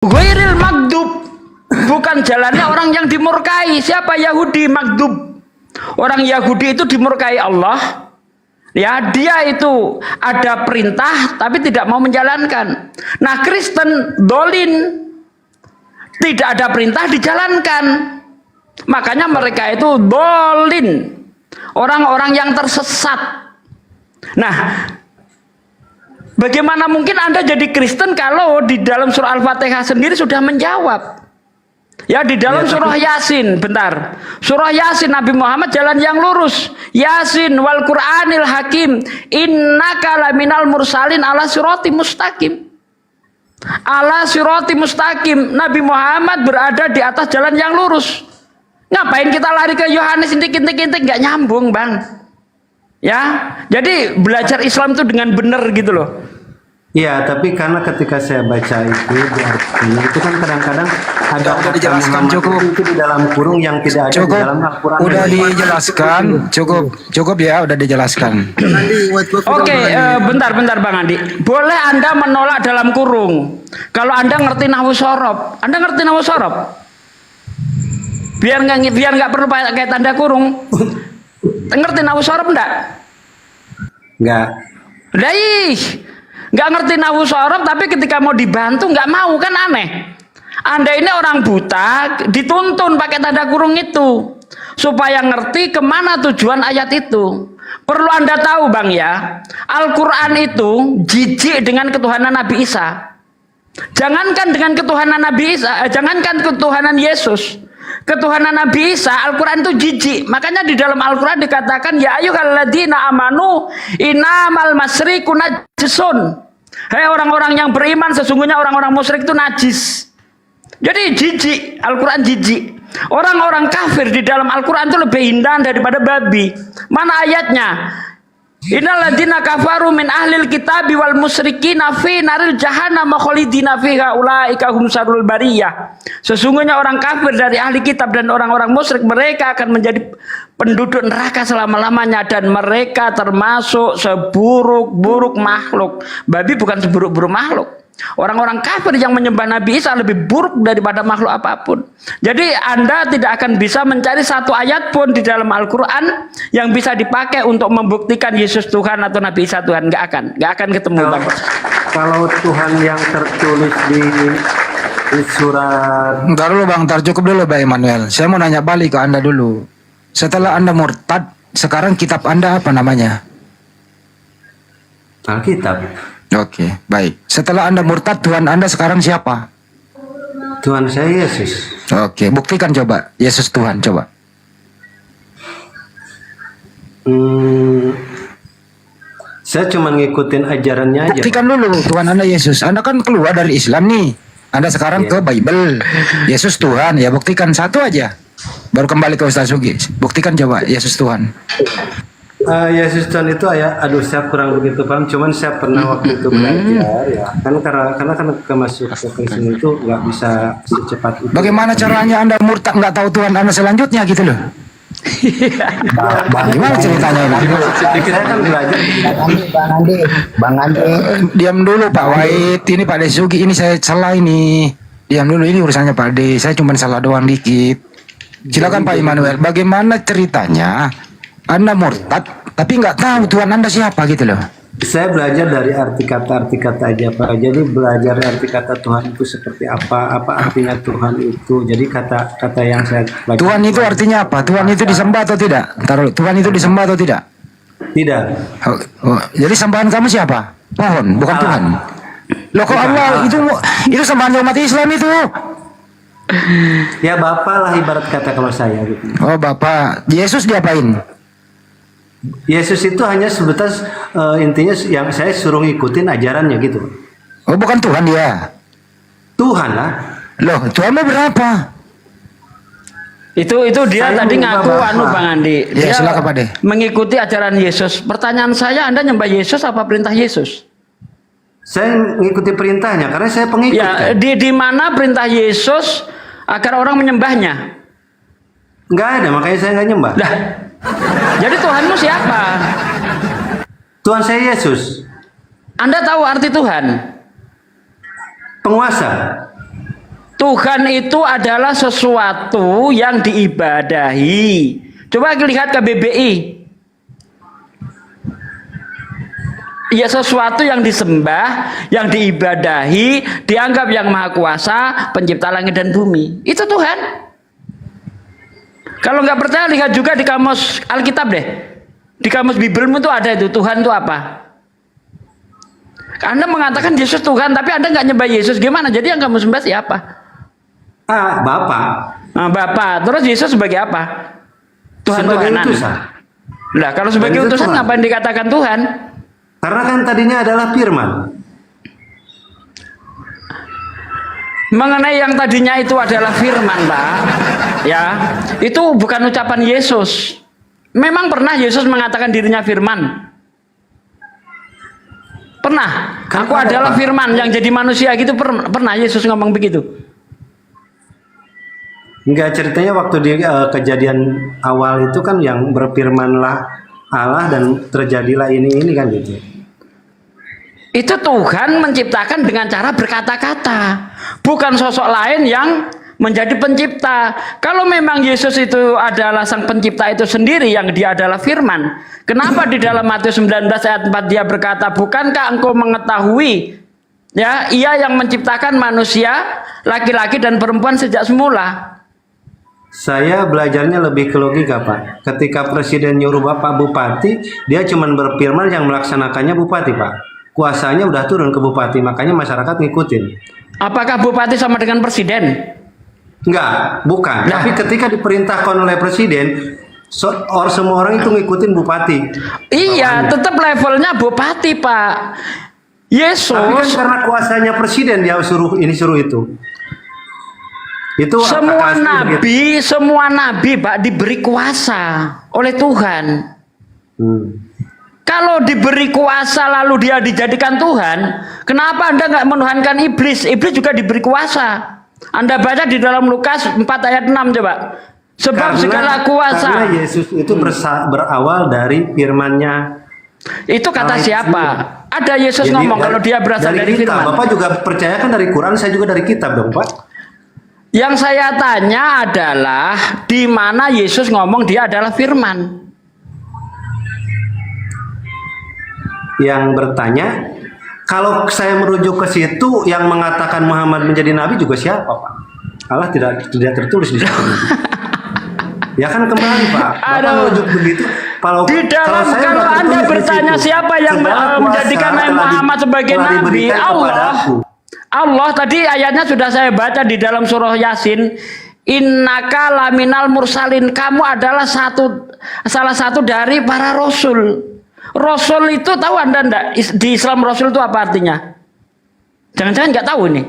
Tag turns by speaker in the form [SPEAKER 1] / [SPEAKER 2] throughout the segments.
[SPEAKER 1] Ghairil magdub, bukan jalannya orang yang dimurkai. Siapa Yahudi magdub? Orang Yahudi itu dimurkai Allah. Ya, dia itu ada perintah tapi tidak mau menjalankan. Nah, Kristen dolin, tidak ada perintah dijalankan. Makanya mereka itu dolin, orang-orang yang tersesat. Nah, bagaimana mungkin Anda jadi Kristen kalau di dalam surah Al-Fatihah sendiri sudah menjawab? Ya, di dalam surah Yasin, bentar. Surah Yasin, Nabi Muhammad jalan yang lurus. Yasin wal Qur'anil Hakim, innaka laminal mursalin ala sirati mustaqim. Ala sirati mustaqim. Nabi Muhammad berada di atas jalan yang lurus. Ngapain kita lari ke Yohanes intik-intik, nggak nyambung, Bang. Ya, jadi belajar Islam itu dengan benar gitu loh.
[SPEAKER 2] Iya, tapi karena ketika saya baca itu di artinya itu kan kadang-kadang ada
[SPEAKER 3] udah dijelaskan cukup
[SPEAKER 2] itu di dalam kurung yang tidak ada
[SPEAKER 3] cukup
[SPEAKER 2] di dalam Al-Quran.
[SPEAKER 3] Udah dijelaskan, cukup ya, udah dijelaskan.
[SPEAKER 1] Oke, bentar Bang Andi. Boleh Anda menolak dalam kurung kalau Anda ngerti nahwu sorob. Anda ngerti nahwu sorob? Biar nggak perlu pakai tanda kurung. Ngerti nahwu sorob enggak?
[SPEAKER 2] Enggak.
[SPEAKER 1] Lah nggak ngerti nahwu sorob tapi ketika mau dibantu nggak mau, kan aneh. Anda ini orang buta dituntun pakai tanda kurung itu supaya ngerti kemana tujuan ayat itu. Perlu Anda tahu, Bang, ya, Al-Quran itu jijik dengan ketuhanan Nabi Isa. Jangankan dengan ketuhanan Nabi Isa, jangankan ketuhanan Yesus, ketuhanan Nabi Isa, Al-Quran itu jijik. Makanya di dalam Al-Quran dikatakan, ya ayyuhalladzina amanu innamal masyriku najisun. Hei orang-orang yang beriman, sesungguhnya orang-orang musyrik itu najis. Jadi jijik, Al-Quran jijik. Orang-orang kafir di dalam Al-Quran itu lebih indah daripada babi. Mana ayatnya? Innalladzina kafaru min ahlil kitabi wal musyrikina fi naril jahannam khalidina fiha ulaika hum syarrul bariyah. Sesungguhnya orang kafir dari ahli kitab dan orang-orang musyrik, mereka akan menjadi penduduk neraka selama-lamanya dan mereka termasuk seburuk-buruk makhluk. Babi bukan seburuk-buruk makhluk. Orang-orang kafir yang menyembah Nabi Isa lebih buruk daripada makhluk apapun. Jadi Anda tidak akan bisa mencari satu ayat pun di dalam Al-Quran yang bisa dipakai untuk membuktikan Yesus Tuhan atau Nabi Isa Tuhan. Nggak akan ketemu.
[SPEAKER 2] Kalau Tuhan yang tertulis di surat.
[SPEAKER 3] Ntar dulu, Bang, ntar cukup dulu, Bang Emmanuel. Saya mau nanya balik ke Anda dulu. Setelah Anda murtad, sekarang kitab Anda apa namanya?
[SPEAKER 2] Alkitab.
[SPEAKER 3] Oke, baik. Setelah Anda murtad, Tuhan Anda sekarang siapa?
[SPEAKER 2] Tuhan saya Yesus.
[SPEAKER 3] Oke, buktikan coba. Yesus Tuhan, coba.
[SPEAKER 2] Saya cuma ngikutin ajarannya aja.
[SPEAKER 3] Buktikan dulu Tuhan Anda Yesus. Anda kan keluar dari Islam nih. Anda sekarang ke Bible. Yesus Tuhan, ya buktikan satu aja. Baru kembali ke Ustaz Sugi. Buktikan coba Yesus Tuhan.
[SPEAKER 2] Yesus Tuhan itu aduh saya kurang begitu paham. Cuman saya pernah waktu itu belajar ya. Karena kan masuk ke Kristen itu nggak bisa secepat itu.
[SPEAKER 3] Bagaimana caranya Anda murtad nggak tahu Tuhan Anda selanjutnya gitu loh? Bagaimana ceritanya ini?
[SPEAKER 2] Saya kan belajar.
[SPEAKER 4] Bang Andi.
[SPEAKER 3] Diam dulu Pak Wahid, ini Pak Desugi, ini saya salah ini. Diam dulu, ini urusannya Pak De. Saya cuma salah doang dikit. Silakan Pak Immanuel, bagaimana ceritanya Anda murtad tapi nggak tahu Tuhan Anda siapa gitu loh?
[SPEAKER 2] Saya belajar dari arti kata aja Pak. Jadi belajar arti kata Tuhan itu seperti apa artinya Tuhan itu. Jadi kata yang saya baca.
[SPEAKER 3] Tuhan itu artinya apa? Tuhan itu disembah atau tidak? Taruh, Tuhan itu disembah atau tidak?
[SPEAKER 2] Tidak.
[SPEAKER 3] Jadi sembahan kamu siapa? Pohon, bukan
[SPEAKER 2] Allah.
[SPEAKER 3] Tuhan. Loh kok Allah itu sembahan umat Islam itu?
[SPEAKER 2] Ya Bapak lah ibarat kata kalau saya gitu.
[SPEAKER 3] Oh Bapak, Yesus diapain?
[SPEAKER 2] Yesus itu hanya sebatas intinya yang saya suruh ngikutin ajarannya gitu.
[SPEAKER 3] Oh bukan Tuhan dia?
[SPEAKER 2] Tuhan lah.
[SPEAKER 3] Loh Tuhanmu berapa?
[SPEAKER 1] Itu dia
[SPEAKER 2] Saya
[SPEAKER 1] tadi ngaku
[SPEAKER 2] Bapak.
[SPEAKER 1] Bang Andi.
[SPEAKER 3] Ya,
[SPEAKER 1] Dia
[SPEAKER 3] silakan, Pak De.
[SPEAKER 1] mengikuti ajaran Yesus. Pertanyaan saya, Anda nyembah Yesus apa perintah Yesus?
[SPEAKER 2] Saya mengikuti perintahnya karena saya pengikut.
[SPEAKER 1] Ya,
[SPEAKER 2] kan?
[SPEAKER 1] di mana perintah Yesus agar orang menyembahnya?
[SPEAKER 2] Nggak ada, makanya saya nggak nyembah.
[SPEAKER 1] Lah, jadi Tuhanmu siapa?
[SPEAKER 2] Tuhan saya Yesus.
[SPEAKER 1] Anda tahu arti Tuhan?
[SPEAKER 2] Penguasa.
[SPEAKER 1] Tuhan itu adalah sesuatu yang diibadahi. Coba lihat ke KBBI. Ya, sesuatu yang disembah, yang diibadahi, dianggap yang maha kuasa, pencipta langit dan bumi. Itu Tuhan. Kalau nggak percaya, lihat juga di kamus Alkitab deh. Di kamus Bibelmu itu ada itu, Tuhan itu apa. Anda mengatakan Yesus Tuhan, tapi Anda nggak nyembah Yesus, gimana? Jadi yang kamu sembah siapa?
[SPEAKER 2] Bapak.
[SPEAKER 1] Nah, Bapak. Terus Yesus sebagai apa? Tuhan
[SPEAKER 2] Sebagai
[SPEAKER 1] Tuhanan.
[SPEAKER 2] utusan.
[SPEAKER 1] Lah, kalau sebagai
[SPEAKER 2] Dan itu
[SPEAKER 1] utusan
[SPEAKER 2] Tuhan.
[SPEAKER 1] ngapain dikatakan Tuhan?
[SPEAKER 2] Karena kan tadinya adalah firman.
[SPEAKER 1] Mengenai yang tadinya itu adalah firman, Pak. Ya, itu bukan ucapan Yesus. Memang pernah Yesus mengatakan dirinya firman? Pernah.
[SPEAKER 2] Kan
[SPEAKER 1] Aku
[SPEAKER 2] ada,
[SPEAKER 1] adalah
[SPEAKER 2] Pak.
[SPEAKER 1] firman yang jadi manusia gitu, pernah Yesus ngomong begitu?
[SPEAKER 2] Enggak, ceritanya waktu di kejadian awal itu kan yang berfirmanlah Allah dan terjadilah ini kan gitu.
[SPEAKER 1] Itu Tuhan menciptakan dengan cara berkata-kata, bukan sosok lain yang menjadi pencipta. Kalau memang Yesus itu adalah sang pencipta itu sendiri, yang dia adalah firman, kenapa di dalam Matius 19 ayat 4 dia berkata, bukankah engkau mengetahui ya, ia yang menciptakan manusia laki-laki dan perempuan sejak semula.
[SPEAKER 2] Saya belajarnya lebih ke logika, Pak. Ketika presiden nyuruh Bapak Bupati, dia cuma berfirman, yang melaksanakannya Bupati, Pak. Kuasanya udah turun ke Bupati, makanya masyarakat ngikutin.
[SPEAKER 1] Apakah Bupati sama dengan presiden?
[SPEAKER 2] Enggak, bukan.
[SPEAKER 1] Nah.
[SPEAKER 2] Tapi ketika diperintahkan oleh presiden, semua orang itu ngikutin Bupati.
[SPEAKER 1] Iya, tetap levelnya Bupati, Pak. Yesus
[SPEAKER 2] Tapi kan karena kuasanya presiden, dia suruh ini suruh itu. Itu
[SPEAKER 1] semua
[SPEAKER 2] apakah begitu?
[SPEAKER 1] semua nabi Pak diberi kuasa oleh Tuhan. Kalau diberi kuasa lalu dia dijadikan Tuhan, kenapa Anda nggak menuhankan iblis? Iblis juga diberi kuasa. Anda baca di dalam Lukas 4 ayat 6 coba. Sebab segala kuasa.
[SPEAKER 2] Karena Yesus itu berawal dari firman-Nya.
[SPEAKER 1] Itu kata
[SPEAKER 2] Allah
[SPEAKER 1] siapa?
[SPEAKER 2] sendiri.
[SPEAKER 1] Ada Yesus
[SPEAKER 2] Jadi
[SPEAKER 1] ngomong kalau dia berasal dari
[SPEAKER 2] kitab.
[SPEAKER 1] firman.
[SPEAKER 2] Bapak juga percaya kan dari Quran, saya juga dari kitab dong, Pak.
[SPEAKER 1] Yang saya tanya adalah di mana Yesus ngomong dia adalah firman.
[SPEAKER 2] Yang bertanya, kalau saya merujuk ke situ, yang mengatakan Muhammad menjadi nabi juga siapa, Pak? Allah tidak tertulis di situ. Ya kan kembali, Pak. Bapak
[SPEAKER 1] Aduh.
[SPEAKER 2] merujuk begitu.
[SPEAKER 1] Di dalam
[SPEAKER 2] saya
[SPEAKER 1] kalau
[SPEAKER 2] udah
[SPEAKER 1] Anda
[SPEAKER 2] tertulis di
[SPEAKER 1] bertanya
[SPEAKER 2] situ.
[SPEAKER 1] siapa yang
[SPEAKER 2] Segala kuasa
[SPEAKER 1] menjadikan Nabi
[SPEAKER 2] telah
[SPEAKER 1] Muhammad sebagai
[SPEAKER 2] telah
[SPEAKER 1] nabi,
[SPEAKER 2] diberikan
[SPEAKER 1] Allah.
[SPEAKER 2] kepadaku.
[SPEAKER 1] Allah tadi ayatnya sudah saya baca di dalam surah Yasin. Innaka laminal mursalin, kamu adalah salah satu dari para rasul. Rasul itu tahu Anda enggak? Di Islam rasul itu apa artinya? Jangan-jangan nggak tahu ini.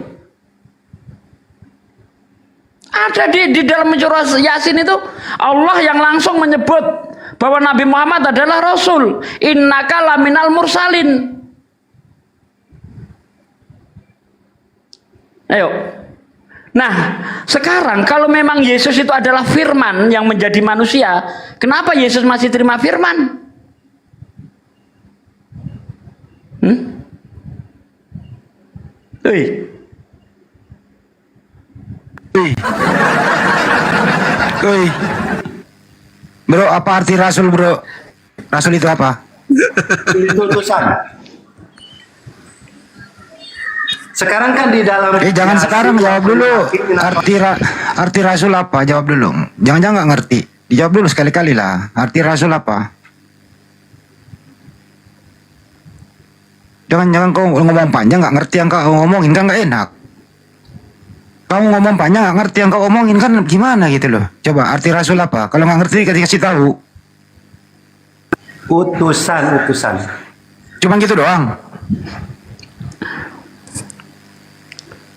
[SPEAKER 1] Ada di dalam surah Yasin itu Allah yang langsung menyebut bahwa Nabi Muhammad adalah rasul. Innaka laminal mursalin. Ayo. Nah, sekarang kalau memang Yesus itu adalah firman yang menjadi manusia, kenapa Yesus masih terima firman?
[SPEAKER 3] Oi. Bro, apa arti rasul, bro? Rasul itu apa?
[SPEAKER 2] Itu utusan. Sekarang kan di dalam
[SPEAKER 3] Jangan sekarang, jawab dulu. Arti rasul apa? Jawab dulu. Jangan-jangan nggak ngerti. Dijawab dulu sekali-kali lah. Arti rasul apa? Jangan kau ngomong panjang nggak ngerti yang kau ngomongin, kan nggak enak. Kamu ngomong panjang nggak ngerti yang kau omongin, kan gimana gitu loh. Coba arti rasul apa? Kalau nggak ngerti kasih tahu.
[SPEAKER 2] utusan.
[SPEAKER 3] Cuman gitu doang.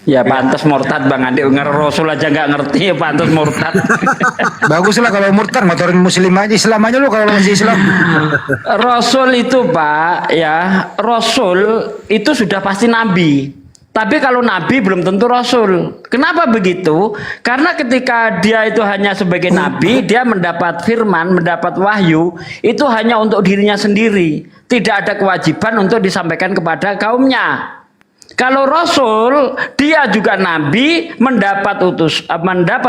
[SPEAKER 1] Ya pantas murtad Bang Andi, Rasul aja nggak ngerti, ya pantas murtad.
[SPEAKER 3] Baguslah kalau murtad, ngotorin muslim aja, Islam aja lu kalau masih Islam.
[SPEAKER 1] Rasul itu Pak, ya Rasul itu sudah pasti nabi. Tapi kalau nabi belum tentu rasul. Kenapa begitu? Karena ketika dia itu hanya sebagai nabi, dia mendapat firman, mendapat wahyu, itu hanya untuk dirinya sendiri. Tidak ada kewajiban untuk disampaikan kepada kaumnya. Kalau Rasul, dia juga Nabi, mendapat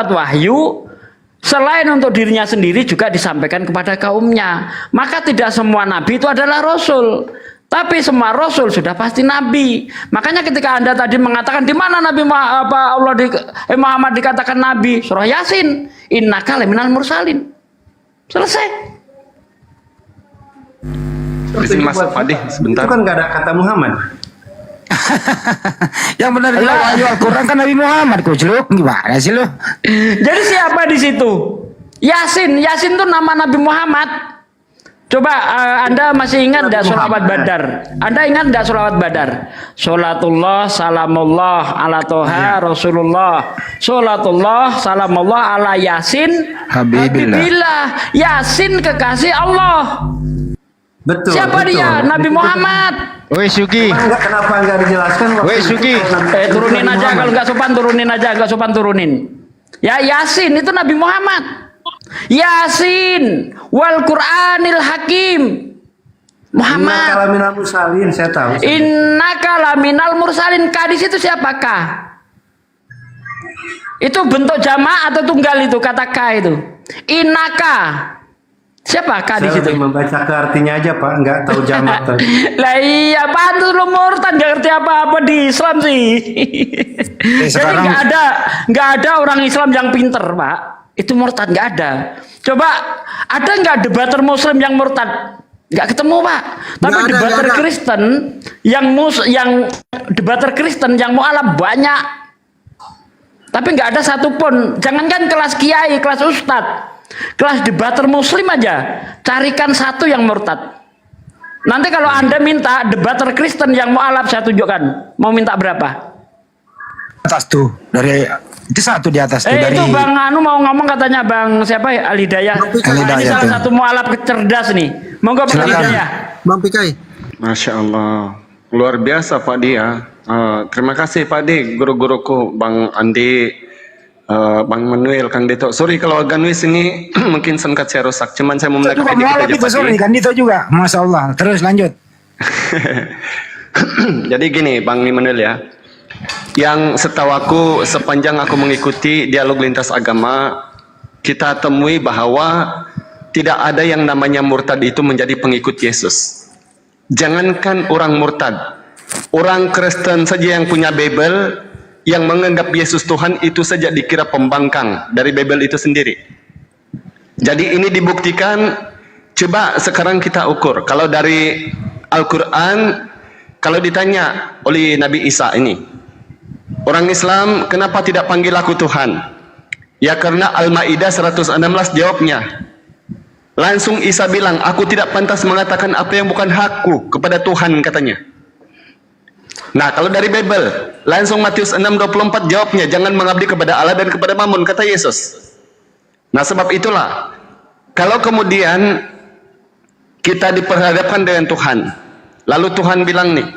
[SPEAKER 1] wahyu, selain untuk dirinya sendiri juga disampaikan kepada kaumnya. Maka tidak semua Nabi itu adalah Rasul. Tapi semua Rasul sudah pasti Nabi. Makanya ketika Anda tadi mengatakan di mana Muhammad dikatakan Nabi, surah Yasin, innaka laminal mursalin. Selesai.
[SPEAKER 5] Bisa masuk Pak De sebentar.
[SPEAKER 2] Itu kan nggak ada kata Muhammad.
[SPEAKER 3] Yang benar juga wahyu Al-Quran kan Nabi Muhammad, kucluk. Gimana sih lu?
[SPEAKER 1] Jadi siapa di situ? Yasin. Yasin itu nama Nabi Muhammad. Coba Anda masih ingat enggak sholawat Badar? Anda ingat enggak sholawat Badar? Sholatullah salamullah ala toha Rasulullah. Sholatullah salamullah ala Yasin Habibillah. Yasin kekasih Allah.
[SPEAKER 2] Betul.
[SPEAKER 1] Siapa
[SPEAKER 2] betul.
[SPEAKER 1] dia? Nabi Muhammad.
[SPEAKER 6] Woi Sugi,
[SPEAKER 2] Kenapa nggak dijelaskan?
[SPEAKER 6] woi Sugi,
[SPEAKER 1] Turunin aja, kalau nggak sopan turunin aja, nggak sopan turunin. Ya, Yasin itu Nabi Muhammad. Yasin wal Qur'anil Hakim. Muhammad.
[SPEAKER 2] Innaka laminal mursalin, saya tahu.
[SPEAKER 1] Innaka laminal mursalin. Kadis itu siapakah? Itu bentuk jamak atau tunggal itu kata ka itu? Innaka. Siapa kadis
[SPEAKER 2] Saya
[SPEAKER 1] itu?
[SPEAKER 2] lebih membaca ke artinya aja Pak, nggak tahu jamak tadi.
[SPEAKER 1] Lah iya, pantas lu murtad nggak ngerti apa-apa di Islam sih. Jadi
[SPEAKER 3] sekarang-
[SPEAKER 1] nggak ada orang Islam yang pinter, Pak. Itu murtad nggak ada. Coba ada nggak debater Muslim yang murtad? Nggak ketemu, Pak. Tapi
[SPEAKER 2] Nggak ada,
[SPEAKER 1] debater
[SPEAKER 2] nggak ada.
[SPEAKER 1] Kristen yang debater Kristen yang mualaf banyak. Tapi nggak ada satupun. Jangankan kelas kiai, kelas ustadz. Kelas debater Muslim aja, carikan satu yang murtad. Nanti kalau Anda minta debater Kristen yang mualaf, saya tunjukkan. Mau minta berapa?
[SPEAKER 3] Atas tuh dari itu satu di atas tuh dari
[SPEAKER 1] Itu Bang Anu mau ngomong katanya Bang siapa ya? Al Hidayah.
[SPEAKER 3] Al
[SPEAKER 1] Ini
[SPEAKER 3] Hidayah
[SPEAKER 1] salah
[SPEAKER 3] tuh.
[SPEAKER 1] satu mualaf cerdas nih. Monggo Bang
[SPEAKER 3] Silakan.
[SPEAKER 1] Hidayah.
[SPEAKER 4] Bang Pikai.
[SPEAKER 5] Masya Allah, luar biasa Pak De ya. Terima kasih Pak De, guru-guruku Bang Andi, Bang Manuel, Kang Dito. Sorry kalau agak noise ini mungkin sengkat saya rusak. Cuman saya mau
[SPEAKER 3] itu juga
[SPEAKER 5] menanggapi dikit
[SPEAKER 3] mualaf
[SPEAKER 5] aja
[SPEAKER 3] itu,
[SPEAKER 5] Pak De.
[SPEAKER 3] sorry kan itu juga, masya Allah. Terus lanjut.
[SPEAKER 5] Jadi gini Bang Immanuel ya, yang setahu aku sepanjang aku mengikuti dialog lintas agama, kita temui bahwa tidak ada yang namanya murtad itu menjadi pengikut Yesus. Jangankan orang murtad, orang Kristen saja yang punya Bible, yang menganggap Yesus Tuhan itu saja dikira pembangkang dari Bible itu sendiri. Jadi ini dibuktikan. Coba sekarang kita ukur, kalau dari Al-Quran, kalau ditanya oleh Nabi Isa ini, orang Islam kenapa tidak panggil aku Tuhan? Ya karena Al-Ma'idah 116 jawabnya. Langsung Isa bilang, aku tidak pantas mengatakan apa yang bukan hakku kepada Tuhan, katanya. Nah kalau dari Bible, langsung Matius 6:24 jawabnya, jangan mengabdi kepada Allah dan kepada Mammon, kata Yesus. Nah sebab itulah, kalau kemudian kita diperhadapkan dengan Tuhan, lalu Tuhan bilang nih,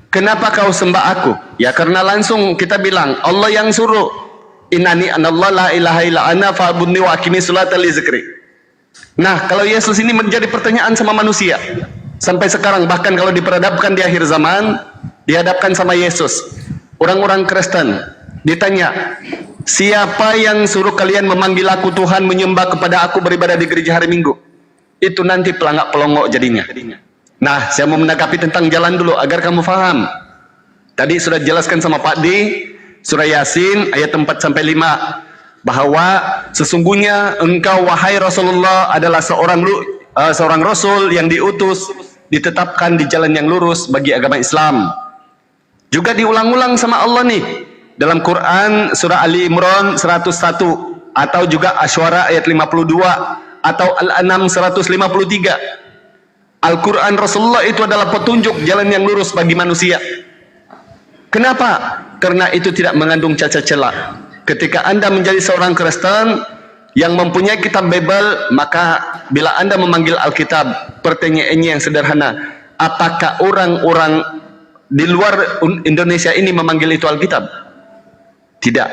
[SPEAKER 5] kenapa kau sembah aku? Ya karena langsung kita bilang, Allah yang suruh, innani anallah la ilaha illa ana fa'budni wa aqimi sholata li zikri. Nah kalau Yesus ini menjadi pertanyaan sama manusia sampai sekarang, bahkan kalau diperhadapkan di akhir zaman, dihadapkan sama Yesus, orang-orang Kristen ditanya, siapa yang suruh kalian memanggil aku Tuhan, menyembah kepada aku, beribadah di gereja hari Minggu? Itu nanti pelangak pelongok jadinya. Nah saya mau menanggapi tentang jalan dulu agar kamu faham. Tadi sudah dijelaskan sama Pak D, surah Yasin ayat 4-5, bahwa sesungguhnya engkau wahai Rasulullah adalah seorang Rasul yang diutus, ditetapkan di jalan yang lurus bagi agama Islam. Juga diulang-ulang sama Allah nih dalam Quran surah Ali Imran 101, atau juga Asy'ara ayat 52, atau Al-An'am 153. Al-Quran Rasulullah itu adalah petunjuk jalan yang lurus bagi manusia. Kenapa? Karena itu tidak mengandung cacat celak. Ketika Anda menjadi seorang Kristen yang mempunyai kitab Bible, maka bila Anda memanggil Alkitab, pertanyaannya yang sederhana, apakah orang-orang di luar Indonesia ini memanggil itu Alkitab? Tidak.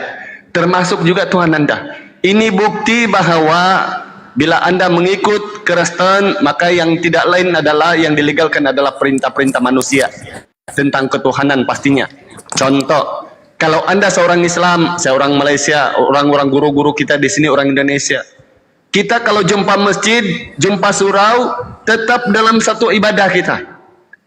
[SPEAKER 5] Termasuk juga Tuhan Anda. Ini bukti bahwa bila Anda mengikut Kristen, maka yang tidak lain adalah, yang dilegalkan adalah perintah-perintah manusia tentang ketuhanan pastinya. Contoh, kalau Anda seorang Islam, saya orang Malaysia, orang-orang guru-guru kita di sini orang Indonesia. Kita kalau jumpa masjid, jumpa surau, tetap dalam satu ibadah kita.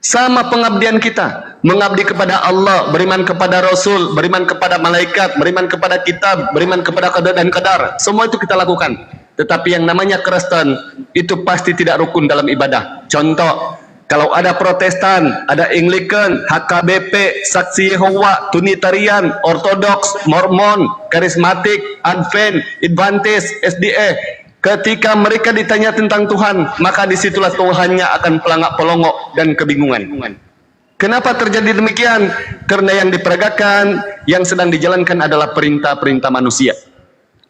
[SPEAKER 5] Sama pengabdian kita, mengabdi kepada Allah, beriman kepada Rasul, beriman kepada malaikat, beriman kepada kitab, beriman kepada qada dan qadar. Semua itu kita lakukan. Tetapi yang namanya Kristen, itu pasti tidak rukun dalam ibadah. Contoh, kalau ada Protestan, ada Anglican, HKBP, Saksi Yehova, Trinitarian, Ortodoks, Mormon, Karismatik, Advent, Adventist, SDA, ketika mereka ditanya tentang Tuhan, maka disitulah Tuhannya akan pelangak-pelongok dan kebingungan. Kenapa terjadi demikian? Karena yang diperagakan, yang sedang dijalankan adalah perintah-perintah manusia.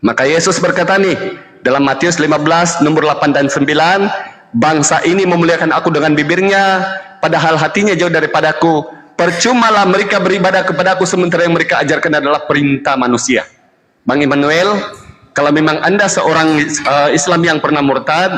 [SPEAKER 5] Maka Yesus berkata nih, dalam Matius 15, nomor 8 dan 9, bangsa ini memuliakan aku dengan bibirnya, padahal hatinya jauh daripadaku. Percumalah mereka beribadah kepadaku, sementara yang mereka ajarkan adalah perintah manusia. Bang Immanuel, kalau memang Anda seorang Islam yang pernah murtad,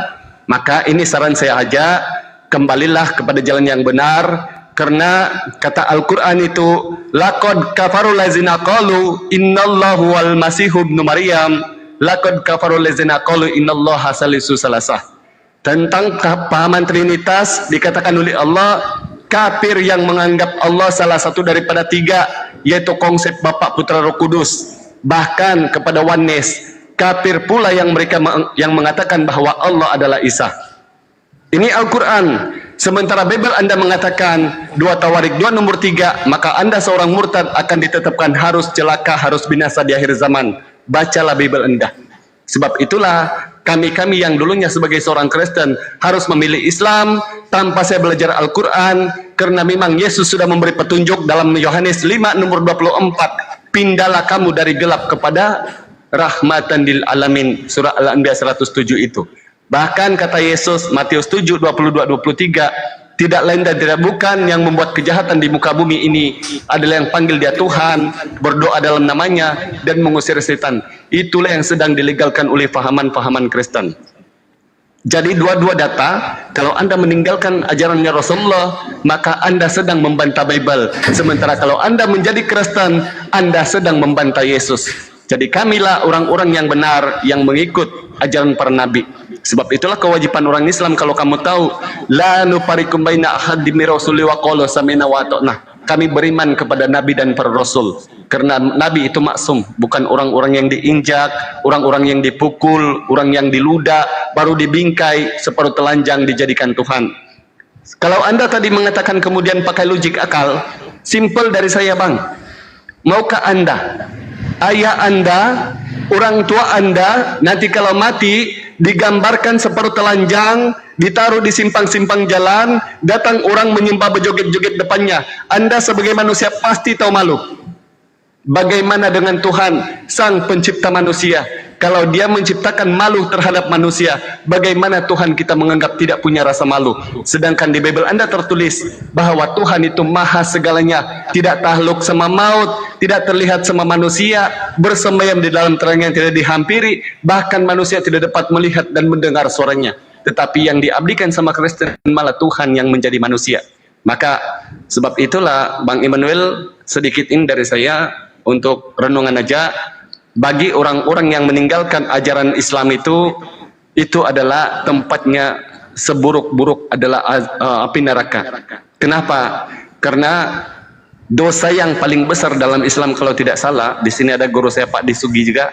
[SPEAKER 5] maka ini saran saya aja, kembalilah kepada jalan yang benar. Karena kata Al-Quran itu, laqad kafarul ladzina qalu innallahu wal masihu ibnu Maryam, laqad kafarul ladzina qalu innallaha salisu salasah. Tentang kepahaman Trinitas dikatakan oleh Allah, kafir yang menganggap Allah salah satu daripada tiga, yaitu konsep Bapa, Putra, Roh Kudus. Bahkan kepada oneness, kafir pula yang mereka yang mengatakan bahwa Allah adalah Isa. Ini Al-Quran. Sementara Bible Anda mengatakan 2 Tawarik 2 nomor 3, maka Anda seorang murtad akan ditetapkan harus celaka, harus binasa di akhir zaman. Bacalah Bible Anda. Sebab itulah kami yang dulunya sebagai seorang Kristen harus memilih Islam tanpa saya belajar Al-Quran, karena memang Yesus sudah memberi petunjuk dalam Yohanes 5 nomor 24, pindahlah kamu dari gelap kepada rahmatan lil alamin, surah Al-Anbiya 107 itu. Bahkan kata Yesus Matius 7 22-23, tidak lain dan tidak bukan yang membuat kejahatan di muka bumi ini adalah yang panggil dia Tuhan, berdoa dalam namanya, dan mengusir setan. Itulah yang sedang dilegalkan oleh fahaman-fahaman Kristen. Jadi dua-dua data, kalau Anda meninggalkan ajarannya Rasulullah, maka Anda sedang membantah Bible. Sementara kalau Anda menjadi Kristen, Anda sedang membantah Yesus. Jadi kamilah orang-orang yang benar, yang mengikut ajaran para nabi. Sebab itulah kewajiban orang Islam, kalau kamu tahu, la nufariqu baina ahadin min rusuli wa qalu sami'na wa ata'na. Kami beriman kepada nabi dan para rasul. Karena nabi itu maksum, bukan orang-orang yang diinjak, orang-orang yang dipukul, orang yang diludah, baru dibingkai, separuh telanjang dijadikan Tuhan. Kalau Anda tadi mengatakan kemudian pakai logik akal, simple dari saya, Bang. Maukah Anda, ayah Anda, orang tua Anda, nanti kalau mati digambarkan separuh telanjang, ditaruh di simpang-simpang jalan, datang orang menyembah berjoget-joget depannya. Anda sebagai manusia pasti tahu malu. Bagaimana dengan Tuhan, sang pencipta manusia? Kalau dia menciptakan malu terhadap manusia, bagaimana Tuhan kita menganggap tidak punya rasa malu? Sedangkan di Bible Anda tertulis bahwa Tuhan itu maha segalanya, tidak takluk sama maut, tidak terlihat sama manusia, bersemayam di dalam terang yang tidak dihampiri, bahkan manusia tidak dapat melihat dan mendengar suaranya. Tetapi yang diabdikan sama Kristen malah Tuhan yang menjadi manusia. Maka sebab itulah Bang Immanuel, sedikit ini dari saya untuk renungan aja. Bagi orang-orang yang meninggalkan ajaran Islam itu adalah tempatnya seburuk-buruk adalah api neraka. Kenapa? Karena dosa yang paling besar dalam Islam kalau tidak salah, di sini ada guru saya Pak Disugi juga,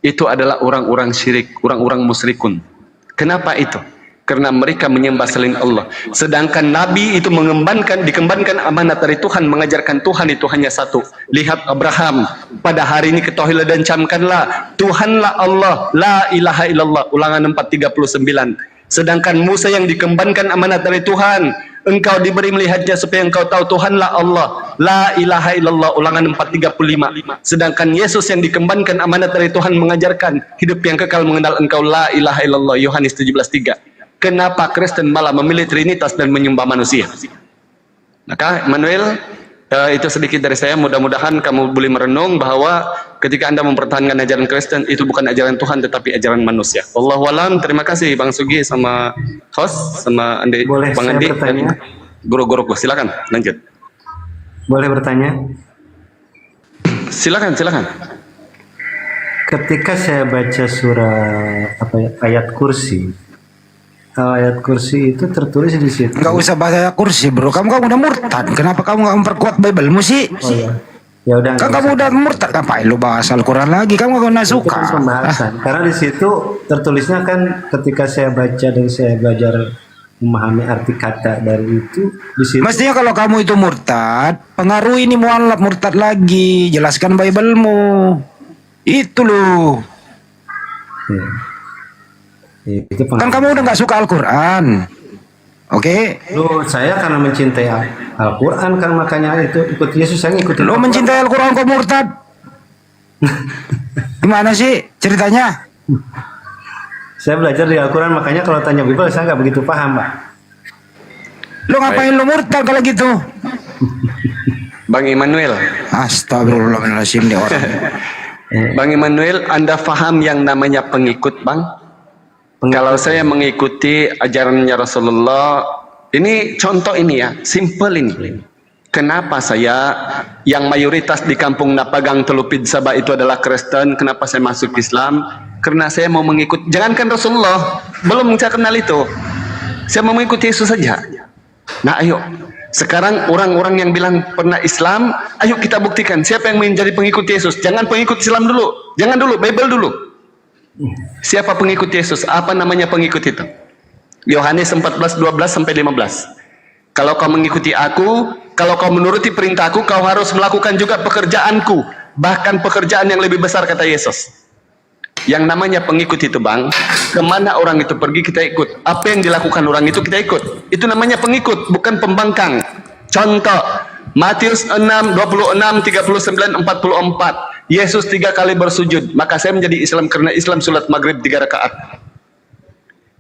[SPEAKER 5] itu adalah orang-orang syirik, orang-orang musyrikun. Kenapa itu? Karena mereka menyembah selain Allah. Sedangkan Nabi itu dikembangkan amanat dari Tuhan, mengajarkan Tuhan itu hanya satu. Lihat Abraham, pada hari ini ketahuilah dan camkanlah, Tuhanlah Allah, la ilaha illallah, Ulangan 4:39. Sedangkan Musa yang dikembangkan amanat dari Tuhan, engkau diberi melihatnya supaya engkau tahu Tuhanlah Allah, la ilaha illallah, Ulangan 4:35. Sedangkan Yesus yang dikembangkan amanat dari Tuhan, mengajarkan hidup yang kekal mengenal engkau, la ilaha illallah, Yohanes 17:3. Kenapa Kristen malah memilih Trinitas dan menyembah manusia? Maka Manuel, itu sedikit dari saya. Mudah-mudahan kamu boleh merenung bahwa ketika Anda mempertahankan ajaran Kristen, itu bukan ajaran Tuhan tetapi ajaran manusia. Allahu a'lam. Terima kasih Bang Sugi sama host, sama Andi,
[SPEAKER 2] Boleh
[SPEAKER 5] Bang
[SPEAKER 2] saya
[SPEAKER 5] Andi
[SPEAKER 2] bertanya?
[SPEAKER 5] dan guru-guruku. Silakan lanjut.
[SPEAKER 2] Boleh bertanya?
[SPEAKER 5] Silakan, silakan.
[SPEAKER 2] Ketika saya baca surah ayat kursi, ayat kursi itu tertulis di situ.
[SPEAKER 3] Nggak usah bahasa kursi bro, kamu udah murtad. Kenapa kamu nggak memperkuat Bible-mu sih?
[SPEAKER 2] Oh ya, ya udah.
[SPEAKER 3] Kan
[SPEAKER 2] nggak
[SPEAKER 3] kamu
[SPEAKER 2] usah.
[SPEAKER 3] udah murtad, ngapain lu bahas Al-Quran lagi? Kamu nggak
[SPEAKER 2] Itu
[SPEAKER 3] suka.
[SPEAKER 2] kan pembahasan. Karena di situ tertulisnya kan ketika saya baca dan saya belajar memahami arti kata dari itu di situ.
[SPEAKER 3] Mestinya kalau kamu itu murtad, pengaruh ini mualaf murtad lagi. Jelaskan Bible-mu. Itu loh.
[SPEAKER 2] Ya. Ya, itu
[SPEAKER 3] Kan kamu udah nggak suka Al-Quran. Oke?
[SPEAKER 2] Loh, saya karena mencintai Al-Quran kan makanya itu ikut Yesus, saya ngikutin
[SPEAKER 3] Lo
[SPEAKER 2] Al-Quran.
[SPEAKER 3] mencintai Al-Quran kok murtad? Gimana sih ceritanya?
[SPEAKER 2] Saya belajar di Al-Quran, makanya kalau tanya Bible saya nggak begitu paham, Pak.
[SPEAKER 3] Lo ngapain lo murtad kalau gitu?
[SPEAKER 5] Bang Immanuel,
[SPEAKER 3] Astagfirullahaladzim dia orang.
[SPEAKER 5] Bang Immanuel, Anda paham yang namanya pengikut, Bang? Kalau saya mengikuti ajarannya Rasulullah, ini contoh ini ya, simple ini. Kenapa saya yang mayoritas di kampung Napagang Telupid Sabah itu adalah Kristen, kenapa saya masuk Islam? Karena saya mau mengikut, jangankan Rasulullah, belum saya kenal itu. Saya mau mengikuti Yesus saja. Nah ayo, sekarang orang-orang yang bilang pernah Islam, ayo kita buktikan siapa yang menjadi pengikut Yesus. Jangan pengikut Islam dulu, jangan dulu, Bible dulu. Siapa pengikut Yesus? Apa namanya pengikut itu? Yohanes 14:12-15. Kalau kau mengikuti aku, kalau kau menuruti perintahku, kau harus melakukan juga pekerjaanku, bahkan pekerjaan yang lebih besar, kata Yesus. Yang namanya pengikut itu, Bang, kemana orang itu pergi kita ikut, apa yang dilakukan orang itu kita ikut. Itu namanya pengikut, bukan pembangkang. Contoh, Matius 6:26, 39, 44. Yesus 3 kali bersujud, maka saya menjadi Islam karena Islam sholat maghrib 3 rakaat.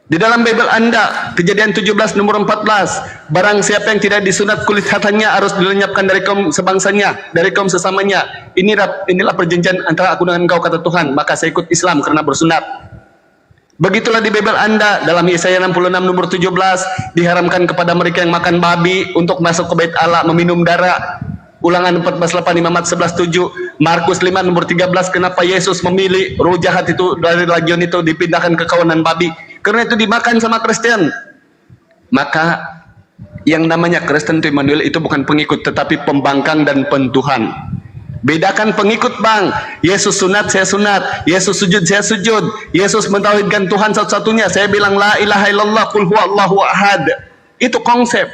[SPEAKER 5] Di dalam Bible Anda, Kejadian 17 nomor 14, barang siapa yang tidak disunat kulit hatanya harus dilenyapkan dari kaum sebangsanya, dari kaum sesamanya. Inilah perjanjian antara aku dengan engkau, kata Tuhan, maka saya ikut Islam karena bersunat. Begitulah di Bible Anda, dalam Yesaya 66 nomor 17, diharamkan kepada mereka yang makan babi untuk masuk ke bait Allah meminum darah. Ulangan 14:8, Imamat 11:7, Markus 5 nomor 13, kenapa Yesus memilih roh jahat itu dari legion itu dipindahkan ke kawanan babi? Karena itu dimakan sama Kristen. Maka yang namanya Kristen itu, Immanuel, itu bukan pengikut tetapi pembangkang dan pentuhan. Bedakan pengikut, Bang. Yesus sunat, saya sunat. Yesus sujud, saya sujud. Yesus mentauhidkan Tuhan satu-satunya, saya bilang la ilaha illallah qul huwallahu ahad. Itu konsep.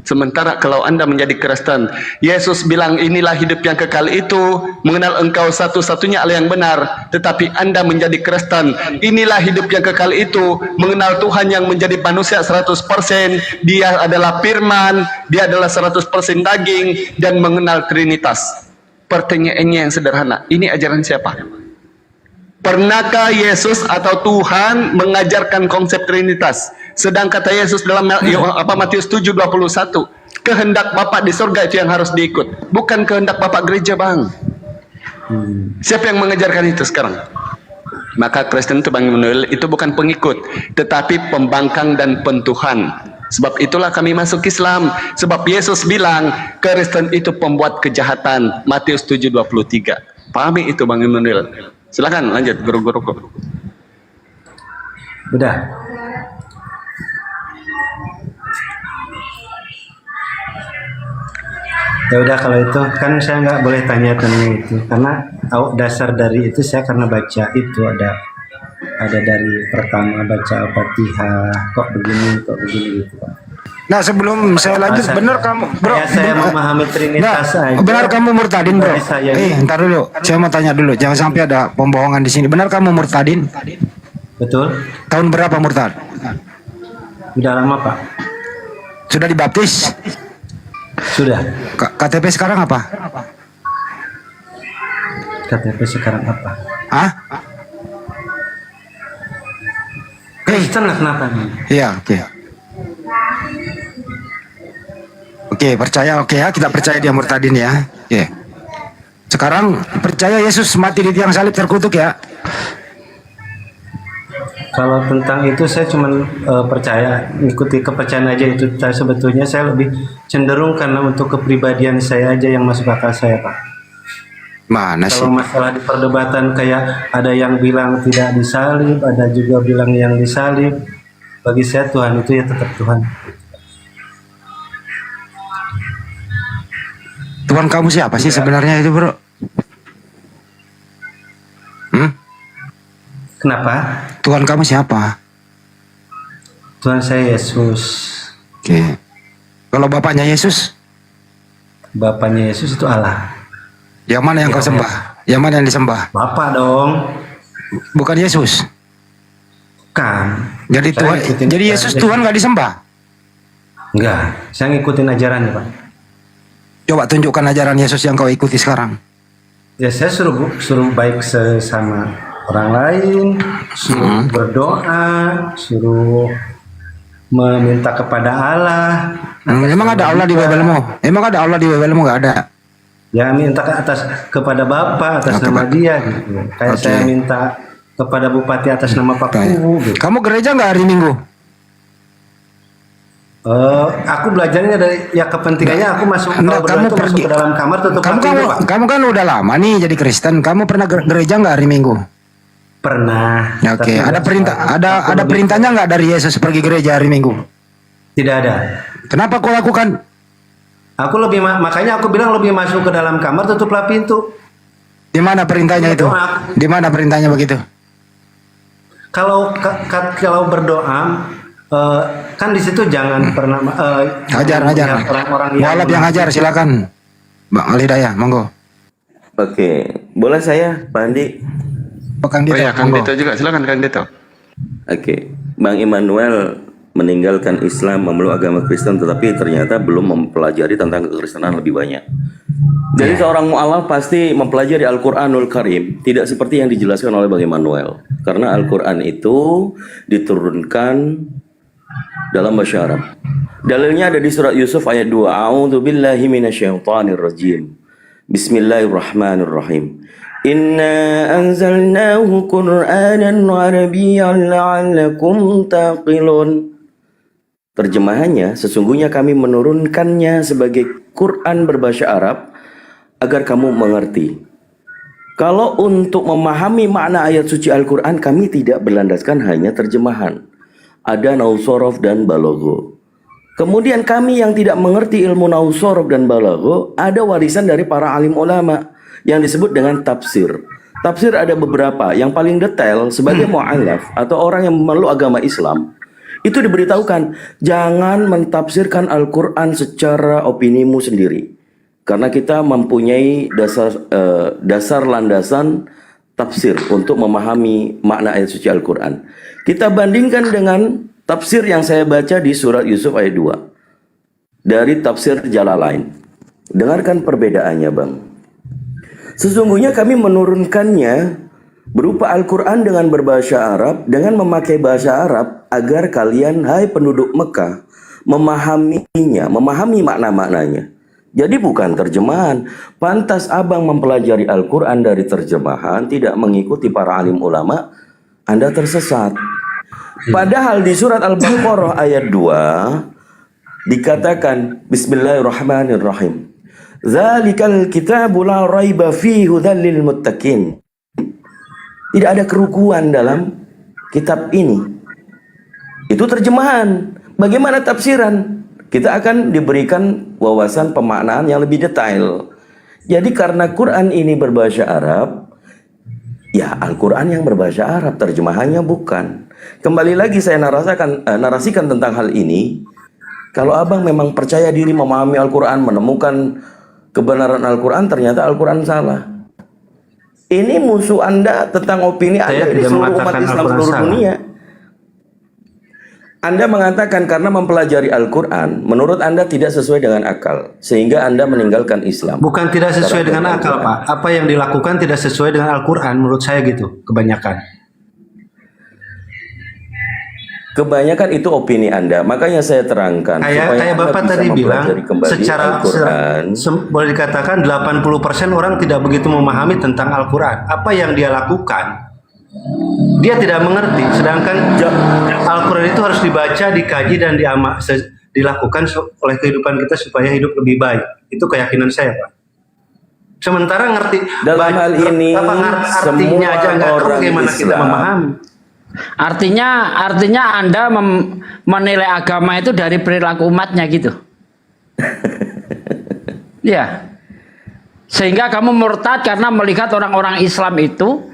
[SPEAKER 5] Sementara kalau Anda menjadi Kristen, Yesus bilang inilah hidup yang kekal itu, mengenal engkau satu-satunya Allah yang benar. Tetapi Anda menjadi Kristen, inilah hidup yang kekal itu, mengenal Tuhan yang menjadi manusia 100%, dia adalah firman, dia adalah 100% daging, dan mengenal Trinitas. Pertanyaannya yang sederhana, ini ajaran siapa? Pernahkah Yesus atau Tuhan mengajarkan konsep Trinitas? Sedang kata Yesus dalam Matius 7:21, kehendak Bapa di surga itu yang harus diikut, bukan kehendak Bapak gereja, Bang. Siapa yang mengajarkan itu sekarang? Maka Kristen itu, Bang Immanuel, itu bukan pengikut, tetapi pembangkang dan pentuhan. Sebab itulah kami masuk Islam. Sebab Yesus bilang Kristen itu pembuat kejahatan, Matius 7:23. Pahami itu, Bang Immanuel. Silakan lanjut, guru-guruku.
[SPEAKER 2] Udah. Ya udah, kalau itu kan saya nggak boleh tanya itu karena dasar dari itu saya karena baca itu ada dari pertama baca Al-Fatihah kok begini gitu, Pak.
[SPEAKER 3] Nah sebelum saya lanjut, benar kamu bro?
[SPEAKER 2] Saya memahami Trinitas
[SPEAKER 3] Nah,
[SPEAKER 2] aja.
[SPEAKER 3] benar kamu murtadin bro?
[SPEAKER 2] Dari saya ini.
[SPEAKER 3] Ntar dulu, saya mau tanya dulu, jangan sampai ada pembohongan di sini. Benar kamu murtadin?
[SPEAKER 2] Betul?
[SPEAKER 3] Tahun berapa murtad?
[SPEAKER 2] Udah lama, Pak.
[SPEAKER 3] Sudah dibaptis?
[SPEAKER 2] Sudah.
[SPEAKER 3] KTP sekarang apa?
[SPEAKER 2] KTP sekarang apa?
[SPEAKER 3] Hah?
[SPEAKER 2] Kristen lah, kenapa nih?
[SPEAKER 3] Iya, oke. Oke, percaya, oke ya, kita percaya dia murtadin ya. Oke. Sekarang percaya Yesus mati di tiang salib terkutuk ya.
[SPEAKER 2] Kalau tentang itu saya cuma percaya, ikuti kepercayaan aja itu. Sebetulnya saya lebih cenderung karena untuk kepribadian saya aja yang masuk akal saya, Pak.
[SPEAKER 3] Mana sih?
[SPEAKER 2] Kalau masalah di perdebatan kayak ada yang bilang tidak disalib, ada juga bilang yang disalib. Bagi saya Tuhan itu ya tetap Tuhan.
[SPEAKER 3] Tuhan kamu siapa sih sebenarnya itu, bro?
[SPEAKER 2] Kenapa?
[SPEAKER 3] Tuhan kamu siapa?
[SPEAKER 2] Tuhan saya Yesus.
[SPEAKER 3] Oke. Kalau bapaknya Yesus,
[SPEAKER 2] Bapaknya Yesus itu Allah.
[SPEAKER 3] yang mana yang kau sembah? Yang mana yang disembah?
[SPEAKER 2] Bapak dong.
[SPEAKER 3] Bukan Yesus.
[SPEAKER 2] Kan.
[SPEAKER 3] Jadi
[SPEAKER 2] Saya
[SPEAKER 3] Tuhan,
[SPEAKER 2] ngikutin
[SPEAKER 3] jadi
[SPEAKER 2] ajaran
[SPEAKER 3] Yesus Tuhan nggak disembah.
[SPEAKER 2] Enggak. Saya ngikutin ajarannya, Pak.
[SPEAKER 3] Coba tunjukkan ajaran Yesus yang kau ikuti sekarang.
[SPEAKER 2] Ya saya suruh baik sesama orang lain, suruh berdoa, suruh meminta kepada Allah.
[SPEAKER 3] Emang ada Allah di Biblemu? Emang ada Allah di Biblemu? Nggak ada.
[SPEAKER 2] Ya minta ke atas kepada Bapak atas nama dia gitu. Kayak
[SPEAKER 3] Oke.
[SPEAKER 2] saya minta kepada Bupati atas nama Pak
[SPEAKER 3] Kayak-
[SPEAKER 2] Kubu gitu.
[SPEAKER 3] Kamu gereja nggak hari Minggu?
[SPEAKER 2] Aku belajarnya dari ya kepentingannya aku masuk
[SPEAKER 3] Enggak,
[SPEAKER 2] kalau
[SPEAKER 3] kamu
[SPEAKER 2] berdoa itu masuk
[SPEAKER 3] pergi.
[SPEAKER 2] ke dalam kamar tutup
[SPEAKER 3] Kamu
[SPEAKER 2] pintu, Pak.
[SPEAKER 3] kamu kan udah lama nih jadi Kristen. Kamu pernah gereja nggak hari Minggu?
[SPEAKER 2] Pernah.
[SPEAKER 3] Ya, Oke.
[SPEAKER 2] Tapi
[SPEAKER 3] Ada perintah,
[SPEAKER 2] aku
[SPEAKER 3] ada
[SPEAKER 2] lebih-
[SPEAKER 3] perintahnya nggak dari Yesus pergi gereja hari Minggu?
[SPEAKER 2] Tidak ada.
[SPEAKER 3] Kenapa kau lakukan?
[SPEAKER 2] Aku lebih makanya aku bilang lebih masuk ke dalam kamar tutuplah pintu.
[SPEAKER 3] Di mana perintahnya itu?
[SPEAKER 2] Doa.
[SPEAKER 3] Di mana perintahnya begitu?
[SPEAKER 2] Kalau berdoa kan di situ jangan pernah
[SPEAKER 3] Ajar.
[SPEAKER 2] melihat orang-orang
[SPEAKER 3] Mualaf yang ajar, silakan. Bang Ali Daya, monggo.
[SPEAKER 6] Oke, boleh saya, Pak Andi?
[SPEAKER 3] Kang
[SPEAKER 5] Oh
[SPEAKER 3] Dito,
[SPEAKER 5] ya, Kang
[SPEAKER 3] monggo.
[SPEAKER 5] Dito juga, silakan Kang Dito.
[SPEAKER 6] Oke, Bang Immanuel meninggalkan Islam, memeluk agama Kristen, tetapi ternyata belum mempelajari tentang kekristenan lebih banyak. Jadi seorang mu'alaf pasti mempelajari Al-Quranul Karim, tidak seperti yang dijelaskan oleh Bang Immanuel. Karena Al-Quran itu diturunkan dalam bahasa Arab. Dalilnya ada di surat Yusuf ayat 2. A'udzu billahi minasyaitonir rajim. Bismillahirrahmanirrahim. Inna anzalnahu Qur'anan Arabiyyan la'allakum taqilun. Terjemahannya, sesungguhnya kami menurunkannya sebagai Quran berbahasa Arab agar kamu mengerti. Kalau untuk memahami makna ayat suci Al-Quran, kami tidak berlandaskan hanya terjemahan. Ada nausorof dan balago. Kemudian kami yang tidak mengerti ilmu nausorof dan balago, ada warisan dari para alim ulama yang disebut dengan tafsir. Tafsir ada beberapa, yang paling detail sebagai mu'alaf atau orang yang memeluk agama Islam, itu diberitahukan, jangan mentafsirkan Al-Quran secara opinimu sendiri. Karena kita mempunyai dasar landasan tafsir untuk memahami makna ayat suci Al-Quran. Kita bandingkan dengan tafsir yang saya baca di surat Yusuf ayat 2. Dari tafsir Jalalain. Dengarkan perbedaannya, Bang. Sesungguhnya kami menurunkannya berupa Al-Quran dengan berbahasa Arab, dengan memakai bahasa Arab, agar kalian, hai penduduk Mekah, memahaminya, memahami makna-maknanya. Jadi bukan terjemahan. Pantas abang mempelajari Al-Quran dari terjemahan, tidak mengikuti para alim ulama, Anda tersesat. Padahal di surat Al-Baqarah ayat 2 dikatakan, Bismillahirrahmanirrahim. Zalikal kitabu la raiba fihi hudan lil muttaqin. Tidak ada kerukuan dalam kitab ini. Itu terjemahan. Bagaimana tafsiran? Kita akan diberikan wawasan pemaknaan yang lebih detail. Jadi karena Quran ini berbahasa Arab, ya Al-Quran yang berbahasa Arab, terjemahannya bukan. Kembali lagi saya narasikan tentang hal ini. Kalau abang memang percaya diri memahami Al-Quran, menemukan kebenaran Al-Quran, ternyata Al-Quran salah. Ini musuh Anda tentang opini Anda di
[SPEAKER 2] tidak
[SPEAKER 6] seluruh umat
[SPEAKER 2] mengatakan
[SPEAKER 6] Islam
[SPEAKER 2] Al-Quran
[SPEAKER 6] seluruh
[SPEAKER 2] salah.
[SPEAKER 6] dunia. Anda mengatakan karena mempelajari Al-Quran, menurut Anda tidak sesuai dengan akal, sehingga Anda meninggalkan Islam.
[SPEAKER 2] Bukan tidak sesuai
[SPEAKER 6] Cara
[SPEAKER 2] dengan
[SPEAKER 6] bacaan
[SPEAKER 2] akal,
[SPEAKER 6] Al-Quran.
[SPEAKER 2] Pak. Apa yang dilakukan tidak sesuai dengan Al-Quran, menurut saya gitu, kebanyakan.
[SPEAKER 6] Kebanyakan itu opini Anda, makanya saya terangkan. supaya
[SPEAKER 2] Kayak
[SPEAKER 6] Anda
[SPEAKER 2] Bapak
[SPEAKER 6] bisa
[SPEAKER 2] tadi bilang,
[SPEAKER 6] mempelajari kembali
[SPEAKER 2] secara
[SPEAKER 6] Al-Quran.
[SPEAKER 2] boleh dikatakan 80% orang tidak begitu memahami tentang Al-Quran. Apa yang dia lakukan, dia tidak mengerti. Sedangkan Al-Quran itu harus dibaca, dikaji, dan dilakukan oleh kehidupan kita supaya hidup lebih baik. Itu keyakinan saya, Pak. Sementara ngerti
[SPEAKER 6] Dalam hal ini,
[SPEAKER 2] artinya
[SPEAKER 6] semua
[SPEAKER 2] aja nggak tahu
[SPEAKER 6] orang
[SPEAKER 2] bagaimana kita
[SPEAKER 6] Islam.
[SPEAKER 2] memahami.
[SPEAKER 1] Artinya Anda menilai agama itu dari perilaku umatnya gitu. Ya. Sehingga kamu murtad karena melihat orang-orang Islam itu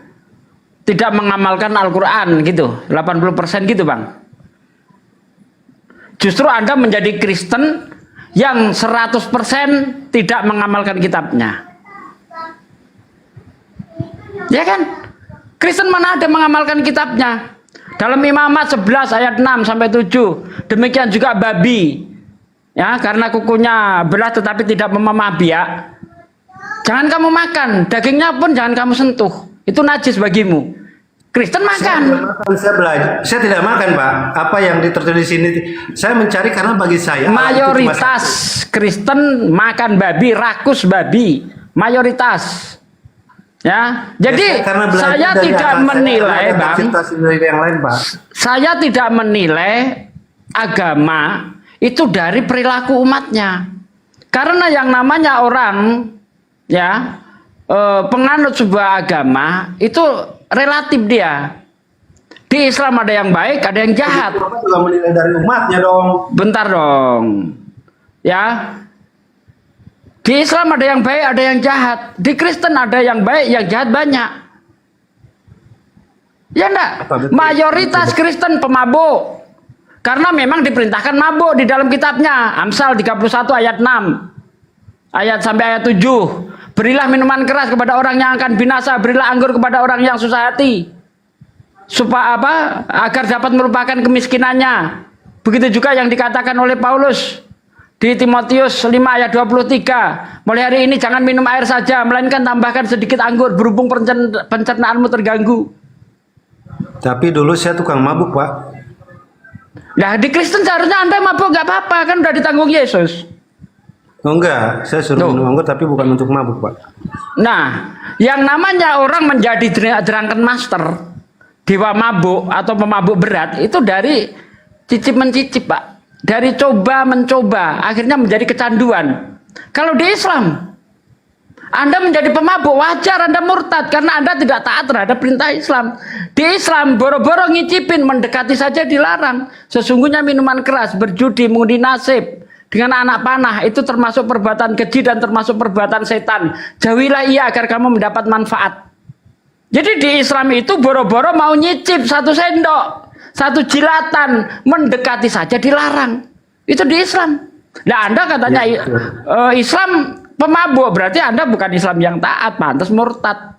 [SPEAKER 1] tidak mengamalkan Al-Quran gitu. 80% gitu Bang. Justru Anda menjadi Kristen yang 100% tidak mengamalkan kitabnya. Ya kan? Kristen mana ada mengamalkan kitabnya? Dalam Imamat 11 ayat 6 sampai 7. Demikian juga babi. Ya, karena kukunya belah tetapi tidak memamah biak. Jangan kamu makan, dagingnya pun jangan kamu sentuh. Itu najis bagimu. Kristen makan.
[SPEAKER 2] Saya tidak makan, Pak. Apa yang tertulis di sini saya mencari karena bagi saya
[SPEAKER 1] Mayoritas Kristen makan babi, rakus babi. Mayoritas. Ya, jadi
[SPEAKER 2] karena
[SPEAKER 1] saya
[SPEAKER 2] dari
[SPEAKER 1] tidak
[SPEAKER 2] akal
[SPEAKER 1] menilai,
[SPEAKER 2] saya,
[SPEAKER 1] Bang.
[SPEAKER 2] yang lain, Pak.
[SPEAKER 1] Saya tidak menilai agama itu dari perilaku umatnya. Karena yang namanya orang ya penganut sebuah agama itu relatif dia. Di Islam ada yang baik, ada yang jahat.
[SPEAKER 2] Bapak juga menilai dari umatnya dong.
[SPEAKER 1] Bentar dong. Ya. Di Islam ada yang baik, ada yang jahat. Di Kristen ada yang baik, yang jahat banyak. Ya enggak? Mayoritas Kristen pemabuk. Karena memang diperintahkan mabuk di dalam kitabnya. Amsal 31 ayat 6. Ayat sampai ayat 7. Berilah minuman keras kepada orang yang akan binasa, berilah anggur kepada orang yang susah hati. Supaya apa? Agar dapat melupakan kemiskinannya. Begitu juga yang dikatakan oleh Paulus di Timotius 5 ayat 23. Mulai hari ini jangan minum air saja, melainkan tambahkan sedikit anggur berhubung pencernaanmu terganggu.
[SPEAKER 2] Tapi dulu saya tukang mabuk, Pak.
[SPEAKER 1] Nah, di Kristen seharusnya Anda mabuk nggak apa-apa, kan udah ditanggung Yesus.
[SPEAKER 2] Oh enggak, saya suruh minum anggur tapi bukan untuk mabuk, Pak.
[SPEAKER 1] Nah, yang namanya orang menjadi drunken master, dewa mabuk atau pemabuk berat, itu dari cicip-mencicip, Pak. Dari coba-mencoba, akhirnya menjadi kecanduan. Kalau di Islam, Anda menjadi pemabuk, wajar Anda murtad, karena Anda tidak taat terhadap perintah Islam. Di Islam, boro-boro ngicipin, mendekati saja dilarang. Sesungguhnya minuman keras, berjudi, mengundi nasib, dengan anak panah itu termasuk perbuatan keji dan termasuk perbuatan setan. Jauhilah ia agar kamu mendapat manfaat. Jadi di Islam itu boro-boro mau nyicip 1 sendok, 1 jilatan, mendekati saja dilarang. Itu di Islam. Nah, Anda katanya Islam pemabuk, berarti Anda bukan Islam yang taat, pantas murtad.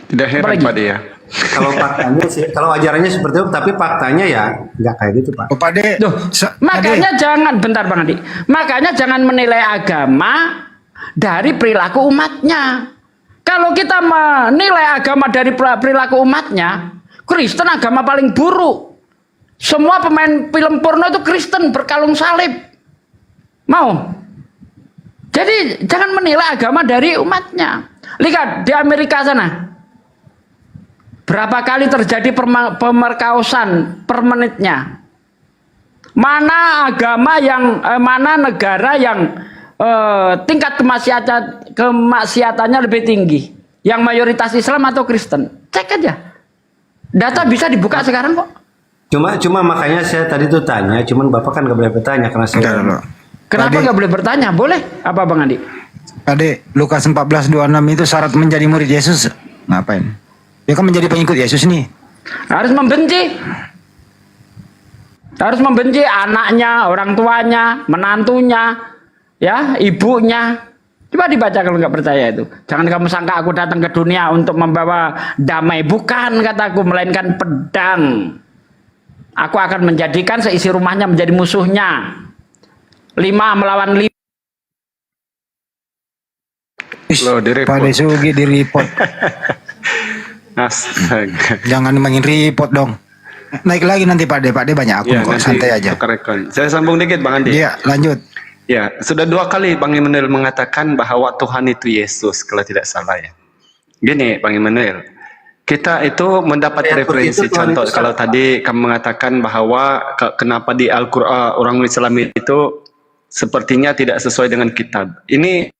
[SPEAKER 5] Tidak heran
[SPEAKER 1] Apalagi?
[SPEAKER 5] Pak De ya.
[SPEAKER 2] Kalau faktanya sih, kalau ajarannya seperti itu, tapi faktanya ya nggak kayak gitu, Pak.
[SPEAKER 3] Oh, Pak De.
[SPEAKER 1] Duh, makanya jangan, bentar Bang Andi. Makanya jangan menilai agama dari perilaku umatnya. Kalau kita menilai agama dari perilaku umatnya, Kristen agama paling buruk. Semua pemain film porno itu Kristen berkalung salib. Mau? Jadi jangan menilai agama dari umatnya. Lihat di Amerika sana. Berapa kali terjadi pemerkosaan per menitnya? Mana agama yang, mana negara yang tingkat kemaksiatannya lebih tinggi? Yang mayoritas Islam atau Kristen? Cek aja. Data bisa dibuka sekarang kok.
[SPEAKER 2] Cuma makanya saya tadi tuh tanya, cuman Bapak kan nggak boleh bertanya karena saya.
[SPEAKER 1] Kenapa nggak boleh bertanya? Boleh? Apa Bang Andi?
[SPEAKER 3] Ade, Lukas 14:26 itu syarat menjadi murid Yesus. Ngapain? Dia kan menjadi pengikut Yesus nih.
[SPEAKER 1] Harus membenci. Harus membenci anaknya, orang tuanya, menantunya, ya, ibunya. Coba dibaca kalau nggak percaya itu. Jangan kamu sangka aku datang ke dunia untuk membawa damai. Bukan, kataku, melainkan pedang. Aku akan menjadikan seisi rumahnya menjadi musuhnya. 5 melawan 5.
[SPEAKER 5] Loh, di-report.
[SPEAKER 3] Pak De Sugi di report.
[SPEAKER 5] Astaga.
[SPEAKER 3] Jangan main report dong. Naik lagi nanti Pak De. Pak De banyak akun
[SPEAKER 5] Ya,
[SPEAKER 3] kok,
[SPEAKER 5] nanti
[SPEAKER 3] santai aja.
[SPEAKER 5] tukar-tukar. Saya sambung dikit Bang Andi.
[SPEAKER 3] Iya, lanjut.
[SPEAKER 5] Ya, sudah 2 kali Bang Immanuel mengatakan bahwa Tuhan itu Yesus, kalau tidak salah ya. Gini Bang Immanuel, kita itu mendapat
[SPEAKER 2] Ya,
[SPEAKER 5] referensi
[SPEAKER 2] begitu, Tuhan
[SPEAKER 5] contoh.
[SPEAKER 2] itu
[SPEAKER 5] Kalau
[SPEAKER 2] siapa?
[SPEAKER 5] tadi kamu mengatakan bahwa kenapa di Al-Quran orang Islam itu sepertinya tidak sesuai dengan kitab. Ini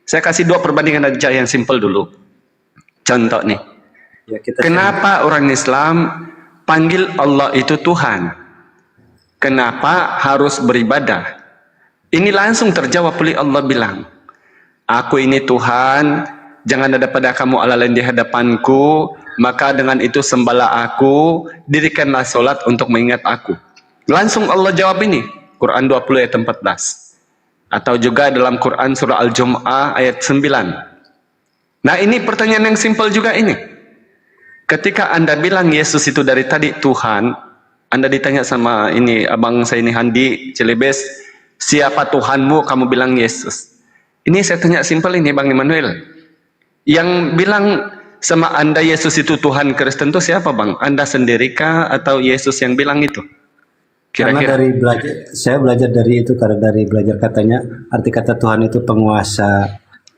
[SPEAKER 5] Saya kasih 2 perbandingan aja yang simpel dulu. Contoh nih.
[SPEAKER 2] Ya, kita
[SPEAKER 5] Kenapa orang Islam panggil Allah itu Tuhan? Kenapa harus beribadah? Ini langsung terjawab oleh Allah bilang, aku ini Tuhan, jangan ada pada kamu Allah lain di hadapanku, maka dengan itu sembahlah aku, dirikanlah solat untuk mengingat aku. Langsung Allah jawab ini, Quran 20 ayat 14. Atau juga dalam Quran surah Al-Jum'ah ayat 9. Nah ini pertanyaan yang simpel juga ini. Ketika Anda bilang Yesus itu dari tadi Tuhan, Anda ditanya sama ini abang saya ini Handi Cilebes, siapa Tuhanmu? Kamu bilang Yesus. Ini saya tanya simpel ini Bang Immanuel. Yang bilang sama Anda Yesus itu Tuhan Kristen itu siapa Bang? Anda sendirikah atau Yesus yang bilang itu?
[SPEAKER 2] Karena
[SPEAKER 5] Kira-kira.
[SPEAKER 2] dari belajar, saya belajar dari itu karena dari belajar katanya arti kata Tuhan itu penguasa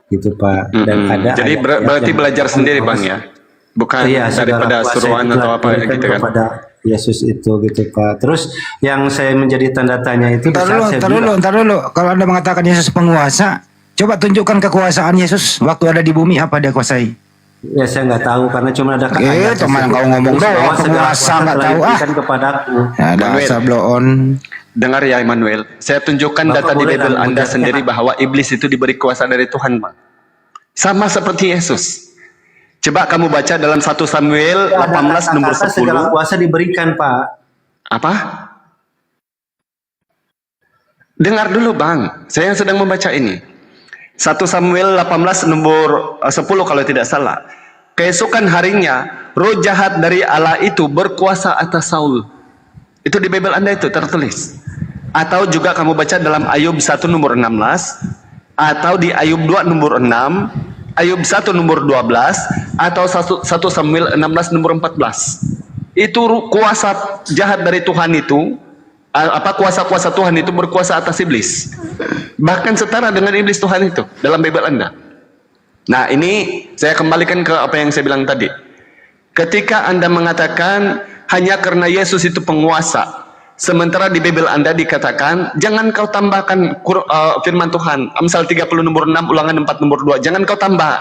[SPEAKER 2] gitu Pak. Dan ada
[SPEAKER 5] Jadi
[SPEAKER 2] ayat-ayat
[SPEAKER 5] berarti
[SPEAKER 2] yang
[SPEAKER 5] belajar sendiri Bang
[SPEAKER 2] penguasa.
[SPEAKER 5] ya? Bukan
[SPEAKER 2] Iya,
[SPEAKER 5] daripada
[SPEAKER 2] segala kuasa
[SPEAKER 5] suruhan
[SPEAKER 2] itu
[SPEAKER 5] atau apa
[SPEAKER 2] diberikan
[SPEAKER 5] gitu kan?
[SPEAKER 2] kepada Yesus itu gitu Pak. Terus yang saya menjadi tanda tanya itu di saat saya bilang,
[SPEAKER 3] Ntar dulu. Kalau Anda mengatakan Yesus penguasa, coba tunjukkan kekuasaan Yesus waktu ada di bumi, apa dia kuasai?
[SPEAKER 2] ya saya nggak tahu karena cuma ada ayat
[SPEAKER 3] teman
[SPEAKER 2] tersebut.
[SPEAKER 3] kau ngomong
[SPEAKER 2] Terus
[SPEAKER 3] doang,
[SPEAKER 2] bahwa segala
[SPEAKER 3] penguasa
[SPEAKER 2] kuasa
[SPEAKER 3] nggak
[SPEAKER 2] telah
[SPEAKER 3] tahu,
[SPEAKER 2] diberikan kepadaku.
[SPEAKER 3] Ya, dasar bloon.
[SPEAKER 5] Dengar ya Immanuel, saya tunjukkan
[SPEAKER 2] Bapak
[SPEAKER 5] data di
[SPEAKER 2] boleh
[SPEAKER 5] Bible
[SPEAKER 2] lah
[SPEAKER 5] Anda
[SPEAKER 2] mengucapkan
[SPEAKER 5] sendiri bahwa iblis itu diberi kuasa dari Tuhan Bang. Sama seperti Yesus. Coba kamu baca dalam 1 Samuel 18 nomor
[SPEAKER 2] Kata-kata segala
[SPEAKER 5] 10.
[SPEAKER 2] kuasa diberikan Pak.
[SPEAKER 5] Apa? Dengar dulu Bang, saya yang sedang membaca ini. 1 Samuel 18 nomor 10 kalau tidak salah. Keesokan harinya, roh jahat dari Allah itu berkuasa atas Saul. Itu di Bible Anda itu tertulis. Atau juga kamu baca dalam Ayub 1 nomor 16, atau di Ayub 2 nomor 6, Ayub 1 nomor 12, atau 1 Samuel 16 nomor 14. Itu kuasa jahat dari Tuhan itu, kuasa-kuasa Tuhan itu berkuasa atas iblis. Bahkan setara dengan iblis Tuhan itu dalam Bible Anda. Nah ini saya kembalikan ke apa yang saya bilang tadi. Ketika Anda mengatakan hanya karena Yesus itu penguasa, sementara di Bible Anda dikatakan jangan kau tambahkan firman Tuhan. Amsal 30 nomor 6, Ulangan 4 nomor 2, jangan kau tambah.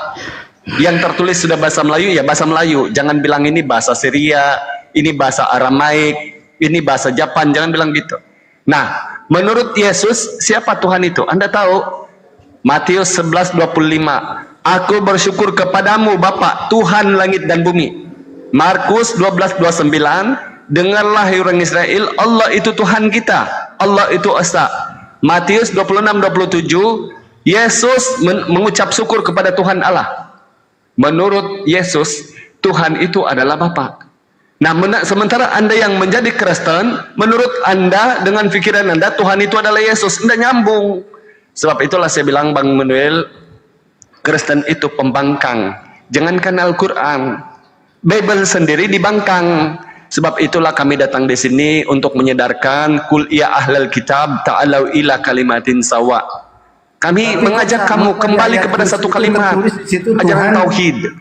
[SPEAKER 5] Yang tertulis sudah bahasa Melayu, ya bahasa Melayu. Jangan bilang ini bahasa Syria, ini bahasa Aramaik, ini bahasa Japan, jangan bilang gitu. Nah, menurut Yesus, siapa Tuhan itu? Anda tahu? Matius 11:25. Aku bersyukur kepadamu Bapa, Tuhan langit dan bumi. Markus 12:29. Dengarlah hai orang Israel, Allah itu Tuhan kita, Allah itu Esa. Matius 26:27. Yesus mengucap syukur kepada Tuhan Allah. Menurut Yesus, Tuhan itu adalah Bapa. Nah, sementara Anda yang menjadi Kristen, menurut Anda dengan pikiran Anda Tuhan itu adalah Yesus, Anda nyambung. Sebab itulah saya bilang Bang Manuel, Kristen itu pembangkang. Jangankan Al-Quran, Bible sendiri dibangkang. Sebab itulah kami datang di sini untuk menyedarkan kul ya ahlal kitab ta'alau ila kalimatin sawa. Kami mengajak kamu kembali kepada satu kalimat, ajaran tauhid.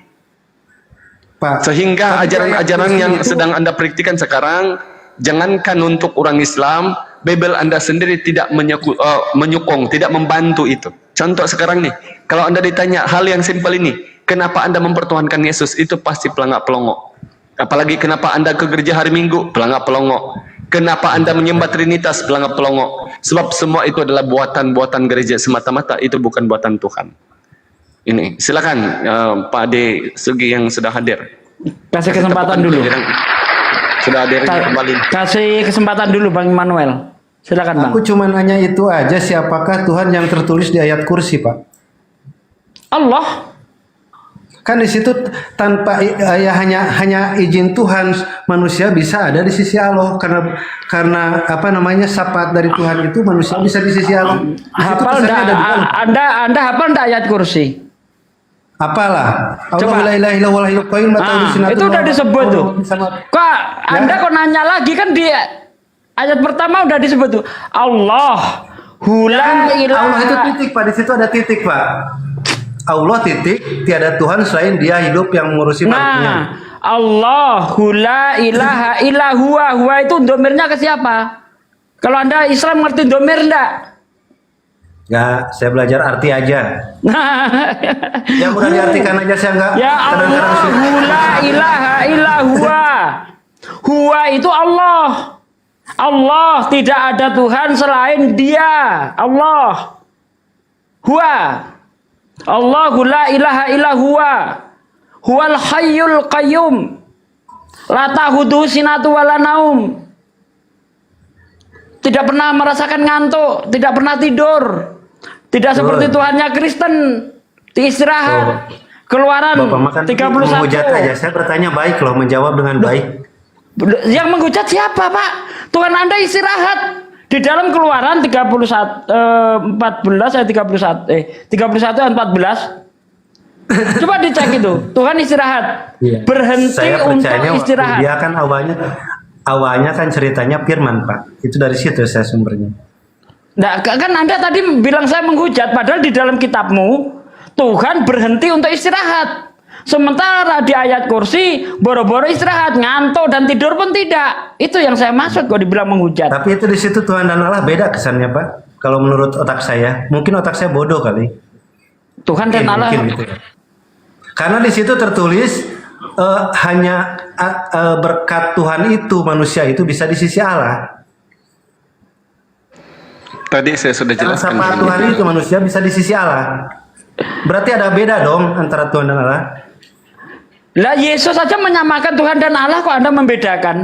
[SPEAKER 2] Pak.
[SPEAKER 5] Sehingga
[SPEAKER 2] Tapi
[SPEAKER 5] ajaran-ajaran
[SPEAKER 2] ayat
[SPEAKER 5] yang
[SPEAKER 2] itu-
[SPEAKER 5] sedang Anda praktikkan sekarang, jangankan untuk orang Islam, Bible Anda sendiri tidak menyokong, tidak membantu itu. Contoh sekarang nih, kalau Anda ditanya hal yang simpel ini, kenapa Anda mempertuhankan Yesus, itu pasti pelangak pelongok. Apalagi kenapa Anda ke gereja hari Minggu, pelangak pelongok. Kenapa Anda menyembah Trinitas, pelangak pelongok. Sebab semua itu adalah buatan-buatan gereja semata-mata, itu bukan buatan Tuhan. Ini, silakan Pak Ade Sugi yang sudah hadir.
[SPEAKER 1] Kasih kesempatan dulu.
[SPEAKER 5] Sudah hadir kembali.
[SPEAKER 1] Kasih kesempatan dulu Bang Immanuel. Silakan Bang.
[SPEAKER 2] Aku cuma nanya itu aja, siapakah Tuhan yang tertulis di ayat kursi Pak?
[SPEAKER 1] Allah.
[SPEAKER 2] Kan di situ tanpa ya hanya izin Tuhan manusia bisa ada di sisi Allah karena apa namanya syafaat dari Tuhan itu manusia bisa di sisi Allah. Di situ
[SPEAKER 1] Hafal
[SPEAKER 2] pesannya ada di dalam.
[SPEAKER 1] Anda hafal enggak ayat kursi?
[SPEAKER 2] Apalah.
[SPEAKER 1] Coba.
[SPEAKER 2] Allah la ilaha illallah wal hayyul qayyum la ta'khudhuhu sinatun
[SPEAKER 1] Itu
[SPEAKER 2] wa
[SPEAKER 1] udah
[SPEAKER 2] la
[SPEAKER 1] disebut tuh.
[SPEAKER 2] nawm.
[SPEAKER 1] Kok Anda kok nanya lagi, kan di ayat pertama udah disebut tuh. Allah hula ilaha.
[SPEAKER 2] Allah itu titik Pak, di situ ada titik Pak. Allah titik, tiada Tuhan selain Dia hidup yang mengurusi makhluknya.
[SPEAKER 1] Nah, Allahu la ilaha illa huwa. Huwa itu domirnya ke siapa? Kalau Anda Islam ngerti domir enggak?
[SPEAKER 2] Enggak, saya belajar arti aja. Yang mudah diartikan aja saya enggak.
[SPEAKER 1] Ya Allah, la ilaha illa huwa. Huwa itu Allah. Allah, tidak ada Tuhan selain Dia. Allah. Huwa. Allahu la ilaha illa huwa. Huwal hayyul qayyum. La ta'khudhuhu sinatu wala naum. Tidak pernah merasakan ngantuk, tidak pernah tidur. Tidak seperti Tuhannya Kristen, istirahat. Keluaran
[SPEAKER 2] Bapak makan
[SPEAKER 1] 31.
[SPEAKER 2] menghujat aja. Saya bertanya baik loh, menjawab dengan baik.
[SPEAKER 1] Yang menghujat siapa, Pak? Tuhan Anda istirahat. Di dalam Keluaran 14 ayat 31 ayat 14. Coba dicek itu. Tuhan istirahat.
[SPEAKER 2] Iya.
[SPEAKER 1] Berhenti
[SPEAKER 2] Saya
[SPEAKER 1] untuk
[SPEAKER 2] percayanya
[SPEAKER 1] istirahat.
[SPEAKER 2] dia kan awalnya kan ceritanya firman, Pak. Itu dari situ saya sumbernya.
[SPEAKER 1] Nah, kan Anda tadi bilang saya menghujat, padahal di dalam kitabmu Tuhan berhenti untuk istirahat. Sementara di ayat kursi boro-boro istirahat, ngantuk dan tidur pun tidak. Itu yang saya maksud kok dibilang menghujat.
[SPEAKER 2] Tapi itu di situ Tuhan dan Allah beda kesannya, Pak. Kalau menurut otak saya, mungkin otak saya bodoh kali.
[SPEAKER 1] Tuhan dan Allah.
[SPEAKER 2] Mungkin gitu. Karena di situ tertulis hanya berkat Tuhan itu manusia itu bisa di sisi Allah.
[SPEAKER 5] Tadi saya sudah
[SPEAKER 2] Karena
[SPEAKER 5] jelaskan.
[SPEAKER 2] syafaat Tuhan itu manusia bisa di sisi Allah. Berarti ada beda dong antara Tuhan dan Allah.
[SPEAKER 1] Lah Yesus saja menyamakan Tuhan dan Allah, kok Anda membedakan?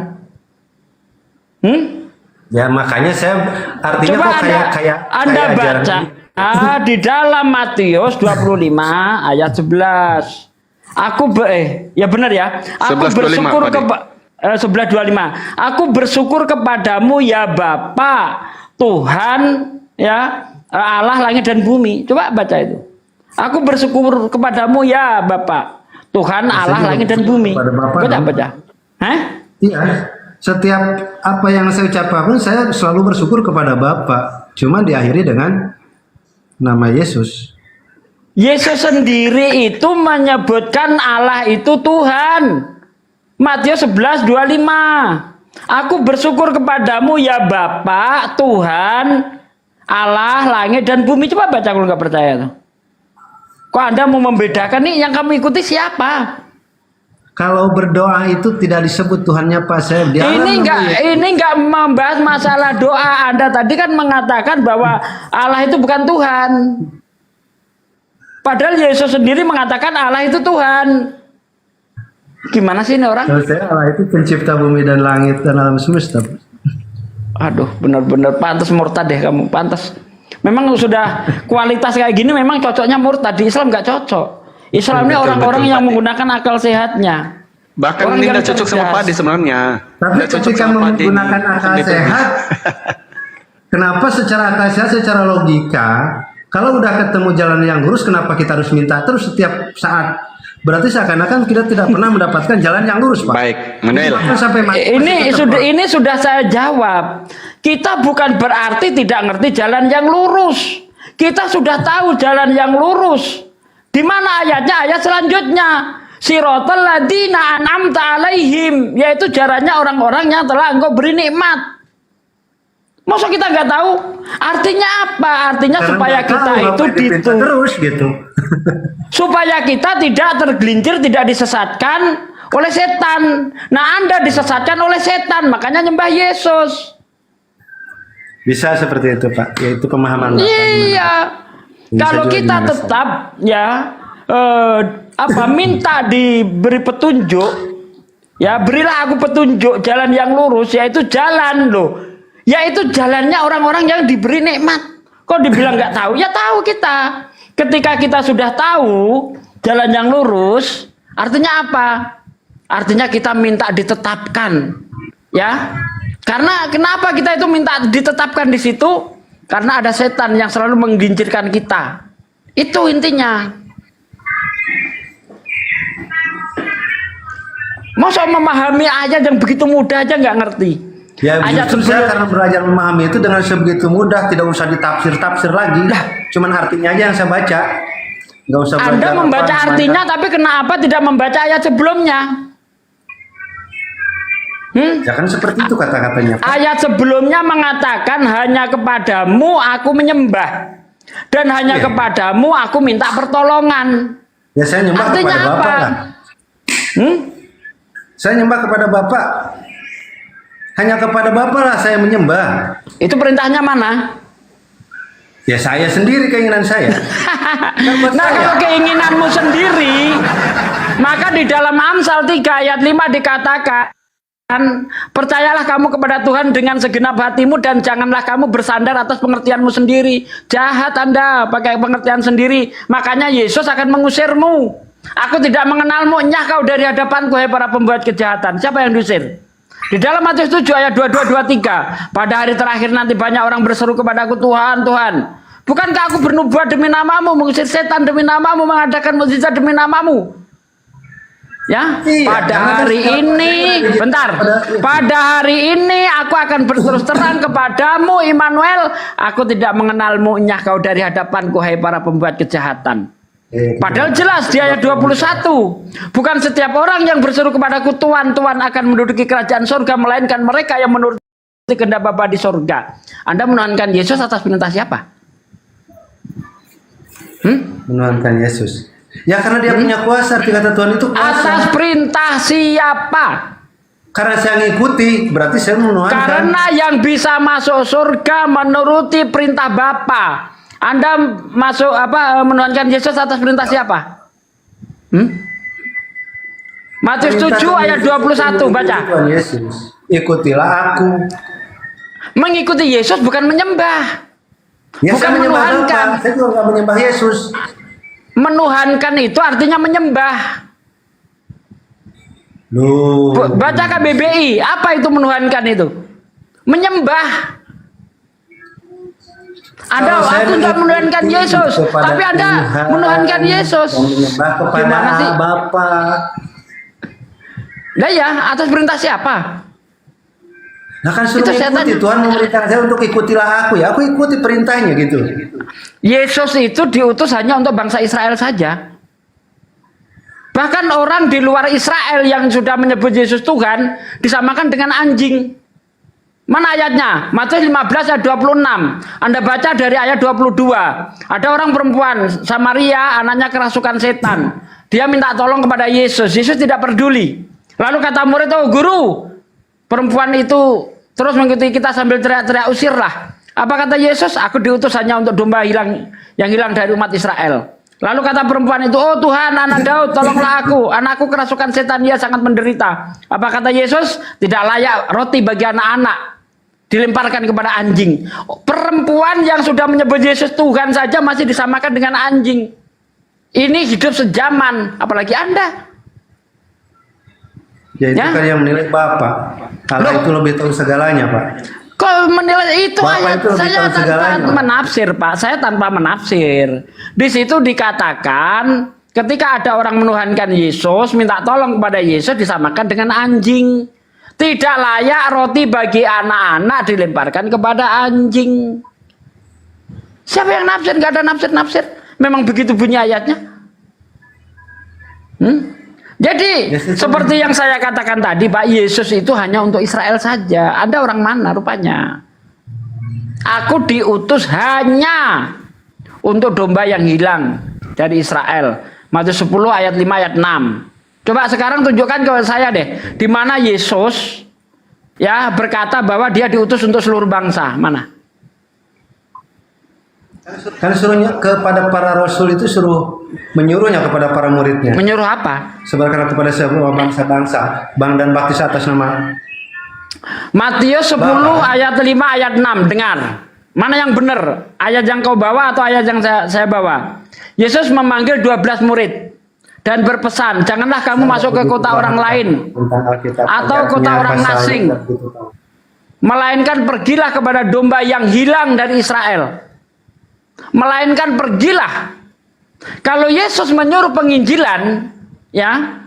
[SPEAKER 2] Ya makanya saya artinya
[SPEAKER 1] Coba
[SPEAKER 2] kok kayak
[SPEAKER 1] Anda
[SPEAKER 2] kayak
[SPEAKER 1] baca
[SPEAKER 2] ajaran-
[SPEAKER 1] di dalam Matius 25 ayat 11. Ya benar ya. Aku
[SPEAKER 5] 11:25,
[SPEAKER 1] bersyukur
[SPEAKER 5] Pak De.
[SPEAKER 1] 11:25. Aku bersyukur kepadamu ya Bapa, Tuhan ya Allah langit dan bumi. Coba baca itu. Aku bersyukur kepadamu ya Bapa, Tuhan Allah
[SPEAKER 2] juga
[SPEAKER 1] langit dan
[SPEAKER 2] bersyukur
[SPEAKER 1] bumi.
[SPEAKER 2] kepada Bapa
[SPEAKER 1] Baca
[SPEAKER 2] dong.
[SPEAKER 1] baca. Hah?
[SPEAKER 2] Iya. Setiap apa yang saya ucapkan saya selalu bersyukur kepada Bapa. Cuma diakhiri dengan nama Yesus.
[SPEAKER 1] Yesus sendiri itu menyebutkan Allah itu Tuhan. Matius 11:25. Aku bersyukur kepadamu ya Bapa, Tuhan, Allah, langit dan bumi. Coba baca kalau nggak percaya tuh. Kok Anda mau membedakan nih yang kamu ikuti siapa?
[SPEAKER 2] Kalau berdoa itu tidak disebut Tuhannya Pak saya.
[SPEAKER 1] Ini nggak membahas masalah doa. Anda tadi kan mengatakan bahwa Allah itu bukan Tuhan. Padahal Yesus sendiri mengatakan Allah itu Tuhan. Gimana sih ini orang?
[SPEAKER 2] Kalau saya Allah itu pencipta bumi dan langit dan alam semesta.
[SPEAKER 1] Aduh, benar-benar pantas murtad deh kamu, pantas. Memang sudah kualitas kayak gini memang cocoknya murtad. Di Islam nggak cocok. Islam ini
[SPEAKER 5] Betul,
[SPEAKER 1] orang-orang
[SPEAKER 5] betul,
[SPEAKER 1] yang
[SPEAKER 5] Pak.
[SPEAKER 1] menggunakan akal sehatnya.
[SPEAKER 5] Bahkan
[SPEAKER 1] Orang
[SPEAKER 5] ini
[SPEAKER 1] yang
[SPEAKER 5] nggak cocok sama
[SPEAKER 1] cerdas.
[SPEAKER 5] Padi sebenarnya.
[SPEAKER 2] Tapi
[SPEAKER 5] Nggak cocok
[SPEAKER 2] ketika
[SPEAKER 5] sama Padi.
[SPEAKER 2] menggunakan akal
[SPEAKER 5] Gitu.
[SPEAKER 2] sehat, kenapa secara akal sehat, secara logika, kalau udah ketemu jalan yang lurus, kenapa kita harus minta terus setiap saat? Berarti seakan-akan kita tidak pernah mendapatkan jalan yang lurus, Pak.
[SPEAKER 5] Baik, Manuel.
[SPEAKER 2] Bahkan sampai mati masih tetap, Pak.
[SPEAKER 1] Ini sudah saya jawab. Kita bukan berarti tidak ngerti jalan yang lurus. Kita sudah tahu jalan yang lurus. Di mana ayatnya? Ayat selanjutnya. Siratal ladzina an'amta alaihim, yaitu jalannya orang-orang yang telah Engkau beri nikmat. Masa kita nggak tahu? Artinya apa? Artinya
[SPEAKER 2] Karena
[SPEAKER 1] supaya
[SPEAKER 2] nggak
[SPEAKER 1] kita
[SPEAKER 2] tahu,
[SPEAKER 1] itu
[SPEAKER 2] Bapak dipinta terus gitu.
[SPEAKER 1] supaya kita tidak tergelincir, tidak disesatkan oleh setan. Nah, Anda disesatkan oleh setan, makanya nyembah Yesus.
[SPEAKER 2] Bisa seperti itu, Pak. Yaitu pemahaman Bapak.
[SPEAKER 1] Iya.
[SPEAKER 2] Bisa
[SPEAKER 1] Kalau
[SPEAKER 2] juga
[SPEAKER 1] kita
[SPEAKER 2] dimengerti.
[SPEAKER 1] tetap ya minta diberi petunjuk, ya berilah aku petunjuk jalan yang lurus, yaitu jalan loh, yaitu jalannya orang-orang yang diberi nikmat. Kok dibilang nggak tahu? Ya tahu kita. Ketika kita sudah tahu jalan yang lurus, artinya apa? Artinya kita minta ditetapkan, ya. Karena kenapa kita itu minta ditetapkan di situ? Karena ada setan yang selalu menggincirkan kita. Itu intinya. Masa memahami ayat yang begitu mudah aja nggak ngerti?
[SPEAKER 2] Ya
[SPEAKER 1] Ayat
[SPEAKER 2] justru saya
[SPEAKER 1] sebelum-
[SPEAKER 2] karena belajar memahami itu dengan sebegitu mudah, tidak usah ditafsir-tafsir lagi. Cuman artinya aja yang saya baca. Nggak usah
[SPEAKER 1] Anda
[SPEAKER 2] belajar
[SPEAKER 1] membaca
[SPEAKER 2] apa,
[SPEAKER 1] artinya, tapi kenapa tidak membaca ayat sebelumnya?
[SPEAKER 2] Ya kan seperti itu kata-katanya.
[SPEAKER 1] Ayat sebelumnya mengatakan hanya kepadamu aku menyembah. Dan hanya
[SPEAKER 2] Iya.
[SPEAKER 1] kepadamu aku minta pertolongan.
[SPEAKER 2] Ya saya nyembah
[SPEAKER 1] Artinya
[SPEAKER 2] kepada
[SPEAKER 1] apa?
[SPEAKER 2] Bapak lah. Saya nyembah kepada Bapak. Hanya kepada Bapak lah saya menyembah.
[SPEAKER 1] Itu perintahnya mana?
[SPEAKER 2] Ya saya sendiri keinginan saya. Kan buat
[SPEAKER 1] Nah,
[SPEAKER 2] saya.
[SPEAKER 1] kalau keinginanmu sendiri, maka di dalam Amsal 3 ayat 5 dikatakan, percayalah kamu kepada Tuhan dengan segenap hatimu dan janganlah kamu bersandar atas pengertianmu sendiri. Jahat Anda pakai pengertian sendiri. Makanya Yesus akan mengusirmu. Aku tidak mengenalmu, nyah kau dari hadapanku, hai para pembuat kejahatan. Siapa yang diusir? Di dalam Matius 7 ayat 22-23, pada hari terakhir nanti banyak orang berseru kepadaku, Tuhan, Tuhan, bukankah aku bernubuat demi namamu, mengusir setan demi namamu, mengadakan mukjizat demi namamu? Ya,
[SPEAKER 2] Iya,
[SPEAKER 1] pada
[SPEAKER 2] karena
[SPEAKER 1] hari
[SPEAKER 2] kan
[SPEAKER 1] ini, bentar, pada hari ini aku akan berterus terang kepadamu, Immanuel, aku tidak mengenalmu, nyah kau dari hadapanku, hai para pembuat kejahatan. Padahal jelas di ayat 21, bukan setiap orang yang berseru kepadaku Tuhan, Tuhan akan menduduki kerajaan surga, melainkan mereka yang menuruti kehendak Bapa di surga. Anda menuhankan Yesus atas perintah siapa?
[SPEAKER 2] Menuhankan Yesus. Ya karena dia punya kuasa, arti kata Tuhan itu kuasa.
[SPEAKER 1] Atas perintah siapa?
[SPEAKER 2] Karena saya ngikuti, berarti saya menuhankan.
[SPEAKER 1] Karena yang bisa masuk surga menuruti perintah Bapa. Anda masuk menuhankan Yesus atas perintah siapa? Matius 7 ayat 21 baca.
[SPEAKER 2] Tuhan Yesus, ikutilah aku.
[SPEAKER 1] Mengikuti Yesus bukan menyembah.
[SPEAKER 2] Ya,
[SPEAKER 1] Bukan
[SPEAKER 2] saya menyembah
[SPEAKER 1] menuhankan.
[SPEAKER 2] Bapa. Saya juga nggak menyembah Yesus.
[SPEAKER 1] Menuhankan itu artinya menyembah.
[SPEAKER 2] Loh.
[SPEAKER 1] Baca KBBI, apa itu menuhankan itu? Menyembah. Anda
[SPEAKER 2] Kalau saya
[SPEAKER 1] aku tidak menuhankan
[SPEAKER 2] mengikuti
[SPEAKER 1] Yesus,
[SPEAKER 2] kepada
[SPEAKER 1] tapi Anda
[SPEAKER 2] Tuhan
[SPEAKER 1] menuhankan Yesus.
[SPEAKER 2] dan menyembah kepada
[SPEAKER 1] Gimana sih?
[SPEAKER 2] Bapa.
[SPEAKER 1] Nah ya, atas perintah siapa?
[SPEAKER 2] Nah kan suruh
[SPEAKER 1] Itu saya
[SPEAKER 2] ikuti,
[SPEAKER 1] tanya.
[SPEAKER 2] Tuhan memerintahkan saya untuk ikutilah aku ya. Aku ikuti perintahnya gitu.
[SPEAKER 1] Yesus itu diutus hanya untuk bangsa Israel saja. Bahkan orang di luar Israel yang sudah menyebut Yesus Tuhan disamakan dengan anjing. Mana ayatnya? Matius 15 ayat 26. Anda baca dari ayat 22. Ada orang perempuan Samaria, anaknya kerasukan setan. Dia minta tolong kepada Yesus. Yesus tidak peduli. Lalu kata murid, "Oh guru, perempuan itu terus mengikuti kita sambil teriak-teriak, usirlah." Apa kata Yesus? Aku diutus hanya untuk domba yang hilang dari umat Israel. Lalu kata perempuan itu, "Oh Tuhan, anak Daud, tolonglah aku. Anakku kerasukan setan, ia sangat menderita." Apa kata Yesus? Tidak layak roti bagi anak-anak dilemparkan kepada anjing. Perempuan yang sudah menyebut Yesus Tuhan saja masih disamakan dengan anjing. Ini hidup sejaman, apalagi Anda.
[SPEAKER 2] Ya itu
[SPEAKER 1] Ya.
[SPEAKER 2] kan yang menilai Bapak. Allah
[SPEAKER 1] Loh.
[SPEAKER 2] itu lebih tahu segalanya, Pak.
[SPEAKER 1] Kok menilai itu
[SPEAKER 2] Bapak
[SPEAKER 1] ayat
[SPEAKER 2] itu lebih
[SPEAKER 1] saya
[SPEAKER 2] tahu
[SPEAKER 1] tanpa
[SPEAKER 2] segalanya.
[SPEAKER 1] menafsir, Pak. Saya tanpa menafsir. Di situ dikatakan ketika ada orang menuhankan Yesus, minta tolong kepada Yesus disamakan dengan anjing. Tidak layak roti bagi anak-anak dilemparkan kepada anjing. Siapa yang nafsir? Gak ada nafsir-nafsir. Memang begitu bunyi ayatnya. Jadi
[SPEAKER 2] Yesus
[SPEAKER 1] seperti yang saya katakan tadi, Pak, Yesus itu hanya untuk Israel saja. Anda orang mana rupanya? Aku diutus hanya untuk domba yang hilang dari Israel. Matius 10 ayat 5 ayat 6. Coba sekarang tunjukkan ke saya deh, di mana Yesus ya berkata bahwa dia diutus untuk seluruh bangsa. Mana?
[SPEAKER 2] Kan suruhnya kepada para rasul itu suruh menyuruhnya kepada para muridnya.
[SPEAKER 1] Menyuruh apa?
[SPEAKER 2] Sebarkan kepada semua bangsa-bangsa, bang dan baptis atas nama.
[SPEAKER 1] Matius 10
[SPEAKER 2] Bapak.
[SPEAKER 1] ayat 5 ayat 6. Dengar. Mana yang benar? Ayat yang kau bawa atau ayat yang saya bawa? Yesus memanggil 12 murid dan berpesan, janganlah kamu masuk ke kota orang lain
[SPEAKER 2] Tentang Alkitab,
[SPEAKER 1] atau
[SPEAKER 2] ajarnya,
[SPEAKER 1] kota orang
[SPEAKER 2] pasalnya,
[SPEAKER 1] asing,
[SPEAKER 2] gitu.
[SPEAKER 1] melainkan pergilah kepada domba yang hilang dari Israel. Melainkan pergilah. Kalau Yesus menyuruh penginjilan ya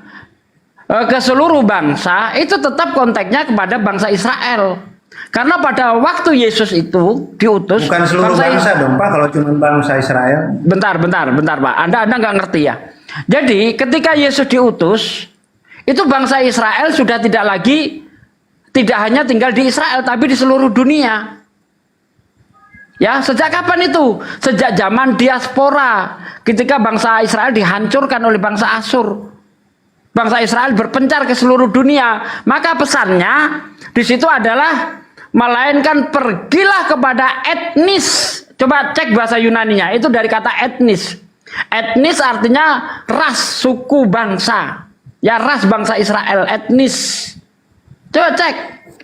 [SPEAKER 1] ke seluruh bangsa, itu tetap konteksnya kepada bangsa Israel. Karena pada waktu Yesus itu diutus,
[SPEAKER 2] Bukan seluruh bangsa dong Pak, kalau cuma bangsa Israel.
[SPEAKER 1] Bentar Pak. Anda nggak ngerti ya. Jadi ketika Yesus diutus, itu bangsa Israel sudah tidak hanya tinggal di Israel, tapi di seluruh dunia. Ya, sejak kapan itu? Sejak zaman diaspora, ketika bangsa Israel dihancurkan oleh bangsa Asyur. Bangsa Israel berpencar ke seluruh dunia. Maka pesannya di situ adalah melainkan pergilah kepada etnis. Coba cek bahasa Yunaninya, itu dari kata etnis. Etnis artinya ras, suku, bangsa. Ya, ras bangsa Israel, etnis. Coba cek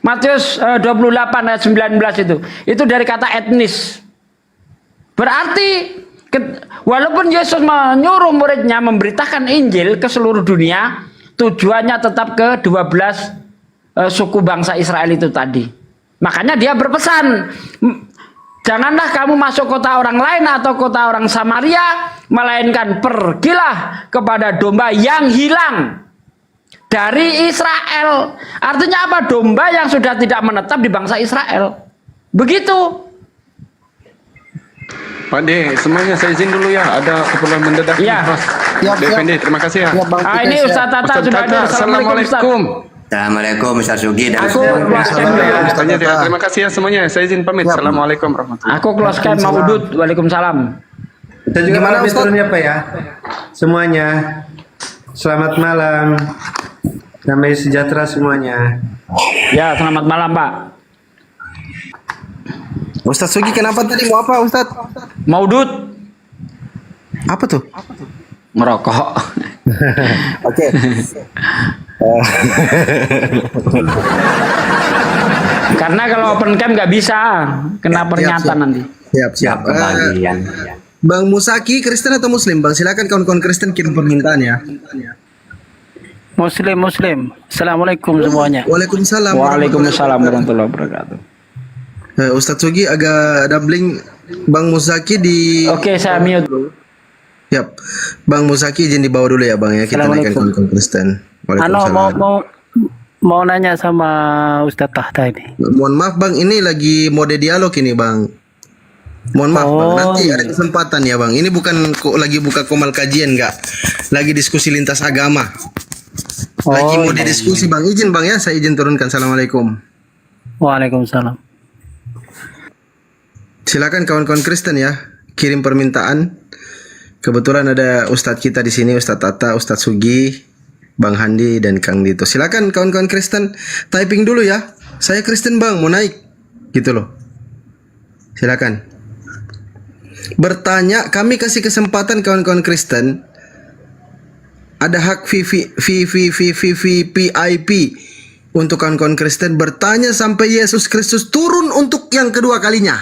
[SPEAKER 1] Matius 28 ayat 19 itu. Itu dari kata etnis. Berarti walaupun Yesus menyuruh muridnya memberitakan Injil ke seluruh dunia, tujuannya tetap ke 12 suku bangsa Israel itu tadi. Makanya dia berpesan, janganlah kamu masuk kota orang lain atau kota orang Samaria, melainkan pergilah kepada domba yang hilang dari Israel. Artinya apa? Domba yang sudah tidak menetap di bangsa Israel. Begitu.
[SPEAKER 5] Pak D, semuanya saya izin dulu ya, ada keperluan mendadak.
[SPEAKER 1] Iya.
[SPEAKER 4] Siap, siap.
[SPEAKER 5] DPD, terima kasih ya.
[SPEAKER 4] Siap, Bang.
[SPEAKER 1] Ini Ustaz Tata
[SPEAKER 5] Ustaz
[SPEAKER 1] sudah hadir.
[SPEAKER 5] Tata,
[SPEAKER 1] Assalamualaikum Ustaz.
[SPEAKER 5] Assalamualaikum.
[SPEAKER 7] Assalamualaikum Ustaz Sugi dan
[SPEAKER 1] Aku
[SPEAKER 5] Ustaznya dia, terima kasih ya semuanya. Saya izin pamit. Assalamualaikum warahmatullahi
[SPEAKER 1] Aku close-kan Maudud. Waalaikumsalam.
[SPEAKER 2] Kita juga
[SPEAKER 4] Gimana,
[SPEAKER 2] pamit
[SPEAKER 4] Ustaz?
[SPEAKER 2] turun ya Pak ya. Semuanya. Selamat malam. Damai sejahtera semuanya.
[SPEAKER 1] Ya, selamat malam Pak.
[SPEAKER 4] Ustaz Sugi kenapa tadi mau apa Ustaz?
[SPEAKER 1] Maudud
[SPEAKER 4] Apa tuh?
[SPEAKER 1] ngerokok.
[SPEAKER 4] Oke.
[SPEAKER 1] Karena kalau open camp nggak bisa, kena peringatan nanti.
[SPEAKER 4] Siap.
[SPEAKER 7] kebagian.
[SPEAKER 4] Bang Musaki Kristen atau Muslim? Bang silakan kawan-kawan Kristen kirim permintaan ya.
[SPEAKER 8] Muslim. Assalamualaikum semuanya.
[SPEAKER 4] Waalaikumsalam.
[SPEAKER 1] Waalaikumsalam warahmatullahi wabarakatuh.
[SPEAKER 4] Ustaz Sugi agak doubling Bang Musaki di.
[SPEAKER 1] Oke, saya mute.
[SPEAKER 4] Siap. Bang Musaki izin dibawa dulu ya Bang ya. Kita naikkan
[SPEAKER 8] Assalamualaikum.
[SPEAKER 4] kawan-kawan Kristen.
[SPEAKER 8] Ano
[SPEAKER 4] Waalaikumsalam.
[SPEAKER 8] mau nanya sama Ustadz Tahta ini.
[SPEAKER 4] Mohon maaf Bang, ini lagi mode dialog ini Bang. Mohon maaf Bang,
[SPEAKER 8] Oh,
[SPEAKER 4] nanti ada kesempatan ya Bang. Ini bukan kok lagi buka komal kajian enggak. Lagi diskusi lintas agama. Lagi
[SPEAKER 8] Oh,
[SPEAKER 4] mode diskusi Bang. Izin Bang ya, saya izin turunkan. Assalamualaikum.
[SPEAKER 8] Waalaikumsalam.
[SPEAKER 4] Silakan kawan-kawan Kristen ya, kirim permintaan. Kebetulan ada Ustadz kita di sini, Ustadz Tata, Ustadz Sugi, Bang Handi dan Kang Dito. Silakan kawan-kawan Kristen typing dulu ya. Saya Kristen Bang, mau naik. Gitu loh. Silakan. Bertanya, kami kasih kesempatan kawan-kawan Kristen. Ada hak VIP untuk kawan-kawan Kristen bertanya sampai Yesus Kristus turun untuk yang kedua kalinya.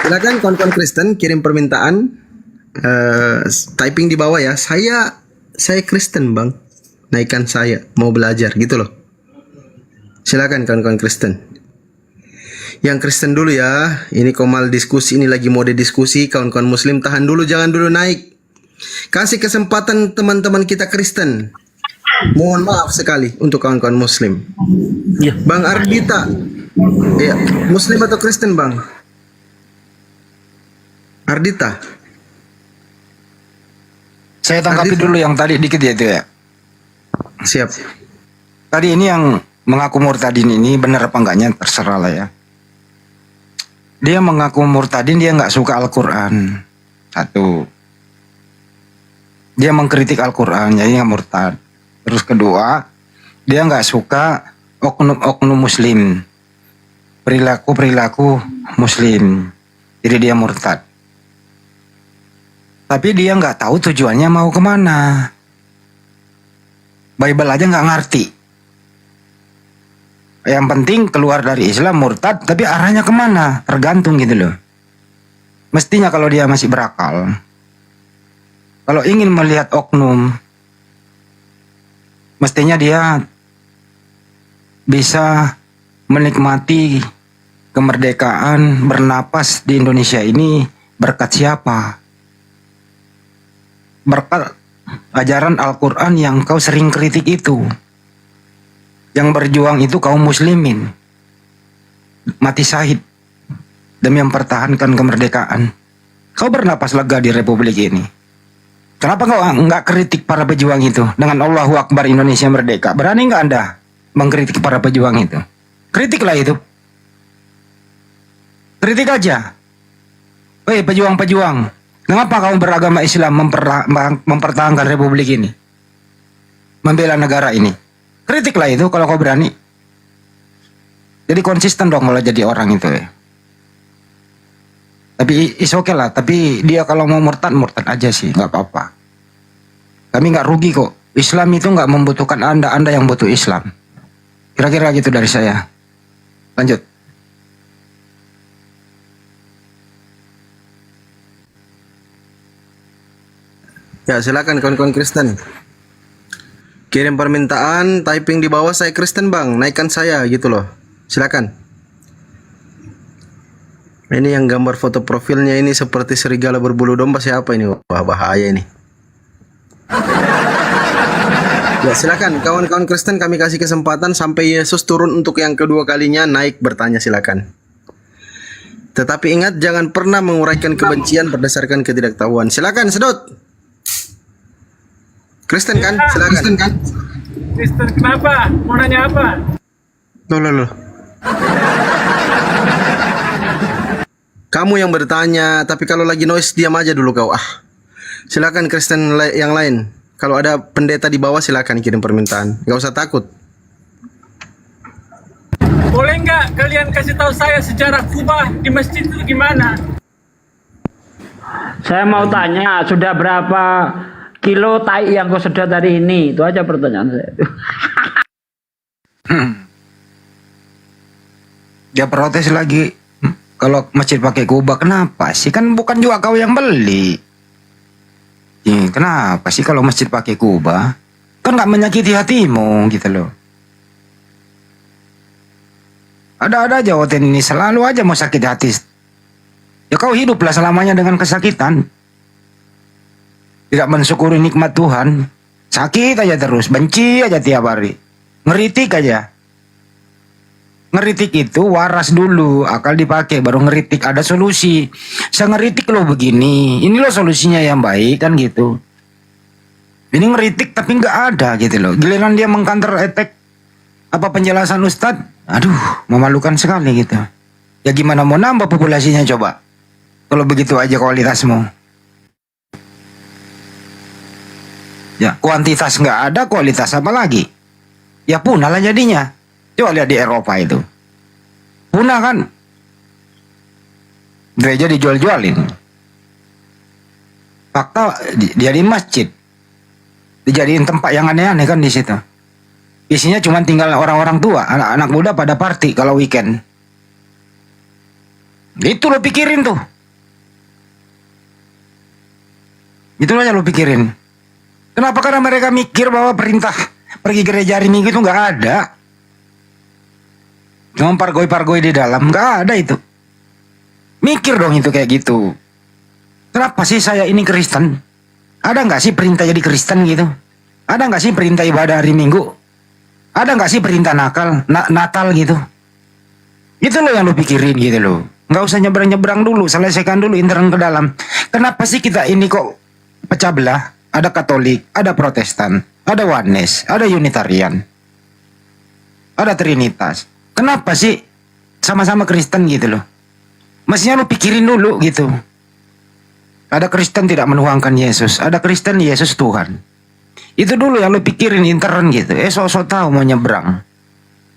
[SPEAKER 4] Silakan kawan-kawan Kristen kirim permintaan, typing di bawah ya. Saya Kristen Bang, naikkan saya mau belajar gitu loh. Silakan kawan-kawan Kristen. Yang Kristen dulu ya. Ini komal diskusi, ini lagi mode diskusi. Kawan-kawan Muslim tahan dulu, jangan dulu naik. Kasih kesempatan teman-teman kita Kristen. Mohon maaf sekali untuk kawan-kawan Muslim.
[SPEAKER 8] Ya.
[SPEAKER 4] Bang Ardita, ya, Muslim atau Kristen Bang? Ardita.
[SPEAKER 3] Saya tanggapi dulu yang tadi dikit ya itu ya.
[SPEAKER 4] Siap.
[SPEAKER 3] Tadi ini yang mengaku murtadin ini benar apa enggaknya terserah lah ya. Dia mengaku murtadin, dia nggak suka Al-Quran. Satu. Dia mengkritik Al-Quran, jadi nggak murtad. Terus kedua, dia nggak suka oknum-oknum Muslim. Perilaku Muslim. Jadi dia murtad. Tapi dia nggak tahu tujuannya mau kemana. Bible aja nggak ngerti. Yang penting keluar dari Islam murtad, tapi arahnya kemana? Tergantung gitu loh. Mestinya kalau dia masih berakal, kalau ingin melihat oknum, mestinya dia bisa menikmati kemerdekaan bernapas di Indonesia ini berkat siapa? Berkat ajaran Al-Quran yang kau sering kritik itu. Yang berjuang itu kaum muslimin. Mati syahid demi mempertahankan kemerdekaan. Kau bernapas lega di republik ini. Kenapa kau enggak kritik para pejuang itu? Dengan Allahu Akbar Indonesia merdeka. Berani enggak Anda mengkritik para pejuang itu? Kritiklah itu. Kritik aja. Woi pejuang-pejuang, kenapa kamu beragama Islam mempertahankan republik ini? Membela negara ini. Kritiklah itu kalau kau berani. Jadi konsisten dong kalau jadi orang itu ya. Tapi is oke lah, tapi dia kalau mau murtad aja sih, nggak apa-apa. Kami nggak rugi kok. Islam itu nggak membutuhkan Anda yang butuh Islam. Kira-kira gitu dari saya. Lanjut.
[SPEAKER 4] Ya silakan kawan-kawan Kristen. Kirim permintaan, typing di bawah saya Kristen bang, naikkan saya gitu loh. Silakan. Ini yang gambar foto profilnya ini seperti serigala berbulu domba, siapa ini? Wah bahaya ini. Ya silakan kawan-kawan Kristen, kami kasih kesempatan sampai Yesus turun untuk yang kedua kalinya naik bertanya, silakan. Tetapi ingat jangan pernah menguraikan kebencian berdasarkan ketidaktahuan. Silakan sedot. Kristen kan? Silakan.
[SPEAKER 8] Kristen kenapa? Mau nanya apa?
[SPEAKER 4] Loh. Kamu yang bertanya, tapi kalau lagi noise diam aja dulu kau. Silakan Kristen yang lain. Kalau ada pendeta di bawah silakan kirim permintaan. Gak usah takut.
[SPEAKER 8] Boleh nggak kalian kasih tahu saya sejarah Kubah di masjid itu gimana?
[SPEAKER 1] Saya mau tanya, sudah berapa kilo tai yang kau sedot hari ini? Itu aja pertanyaan saya.
[SPEAKER 3] Dia protes lagi. Kalau masjid pakai kubah, kenapa sih? Kan bukan juga kau yang beli. Kenapa sih kalau masjid pakai kubah? Kan nggak menyakiti hatimu gitu loh. Ada-ada aja Oten ini selalu aja mau sakit hati. Ya kau hiduplah selamanya dengan kesakitan. Tidak mensyukuri nikmat Tuhan. Sakit aja terus, benci aja tiap hari. Ngeritik aja. Ngeritik itu waras dulu, akal dipakai baru ngeritik, ada solusi. Saya ngeritik loh begini, ini loh solusinya yang baik kan gitu. Ini ngeritik tapi nggak ada gitu loh. Giliran dia mengcounter attack apa penjelasan Ustadz, aduh memalukan sekali gitu. Ya gimana mau nambah populasinya coba? Kalau begitu aja kualitasmu. Ya kuantitas nggak ada, kualitas apa lagi? Ya punah lah jadinya. Coba lihat di Eropa itu. Punah kan? Gereja dijual-jualin. Fakta dia di masjid. Dijadiin tempat yang aneh-aneh kan di situ. Isinya cuma tinggal orang-orang tua, anak-anak muda pada party kalau weekend. Itu lo pikirin tuh. Itu aja lo pikirin. Kenapa? Karena mereka mikir bahwa perintah pergi gereja hari Minggu itu nggak ada. Cuma pargoi-pargoi di dalam, nggak ada itu. Mikir dong itu kayak gitu. Kenapa sih saya ini Kristen? Ada nggak sih perintah jadi Kristen gitu? Ada nggak sih perintah ibadah hari Minggu? Ada nggak sih perintah Natal gitu? Itu loh yang lu pikirin gitu loh. Nggak usah nyebrang-nyebrang dulu, selesaikan dulu intern ke dalam. Kenapa sih kita ini kok pecah belah? Ada Katolik, ada Protestan, ada Oneness, ada Unitarian, ada Trinitas. Kenapa sih sama-sama Kristen gitu loh? Mestinya lu pikirin dulu gitu. Ada Kristen tidak menuhankan Yesus, ada Kristen Yesus Tuhan. Itu dulu yang lu pikirin intern gitu. Sok-sok tahu mau nyebrang.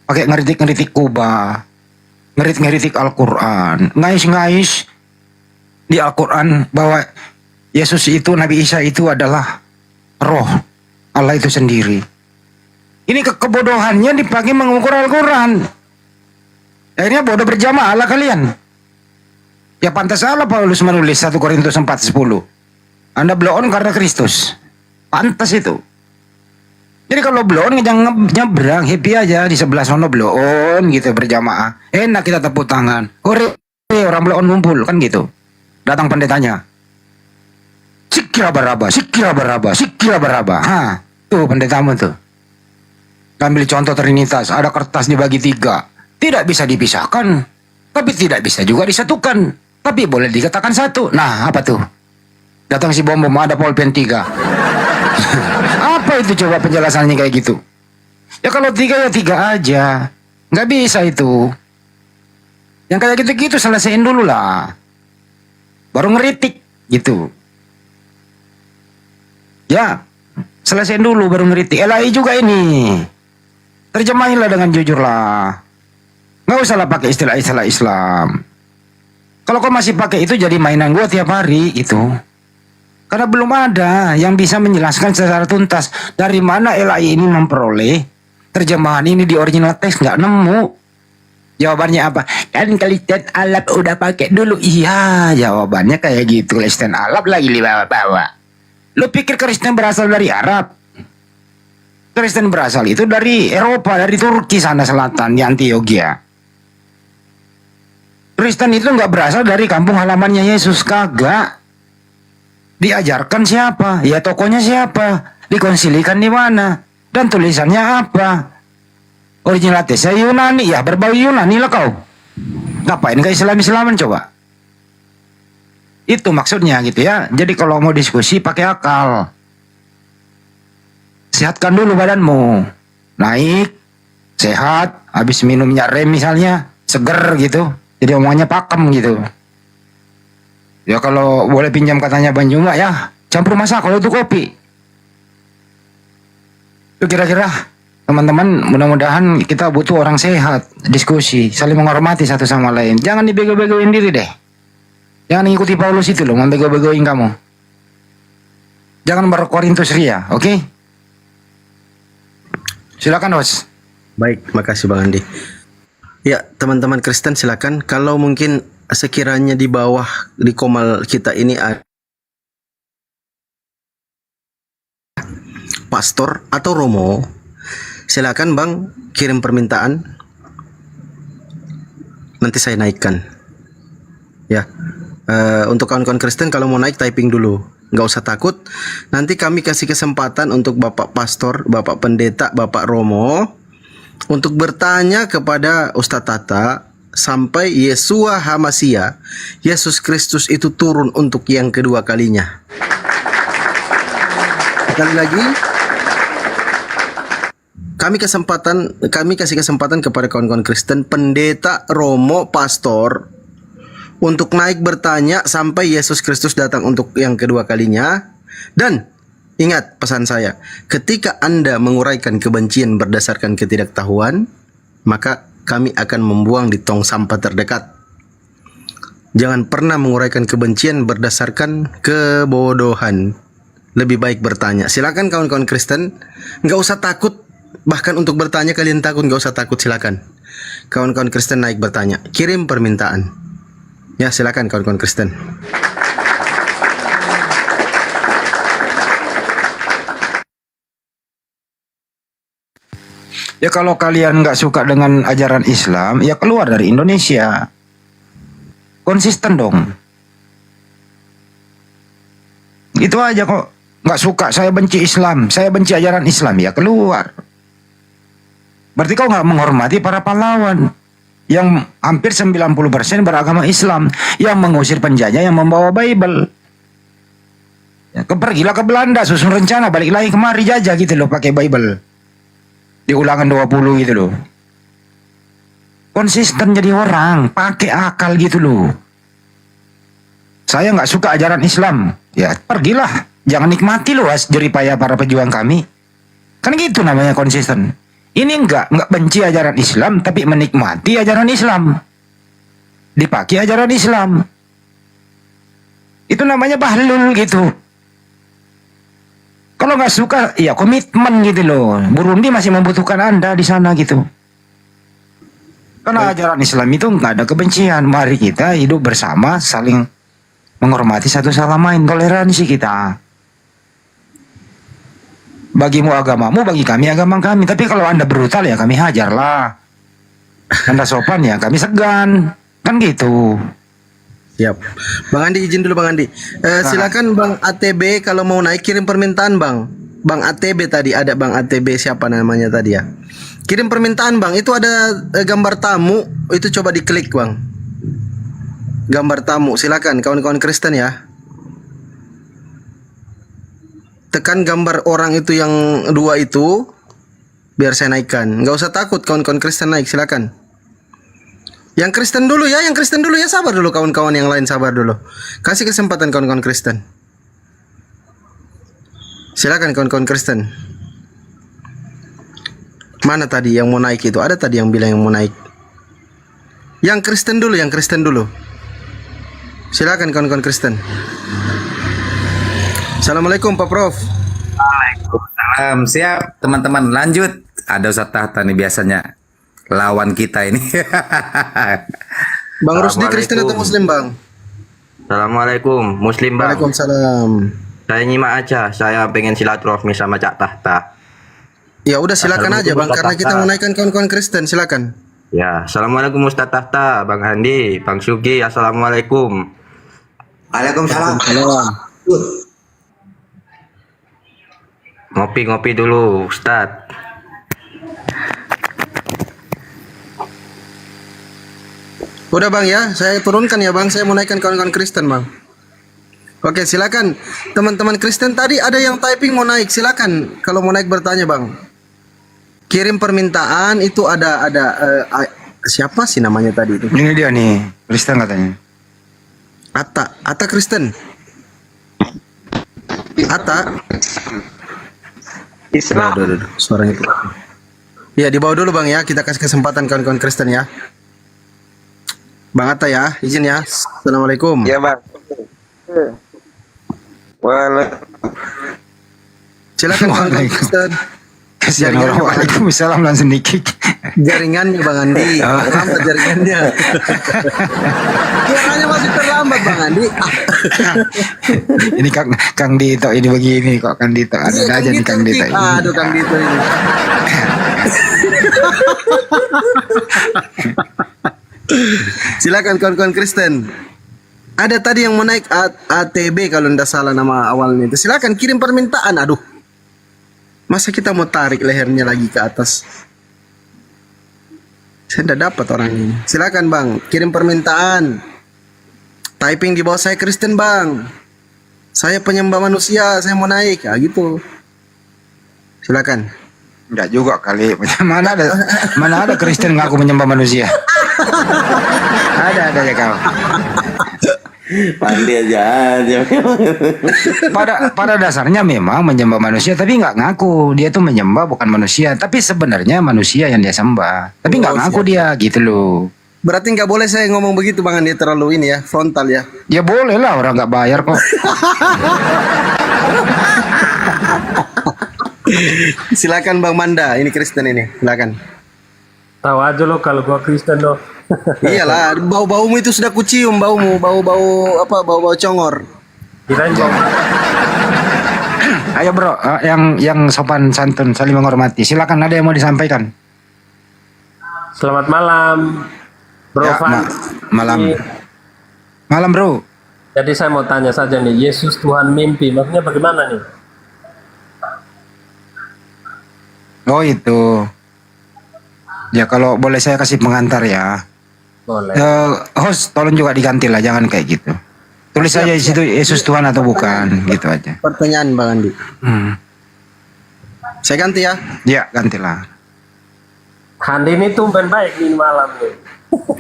[SPEAKER 3] Pakai ngeritik-ngeritik Kubah, ngeritik-ngeritik Al-Quran, ngais-ngais di Al-Quran bahwa Yesus itu, Nabi Isa itu adalah roh Allah itu sendiri. Ini kebodohannya dipakai mengukur Al-Quran. Akhirnya bodoh berjamaah lah kalian. Ya pantas salah Paulus menulis 1 Korintus 4:10. Anda blow on karena Kristus. Pantas itu. Jadi kalau blow on jangan nyebrang, happy aja di sebelah sono blow on gitu berjamaah. Enak kita tepuk tangan. Hore, orang blow on ngumpul kan gitu. Datang pendetanya. Sikira baraba, sikira baraba, sikira baraba. Tuh pendetamu tuh. Ambil contoh Trinitas, ada kertas dibagi 3. Tidak bisa dipisahkan, tapi tidak bisa juga disatukan. Tapi boleh dikatakan satu. Nah, apa tuh? Datang si bom-bom, ada pulpen 3. Apa itu coba penjelasannya kayak gitu? Ya kalau 3 ya 3 aja. Nggak bisa itu. Yang kayak gitu-gitu selesaiin dulu lah. Baru ngeritik gitu. Ya, selesaiin dulu baru ngeritik. LAI juga ini. Terjemahinlah dengan jujur lah. Nggak usah lah pakai istilah-istilah Islam. Kalau kau masih pakai itu jadi mainan gua tiap hari itu. Karena belum ada yang bisa menjelaskan secara tuntas dari mana LAI ini memperoleh terjemahan ini di original teks, nggak nemu. Jawabannya apa? Kan Kristen Arab udah pakai dulu. Iya, jawabannya kayak gitu. Kristen Arab lagi dibawa-bawa. Lu pikir Kristen berasal dari Arab? Kristen berasal itu dari Eropa, dari Turki sana selatan, di Antioquia. Kristen itu nggak berasal dari kampung halamannya Yesus, kagak. Diajarkan siapa? Ya tokonya siapa? Dikonsilikan di mana? Dan tulisannya apa? Original tesnya Yunani, ya berbau Yunani lah kau. Ngapain ke Islam-Islaman coba? Itu maksudnya gitu ya. Jadi kalau mau diskusi pakai akal. Sehatkan dulu badanmu. Naik, sehat, habis minum minyak rem misalnya, seger gitu. Jadi omongannya pakem gitu. Ya kalau boleh pinjam katanya Bang Juma ya, campur masak kalau itu kopi. Itu kira-kira teman-teman, mudah-mudahan kita butuh orang sehat, diskusi, saling menghormati satu sama lain. Jangan dibego-begoin diri deh. Jangan ikuti Paulus itu loh, membego-begoin kamu. Jangan berkorintus ria, oke? Silakan host.
[SPEAKER 4] Baik, makasih Bang Andi. Ya, teman-teman Kristen silakan. Kalau mungkin sekiranya di bawah di komal kita ini ada pastor atau romo, silakan Bang kirim permintaan. Nanti saya naikkan. Ya, untuk kawan-kawan Kristen kalau mau naik typing dulu. Nggak usah takut. Nanti kami kasih kesempatan untuk Bapak Pastor, Bapak Pendeta, Bapak Romo untuk bertanya kepada Ustadz Tata sampai Yesua Hamasia, Yesus Kristus itu turun untuk yang kedua kalinya. Sekali lagi, kami kasih kesempatan kepada kawan-kawan Kristen, pendeta, romo, pastor untuk naik bertanya sampai Yesus Kristus datang untuk yang kedua kalinya. Dan ingat pesan saya, ketika Anda menguraikan kebencian berdasarkan ketidaktahuan, maka kami akan membuang di tong sampah terdekat. Jangan pernah menguraikan kebencian berdasarkan kebodohan. Lebih baik bertanya. Silakan kawan-kawan Kristen, nggak usah takut. Bahkan untuk bertanya kalian takut, nggak usah takut, silakan. Kawan-kawan Kristen naik bertanya, kirim permintaan. Ya silakan kawan-kawan Kristen.
[SPEAKER 3] Ya kalau kalian nggak suka dengan ajaran Islam, ya keluar dari Indonesia. Konsisten dong. Itu aja kok. Nggak suka, saya benci Islam, saya benci ajaran Islam, ya keluar. Berarti kau nggak menghormati para pahlawan yang hampir 90% beragama Islam, yang mengusir penjajah yang membawa Bible. Ya, pergilah ke Belanda, susun rencana balik lagi kemari jajah gitu loh, pakai Bible. Di ulangan 20 gitu loh. Konsisten jadi orang, pakai akal gitu loh. Saya nggak suka ajaran Islam, ya pergilah, jangan nikmati loh jeripaya para pejuang kami. Kan gitu namanya konsisten. Ini enggak benci ajaran Islam, tapi menikmati ajaran Islam. Dipakai ajaran Islam. Itu namanya bahlul gitu. Kalau nggak suka, ya komitmen gitu loh. Burundi masih membutuhkan Anda di sana gitu. Karena ajaran Islam itu nggak ada kebencian. Mari kita hidup bersama, saling menghormati satu sama lain, toleransi kita. Bagimu agamamu, bagi kami agama kami. Tapi kalau Anda brutal ya kami hajarlah. Anda sopan ya kami segan. Kan gitu.
[SPEAKER 4] Siap. Bang Andi izin dulu Bang Andi. Silakan Bang ATB kalau mau naik kirim permintaan Bang. Bang ATB tadi ada Bang ATB siapa namanya tadi ya. Kirim permintaan Bang. Itu ada gambar tamu. Itu coba diklik Bang. Gambar tamu. Silakan kawan-kawan Kristen ya. Tekan gambar orang itu yang dua itu. Biar saya naikkan. Nggak usah takut kawan-kawan Kristen naik, silakan. Yang Kristen dulu ya, sabar dulu kawan-kawan yang lain, sabar dulu. Kasih kesempatan kawan-kawan Kristen. Silakan kawan-kawan Kristen. Mana tadi yang mau naik itu? Ada tadi yang bilang yang mau naik. Yang Kristen dulu. Silakan kawan-kawan Kristen. Assalamualaikum Pak Prof.
[SPEAKER 9] Siap teman-teman, lanjut. Ada Ustaz Tahta nih biasanya lawan kita ini.
[SPEAKER 4] Bang Rusdi Kristen atau Muslim Bang?
[SPEAKER 7] Assalamualaikum, Muslim Bang.
[SPEAKER 4] Waalaikumsalam.
[SPEAKER 7] Saya nyimak aja, saya pengen silaturahmi sama Cak Tahta.
[SPEAKER 4] Ya udah silakan aja Bang,
[SPEAKER 7] Ustaz
[SPEAKER 4] karena kita
[SPEAKER 7] Tahta.
[SPEAKER 4] menaikkan kawan-kawan Kristen, silakan.
[SPEAKER 7] Ya, Assalamualaikum Ustaz Tahta, Bang Handi, Bang Sugi, Assalamualaikum.
[SPEAKER 2] Waalaikumsalam.
[SPEAKER 7] Ngopi-ngopi dulu, Ustaz.
[SPEAKER 4] Udah Bang ya, saya turunkan ya Bang, saya mau naikkan kawan-kawan Kristen Bang. Oke silakan, teman-teman Kristen tadi ada yang typing mau naik, silakan. Kalau mau naik bertanya Bang. Kirim permintaan itu ada siapa sih namanya tadi itu?
[SPEAKER 3] Ini dia nih, Kristen katanya.
[SPEAKER 4] Atta Kristen. Atta.
[SPEAKER 7] Islam.
[SPEAKER 4] Aduh, suaranya itu. Ya dibawa dulu Bang ya, kita kasih kesempatan kawan-kawan Kristen ya. Bang Atta ya, izin ya. Assalamualaikum.
[SPEAKER 7] Ya, Bang.
[SPEAKER 4] Silakan kawan-kawan Kristen.
[SPEAKER 3] Kasihan orang, waalaikumsalam langsung di-kick.
[SPEAKER 4] Jaringannya Bang Andi, terlambat jaringannya. Suaranya masih terlambat Bang Andi.
[SPEAKER 3] Ini Kang Dito ini begini kok, Kang Dito ada
[SPEAKER 4] Iya,
[SPEAKER 3] aja nih Kang Dito ini.
[SPEAKER 4] Aduh Kang Dito ini. Silakan kawan-kawan Kristen. Ada tadi yang mau naik ATB kalau tidak salah nama awalnya itu. Silakan kirim permintaan. Aduh. Masa kita mau tarik lehernya lagi ke atas? Saya tidak dapat orang ini. Silakan Bang, kirim permintaan. Typing di bawah saya Kristen Bang. Saya penyembah manusia, saya mau naik. Ya gitu. Silakan.
[SPEAKER 3] Enggak juga kali. Mana ada Kristen ngaku menyembah manusia. Ada ya kau.
[SPEAKER 6] Pandai aja.
[SPEAKER 3] Pada dasarnya memang menyembah manusia, tapi nggak ngaku dia tuh menyembah bukan manusia, tapi sebenarnya manusia yang dia sembah, tapi nggak ngaku dia gitu loh.
[SPEAKER 4] Berarti nggak boleh saya ngomong begitu Bang Andi, terlalu ini ya, frontal ya.
[SPEAKER 3] Ya boleh lah, orang nggak bayar kok.
[SPEAKER 4] Silakan Bang Manda, ini Kristen ini, silakan.
[SPEAKER 8] Tahu aja lo kalau gua Kristen lo.
[SPEAKER 4] Iyalah, bau-baumu itu sudah kucium, baumu, bau-bau congor.
[SPEAKER 8] Kirain gua.
[SPEAKER 3] Ayo bro, yang sopan santun saling menghormati. Silakan, ada yang mau disampaikan.
[SPEAKER 8] Selamat malam, Bro
[SPEAKER 3] Ya,
[SPEAKER 8] Van.
[SPEAKER 3] Malam bro.
[SPEAKER 8] Jadi saya mau tanya saja nih, Yesus Tuhan mimpi, maksudnya bagaimana nih?
[SPEAKER 3] Oh itu. Ya kalau boleh saya kasih pengantar ya.
[SPEAKER 8] Boleh.
[SPEAKER 3] Host tolong juga diganti lah, jangan kayak gitu. Tulis saja di situ Yesus Tuhan atau bukan, gitu aja.
[SPEAKER 4] Pertanyaan Bang Andi. Saya ganti ya.
[SPEAKER 3] Ya gantilah.
[SPEAKER 8] Handi ini tumben baik nih malam nih.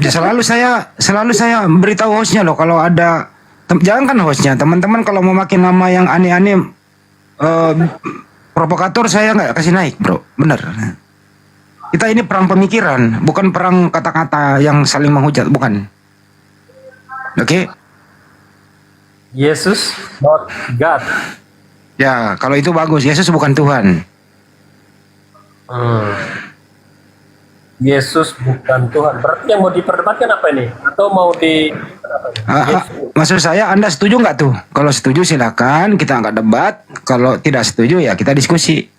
[SPEAKER 3] Ya, selalu saya beritahu hostnya loh kalau ada. Jangan kan hostnya, teman-teman kalau mau makin nama yang aneh-aneh, provokator saya nggak kasih naik bro, bener. Kita ini perang pemikiran, bukan perang kata-kata yang saling menghujat, bukan. Oke?
[SPEAKER 8] Yesus not God.
[SPEAKER 3] Ya, kalau itu bagus. Yesus bukan Tuhan.
[SPEAKER 8] Yesus bukan Tuhan. Berarti yang mau diperdebatkan apa ini? Atau mau di...
[SPEAKER 3] Maksud saya, Anda setuju nggak tuh? Kalau setuju silakan, kita nggak debat. Kalau tidak setuju ya kita diskusi.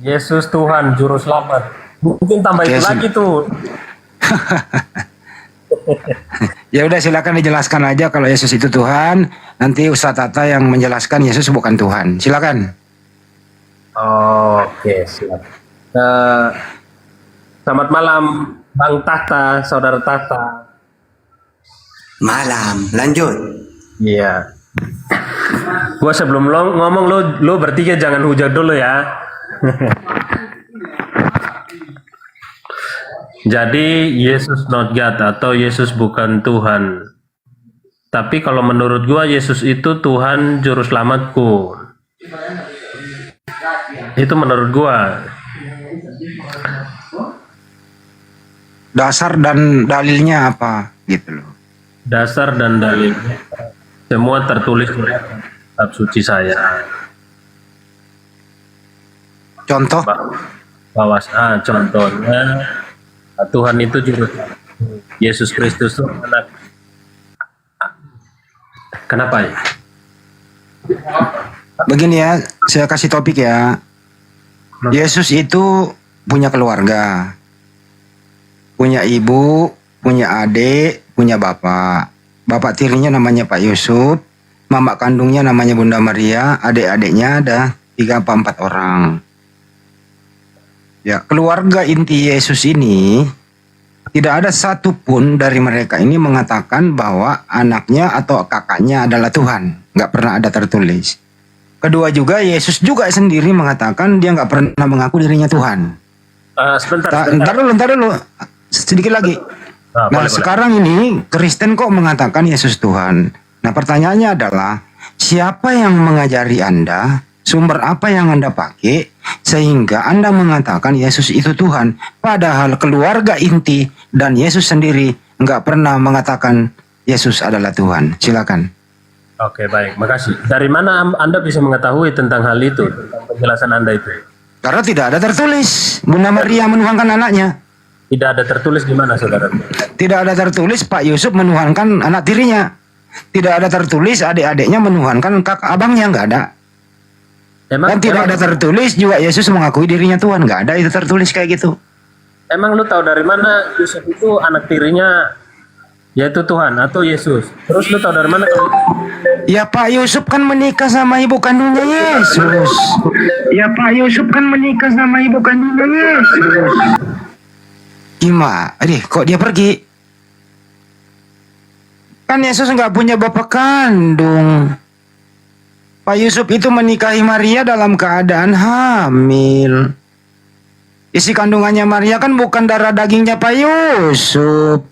[SPEAKER 8] Yesus Tuhan, Juru Selamat. Mungkin tambah itu
[SPEAKER 3] Yesus.
[SPEAKER 8] lagi tuh.
[SPEAKER 3] Ya udah silakan dijelaskan aja kalau Yesus itu Tuhan. Nanti Ustadz Tata yang menjelaskan Yesus bukan Tuhan. Silakan.
[SPEAKER 8] Oke, siap. Selamat malam, Bang Tahta, Saudara Tahta.
[SPEAKER 7] Malam, lanjut.
[SPEAKER 8] Iya. Gua sebelum lo ngomong lo bertiga jangan hujat dulu ya.
[SPEAKER 10] Jadi Yesus not God atau Yesus bukan Tuhan. Tapi kalau menurut gua Yesus itu Tuhan juru selamatku. Itu menurut gua.
[SPEAKER 3] Dasar dan dalilnya apa gitu loh.
[SPEAKER 10] Dasar dan dalilnya semua tertulis di kitab suci saya.
[SPEAKER 3] Contoh,
[SPEAKER 10] Bahwa contohnya Tuhan itu juru selamat. Yesus Kristus itu anak. Kenapa ya?
[SPEAKER 3] begini ya, saya kasih topik ya. Yesus itu punya keluarga, punya ibu, punya adik, punya bapak. Bapak tirinya namanya Pak Yusuf, mama kandungnya namanya Bunda Maria, adik-adiknya ada 3 apa 4 orang. Ya, keluarga inti Yesus ini tidak ada satupun dari mereka ini mengatakan bahwa anaknya atau kakaknya adalah Tuhan. Nggak pernah ada tertulis. Kedua juga, Yesus juga sendiri mengatakan dia nggak pernah mengaku dirinya Tuhan.
[SPEAKER 10] Sebentar.
[SPEAKER 3] Ntar dulu. Sedikit lagi. Nah,
[SPEAKER 10] Boleh.
[SPEAKER 3] sekarang ini Kristen kok mengatakan Yesus Tuhan. Nah, pertanyaannya adalah, siapa yang mengajari Anda? Sumber apa yang Anda pakai sehingga Anda mengatakan Yesus itu Tuhan? Padahal keluarga inti dan Yesus sendiri nggak pernah mengatakan Yesus adalah Tuhan. Silakan.
[SPEAKER 10] Oke, baik. Makasih. Dari mana Anda bisa mengetahui tentang hal itu? Tentang penjelasan Anda itu?
[SPEAKER 3] Karena tidak ada tertulis Bunda Maria menuhankan anaknya.
[SPEAKER 10] Tidak ada tertulis di mana, saudara?
[SPEAKER 3] Tidak ada tertulis Pak Yusuf menuhankan anak tirinya. Tidak ada tertulis adik-adiknya menuhankan kakak abangnya, nggak ada. Dan tidak ada tertulis juga Yesus mengakui dirinya Tuhan. Nggak ada itu tertulis kayak gitu.
[SPEAKER 10] Emang lu tahu dari mana Yusuf itu anak tirinya yaitu Tuhan atau Yesus? Terus lu tahu dari mana?
[SPEAKER 3] Ya Pak Yusuf kan menikah sama ibu kandungnya Yesus. Ya Pak Yusuf kan menikah sama ibu kandungnya Yesus. Gimana? Kok dia pergi? Kan Yesus nggak punya bapak kandung. Pak Yusuf itu menikahi Maria dalam keadaan hamil. Isi kandungannya Maria kan bukan darah dagingnya Pak Yusuf.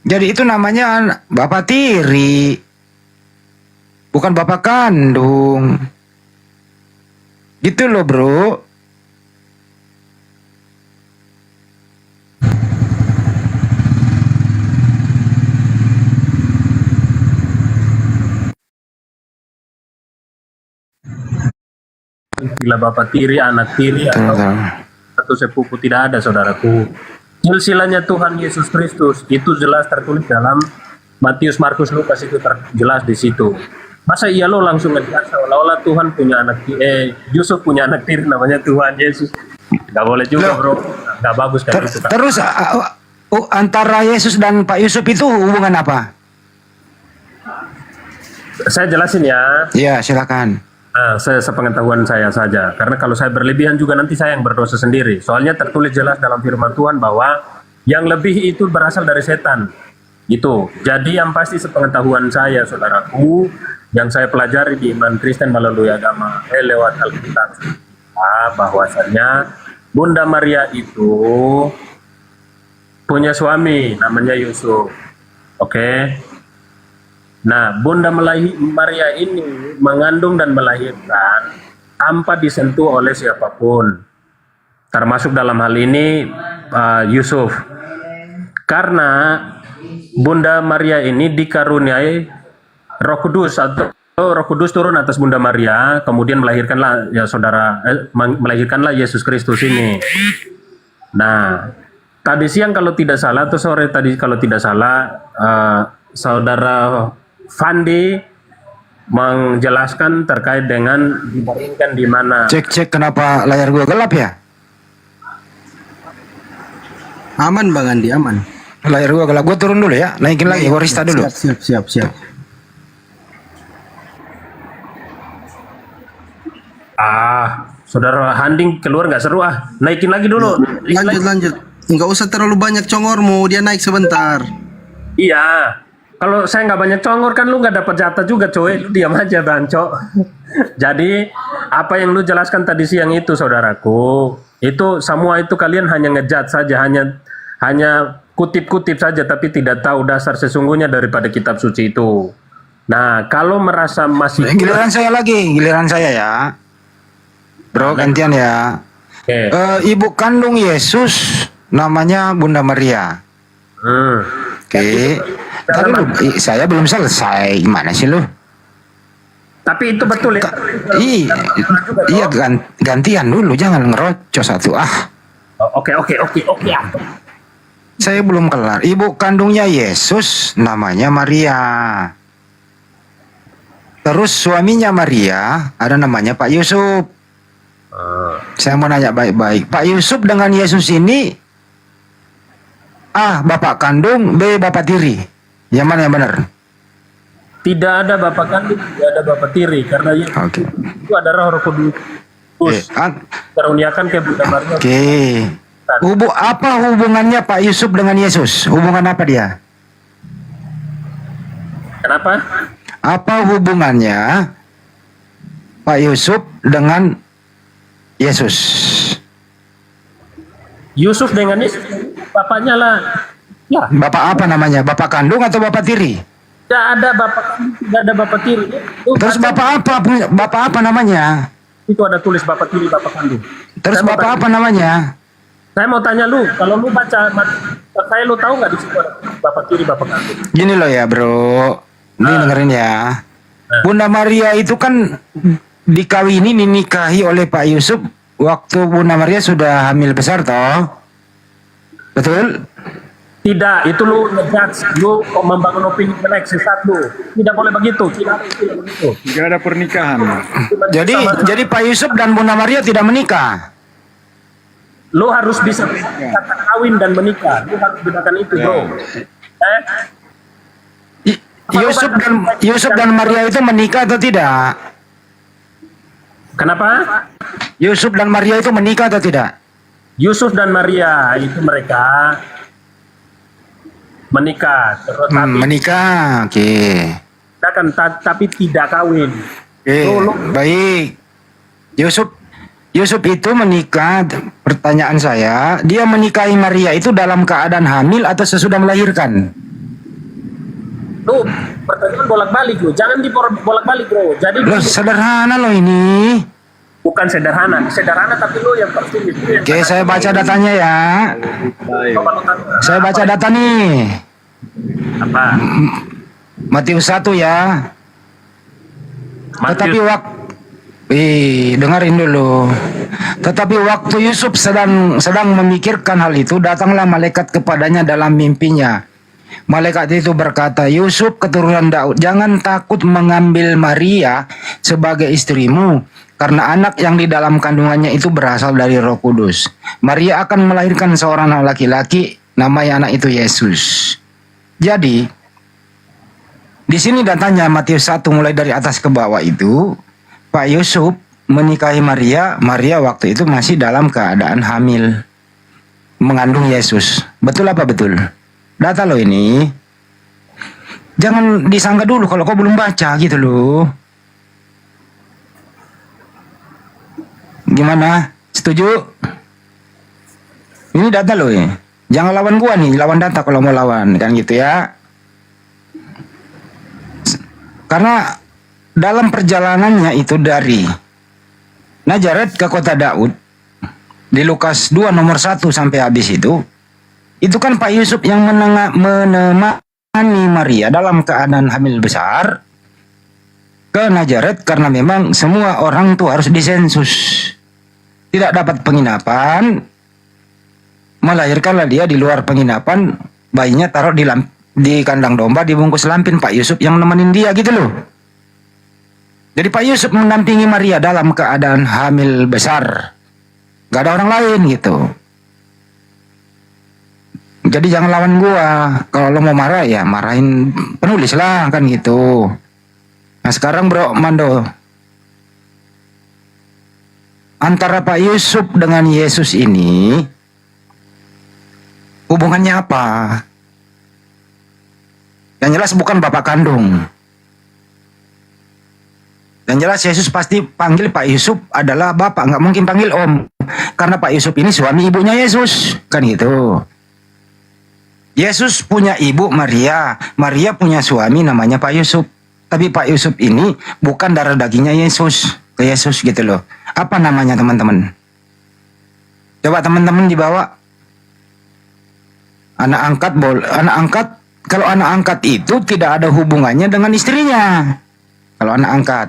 [SPEAKER 3] Jadi itu namanya bapak tiri, bukan bapak kandung. Gitu loh bro.
[SPEAKER 10] Bila bapak tiri, anak tiri atau sepupu tidak ada, saudaraku. Silsilahnya Tuhan Yesus Kristus itu jelas tertulis dalam Matius, Markus, Lukas, itu jelas di situ. Masa iya lo langsung ngejudge seolah-olah Tuhan punya anak Yusuf punya anak tiri namanya Tuhan Yesus? Gak boleh juga bro, gak bagus kayak gitu.
[SPEAKER 3] Terus antara Yesus dan Pak Yusuf itu hubungan apa?
[SPEAKER 10] Saya jelasin ya.
[SPEAKER 3] Iya silakan.
[SPEAKER 10] Saya sepengetahuan saya saja, karena kalau saya berlebihan juga nanti saya yang berdosa sendiri. Soalnya tertulis jelas dalam firman Tuhan bahwa yang lebih itu berasal dari setan. Itu. Jadi yang pasti sepengetahuan saya, saudaraku, yang saya pelajari di iman Kristen melalui agama lewat Alkitab, bahwasanya Bunda Maria itu punya suami namanya Yusuf. Oke. Nah, Bunda Maria ini mengandung dan melahirkan tanpa disentuh oleh siapapun, termasuk dalam hal ini Yusuf. Karena Bunda Maria ini dikaruniai Roh Kudus, atau Roh Kudus turun atas Bunda Maria, kemudian melahirkanlah melahirkanlah Yesus Kristus ini. Nah, tadi siang kalau tidak salah atau sore tadi kalau tidak salah, saudara Fandi menjelaskan terkait dengan dibaringkan di mana.
[SPEAKER 3] Cek kenapa layar gua gelap ya?
[SPEAKER 4] Aman Bang Andi, aman.
[SPEAKER 3] Layar gua gelap. Gua turun dulu ya. Naikin lagi, gua restart dulu.
[SPEAKER 4] Siap.
[SPEAKER 10] Saudara Handing keluar nggak seru Naikin lagi dulu.
[SPEAKER 4] Lanjut. Enggak usah terlalu banyak congormu, dia naik sebentar.
[SPEAKER 10] Iya. Kalau saya nggak banyak congor kan lu nggak dapat jatah juga coy, lu diam aja banco. Jadi apa yang lu jelaskan tadi siang itu, saudaraku, itu semua itu kalian hanya ngejat saja, hanya kutip-kutip saja, tapi tidak tahu dasar sesungguhnya daripada kitab suci itu. Nah, kalau merasa masih
[SPEAKER 3] Giliran saya lagi, giliran saya ya. Bro, gantian ya.
[SPEAKER 10] Oke.
[SPEAKER 3] Ibu kandung Yesus namanya Bunda Maria. Oke. Tadi lu, saya belum selesai. Gimana sih lu?
[SPEAKER 10] Tapi itu betul ya.
[SPEAKER 3] Iya, gantian dulu, jangan ngerocos satu.
[SPEAKER 10] Oke.
[SPEAKER 3] Saya belum kelar. Ibu kandungnya Yesus namanya Maria. Terus suaminya Maria ada namanya Pak Yusuf. Saya mau nanya baik-baik. Pak Yusuf dengan Yesus ini A. Bapak kandung, B. Bapak tiri. Yang mana yang benar?
[SPEAKER 10] Tidak ada bapak kandung, tidak ada bapak tiri, karena
[SPEAKER 3] Oke.
[SPEAKER 10] itu adalah Roh Kudus. Karuniakan ke Bunda Maria.
[SPEAKER 3] Oke. Apa hubungannya Pak Yusuf dengan Yesus? Hubungan apa dia?
[SPEAKER 10] Kenapa?
[SPEAKER 3] Apa hubungannya Pak Yusuf dengan Yesus?
[SPEAKER 10] Yusuf dengan Yesus, bapaknya lah. Ya,
[SPEAKER 3] Bapak apa namanya? Bapak kandung atau bapak tiri?
[SPEAKER 10] tidak ada bapak kandung, tidak ada bapak tiri.
[SPEAKER 3] Terus bapak apa namanya?
[SPEAKER 10] Itu ada tulis bapak tiri, bapak kandung.
[SPEAKER 3] Terus bapak apa namanya?
[SPEAKER 10] Saya mau tanya lu, kalau lu baca, saya lu tahu nggak di situ ada bapak tiri, bapak kandung?
[SPEAKER 3] Gini loh ya bro, ini dengerin ya. Bunda Maria itu kan dinikahi oleh Pak Yusuf waktu Bunda Maria sudah hamil besar toh, betul?
[SPEAKER 10] Tidak, itu lu ngejudge, lu membangun opini jelek sesat lu. Tidak boleh begitu, tidak begitu.
[SPEAKER 11] Tidak ada pernikahan.
[SPEAKER 3] Jadi Pak Yusuf dan Bunda Maria tidak menikah.
[SPEAKER 10] Lu harus bisa kata kawin dan menikah. Lu harus bedakan itu, bro.
[SPEAKER 3] Yusuf dan Maria itu menikah atau tidak?
[SPEAKER 10] Kenapa?
[SPEAKER 3] Yusuf dan Maria itu menikah atau tidak?
[SPEAKER 10] Yusuf dan Maria itu mereka menikah,
[SPEAKER 3] menikah, oke.
[SPEAKER 10] Tapi tidak kawin.
[SPEAKER 3] Baik. Yusuf itu menikah. Pertanyaan saya, dia menikahi Maria itu dalam keadaan hamil atau sesudah melahirkan?
[SPEAKER 10] Lu pertanyaan bolak-balik lu, jangan dibolak-balik bro. Jadi
[SPEAKER 3] Loh, sederhana loh ini.
[SPEAKER 10] Bukan sederhana tapi lu yang pasti.
[SPEAKER 3] Oke, saya baca datanya ya. Saya baca data nih.
[SPEAKER 10] Apa?
[SPEAKER 3] Matius 1 ya. Tetapi dengerin dulu. Tetapi waktu Yusuf sedang memikirkan hal itu, datanglah malaikat kepadanya dalam mimpinya. Malaikat itu berkata, Yusuf keturunan Daud, jangan takut mengambil Maria sebagai istrimu, karena anak yang di dalam kandungannya itu berasal dari Roh Kudus. Maria akan melahirkan seorang anak laki-laki, namanya anak itu Yesus. Jadi, di sini datanya Matius 1 mulai dari atas ke bawah itu, Pak Yusuf menikahi Maria, Maria waktu itu masih dalam keadaan hamil, mengandung Yesus. Betul apa betul? Data lo ini. Jangan disangka dulu kalau kau belum baca gitu loh. Gimana? Setuju? Ini data lo ya. Jangan lawan gua nih, lawan data kalau mau lawan kan gitu ya. Karena dalam perjalanannya itu dari Nazaret ke kota Daud di Lukas 2 nomor 1 sampai habis itu kan Pak Yusuf yang menemani Maria dalam keadaan hamil besar ke Nazaret, karena memang semua orang tuh harus disensus. Tidak dapat penginapan, melahirkanlah dia di luar penginapan, bayinya taruh di kandang domba, dibungkus lampin, Pak Yusuf yang nemenin dia gitu loh. Jadi Pak Yusuf mendampingi Maria dalam keadaan hamil besar. Gak ada orang lain gitu. Jadi jangan lawan gua. Kalau lo mau marah ya marahin penulis lah kan gitu. Nah sekarang Bro Mando, antara Pak Yusuf dengan Yesus ini hubungannya apa? Yang jelas bukan bapak kandung. Dan jelas Yesus pasti panggil Pak Yusuf adalah bapak, nggak mungkin panggil om. Karena Pak Yusuf ini suami ibunya Yesus, kan gitu. Yesus punya ibu Maria, Maria punya suami namanya Pak Yusuf. Tapi Pak Yusuf ini bukan darah dagingnya Yesus, ke Yesus gitu loh. Apa namanya teman-teman? Coba teman-teman dibawa. Anak angkat, kalau anak angkat itu tidak ada hubungannya dengan istrinya. Kalau anak angkat.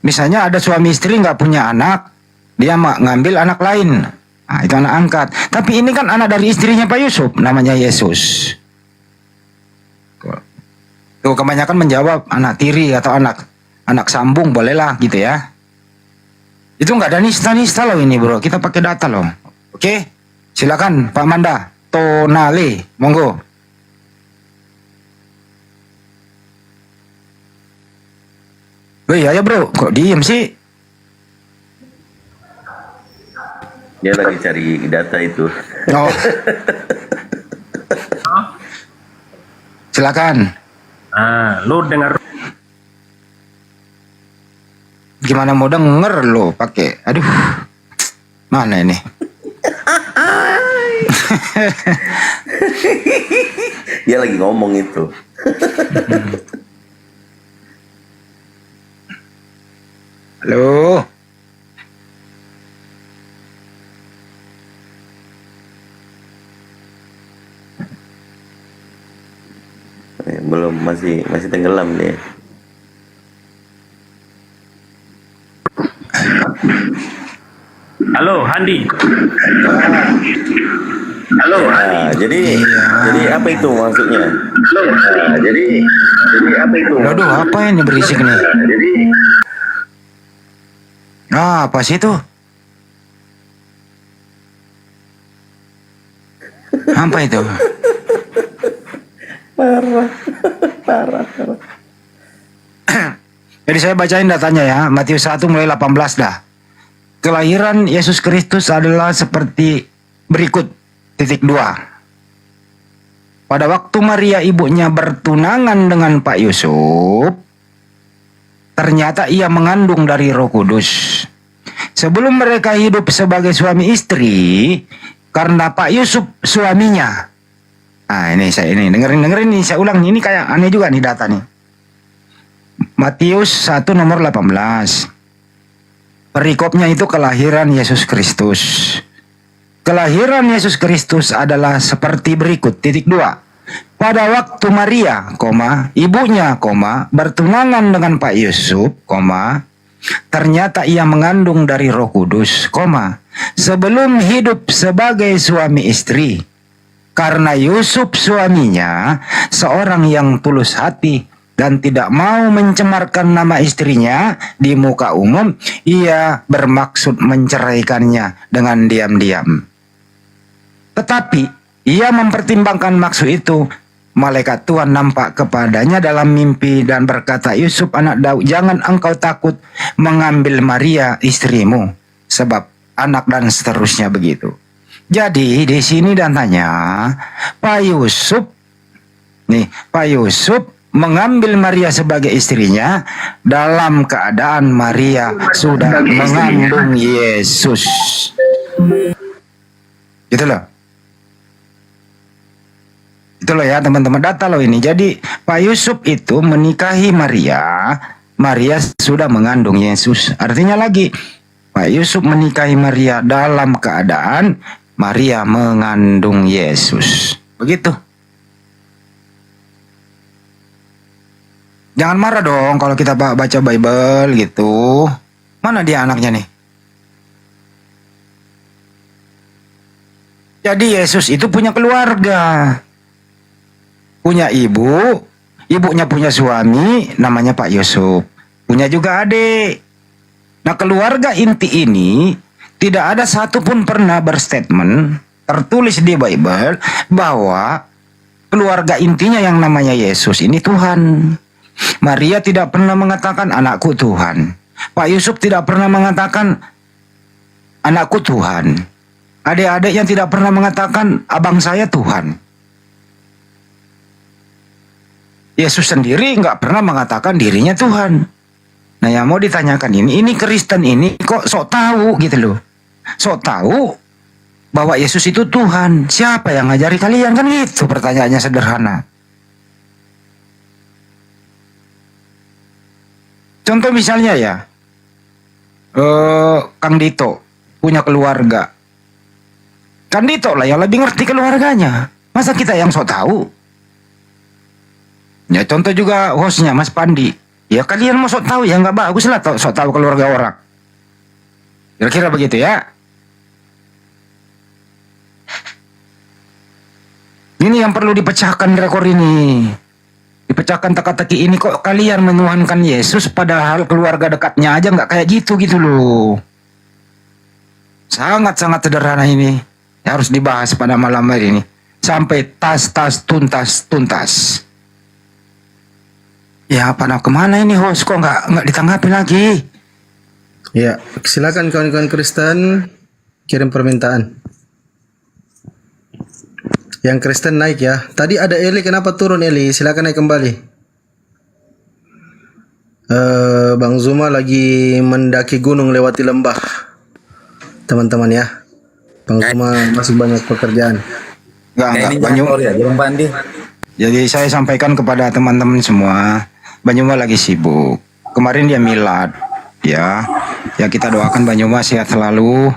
[SPEAKER 3] Misalnya ada suami istri nggak punya anak, dia ngambil anak lain. Nah, itu anak angkat. Tapi ini kan anak dari istrinya Pak Yusuf, namanya Yesus. Tuh kebanyakan menjawab anak tiri atau anak sambung bolehlah gitu ya. Itu nggak ada nista loh ini bro. Kita pakai data loh. Oke, silakan Pak Manda, Tonale, monggo. Oh iya ya bro, kok diem sih?
[SPEAKER 6] Dia lagi cari data itu.
[SPEAKER 3] Oh. Silakan.
[SPEAKER 10] Lu dengar
[SPEAKER 3] Gimana mau denger lo pakai? Aduh. Mana ini?
[SPEAKER 6] Dia lagi ngomong itu.
[SPEAKER 3] Halo.
[SPEAKER 6] Belum, masih tenggelam dia.
[SPEAKER 10] halo Handi. Halo Handi.
[SPEAKER 6] Jadi apa itu maksudnya? Jadi apa itu?
[SPEAKER 3] Aduh, apa ini berisik nih? Apa sih itu? Apa itu?
[SPEAKER 6] Parah.
[SPEAKER 3] Jadi saya bacain datanya ya, Matius 1 mulai 18 dah. Kelahiran Yesus Kristus adalah seperti berikut, titik 2. Pada waktu Maria ibunya bertunangan dengan Pak Yusuf, ternyata ia mengandung dari Roh Kudus. Sebelum mereka hidup sebagai suami istri, karena Pak Yusuf suaminya. Nah ini dengerin nih, saya ulang ini kayak aneh juga nih data nih. Matius 1 nomor 18. Perikopnya itu kelahiran Yesus Kristus. Kelahiran Yesus Kristus adalah seperti berikut, titik 2. Pada waktu Maria, ibunya, bertunangan dengan Pak Yusuf, ternyata ia mengandung dari Roh Kudus, sebelum hidup sebagai suami istri. Karena Yusuf suaminya seorang yang tulus hati dan tidak mau mencemarkan nama istrinya di muka umum, ia bermaksud menceraikannya dengan diam-diam. Tetapi ia mempertimbangkan maksud itu. Malaikat Tuhan nampak kepadanya dalam mimpi dan berkata, Yusuf anak Daud, jangan engkau takut mengambil Maria istrimu, sebab anak dan seterusnya begitu. Jadi di sini datanya Pak Yusuf mengambil Maria sebagai istrinya dalam keadaan Maria sudah mengandung Yesus. Gitu loh. Itu loh ya teman-teman, data loh ini. Jadi Pak Yusuf itu menikahi Maria, Maria sudah mengandung Yesus. Artinya lagi Pak Yusuf menikahi Maria dalam keadaan Maria mengandung Yesus. Begitu. Jangan marah dong kalau kita baca Bible gitu. Mana dia anaknya nih? Jadi Yesus itu punya keluarga. Punya ibu, ibunya punya suami namanya Pak Yusuf. Punya juga adik. Nah keluarga inti ini tidak ada satupun pernah berstatement tertulis di Bible bahwa keluarga intinya yang namanya Yesus ini Tuhan. Maria tidak pernah mengatakan anakku Tuhan. Pak Yusuf tidak pernah mengatakan anakku Tuhan. Adik-adiknya tidak pernah mengatakan abang saya Tuhan. Yesus sendiri nggak pernah mengatakan dirinya Tuhan. Nah, yang mau ditanyakan ini Kristen ini kok sok tahu gitu loh. Sok tahu bahwa Yesus itu Tuhan. Siapa yang ngajari kalian, kan gitu pertanyaannya sederhana. Contoh misalnya ya, Kang Dito punya keluarga. Kang Dito lah yang lebih ngerti keluarganya. Masa kita yang sok tahu? Ya contoh juga hostnya Mas Pandi. Ya kalian mau sok tahu ya nggak bagus lah sok tahu keluarga orang. Kira-kira begitu ya. Ini yang perlu dipecahkan rekor ini. Dipecahkan teka-teki ini, kok kalian menuhankan Yesus padahal keluarga dekatnya aja nggak kayak gitu loh. Sangat-sangat sederhana ini. Harus dibahas pada malam hari ini. Sampai tuntas. Ya kemana ini host, kok nggak ditanggapi lagi?
[SPEAKER 4] Ya, silakan kawan-kawan Kristen kirim permintaan. Yang Kristen naik ya. Tadi ada Eli, kenapa turun Eli? Silakan naik kembali. Bang Zuma lagi mendaki gunung lewati lembah. Teman-teman ya. Bang Zuma masih banyak pekerjaan.
[SPEAKER 3] Enggak, Bang Pandi. Jadi saya sampaikan kepada teman-teman semua, Banyuma lagi sibuk. Kemarin dia milad, ya. Ya kita doakan Banyuma sehat selalu,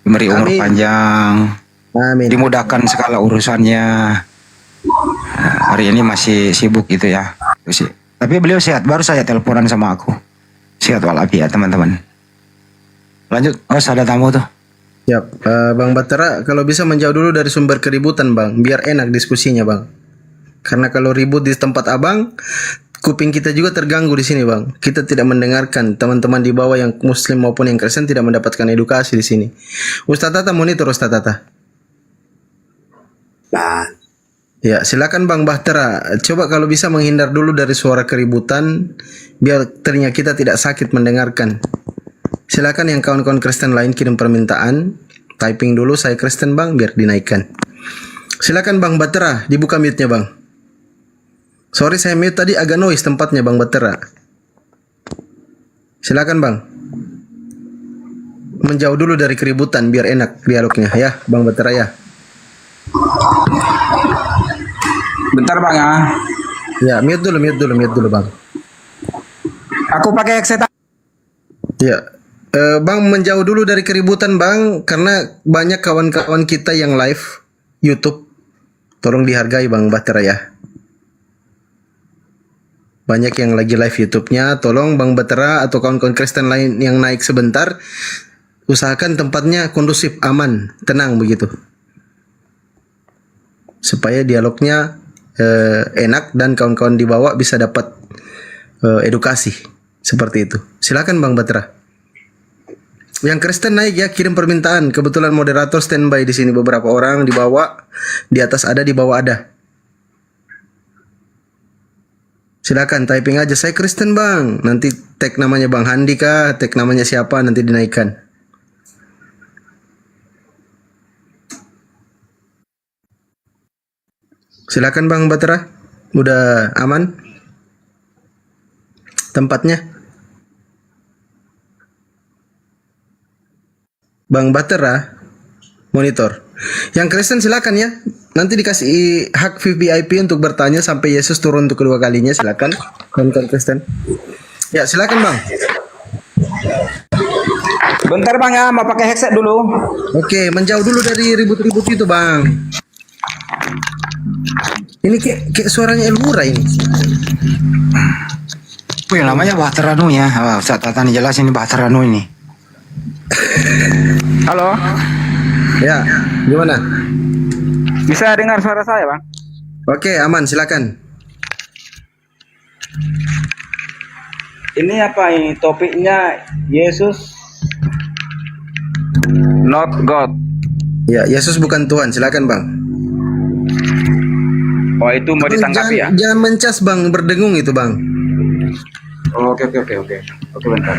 [SPEAKER 3] diberi umur panjang.
[SPEAKER 4] Amin.
[SPEAKER 3] Dimudahkan segala urusannya. Hari ini masih sibuk gitu ya. Tapi beliau sehat, baru saya teleponan sama aku. Sehat walafiat teman-teman. Lanjut, ada tamu tuh.
[SPEAKER 4] Ya, Bang Batara, kalau bisa menjauh dulu dari sumber keributan Bang, biar enak diskusinya Bang. Karena kalau ribut di tempat Abang, kuping kita juga terganggu di sini Bang. Kita tidak mendengarkan teman-teman di bawah yang Muslim maupun yang Kristen tidak mendapatkan edukasi di sini. Ustaz Tata monitor Ustaz Tata. Ya, silakan Bang Bahtera. Coba kalau bisa menghindar dulu dari suara keributan biar telinga kita tidak sakit mendengarkan. Silakan yang kawan-kawan Kristen lain kirim permintaan. Typing dulu saya Kristen Bang biar dinaikkan. Silakan Bang Bahtera, dibuka mute-nya Bang. Sorry saya mute tadi agak noise tempatnya Bang Bahtera. Silakan Bang. Menjauh dulu dari keributan biar enak dialognya ya Bang Bahtera ya.
[SPEAKER 3] Bentar Bang ya.
[SPEAKER 4] Ya, mute dulu Bang.
[SPEAKER 3] Aku pakai headset.
[SPEAKER 4] Ya, Bang menjauh dulu dari keributan Bang, karena banyak kawan-kawan kita yang live YouTube. Tolong dihargai Bang Bahtera ya. Banyak yang lagi live YouTube-nya, tolong Bang Bahtera atau kawan-kawan Kristen lain yang naik sebentar, usahakan tempatnya kondusif, aman, tenang begitu. Supaya dialognya enak dan kawan-kawan di bawah bisa dapat edukasi seperti itu. Silakan Bang Bahtera. Yang Kristen naik ya, kirim permintaan. Kebetulan moderator standby di sini beberapa orang di bawah, di atas ada, di bawah ada. Silakan typing aja saya Kristen Bang. Nanti tag namanya Bang Handi kah, tag namanya siapa nanti dinaikkan. Silakan Bang Bahtera. Udah aman tempatnya? Bang Bahtera monitor. Yang Kristen silakan ya. Nanti dikasih hak VIP untuk bertanya sampai Yesus turun untuk kedua kalinya. Silakan kawan-kawan Kristen. Ya, silakan Bang.
[SPEAKER 3] Bentar Bang ya, mau pakai headset dulu.
[SPEAKER 4] Oke, menjauh dulu dari ribut-ribut itu Bang. Ini kayak suaranya Elmura ini.
[SPEAKER 3] Wih, namanya Bahtera Nu ya. Ustaz Tata nih jelasin ini Bahtera Nu ini. Halo.
[SPEAKER 4] Ya, gimana?
[SPEAKER 3] Bisa dengar suara saya, Bang?
[SPEAKER 4] Oke, aman, silakan.
[SPEAKER 3] Ini apa ini? Topiknya Yesus not God.
[SPEAKER 4] Ya, Yesus bukan Tuhan. Silakan, Bang.
[SPEAKER 3] Oh, itu mau ditanggapi ya?
[SPEAKER 4] Jangan mencas, Bang. Berdengung itu, Bang.
[SPEAKER 3] Oh, oke. Oke, bentar.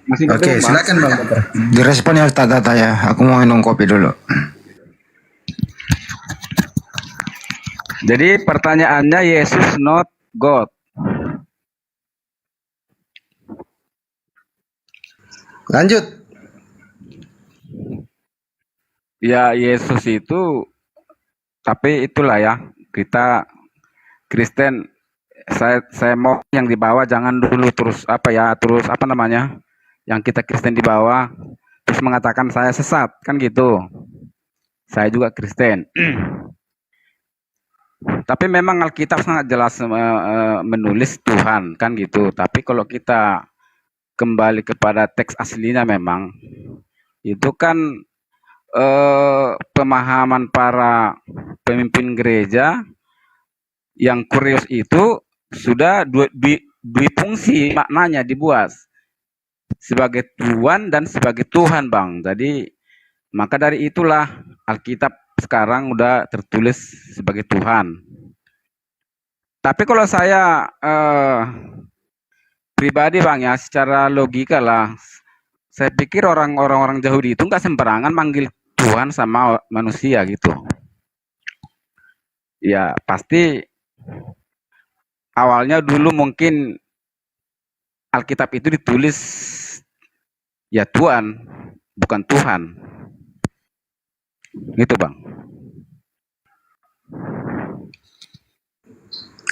[SPEAKER 4] Oke, silakan Bang.
[SPEAKER 3] Direspon ya Tata ya. Aku mau minum kopi dulu.
[SPEAKER 11] Jadi pertanyaannya Yesus not God.
[SPEAKER 4] Lanjut.
[SPEAKER 11] Ya Yesus itu, tapi itulah ya, kita Kristen, saya mau yang di bawah jangan dulu terus apa namanya, yang kita Kristen di bawah terus mengatakan saya sesat, kan gitu. Saya juga Kristen. Tapi memang Alkitab sangat jelas menulis Tuhan, kan gitu. Tapi kalau kita kembali kepada teks aslinya memang itu kan pemahaman para pemimpin gereja yang kurios itu sudah dua fungsi maknanya dibuat sebagai Tuhan dan sebagai Tuhan, Bang. Jadi maka dari itulah Alkitab sekarang udah tertulis sebagai Tuhan. Tapi kalau saya pribadi, Bang, ya secara logika lah, saya pikir orang-orang Yahudi itu nggak sembarangan manggil Tuhan sama manusia gitu. Ya pasti awalnya dulu mungkin Alkitab itu ditulis ya Tuhan, bukan Tuhan. Gitu, Bang.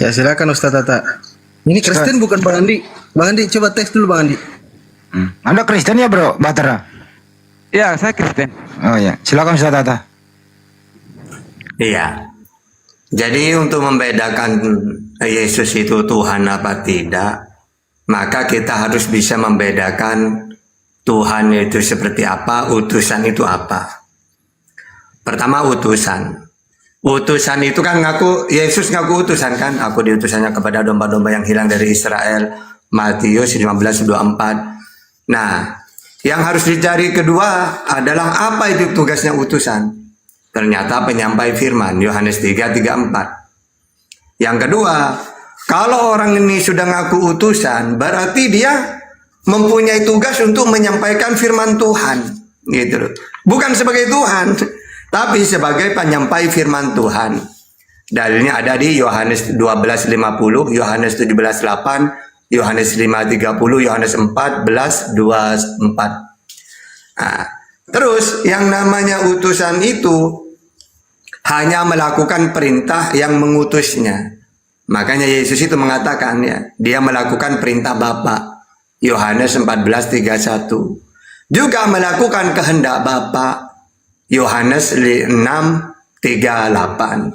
[SPEAKER 4] Ya silakan Ustaz Tata. Ini Kristen bukan Bang Andi. Bang Andi coba teks dulu Bang Andi.
[SPEAKER 3] Anda Kristen ya bro, Batara?
[SPEAKER 11] Ya saya Kristen.
[SPEAKER 3] Oh ya, silakan Ustaz Tata.
[SPEAKER 7] Iya. Jadi untuk membedakan Yesus itu Tuhan apa tidak, maka kita harus bisa membedakan Tuhan itu seperti apa, utusan itu apa. Pertama utusan. Utusan itu kan Yesus ngaku utusan kan, aku diutusannya kepada domba-domba yang hilang dari Israel. Matius 15:24. Nah, yang harus dicari kedua adalah apa itu tugasnya utusan. Ternyata penyampai firman, Yohanes 3:34. Yang kedua, kalau orang ini sudah ngaku utusan, berarti dia mempunyai tugas untuk menyampaikan firman Tuhan, gitu loh. Bukan sebagai Tuhan, tapi sebagai penyampai firman Tuhan. Dalilnya ada di Yohanes 12:50, Yohanes 17:8, Yohanes 5:30, Yohanes 14:24. Nah, terus yang namanya utusan itu hanya melakukan perintah yang mengutusnya. Makanya Yesus itu mengatakan ya, dia melakukan perintah Bapa. Yohanes 14:31. Juga melakukan kehendak Bapa. Yohanes 6:38.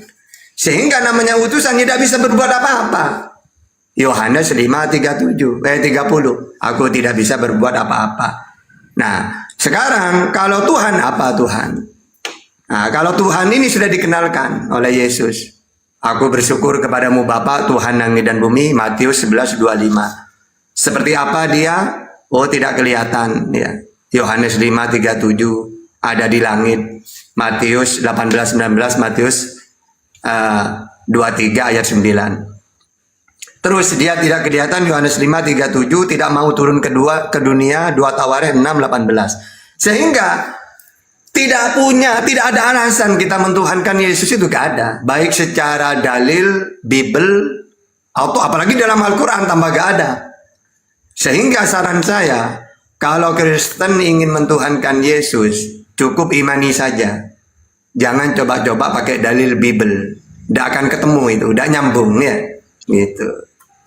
[SPEAKER 7] Sehingga namanya utusan tidak bisa berbuat apa-apa. Yohanes 5:30. Aku tidak bisa berbuat apa-apa. Nah, sekarang kalau Tuhan apa Tuhan? Nah, kalau Tuhan ini sudah dikenalkan oleh Yesus. Aku bersyukur kepadamu Bapa, Tuhan langit dan bumi, Matius 11:25. Seperti apa dia? Oh, tidak kelihatan ya. Yohanes 5:37 ada di langit. Matius 18:19, Matius 23 ayat 9. Terus dia tidak kelihatan, Yohanes 5:37, tidak mau turun ke dunia, 2 Tawarekh 6:18. Sehingga tidak ada alasan kita mentuhankan Yesus itu, gak ada. Baik secara dalil, Bible, atau apalagi dalam Al-Quran tambah gak ada. Sehingga saran saya, kalau Kristen ingin mentuhankan Yesus, cukup imani saja. Jangan coba-coba pakai dalil Bible. Tidak akan ketemu itu, tidak nyambung ya. Gitu.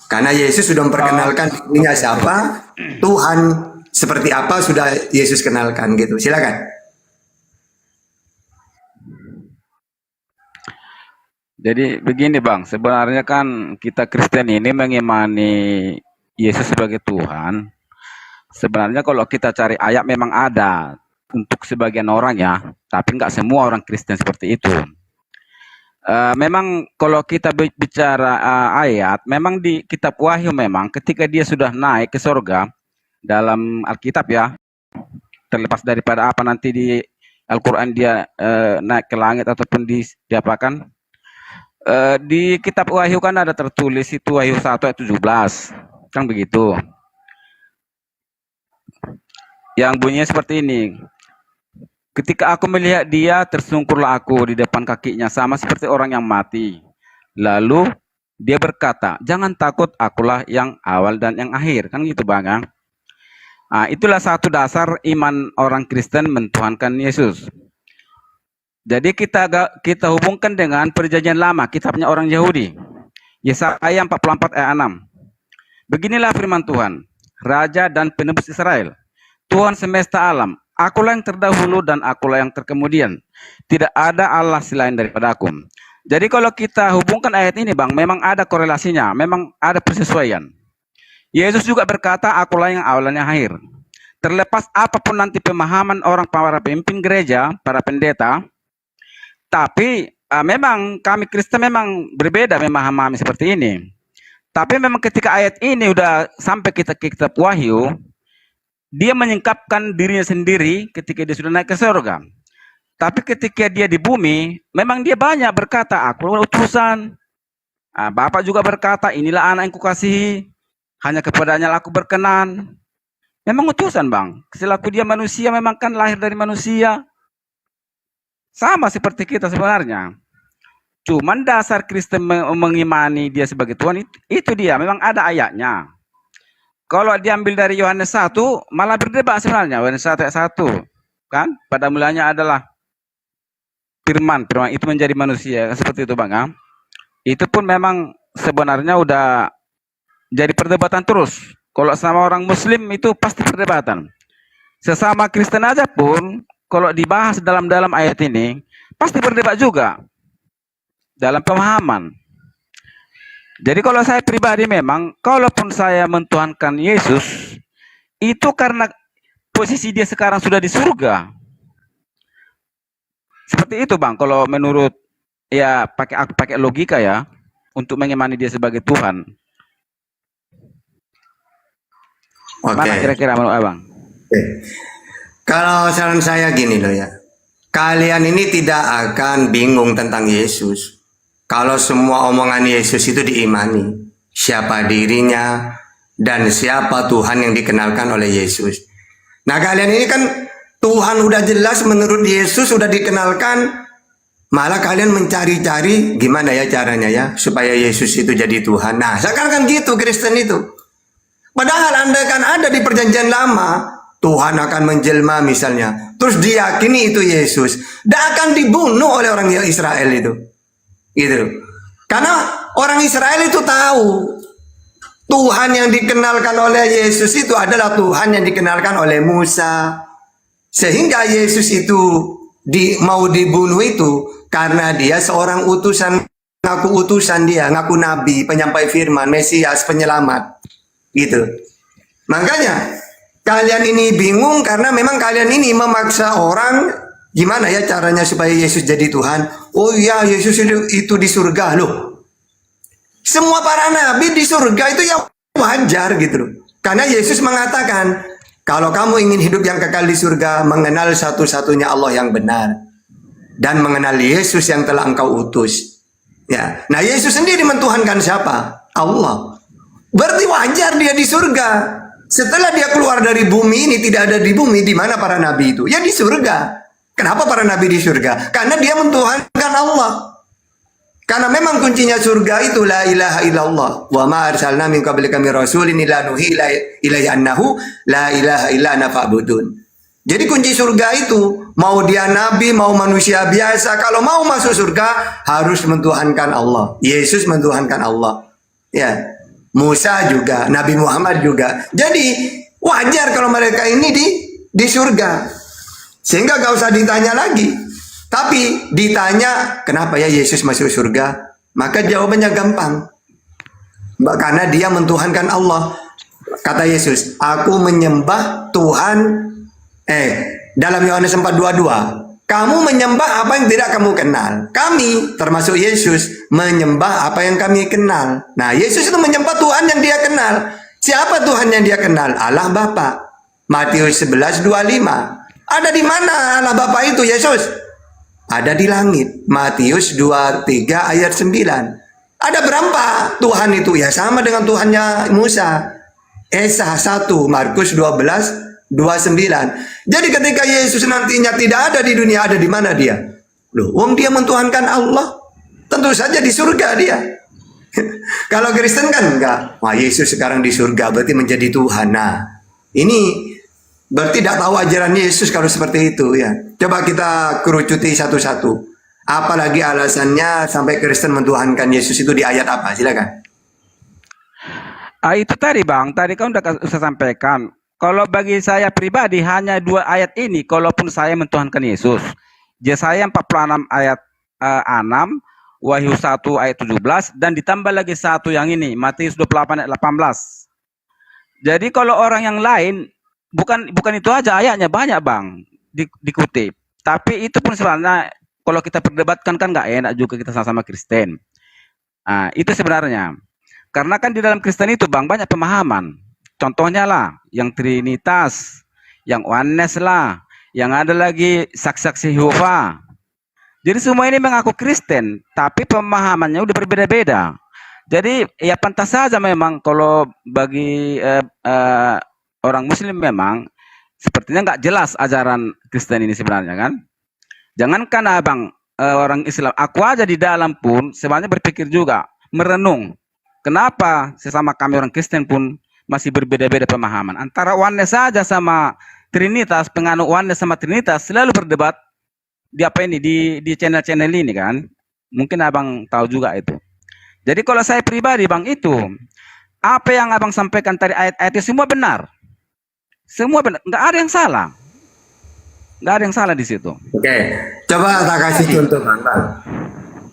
[SPEAKER 7] Karena Yesus sudah memperkenalkan dirinya siapa, Tuhan seperti apa sudah Yesus kenalkan gitu. Silakan.
[SPEAKER 11] Jadi begini Bang, sebenarnya kan kita Kristen ini mengimani Yesus sebagai Tuhan. Sebenarnya kalau kita cari ayat memang ada untuk sebagian orang ya, tapi nggak semua orang Kristen seperti itu. Memang kalau kita bicara ayat, memang di kitab Wahyu memang ketika dia sudah naik ke sorga dalam Alkitab ya, terlepas daripada apa nanti di Al-Quran dia naik ke langit ataupun diapakan, di kitab Wahyu kan ada tertulis itu Wahyu 1 ayat 17 kan begitu, yang bunyinya seperti ini. Ketika aku melihat dia, tersungkurlah aku di depan kakinya sama seperti orang yang mati. Lalu dia berkata, jangan takut, akulah yang awal dan yang akhir. Kan gitu Bang ya. Nah, itulah satu dasar iman orang Kristen mentuhankan Yesus. Jadi kita hubungkan dengan perjanjian lama, kitabnya orang Yahudi. Yesaya 44 ayat 6. Beginilah firman Tuhan, Raja dan penebus Israel, Tuhan semesta alam, akulah yang terdahulu dan akulah yang terkemudian. Tidak ada Allah selain daripada aku. Jadi kalau kita hubungkan ayat ini Bang, memang ada korelasinya, memang ada persesuaian. Yesus juga berkata, akulah yang awal dan yang akhir. Terlepas apapun nanti pemahaman orang para pemimpin gereja, para pendeta, tapi memang kami Kristen memang berbeda memahami seperti ini. Tapi memang ketika ayat ini udah sampai kitab Wahyu, dia menyingkapkan dirinya sendiri ketika dia sudah naik ke surga. Tapi ketika dia di bumi, memang dia banyak berkata, aku utusan. Bapak juga berkata, inilah anak yang kukasihi, hanya kepadanya aku berkenan. Memang utusan Bang. Selaku dia manusia, memang kan lahir dari manusia. Sama seperti kita sebenarnya. Cuman dasar Kristen mengimani dia sebagai Tuhan, itu dia. Memang ada ayatnya. Kalau diambil dari Yohanes 1, malah berdebat sebenarnya. Yohanes 1 ayat 1. Kan? Pada mulanya adalah firman itu menjadi manusia. Seperti itu Bang. Ya? Itu pun memang sebenarnya udah jadi perdebatan terus. Kalau sama orang Muslim itu pasti perdebatan. Sesama Kristen aja pun, kalau dibahas dalam ayat ini, pasti berdebat juga dalam pemahaman. Jadi kalau saya pribadi memang, kalaupun saya mentuhankan Yesus, itu karena posisi dia sekarang sudah di surga. Seperti itu Bang, kalau menurut ya pakai logika ya, untuk mengimani dia sebagai Tuhan. Mana kira-kira menurut Abang?
[SPEAKER 7] Kalau saran saya gini loh ya, kalian ini tidak akan bingung tentang Yesus kalau semua omongan Yesus itu diimani, siapa dirinya dan siapa Tuhan yang dikenalkan oleh Yesus. Nah kalian ini kan Tuhan udah jelas menurut Yesus sudah dikenalkan, malah kalian mencari-cari gimana ya caranya ya supaya Yesus itu jadi Tuhan. Nah sekarang kan gitu Kristen itu. Padahal Anda kan ada di perjanjian lama, Tuhan akan menjelma misalnya, terus diyakini itu Yesus, dan akan dibunuh oleh orang Israel itu, gitu. Karena orang Israel itu tahu Tuhan yang dikenalkan oleh Yesus itu adalah Tuhan yang dikenalkan oleh Musa, sehingga Yesus itu mau dibunuh itu karena dia seorang utusan, ngaku utusan dia, ngaku nabi, penyampai firman, Mesias, penyelamat. Gitu. Makanya kalian ini bingung karena memang kalian ini memaksa orang gimana ya caranya supaya Yesus jadi Tuhan. Oh iya Yesus itu di surga loh. Semua para nabi di surga itu ya wajar gitu loh. Karena Yesus mengatakan kalau kamu ingin hidup yang kekal di surga, mengenal satu-satunya Allah yang benar dan mengenal Yesus yang telah engkau utus. Ya. Nah Yesus sendiri mentuhankan siapa? Allah. Berarti wajar dia di surga. Setelah dia keluar dari bumi ini, tidak ada di bumi, di mana para nabi itu? Ya di surga. Kenapa para nabi di surga? Karena dia mentuhankan Allah. Karena memang kuncinya surga itu la ilaha illallah. Wa ma arsalna min qablika min rasulin illa nuhi ilaihi annahu la ilaha illa ana fa'budun. Jadi kunci surga itu, mau dia nabi, mau manusia biasa, kalau mau masuk surga harus mentuhankan Allah. Yesus mentuhankan Allah. Ya. Musa juga, Nabi Muhammad juga. Jadi wajar kalau mereka ini di surga. Sehingga gak usah ditanya lagi. Tapi ditanya kenapa ya Yesus masuk surga? Maka jawabannya gampang. Karena dia mentuhankan Allah. Kata Yesus, aku menyembah Tuhan. Dalam Yohanes 4:22. Kamu menyembah apa yang tidak kamu kenal. Kami, termasuk Yesus, menyembah apa yang kami kenal. Nah, Yesus itu menyembah Tuhan yang dia kenal. Siapa Tuhan yang dia kenal? Allah Bapa. Matius 11:25. Ada di mana Allah Bapa itu, Yesus? Ada di langit. Matius 23 ayat 9. Ada berapa Tuhan itu? Ya sama dengan Tuhannya Musa. Esa 1, Markus 12:29. Jadi ketika Yesus nantinya tidak ada di dunia, ada di mana dia? Loh, dia mentuhankan Allah. tentu saja di surga dia. Kalau Kristen kan enggak. Wah, Yesus sekarang di surga berarti menjadi Tuhan. Nah, ini berarti tidak tahu ajaran Yesus kalau seperti itu ya. Coba kita kerucuti satu-satu. Apalagi alasannya sampai Kristen mentuhankan Yesus itu di ayat apa? Silakan.
[SPEAKER 11] Itu tadi Bang, tadi kan udah saya sampaikan. Kalau bagi saya pribadi hanya 2 ayat ini, kalaupun saya mentuhankan Yesus. Yesaya 46 ayat 6, Wahyu 1 ayat 17, dan ditambah lagi satu yang ini, Matius 28 ayat 18. Jadi kalau orang yang lain, bukan itu aja ayatnya, banyak Bang dikutip. Tapi itu pun sebenarnya kalau kita perdebatkan kan nggak enak juga, kita sama-sama Kristen. Nah, itu sebenarnya. Karena kan di dalam Kristen itu Bang banyak pemahaman. Contohnya lah, yang Trinitas, yang Oneness lah, yang ada lagi saksi-saksi Yehova. Jadi semua ini mengaku Kristen, tapi pemahamannya udah berbeda-beda. Jadi ya pantas saja memang kalau bagi orang Muslim memang sepertinya nggak jelas ajaran Kristen ini sebenarnya kan. Jangankan abang orang Islam, aku aja di dalam pun sebenarnya berpikir juga, merenung. Kenapa sesama kami orang Kristen pun masih berbeda-beda pemahaman. Antara Oneness saja sama Trinitas, penganut Oneness sama Trinitas selalu berdebat di apa ini, di channel-channel ini kan. Mungkin abang tahu juga itu. Jadi kalau saya pribadi Bang itu, apa yang abang sampaikan tadi ayat-ayatnya semua benar. Semua benar, nggak ada yang salah. Nggak ada yang salah di situ.
[SPEAKER 7] Oke, coba tak kasih contoh Bang.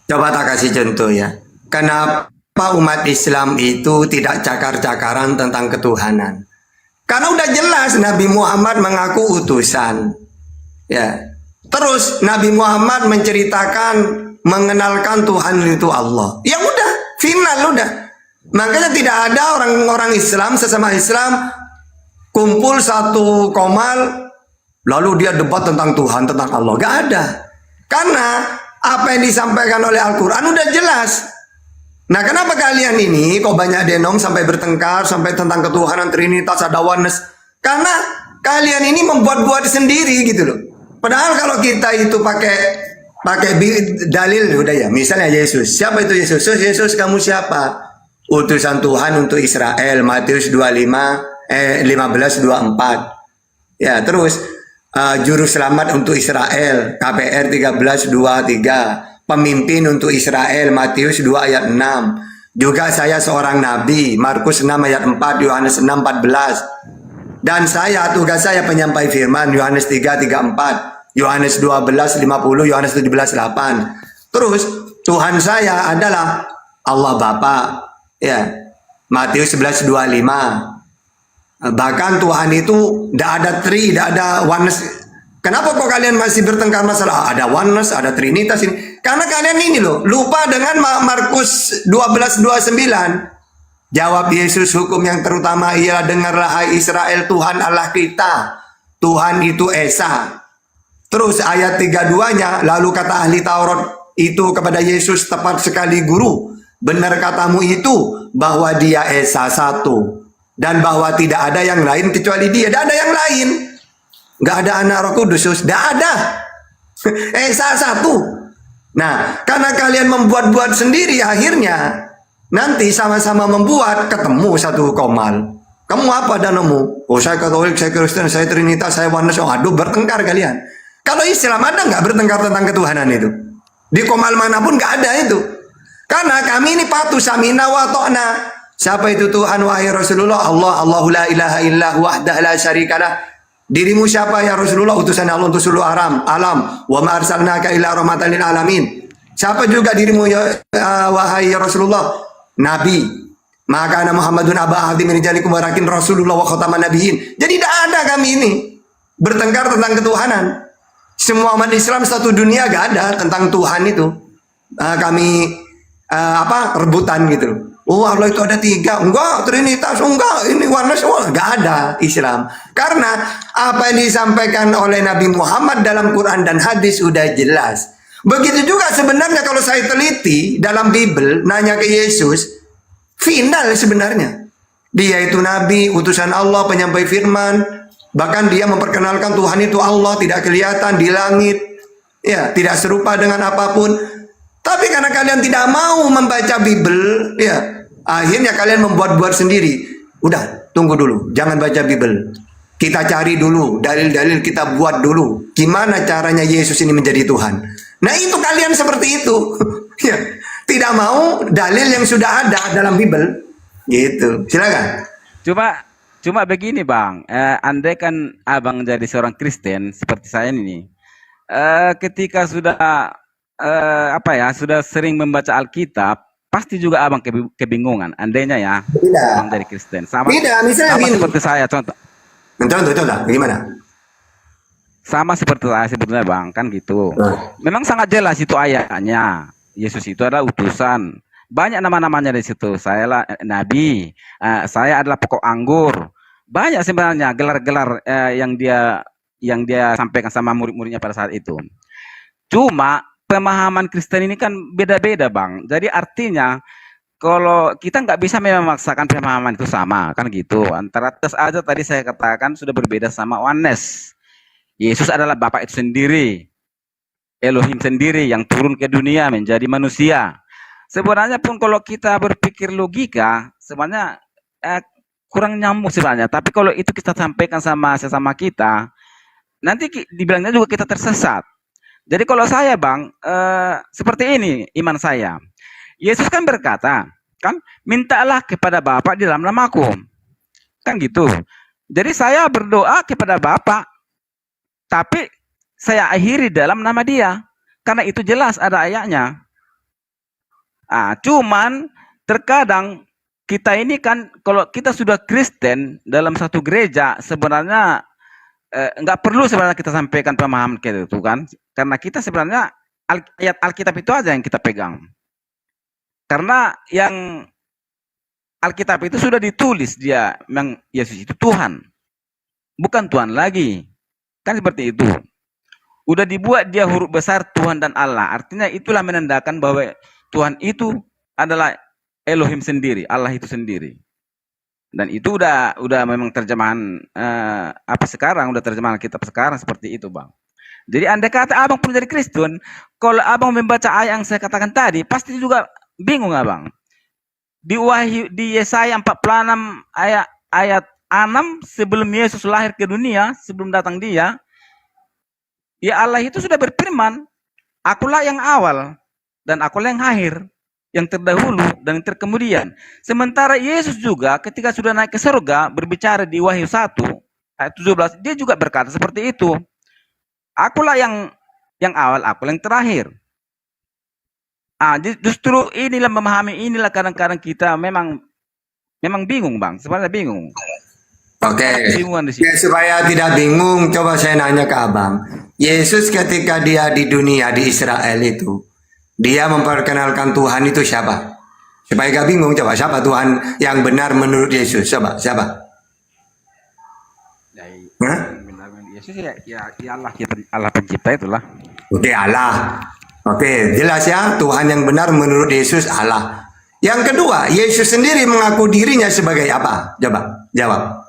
[SPEAKER 7] Coba tak kasih contoh ya. Kenapa umat Islam itu tidak cakar-cakaran tentang ketuhanan? Karena udah jelas Nabi Muhammad mengaku utusan. Ya. Terus Nabi Muhammad menceritakan, mengenalkan Tuhan itu Allah. Ya udah, final udah. Makanya tidak ada orang-orang Islam, sesama Islam kumpul satu komal lalu dia debat tentang Tuhan, tentang Allah. Gak ada. Karena apa yang disampaikan oleh Al-Quran udah jelas. Nah, kenapa kalian ini kok banyak denom sampai bertengkar, sampai tentang ketuhanan, Trinitas, ada Oneness? Karena kalian ini membuat-buat sendiri gitu loh. Padahal kalau kita itu pakai dalil udah ya. Misalnya Yesus. Siapa itu Yesus? Yesus kamu siapa? Utusan Tuhan untuk Israel. Matius 15:24. Ya, terus juru selamat untuk Israel, KPR 13:23, pemimpin untuk Israel, Matius 2 ayat 6. Juga saya seorang nabi, Markus 6 ayat 4, Yohanes 6:14. Dan saya, tugas saya penyampai firman, Yohanes 3:34, Yohanes 12:50, Yohanes 17:8. Terus Tuhan saya adalah Allah Bapa, ya, Matius 11:25. Bahkan Tuhan itu tidak ada tidak ada Oneness. Kenapa kok kalian masih bertengkar masalah ada Oneness, ada Trinitas ini? Karena kalian ini loh lupa dengan Markus 12:29. Jawab Yesus, hukum yang terutama ialah, dengarlah hai Israel, Tuhan Allah kita, Tuhan itu Esa. Terus ayat 32-nya, lalu kata ahli Taurat itu kepada Yesus, tepat sekali guru, benar katamu itu bahwa dia Esa satu. Dan bahwa tidak ada yang lain kecuali dia. Tidak ada yang lain. Nggak ada anak Roh Kudus. Tidak ada. Esa satu. Nah, karena kalian membuat-buat sendiri, akhirnya nanti sama-sama membuat, ketemu satu komal. Kamu apa danamu? Oh, saya Katolik, saya Kristen, saya Trinitas, saya Oneness. Oh, aduh, bertengkar kalian. Kalau Islam ada nggak bertengkar tentang ketuhanan itu? Di komal manapun nggak ada itu. Karena kami ini patuh, samina wa ta'na. Siapa itu Tuhan wahai Rasulullah? Allah, Allahu la ilaha illa wahdah la syarikalah. Dirimu siapa ya Rasulullah? Utusan Allah untuk seluruh alam. Wa ma arsalnaka illa rahmatan lil alamin. Siapa juga dirimu ya wahai Rasulullah? Nabi. Maka ana Muhammadun aba ahdi min rijalikum walakin Rasulullah wa khataman nabiyyin. Jadi tidak ada kami ini bertengkar tentang ketuhanan. Semua umat Islam satu dunia gak ada tentang Tuhan itu. Kami rebutan gitu. Oh, Allah itu ada 3, enggak, Trinitas, enggak, ini Oneness, enggak ada Islam. Karena apa yang disampaikan oleh Nabi Muhammad dalam Quran dan hadis sudah jelas. Begitu juga sebenarnya kalau saya teliti dalam Bible, nanya ke Yesus, final sebenarnya. Dia itu Nabi, utusan Allah, penyampai firman, bahkan dia memperkenalkan Tuhan itu Allah, tidak kelihatan di langit, ya, tidak serupa dengan apapun. Tapi karena kalian tidak mau membaca Bible, ya, akhirnya kalian membuat-buat sendiri. Udah, tunggu dulu, jangan baca Bible. Kita cari dulu dalil-dalil, kita buat dulu. Gimana caranya Yesus ini menjadi Tuhan? Nah, itu kalian seperti itu. Ya, tidak mau dalil yang sudah ada dalam Bible. Gitu. Silakan.
[SPEAKER 11] Cuma begini Bang, andai kan Abang jadi seorang Kristen seperti saya ini, ketika sudah sudah sering membaca Alkitab, pasti juga Abang kebingungan. Andainya ya,
[SPEAKER 7] Tidak.
[SPEAKER 11] Abang dari Kristen, sama
[SPEAKER 7] Misalnya gini.
[SPEAKER 11] seperti saya contoh.
[SPEAKER 7] Contoh, gimana?
[SPEAKER 11] Sama seperti saya sebetulnya Bang, kan gitu. Memang sangat jelas itu ayatnya. Yesus itu adalah utusan. Banyak nama-namanya di situ. Saya lah nabi, saya adalah pokok anggur. Banyak sebenarnya gelar-gelar yang dia sampaikan sama murid-muridnya pada saat itu. Cuma pemahaman Kristen ini kan beda-beda Bang. Jadi artinya kalau kita nggak bisa memaksakan pemahaman itu sama, kan gitu. Antara tes aja tadi saya katakan sudah berbeda sama oneness. Yesus adalah Bapa itu sendiri, Elohim sendiri yang turun ke dunia menjadi manusia. Sebenarnya pun kalau kita berpikir logika, sebenarnya kurang nyambung sebenarnya. Tapi kalau itu kita sampaikan sama sesama kita, nanti dibilangnya juga kita tersesat. Jadi kalau saya Bang, seperti ini iman saya. Yesus kan berkata, kan mintalah kepada Bapa di dalam namaku. Kan gitu. Jadi saya berdoa kepada Bapa, tapi saya akhiri dalam nama Dia. Karena itu jelas ada ayatnya. Cuman terkadang kita ini kan kalau kita sudah Kristen dalam satu gereja sebenarnya nggak perlu sebenarnya kita sampaikan pemahaman kita itu kan, karena kita sebenarnya ayat Alkitab itu aja yang kita pegang. Karena yang Alkitab itu sudah ditulis dia memang Yesus itu Tuhan, bukan Tuhan lagi, kan seperti itu. Udah dibuat dia huruf besar Tuhan dan Allah, artinya itulah menandakan bahwa Tuhan itu adalah Elohim sendiri, Allah itu sendiri. Dan itu udah memang terjemahan sekarang, udah terjemahan kitab sekarang seperti itu Bang. Jadi andai kata Abang pun jadi Kristen, kalau Abang membaca ayat yang saya katakan tadi, pasti juga bingung Abang. Di Yesaya 46 ayat 6, sebelum Yesus lahir ke dunia, sebelum datang Dia, ya Allah itu sudah berfirman, akulah yang awal dan akulah yang akhir, yang terdahulu dan yang terkemudian. Sementara Yesus juga ketika sudah naik ke surga berbicara di Wahyu 1 ayat 17, dia juga berkata seperti itu. Akulah yang awal, akulah yang terakhir. Justru inilah memahami inilah kadang-kadang kita memang bingung Bang, sebenarnya bingung.
[SPEAKER 7] Oke.
[SPEAKER 11] Bingungan di sini.
[SPEAKER 7] Ya, supaya tidak bingung, coba saya nanya ke Abang. Yesus ketika dia di dunia di Israel itu, dia memperkenalkan Tuhan itu siapa? Supaya gak bingung, coba siapa Tuhan yang benar menurut Yesus? Coba siapa?
[SPEAKER 11] Yesus ya Allah pencipta itulah.
[SPEAKER 7] Oke, Allah. Oke, jelas ya, Tuhan yang benar menurut Yesus Allah. Yang kedua, Yesus sendiri mengaku dirinya sebagai apa? Coba jawab.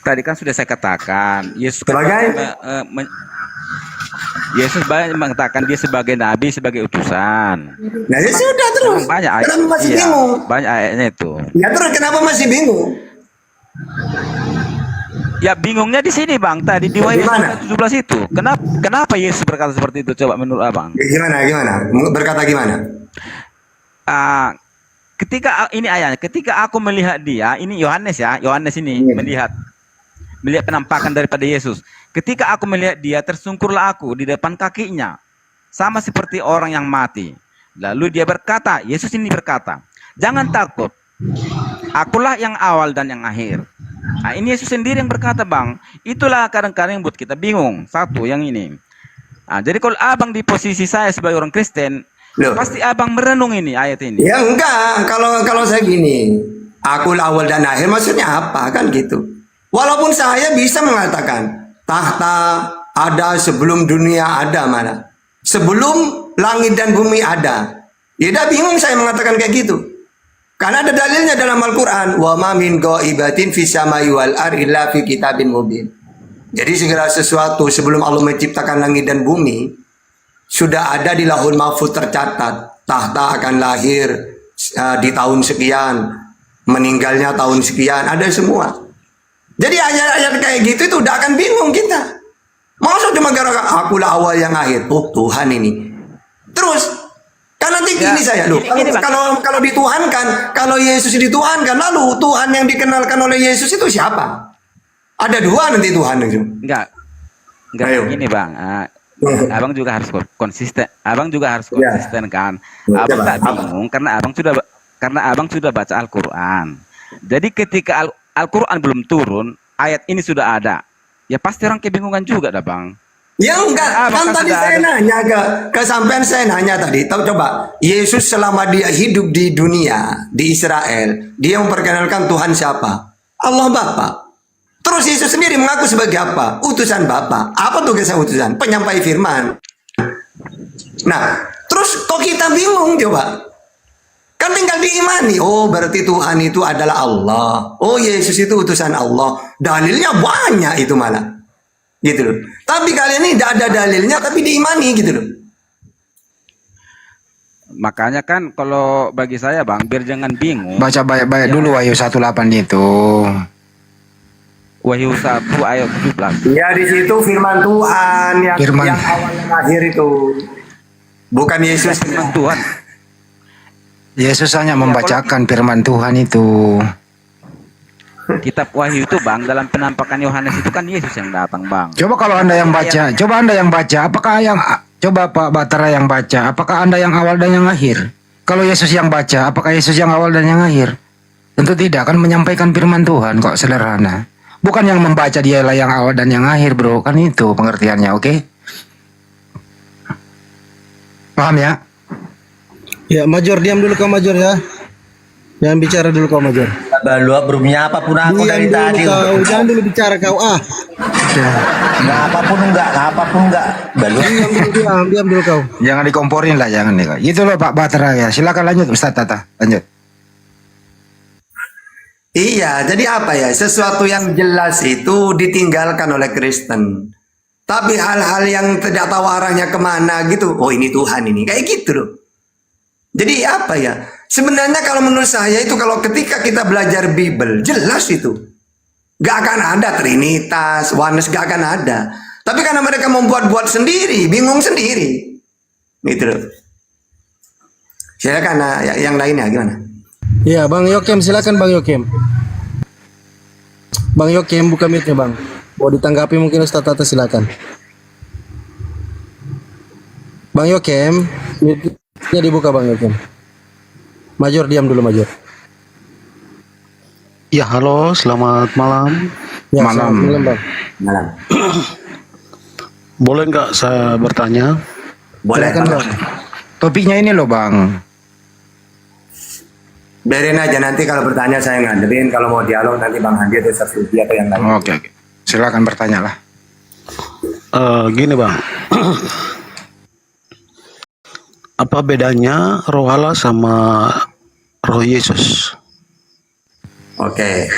[SPEAKER 11] Tadi kan sudah saya katakan, Yesus
[SPEAKER 7] Sebagai?
[SPEAKER 11] Yesus banyak mengatakan dia sebagai nabi, sebagai utusan.
[SPEAKER 7] Nah, ya sudah terus.
[SPEAKER 11] Banyak ayat,
[SPEAKER 7] Kenapa masih bingung?
[SPEAKER 11] Banyak ayatnya itu.
[SPEAKER 7] Ya terus kenapa masih bingung?
[SPEAKER 11] Ya bingungnya di sini Bang, tadi di Wahyu 17 itu. Kenapa Yesus berkata seperti itu? Coba menurut Abang.
[SPEAKER 7] Gimana? Berkata gimana?
[SPEAKER 11] Ketika ini ayatnya, ketika aku melihat dia, ini Yohanes ini melihat penampakan daripada Yesus. Ketika aku melihat dia, tersungkurlah aku di depan kakinya, sama seperti orang yang mati. Lalu dia berkata, Yesus ini berkata, jangan takut, akulah yang awal dan yang akhir. Ini Yesus sendiri yang berkata Bang. Itulah kadang-kadang yang buat kita bingung. Satu, yang ini. Jadi kalau Abang di posisi saya sebagai orang Kristen, pasti Abang merenung ini ayat ini.
[SPEAKER 7] Ya enggak, kalau saya gini, akulah awal dan akhir maksudnya apa kan gitu. Walaupun saya bisa mengatakan tahta ada sebelum dunia ada mana, sebelum langit dan bumi ada. Ya udah bingung saya mengatakan kayak gitu. Karena ada dalilnya dalam Al-Quran. Wa ma min ghaibatin fis samai wal ardi illa fi kitabin mubin. Jadi segala sesuatu sebelum Allah menciptakan langit dan bumi, sudah ada di Lauhul Mahfuz tercatat, tahta akan lahir di tahun sekian, meninggalnya tahun sekian, ada semua. Jadi ayat-ayat kayak gitu itu udah akan bingung kita. Masa cuma gara-gara akulah awal yang akhir. Oh Tuhan ini. Terus kan nanti gini saya loh. Kalau dituhankan, kalau Yesus dituhankan, lalu Tuhan yang dikenalkan oleh Yesus itu siapa? Ada dua nanti Tuhan itu.
[SPEAKER 11] Enggak
[SPEAKER 7] Ayo.
[SPEAKER 11] gini bang. Abang juga harus konsisten. Abang juga harus konsisten kan. Abang tak bingung karena abang sudah baca Al-Quran. Jadi ketika Al-Quran belum turun, ayat ini sudah ada. Ya pasti orang kebingungan juga dah bang.
[SPEAKER 7] Ya enggak, kan tadi saya nanya ke sampean, saya nanya tadi, tahu coba, Yesus selama dia hidup di dunia, di Israel, dia memperkenalkan Tuhan siapa? Allah Bapa. Terus Yesus sendiri mengaku sebagai apa? Utusan Bapa. Apa tugasnya utusan? Penyampai firman. Nah, terus kok kita bingung coba? Kan tinggal diimani. Oh, berarti Tuhan itu adalah Allah. Oh, Yesus itu utusan Allah. Dalilnya banyak itu malah. Gitu loh. Tapi kalian ini tidak ada dalilnya tapi diimani gitu loh.
[SPEAKER 11] Makanya kan kalau bagi saya bang, biar jangan bingung.
[SPEAKER 3] Baca baik-baik dulu Wahyu 18 itu.
[SPEAKER 11] Wahyu 1 ayat 17.
[SPEAKER 7] Ya di situ firman Tuhan yang awal dan akhir itu. Bukan Yesus.
[SPEAKER 11] Firman Tuhan.
[SPEAKER 3] Yesus hanya membacakan firman Tuhan itu.
[SPEAKER 11] Kitab Wahyu itu bang, dalam penampakan Yohanes itu kan Yesus yang datang bang.
[SPEAKER 3] Coba kalau Anda yang baca, apakah yang coba Pak Batara yang baca, apakah Anda yang awal dan yang akhir? Kalau Yesus yang baca, apakah Yesus yang awal dan yang akhir? Tentu tidak, kan menyampaikan firman Tuhan kok, sederhana. Bukan yang membaca dialah yang awal dan yang akhir, bro. Kan itu pengertiannya, oke? Paham ya?
[SPEAKER 4] Ya, Major, diam dulu kau Major ya. Jangan bicara dulu kau Major.
[SPEAKER 12] Balu berumnya apapun aku
[SPEAKER 4] Diam
[SPEAKER 12] dari
[SPEAKER 4] dulu
[SPEAKER 12] tadi.
[SPEAKER 4] kau, jangan dulu bicara kau.
[SPEAKER 12] Nggak apapun enggak. Balu.
[SPEAKER 4] Diam dulu kau.
[SPEAKER 3] Jangan dikomporin lah, jangan nih. Itu loh Pak Batara ya. Silakan lanjut Ustaz Tata, lanjut.
[SPEAKER 7] Iya, jadi apa ya? Sesuatu yang jelas itu ditinggalkan oleh Kristen. Tapi hal-hal yang tidak tahu arahnya kemana gitu. Oh ini Tuhan ini. Kayak gitu loh. Jadi apa ya? Sebenarnya kalau menurut saya itu kalau ketika kita belajar Bible, jelas itu. Gak akan ada Trinitas, Oneness, gak akan ada. Tapi karena mereka membuat-buat sendiri, bingung sendiri. Gitu loh. Silakan yang lainnya gimana?
[SPEAKER 4] Ya, Bang Yokem, silakan Bang Yokem. Bang Yokem buka mic-nya, Bang. Mau ditanggapi mungkin Ustaz Tata, silakan. Bang Yokem, mic-nya dibuka Bang Yokem. Major, diam dulu Major.
[SPEAKER 13] Ya, halo, selamat malam.
[SPEAKER 4] Ya, malam Bang.
[SPEAKER 7] Malam.
[SPEAKER 13] Boleh nggak saya bertanya?
[SPEAKER 7] Boleh
[SPEAKER 4] Silakan, Bang.
[SPEAKER 3] Topiknya ini loh Bang.
[SPEAKER 7] Biarin aja nanti kalau bertanya saya ngandelin, kalau mau dialog nanti Bang Handi atau Ustaz Sufi atau yang lain.
[SPEAKER 3] Oke. Silakan bertanya lah.
[SPEAKER 13] Gini Bang. Apa bedanya roh Allah sama roh Yesus?
[SPEAKER 7] Oke.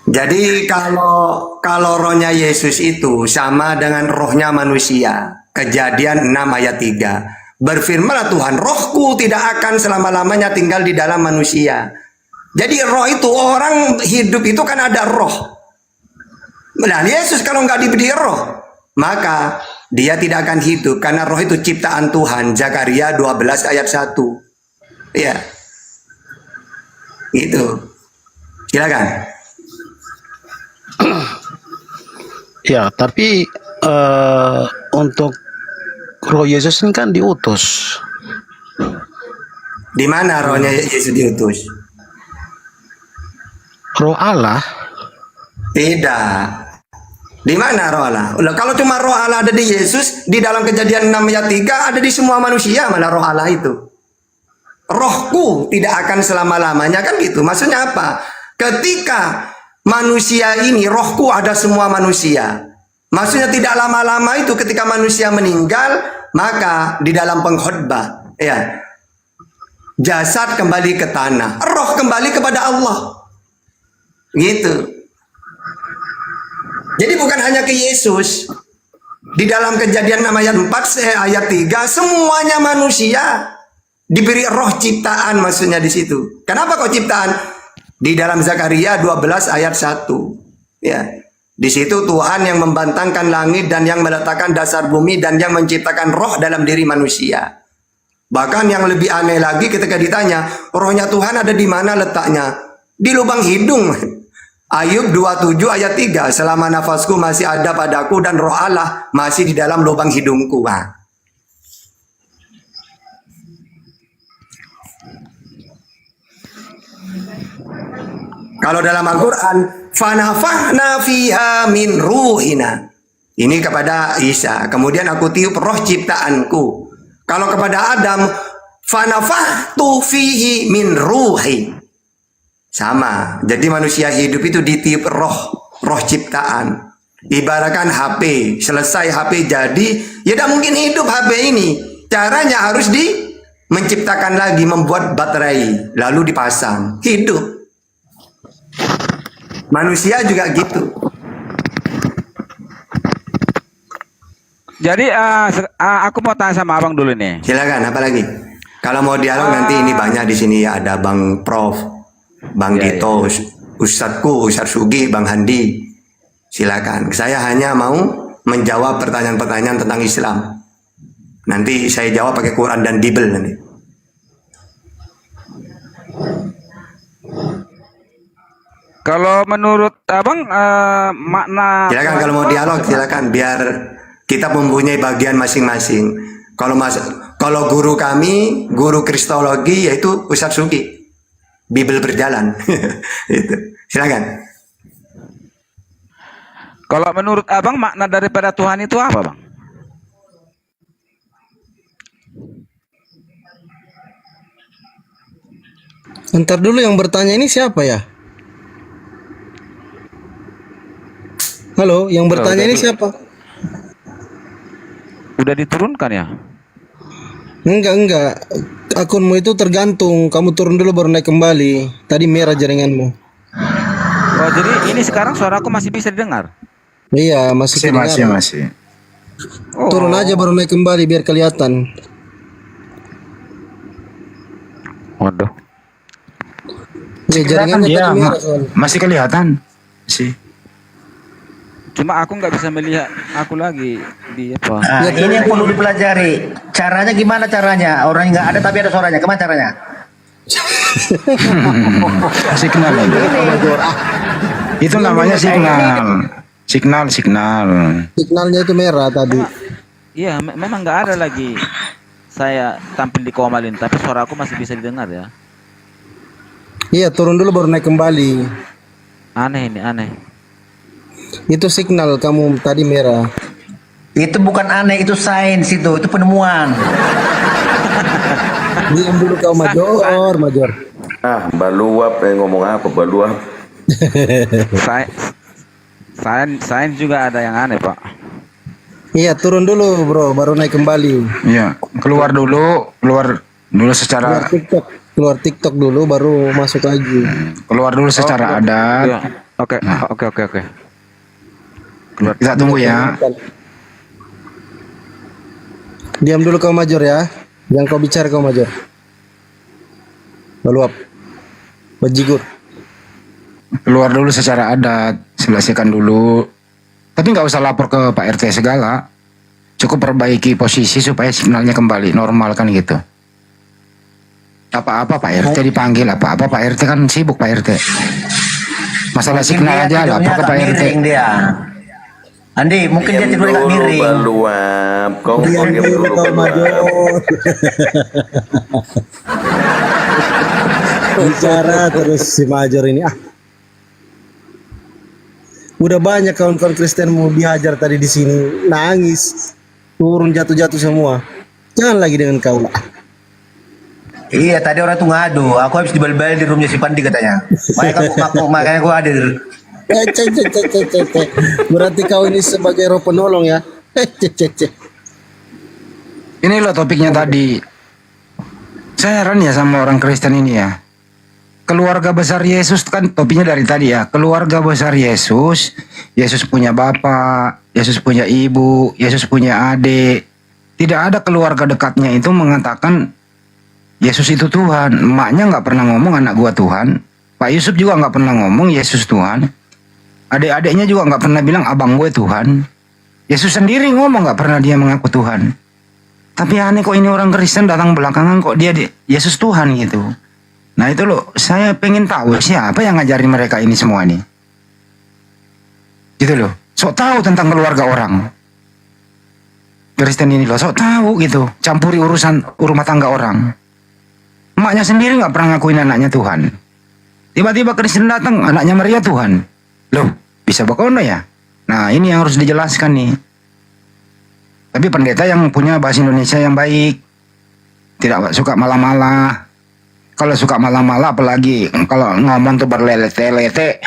[SPEAKER 7] Jadi kalau rohnya Yesus itu sama dengan rohnya manusia. Kejadian 6 ayat 3. Berfirmanlah Tuhan, rohku tidak akan selama-lamanya tinggal di dalam manusia. Jadi roh itu, orang hidup itu kan ada roh. Nah Yesus kalau nggak diberi roh, maka dia tidak akan hidup. Karena roh itu ciptaan Tuhan. Zakaria 12 ayat 1. Iya. Itu. Silakan.
[SPEAKER 13] Ya, tapi untuk roh Yesus ini kan diutus.
[SPEAKER 7] Di mana rohnya Yesus diutus?
[SPEAKER 13] Roh Allah?
[SPEAKER 7] Tidak. Di mana roh Allah? Kalau cuma roh Allah ada di Yesus, di dalam Kejadian 6 ayat 3 ada di semua manusia mana roh Allah itu. Rohku tidak akan selama-lamanya, kan gitu. Maksudnya apa? Ketika manusia ini, rohku ada semua manusia. Maksudnya tidak lama-lama itu ketika manusia meninggal, maka di dalam pengkhotbah, ya, jasad kembali ke tanah, roh kembali kepada Allah. Gitu. Jadi bukan hanya ke Yesus. Di dalam Kejadian ayat 4 ayat 3 semuanya manusia diberi roh ciptaan, maksudnya di situ. Kenapa kok ciptaan? Di dalam Zakaria 12 ayat 1. Ya. Di situ Tuhan yang membentangkan langit dan yang meletakkan dasar bumi dan yang menciptakan roh dalam diri manusia. Bahkan yang lebih aneh lagi ketika ditanya, rohnya Tuhan ada di mana letaknya? Di lubang hidung. Ayub 27 ayat 3, selama nafasku masih ada padaku dan roh Allah masih di dalam lubang hidungku. Nah. Kalau dalam Al-Quran, fanafahna fiha min ruhina. Ini kepada Isa. Kemudian aku tiup roh ciptaanku. Kalau kepada Adam, fanafahtu fihi min ruhi. Sama. Jadi manusia hidup itu ditiup roh ciptaan. Ibaratkan HP. Selesai HP jadi, ya tidak mungkin hidup HP ini. Caranya harus menciptakan lagi, membuat baterai. Lalu dipasang. Hidup. Manusia juga gitu.
[SPEAKER 11] Jadi aku mau tanya sama abang dulu nih.
[SPEAKER 7] Silakan, apa lagi? Kalau mau dialog nanti ini banyak di sini ya, ada Bang Prof, Bang Dito, Ustadzku, Ustadz Sugi, Bang Handi. Silakan. Saya hanya mau menjawab pertanyaan-pertanyaan tentang Islam. Nanti saya jawab pakai Quran dan Bible nanti.
[SPEAKER 11] Kalau menurut abang makna
[SPEAKER 7] Silakan kalau mau dialog silakan, biar kita mempunyai bagian masing-masing. Kalau guru kami, guru kristologi yaitu Ustadz Sugi, Bible berjalan. Itu. Silakan.
[SPEAKER 11] Kalau menurut abang makna daripada Tuhan itu apa, bang?
[SPEAKER 4] Ntar dulu, yang bertanya ini siapa ya? Halo, yang bertanya ini siapa?
[SPEAKER 11] Udah diturunkan ya?
[SPEAKER 4] Enggak. Akunmu itu tergantung. Kamu turun dulu baru naik kembali. Tadi merah jaringanmu.
[SPEAKER 11] Oh, jadi ini sekarang suaraku masih bisa didengar?
[SPEAKER 4] Iya, masih kedengaran.
[SPEAKER 3] Masih.
[SPEAKER 11] Oh.
[SPEAKER 4] Turun aja baru naik kembali biar kelihatan.
[SPEAKER 11] Waduh.
[SPEAKER 4] Ya, jaringannya
[SPEAKER 3] Iya,
[SPEAKER 4] tadi merah soalnya.
[SPEAKER 3] masih kelihatan sih.
[SPEAKER 11] Cuma aku nggak bisa melihat aku lagi di apa.
[SPEAKER 12] Nah, ini yang perlu dipelajari. Caranya gimana caranya? Orang nggak ada tapi ada suaranya. Kemana caranya?
[SPEAKER 3] Signal itu. Itu namanya signal. Signal.
[SPEAKER 4] Signalnya itu merah tadi.
[SPEAKER 11] Iya, memang nggak ada lagi saya tampil di Komalin, tapi suara aku masih bisa didengar ya.
[SPEAKER 4] Iya, turun dulu baru naik kembali.
[SPEAKER 11] Aneh ini, aneh.
[SPEAKER 4] Itu signal kamu tadi merah.
[SPEAKER 12] Itu bukan aneh, itu sains itu penemuan.
[SPEAKER 4] Diam dulu kau major.
[SPEAKER 6] Ah, baluap ngomong apa baluap?
[SPEAKER 11] Sains juga ada yang aneh, Pak.
[SPEAKER 4] Iya, turun dulu bro, baru naik kembali.
[SPEAKER 3] Iya, keluar dulu secara
[SPEAKER 4] Keluar TikTok dulu baru masuk lagi.
[SPEAKER 3] keluar dulu secara adat.
[SPEAKER 11] Oke.
[SPEAKER 3] Kita tunggu ya.
[SPEAKER 4] Diam dulu kau major ya. Yang kau bicara kau major. Baluap. Bajigur.
[SPEAKER 3] Keluar dulu secara adat, selesaikan dulu. Tapi nggak usah lapor ke Pak RT segala. Cukup perbaiki posisi supaya signalnya kembali normal kan gitu. Apa-apa Pak RT dipanggil, apa-apa Pak RT kan sibuk Pak RT. Masalah signal aja lapor ke Pak RT.
[SPEAKER 12] Dia. Andi, mungkin dia tidur agak miring.
[SPEAKER 6] Baluap, kau pakai dulu baluap.
[SPEAKER 4] Bicara terus si major ini. Udah banyak kawan-kawan Kristen mau dihajar tadi di sini, nangis, turun jatuh-jatuh semua. Jangan lagi dengan kau lah.
[SPEAKER 12] Iya, tadi orang tuh ngadu. Aku habis dibal-bal di rumahnya si Pandi katanya. Makanya aku hadir.
[SPEAKER 4] Berarti kau ini sebagai roh penolong ya.
[SPEAKER 3] Ini loh topiknya tadi. Saya heran ya sama orang Kristen ini ya. keluarga besar Yesus kan topinya dari tadi ya. Keluarga besar Yesus, Yesus punya bapak, Yesus punya ibu, Yesus punya adik. Tidak ada keluarga dekatnya itu mengatakan Yesus itu Tuhan. Emaknya nggak pernah ngomong anak gua Tuhan. Pak Yusuf juga nggak pernah ngomong Yesus Tuhan. Adik-adiknya juga nggak pernah bilang abang gue Tuhan. Yesus sendiri ngomong nggak pernah dia mengaku Tuhan. Tapi aneh kok ini orang Kristen datang belakangan kok dia Yesus Tuhan gitu. Nah itu loh, saya pengen tahu siapa yang ngajarin mereka ini semua nih. Gitu loh, sok tahu tentang keluarga orang. Kristen ini loh, sok tahu gitu, campuri urusan rumah tangga orang. Emaknya sendiri nggak pernah ngakuin anaknya Tuhan. Tiba-tiba Kristen datang, anaknya Maria Tuhan. Loh, bisa bakono ya? Nah ini yang harus dijelaskan nih. Tapi pendeta yang punya bahasa Indonesia yang baik, tidak suka malah-malah. Kalau suka malah-malah, apalagi kalau ngomong tuh berlelete-lete,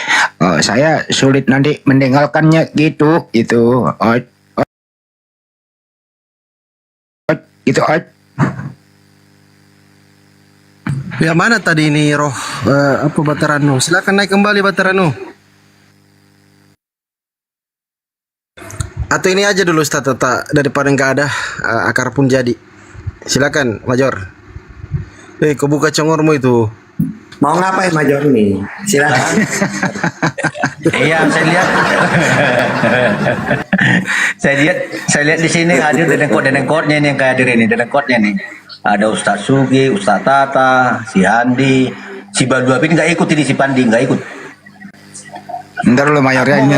[SPEAKER 3] saya sulit nanti mendengarkannya gitu, gitu. Gitu.
[SPEAKER 4] Ya mana tadi ini roh apa Batarano? Silakan naik kembali Batarano. Atau ini aja dulu Ustaz, daripada nggak ada akar pun jadi. Silakan Major. Kau buka congormu itu.
[SPEAKER 12] Mau ngapain Major nih? Silakan. Iya, saya lihat di sini hadir denengkotnya nih yang kayak hadir ini, denengkotnya nih. Ada Ustaz Sugi, Ustaz Tata, si Handi, si Balduapin nggak ikut ini, si Pandi nggak ikut.
[SPEAKER 3] Ntar dulu Mayornya ini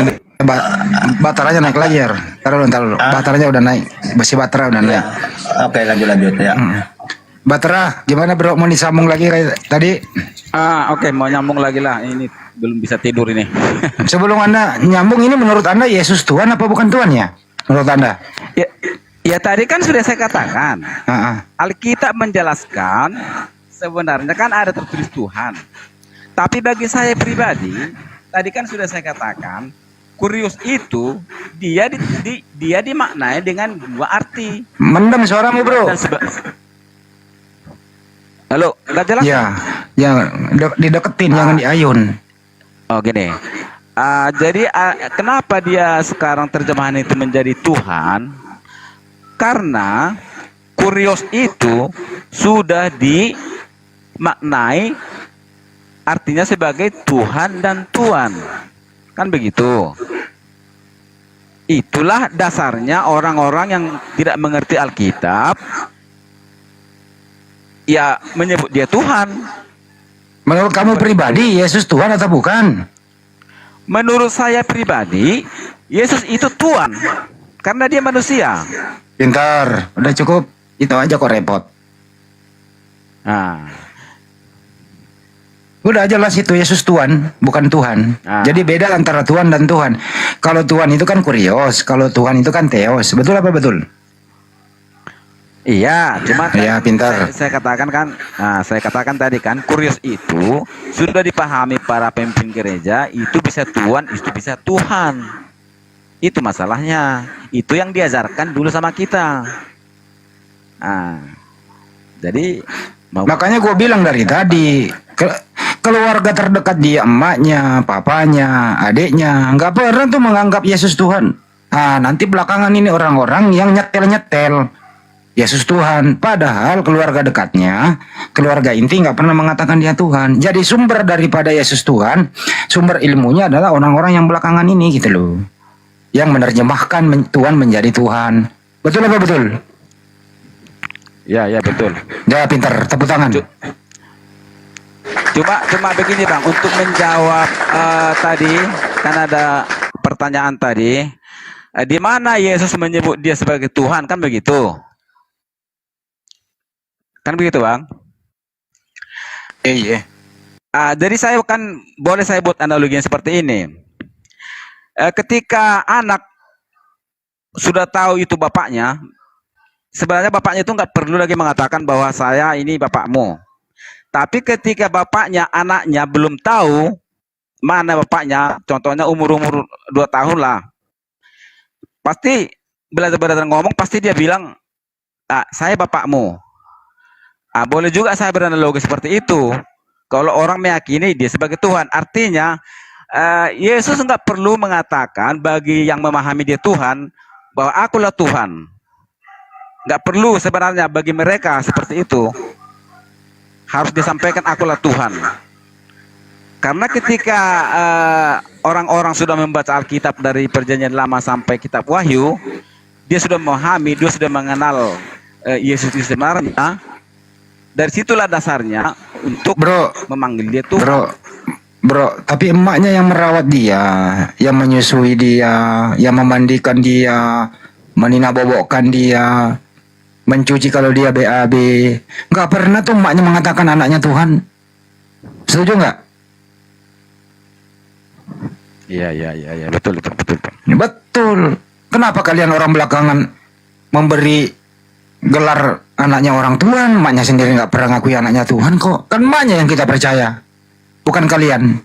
[SPEAKER 3] bataranya naik lagi ya. Ntar dulu. Bataranya udah naik. Besi batera udah naik.
[SPEAKER 12] Oke, lanjut ya.
[SPEAKER 3] Batera, gimana bro? Mau disambung lagi kayak tadi?
[SPEAKER 11] Oke, mau nyambung lagi lah. Ini belum bisa tidur ini.
[SPEAKER 3] Sebelum Anda nyambung, ini menurut Anda Yesus Tuhan apa bukan Tuhan ya? Menurut Anda?
[SPEAKER 11] Ya tadi kan sudah saya katakan. Alkitab menjelaskan sebenarnya kan ada tertulis Tuhan. Tapi bagi saya pribadi, tadi kan sudah saya katakan, kurios itu dia dimaknai dengan dua arti.
[SPEAKER 3] Mendem suaramu bro.
[SPEAKER 11] Halo, nggak jelas?
[SPEAKER 3] Ya, dideketin, jangan diayun.
[SPEAKER 11] Oh gini, jadi kenapa dia sekarang terjemahan itu menjadi Tuhan? Karena kurios itu sudah dimaknai artinya sebagai Tuhan dan Tuan, kan begitu? Itulah dasarnya orang-orang yang tidak mengerti Alkitab, ya menyebut dia Tuhan.
[SPEAKER 3] Menurut kamu pribadi Yesus Tuhan atau bukan?
[SPEAKER 11] Menurut saya pribadi Yesus itu Tuhan karena dia manusia.
[SPEAKER 3] Pintar, udah cukup itu aja kok repot. Udah jelas itu Yesus Tuhan, bukan Tuhan. Jadi beda antara Tuhan dan Tuhan. Kalau Tuhan itu kan kurios, kalau Tuhan itu kan theos. Betul apa betul?
[SPEAKER 11] Iya, cuma
[SPEAKER 3] ya, pintar.
[SPEAKER 11] Saya katakan tadi kan kurios itu sudah dipahami para pemimpin gereja, itu bisa Tuhan, itu bisa Tuhan. Itu masalahnya. Itu yang diajarkan dulu sama kita. Jadi
[SPEAKER 3] makanya gue bilang dari tadi, keluarga terdekat dia, emaknya, papanya, adiknya, nggak pernah tuh menganggap Yesus Tuhan. Nanti belakangan ini orang-orang yang nyetel Yesus Tuhan, padahal keluarga dekatnya, keluarga inti nggak pernah mengatakan dia Tuhan. Jadi sumber daripada Yesus Tuhan, sumber ilmunya adalah orang-orang yang belakangan ini gitu loh, yang menerjemahkan Tuhan menjadi Tuhan. Betul apa betul?
[SPEAKER 11] Ya betul.
[SPEAKER 3] Ya pintar, tepuk tangan.
[SPEAKER 11] Cuma begini Bang, untuk menjawab tadi kan ada pertanyaan tadi, di mana Yesus menyebut dia sebagai Tuhan, kan begitu? Kan begitu Bang?
[SPEAKER 3] Iya.
[SPEAKER 11] Jadi saya kan boleh saya buat analoginya seperti ini. Ketika anak sudah tahu itu bapaknya, sebenarnya bapaknya itu nggak perlu lagi mengatakan bahwa saya ini bapakmu. Tapi ketika bapaknya, anaknya belum tahu mana bapaknya, contohnya umur 2 tahun lah, pasti belajar ngomong, pasti dia bilang, saya bapakmu. Boleh juga saya beranalogi seperti itu. Kalau orang meyakini dia sebagai Tuhan, artinya Yesus nggak perlu mengatakan bagi yang memahami dia Tuhan bahwa akulah Tuhan. Nggak perlu sebenarnya bagi mereka seperti itu. Harus disampaikan akulah Tuhan. Karena ketika orang-orang sudah membaca Alkitab dari Perjanjian Lama sampai Kitab Wahyu, dia sudah memahami, dia sudah mengenal Yesus itu sebenarnya. Dari situlah dasarnya untuk memanggil dia Tuhan.
[SPEAKER 3] Bro, tapi emaknya yang merawat dia, yang menyusui dia, yang memandikan dia, meninabobokkan dia, mencuci kalau dia BAB. Nggak pernah tuh emaknya mengatakan anaknya Tuhan. Setuju nggak?
[SPEAKER 11] Iya, betul.
[SPEAKER 3] Betul. Kenapa kalian orang belakangan memberi gelar anaknya orang Tuhan, emaknya sendiri nggak pernah ngakui anaknya Tuhan kok? Kan emaknya yang kita percaya, bukan kalian.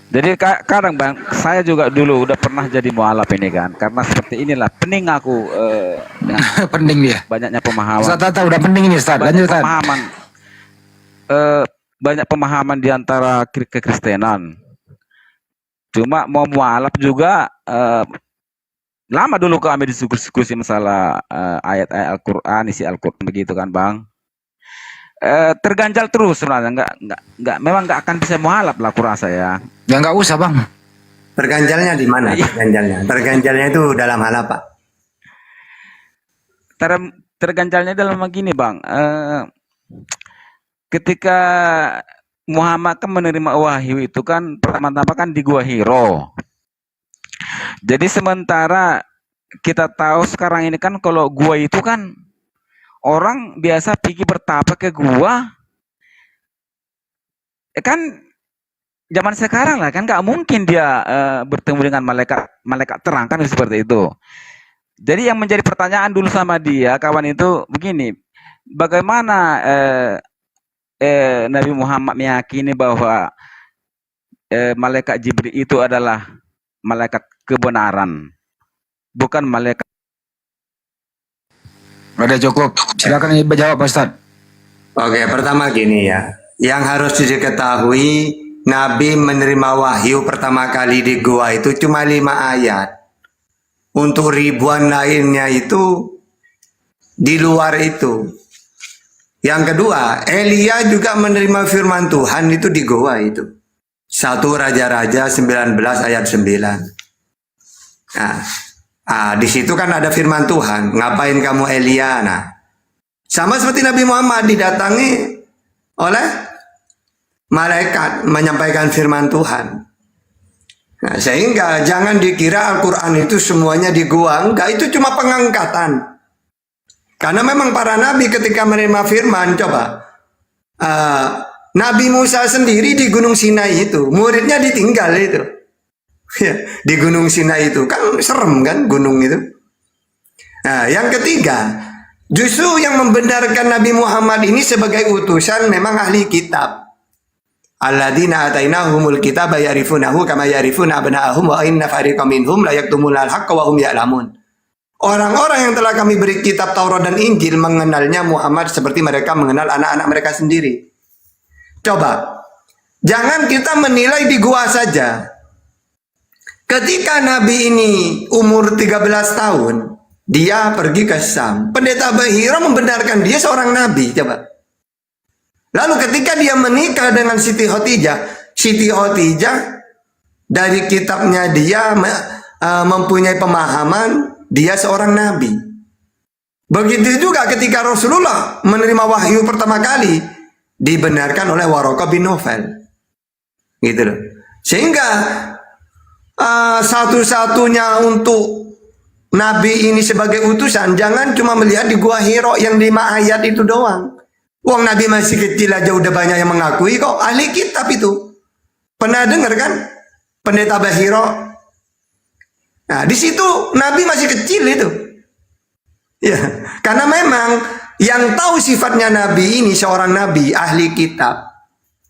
[SPEAKER 11] Jadi kadang Bang, saya juga dulu udah pernah jadi mualaf ini kan, karena seperti inilah pening aku dengan
[SPEAKER 3] Penting dia.
[SPEAKER 11] banyaknya pemahaman.
[SPEAKER 3] Ustaz Tata udah penting ini Ustaz. Lanjut Ustaz.
[SPEAKER 11] Banyak pemahaman di antara kekristenan. Cuma mau mualaf juga lama dulu kami diskusi masalah ayat-ayat Al-Quran, isi Al-Quran begitu kan Bang. Terganjal terus sebenarnya, memang nggak akan bisa mualaf lah aku rasa ya.
[SPEAKER 3] Ya nggak usah Bang.
[SPEAKER 7] Terganjalnya di mana? Terganjalnya. Terganjalnya itu dalam hal apa?
[SPEAKER 11] Terganjalnya dalam begini Bang. Ketika Muhammad kan menerima wahyu itu kan pertama-tama kan di Gua Hiro. Jadi sementara kita tahu sekarang ini kan kalau gua itu kan orang biasa pergi bertapa ke gua, kan zaman sekarang lah kan nggak mungkin dia bertemu dengan malaikat terang kan seperti itu. Jadi yang menjadi pertanyaan dulu sama dia kawan itu begini, bagaimana Nabi Muhammad meyakini bahwa malaikat Jibril itu adalah malaikat kebenaran, bukan malaikat.
[SPEAKER 3] Udah cukup. Silakan jawab Ustaz.
[SPEAKER 7] Oke, pertama gini ya. Yang harus diketahui, Nabi menerima wahyu pertama kali di gua itu cuma 5 ayat. Untuk ribuan lainnya itu di luar itu. Yang kedua, Elia juga menerima firman Tuhan itu di goa itu. 1 Raja-Raja 19 ayat 9. Nah, di situ kan ada firman Tuhan. Ngapain kamu Elia? Nah, sama seperti Nabi Muhammad didatangi oleh malaikat menyampaikan firman Tuhan. Nah, sehingga jangan dikira Al-Quran itu semuanya di gua. Enggak, itu cuma pengangkatan. Karena memang para nabi ketika menerima firman, coba Nabi Musa sendiri di Gunung Sinai itu, muridnya ditinggal itu. Ya, di Gunung Sinai itu kan serem kan gunung itu. Nah, yang ketiga, justru yang membenarkan Nabi Muhammad ini sebagai utusan memang ahli kitab. Alladzina atainahumul kitaba ya'rifunahu kama ya'rifuna abna'ahum wa inna fariqam minhum la yaktumuna al-haqqa wa hum ya'lamun. Orang-orang yang telah kami beri kitab Taurat dan Injil mengenalnya Muhammad seperti mereka mengenal anak-anak mereka sendiri. Coba, jangan kita menilai di gua saja. Ketika Nabi ini umur 13 tahun, dia pergi ke Syam. Pendeta Bahira membenarkan dia seorang nabi, coba. Lalu ketika dia menikah dengan Siti Khotijah dari kitabnya dia mempunyai pemahaman dia seorang nabi. Begitu juga ketika Rasulullah menerima wahyu pertama kali dibenarkan oleh Waraqah bin Naufal. Gitu loh. Sehingga satu-satunya untuk nabi ini sebagai utusan jangan cuma melihat di Gua Hiro yang 5 ayat itu doang. Wong nabi masih kecil aja udah banyak yang mengakui kok, ahli kitab itu. Pernah dengar kan Pendeta Bahiro? Nah, di situ Nabi masih kecil itu. Ya, karena memang yang tahu sifatnya Nabi ini seorang Nabi ahli kitab,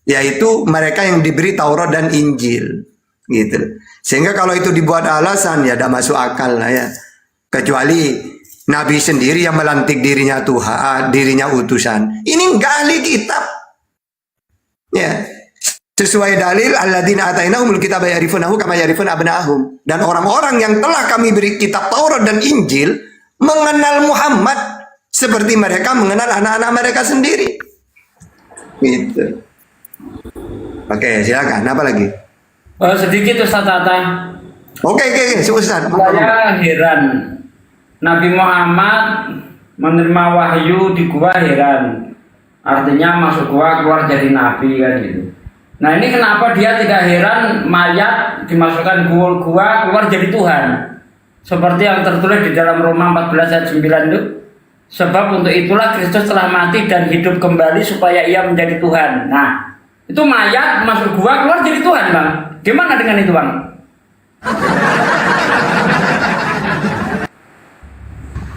[SPEAKER 7] yaitu mereka yang diberi Taurat dan Injil, gitu. Sehingga kalau itu dibuat alasan ya tidak masuk akal lah ya. Kecuali Nabi sendiri yang melantik dirinya Tuhan, dirinya utusan. Ini enggak ahli kitab. Ya. Sesuai dalil alladzina atainahumul kitaba ya'rifunahu kama ya'rifuna abna'ahum. Dan orang-orang yang telah kami beri kitab Taurat dan Injil mengenal Muhammad seperti mereka mengenal anak-anak mereka sendiri. Gitu. Oke, silakan. Apa lagi?
[SPEAKER 1] Sedikit Ustaz Tata.
[SPEAKER 7] Oke, Ustaz.
[SPEAKER 1] Saya heran. Nabi Muhammad menerima wahyu di gua, heran. Artinya masuk gua keluar jadi nabi kan gitu. Nah ini kenapa dia tidak heran mayat dimasukkan gua keluar jadi Tuhan? Seperti yang tertulis di dalam Roma 14 ayat 9 itu. Sebab untuk itulah Kristus telah mati dan hidup kembali supaya ia menjadi Tuhan. Nah itu mayat masuk gua keluar jadi Tuhan, Bang. Gimana dengan itu, Bang?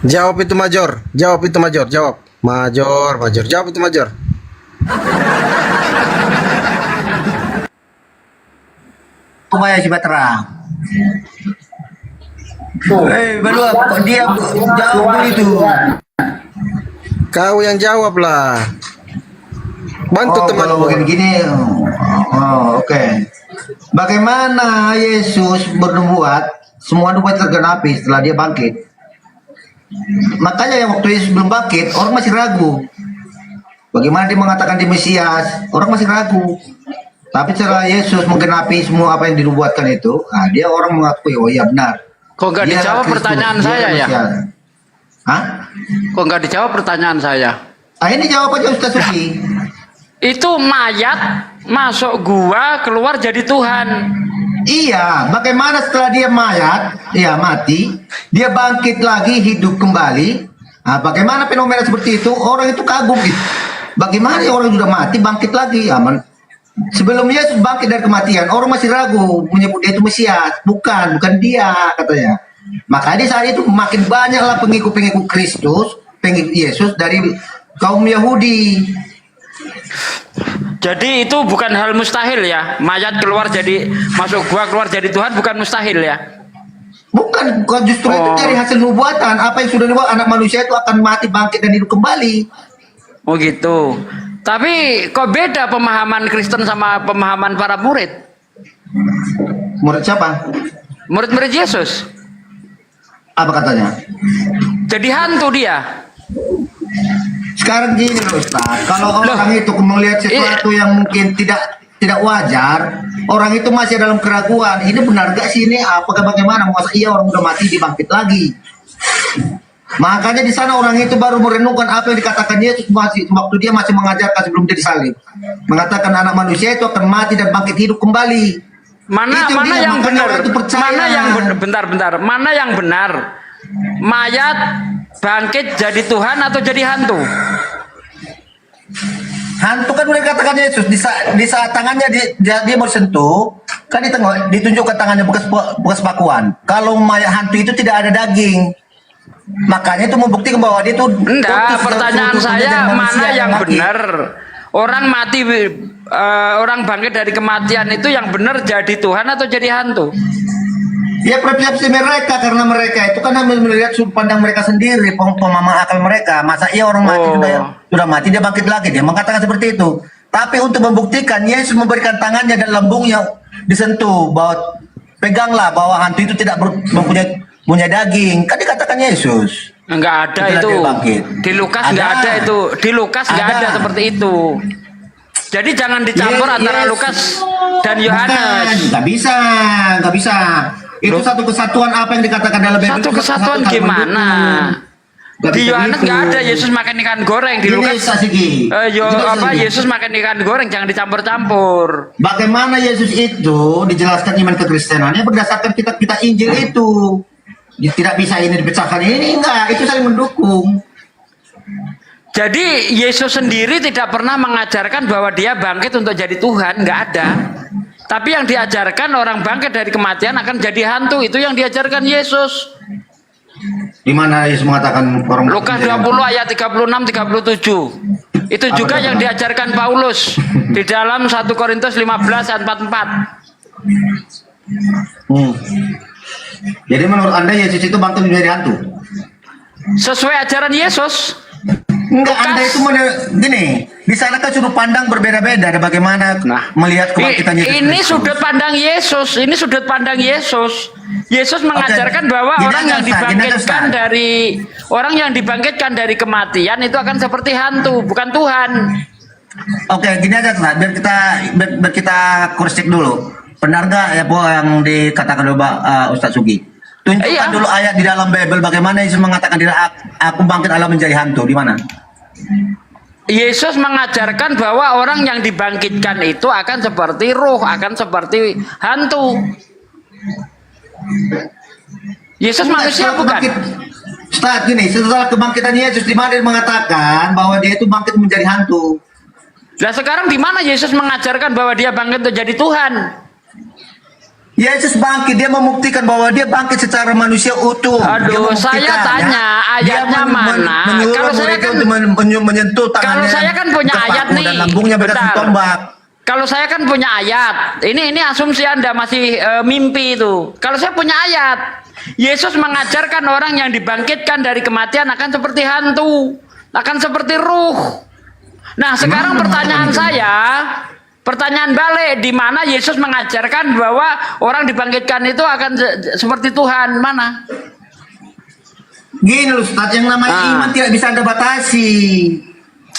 [SPEAKER 4] Jawab itu Major, jawab itu Major, jawab. Major, jawab itu Major.
[SPEAKER 12] Supaya coba terang. Baru apa dia jawab itu.
[SPEAKER 4] Kau yang jawab lah. Bantu teman.
[SPEAKER 12] Kalau begini, oke. Bagaimana Yesus bernubuat, semua nubuat tergenapi setelah dia bangkit. Makanya yang waktu Yesus belum bangkit, orang masih ragu. Bagaimana dia mengatakan dia Mesias, orang masih ragu. Tapi setelah Yesus menggenapi semua apa yang dinubuatkan itu, dia orang mengakui, oh iya benar.
[SPEAKER 1] Kok nggak dijawab pertanyaan saya ya?
[SPEAKER 12] Hah?
[SPEAKER 1] Kok nggak dijawab pertanyaan saya?
[SPEAKER 12] Ini jawab aja Ustaz Suki.
[SPEAKER 1] Itu mayat masuk gua keluar jadi Tuhan.
[SPEAKER 12] Iya, bagaimana setelah dia mayat, mati, dia bangkit lagi, hidup kembali. Nah, bagaimana fenomena seperti itu? Orang itu kagum. Bagaimana orang sudah mati bangkit lagi? Sebelum Yesus bangkit dari kematian, orang masih ragu menyebut dia itu Mesias. Bukan dia katanya. Makanya saat itu makin banyaklah pengikut-pengikut Kristus, pengikut Yesus dari kaum Yahudi.
[SPEAKER 1] Jadi itu bukan hal mustahil ya, mayat keluar jadi masuk gua keluar jadi Tuhan bukan mustahil ya?
[SPEAKER 12] Bukan, justru itu dari hasil nubuatan. Apa yang sudah dibuat anak manusia itu akan mati bangkit dan hidup kembali.
[SPEAKER 1] Oh gitu. Tapi kok beda pemahaman Kristen sama pemahaman para murid?
[SPEAKER 12] Murid siapa?
[SPEAKER 1] Murid-murid Yesus.
[SPEAKER 12] Apa katanya?
[SPEAKER 1] Jadi hantu dia.
[SPEAKER 12] Sekarang gini loh Ustaz, kalau orang itu melihat sesuatu yang mungkin tidak wajar, orang itu masih dalam keraguan, ini benar gak sih ini? Apakah bagaimana? Masa iya orang udah mati dibangkit lagi? Makanya di sana orang itu baru merenungkan apa yang dikatakan Yesus waktu dia masih mengajarkan sebelum dia disalib. Mengatakan anak manusia itu akan mati dan bangkit hidup kembali.
[SPEAKER 1] Mana yang benar? Bentar. Mana yang benar? Mayat bangkit jadi Tuhan atau jadi hantu?
[SPEAKER 12] Hantu kan mereka katakan Yesus di saat tangannya dia mau sentuh, kan ditunjukkan tangannya bekas pakuan. Kalau mayat hantu itu tidak ada daging. Makanya itu membuktikan bahwa dia itu
[SPEAKER 1] pertanyaan saya mana yang benar? Orang mati orang bangkit dari kematian itu yang benar jadi Tuhan atau jadi hantu?
[SPEAKER 12] Ya persepsi mereka, karena mereka itu kan melihat sudut pandang mereka sendiri, pemahaman akal mereka. Masa iya orang mati sudah mati dia bangkit lagi, dia mengatakan seperti itu. Tapi untuk membuktikan, Yesus memberikan tangannya dan lambungnya disentuh, bahwa peganglah bahwa hantu itu tidak mempunyai daging. Kan dikatakan Yesus.
[SPEAKER 1] Enggak ada itu. Di Lukas enggak ada itu. Di Lukas enggak ada seperti itu. Jadi jangan dicampur antara Lukas dan Yohanes.
[SPEAKER 12] Nggak bisa. Itu satu kesatuan apa yang dikatakan dalam
[SPEAKER 1] satu kesatuan gimana? Di Yohanes nggak ada Yesus makan ikan goreng. Di Lukas Yesus makan ikan goreng, jangan dicampur-campur.
[SPEAKER 12] Bagaimana Yesus itu dijelaskan iman kekristenannya berdasarkan kitab-kitab Injil itu. Tidak bisa ini dipecahkan ini, enggak, itu saling mendukung.
[SPEAKER 1] Jadi Yesus sendiri tidak pernah mengajarkan bahwa dia bangkit untuk jadi Tuhan, nggak ada. Tapi yang diajarkan orang bangkit dari kematian akan jadi hantu, itu yang diajarkan Yesus.
[SPEAKER 12] Di mana Yesus mengatakan orang
[SPEAKER 1] Lukas 20 ayat 36-37. Itu juga yang diajarkan Paulus di dalam 1 Korintus 15 ayat 44.
[SPEAKER 12] Jadi menurut Anda Yesus itu bangkit menjadi hantu?
[SPEAKER 1] Sesuai ajaran Yesus.
[SPEAKER 12] Enggak, Anda itu gini, di sana kan sudut pandang berbeda-beda. Ada bagaimana melihat kebangkitan Yesus
[SPEAKER 1] Ini
[SPEAKER 12] Kristus.
[SPEAKER 1] sudut pandang Yesus. Ini sudut pandang Yesus. Yesus mengajarkan bahwa
[SPEAKER 12] Gini
[SPEAKER 1] orang
[SPEAKER 12] aja,
[SPEAKER 1] yang
[SPEAKER 12] Ustaz, gini aja,
[SPEAKER 1] dibangkitkan
[SPEAKER 12] Ustaz.
[SPEAKER 1] dari kematian itu akan seperti hantu, bukan Tuhan.
[SPEAKER 12] Oke, gini aja Ustaz, biar kita cross check dulu. Benar nggak ya Bu yang dikatakan oleh Ustaz Sugi? Tunjukkan dulu ayat di dalam Bible bagaimana Yesus mengatakan aku bangkit Allah menjadi hantu, di mana?
[SPEAKER 1] Yesus mengajarkan bahwa orang yang dibangkitkan itu akan seperti ruh, akan seperti hantu. Yesus manusia bukan?
[SPEAKER 12] Ustaz, gini, setelah kebangkitan Yesus di mana dia mengatakan bahwa dia itu bangkit menjadi hantu?
[SPEAKER 1] Nah sekarang di mana Yesus mengajarkan bahwa dia bangkit menjadi Tuhan?
[SPEAKER 12] Yesus bangkit, dia membuktikan bahwa dia bangkit secara manusia utuh.
[SPEAKER 1] Aduh, saya tanya ayatnya mana? Kalau saya kan
[SPEAKER 12] menyentuh tangannya.
[SPEAKER 1] Kalau saya kan punya
[SPEAKER 12] ke
[SPEAKER 1] ayat
[SPEAKER 12] paku
[SPEAKER 1] nih.
[SPEAKER 12] dan lambungnya beda
[SPEAKER 1] Bentar.
[SPEAKER 12] tombak.
[SPEAKER 1] Kalau saya kan punya ayat. Ini asumsi Anda masih mimpi itu. Kalau saya punya ayat. Yesus mengajarkan orang yang dibangkitkan dari kematian akan seperti hantu, akan seperti ruh. Nah, sekarang pertanyaan balik, di mana Yesus mengajarkan bahwa orang dibangkitkan itu akan seperti Tuhan? Mana?
[SPEAKER 12] Gini loh Ustaz, yang namanya iman tidak bisa Anda batasi.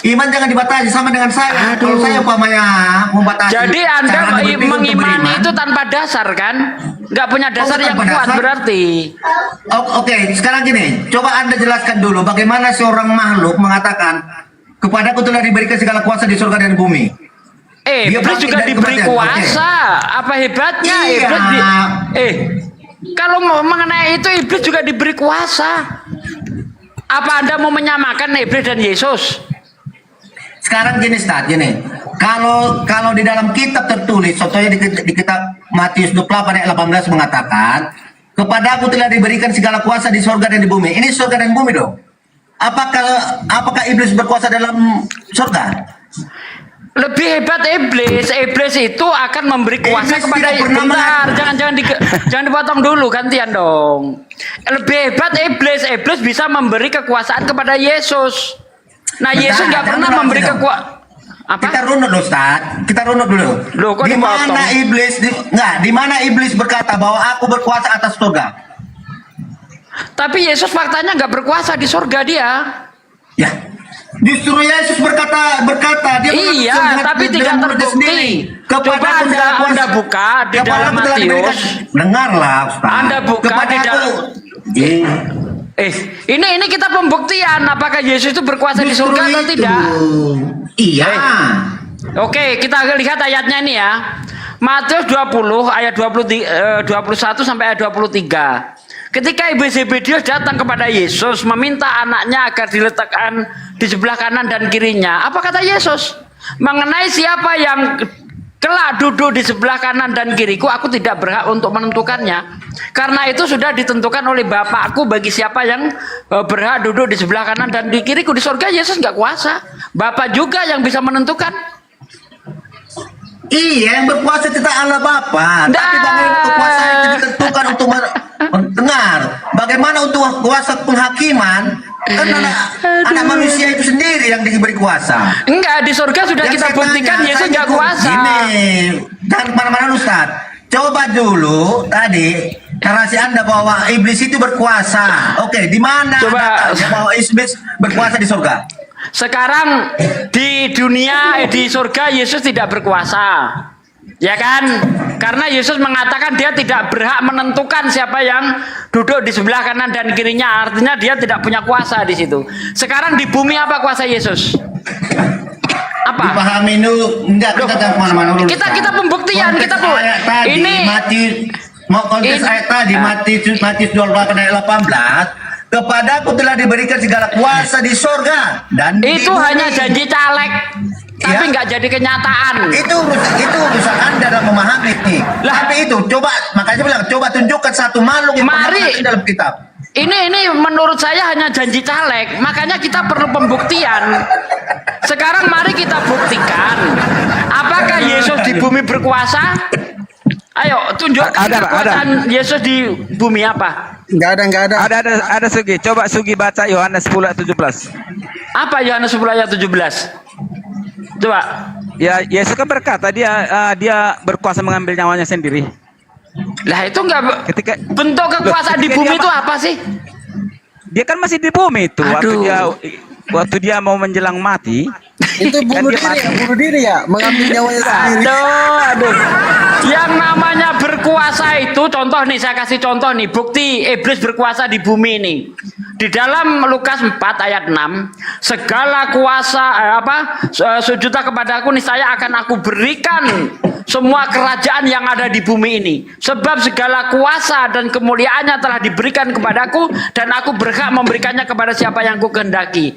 [SPEAKER 12] Iman jangan dibatasi sama dengan saya. Kalau saya umpamanya membatasi.
[SPEAKER 1] Jadi Anda mengimani itu tanpa dasar kan? Nggak punya dasar yang kuat berarti.
[SPEAKER 12] Oke, sekarang gini, coba Anda jelaskan dulu bagaimana seorang makhluk mengatakan kepadaku telah diberikan segala kuasa di surga dan bumi.
[SPEAKER 1] Iblis juga diberi kuasa. Apa hebatnya? Kalau mau mengenai itu iblis juga diberi kuasa. Apa Anda mau menyamakan iblis dan Yesus?
[SPEAKER 12] Sekarang gini Ustaz, gini. Kalau di dalam kitab tertulis, contohnya di kitab Matius 28 ayat 18 mengatakan, kepadaku telah diberikan segala kuasa di surga dan di bumi. Ini surga dan bumi dong. Apakah iblis berkuasa dalam surga?
[SPEAKER 1] Lebih hebat iblis. Iblis itu akan memberi kuasa kepada bentar. Jangan dipotong dulu, gantian dong. Lebih hebat iblis. Iblis bisa memberi kekuasaan kepada Yesus. Nah, Yesus nggak pernah memberi kekuasaan. Apa?
[SPEAKER 12] Kita runut dulu, Ustaz. Kita runut dulu.
[SPEAKER 1] Loh, kok
[SPEAKER 12] di mana iblis berkata bahwa aku berkuasa atas surga?
[SPEAKER 1] Tapi Yesus faktanya nggak berkuasa di surga dia.
[SPEAKER 12] Ya. Justru Yesus berkata dia
[SPEAKER 1] iya, tapi tidak terbukti. Coba Anda buka di dalam Matius.
[SPEAKER 12] Dengarlah, Ustaz.
[SPEAKER 1] Anda buka di dalam. Ini kita pembuktian apakah Yesus itu berkuasa di surga atau tidak?
[SPEAKER 12] Iya.
[SPEAKER 1] Oke, kita lihat ayatnya ini ya. Matius 20 ayat 21 sampai ayat 23. Ketika iblis Zebedius datang kepada Yesus meminta anaknya agar diletakkan di sebelah kanan dan kirinya. Apa kata Yesus? Mengenai siapa yang kelak duduk di sebelah kanan dan kiriku, aku tidak berhak untuk menentukannya. Karena itu sudah ditentukan oleh Bapakku bagi siapa yang berhak duduk di sebelah kanan dan di kiriku. Di surga Yesus nggak kuasa. Bapak juga yang bisa menentukan.
[SPEAKER 12] Iya, yang berkuasa tidak Allah Bapa, tapi bagaimana kuasa yang ditentukan untuk mendengar. Bagaimana untuk kuasa penghakiman? Kan anak manusia itu sendiri yang diberi kuasa.
[SPEAKER 1] Enggak, di surga sudah kita buktikan Yesus nggak kuasa.
[SPEAKER 12] Gini, jangan kemana-mana Ustaz. Coba dulu tadi narasi Anda bahwa iblis itu berkuasa. Oke, di mana bahwa iblis berkuasa di surga?
[SPEAKER 1] Sekarang di dunia, di surga Yesus tidak berkuasa, ya kan? Karena Yesus mengatakan dia tidak berhak menentukan siapa yang duduk di sebelah kanan dan kirinya. Artinya dia tidak punya kuasa di situ. Sekarang di bumi apa kuasa Yesus? Apa?
[SPEAKER 12] Dipahami dulu, enggak kita jangan kemana-mana dulu.
[SPEAKER 1] Kita pembuktian,
[SPEAKER 12] ini konteks ayat tadi Matius 28 ayat 18. Kepadaku telah diberikan segala kuasa di surga dan
[SPEAKER 1] itu hanya janji caleg, tapi nggak jadi kenyataan.
[SPEAKER 12] Itu urusan Anda dalam memahami nih. Tapi itu makanya bilang coba tunjukkan satu makhluk yang
[SPEAKER 1] mari
[SPEAKER 12] dalam kitab.
[SPEAKER 1] Ini menurut saya hanya janji caleg, makanya kita perlu pembuktian. Sekarang mari kita buktikan apakah Yesus di bumi berkuasa. Ayo tunjukkan kekuasaan Yesus di bumi apa.
[SPEAKER 4] Nggak ada.
[SPEAKER 11] Ada Sugi. Coba Sugi baca Yohanes 10 ayat 17.
[SPEAKER 1] Apa Yohanes 10 ayat 17? Coba.
[SPEAKER 11] Ya, Yesus kan berkata dia berkuasa mengambil nyawanya sendiri.
[SPEAKER 1] Lah itu enggak
[SPEAKER 11] Ketika
[SPEAKER 1] bentuk kekuasaan di
[SPEAKER 11] ketika
[SPEAKER 1] bumi
[SPEAKER 11] dia
[SPEAKER 1] itu apa sih?
[SPEAKER 11] Dia kan masih di bumi itu
[SPEAKER 1] Aduh.
[SPEAKER 11] waktu dia mau menjelang mati.
[SPEAKER 4] Itu bunuh diri ya, mengambil nyawanya sendiri.
[SPEAKER 1] Aduh. Yang namanya berkuasa itu, contoh nih, saya kasih contoh nih, bukti iblis berkuasa di bumi ini. Di dalam Lukas 4 ayat 6, segala kuasa sujudlah kepadaku, niscaya akan aku berikan semua kerajaan yang ada di bumi ini. Sebab segala kuasa dan kemuliaannya telah diberikan kepadaku, dan aku berhak memberikannya kepada siapa yang ku kehendaki.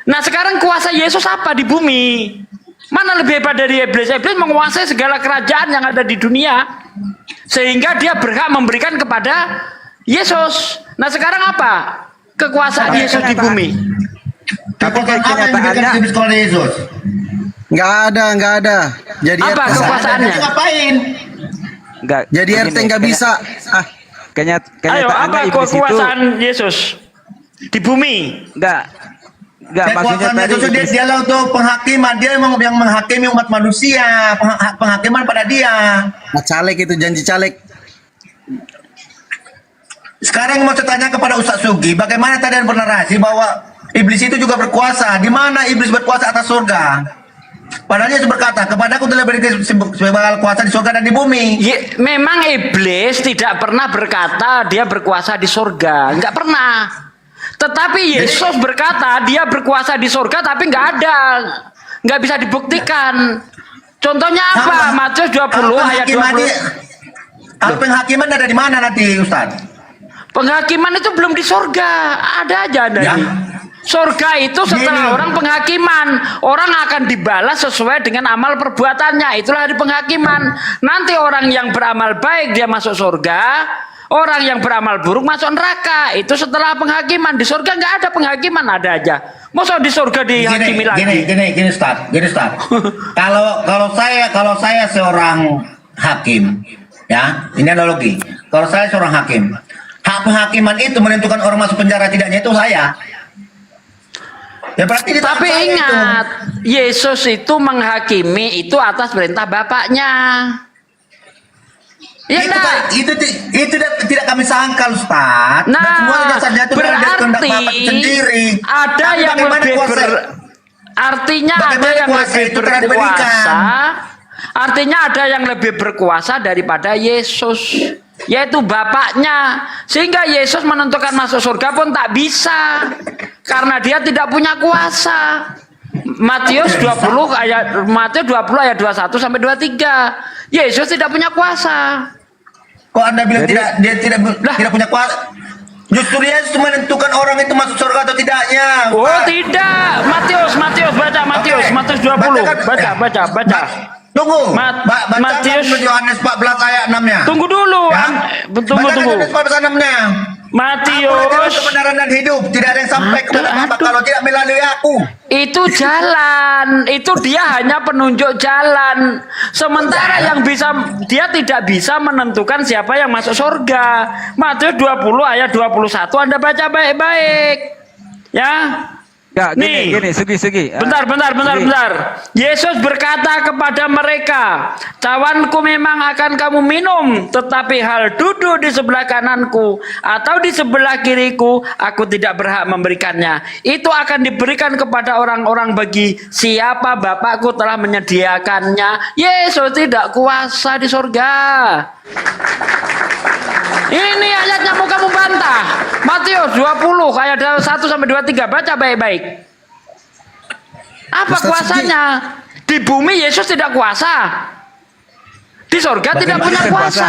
[SPEAKER 1] Nah sekarang kuasa Yesus apa di bumi? Mana lebih hebat dari iblis? Iblis menguasai segala kerajaan yang ada di dunia, sehingga dia berhak memberikan kepada Yesus. Nah sekarang apa kekuasaan Yesus di bumi?
[SPEAKER 11] Tapi kenyataannya
[SPEAKER 12] Yesus.
[SPEAKER 4] Nggak ada. Jadi
[SPEAKER 1] Apa kekuasaannya?
[SPEAKER 12] Ngapain?
[SPEAKER 11] enggak.
[SPEAKER 4] Jadi RT nggak bisa.
[SPEAKER 1] Ayo,
[SPEAKER 11] Kenyataannya
[SPEAKER 1] apa
[SPEAKER 11] iblis itu
[SPEAKER 1] kekuasaan Yesus di bumi?
[SPEAKER 11] enggak maksudnya
[SPEAKER 12] Kekuasaan
[SPEAKER 11] tadi
[SPEAKER 12] Yesus dia lah untuk penghakiman, dia memang yang menghakimi umat manusia, penghakiman pada dia.
[SPEAKER 4] Nah, caleg itu janji caleg.
[SPEAKER 12] Sekarang mau saya tanya kepada Ustaz Sugi, bagaimana tadi bernarasi bahwa iblis itu juga berkuasa? Di mana iblis berkuasa atas surga? Padahal Yesus berkata, kepadaku telah berikan segala kuasa di surga dan di bumi.
[SPEAKER 1] Memang iblis tidak pernah berkata dia berkuasa di surga, nggak pernah. Tetapi Yesus berkata dia berkuasa di surga, tapi nggak bisa dibuktikan. Contohnya apa? Matius 20 ayat 20.
[SPEAKER 12] Penghakiman ada di mana nanti, Ustaz?
[SPEAKER 1] Penghakiman itu belum di surga, ada aja dari. Surga itu setelah orang penghakiman, orang akan dibalas sesuai dengan amal perbuatannya. Itulah hari penghakiman. Nanti orang yang beramal baik dia masuk surga, orang yang beramal buruk masuk neraka. Itu setelah penghakiman. Di surga nggak ada penghakiman, ada aja. Masa di surga dihakimi lagi?
[SPEAKER 12] Gini, Ustaz. Kalau saya seorang hakim, ya, ini analogi. Kalau saya seorang hakim, hak penghakiman itu menentukan orang masuk penjara tidaknya itu saya. Ya berarti
[SPEAKER 1] tapi ingat, Yesus itu menghakimi itu atas perintah Bapaknya. Ya
[SPEAKER 12] itu tidak kami sangkal, Ustaz.
[SPEAKER 1] Nah, berarti ada yang lebih artinya ada yang lebih berkuasa. Artinya ada yang lebih berkuasa daripada Yesus, yaitu Bapaknya. Sehingga Yesus menentukan masuk surga pun tak bisa, karena dia tidak punya kuasa. Matius 20 ayat 21 sampai 23. Yesus tidak punya kuasa.
[SPEAKER 12] Kok Anda bilang dia tidak punya kuasa? Justru Yesus menentukan orang itu masuk surga atau tidaknya.
[SPEAKER 1] Oh, tidak. Matius baca Matius 20. Baca.
[SPEAKER 12] Tunggu.
[SPEAKER 1] Matius
[SPEAKER 12] Yohanes 14 ayat 6-nya.
[SPEAKER 1] Tunggu dulu.
[SPEAKER 12] Ya?
[SPEAKER 1] Tunggu.
[SPEAKER 12] Yohanes 14 ayat 6-nya.
[SPEAKER 1] Matius
[SPEAKER 12] kebenaran dan hidup, tidak ada yang sampai kepada Bapa kalau tidak melalui aku.
[SPEAKER 1] Itu jalan, itu dia hanya penunjuk jalan. Sementara yang bisa, dia tidak bisa menentukan siapa yang masuk surga. Matius 20 ayat 21 Anda baca baik-baik. Ya.
[SPEAKER 11] Ya, gini, Sugi.
[SPEAKER 1] Bentar. Yesus berkata kepada mereka, cawanku memang akan kamu minum, tetapi hal duduk di sebelah kananku atau di sebelah kiriku, aku tidak berhak memberikannya. Itu akan diberikan kepada orang-orang bagi siapa Bapakku telah menyediakannya. Yesus tidak kuasa di surga. Ini ayatnya mau kamu bantah. Matius 20 ayat 1 sampai 23. Baca baik-baik. Apa kuasanya? Di bumi Yesus tidak kuasa. Di surga tidak punya kuasa.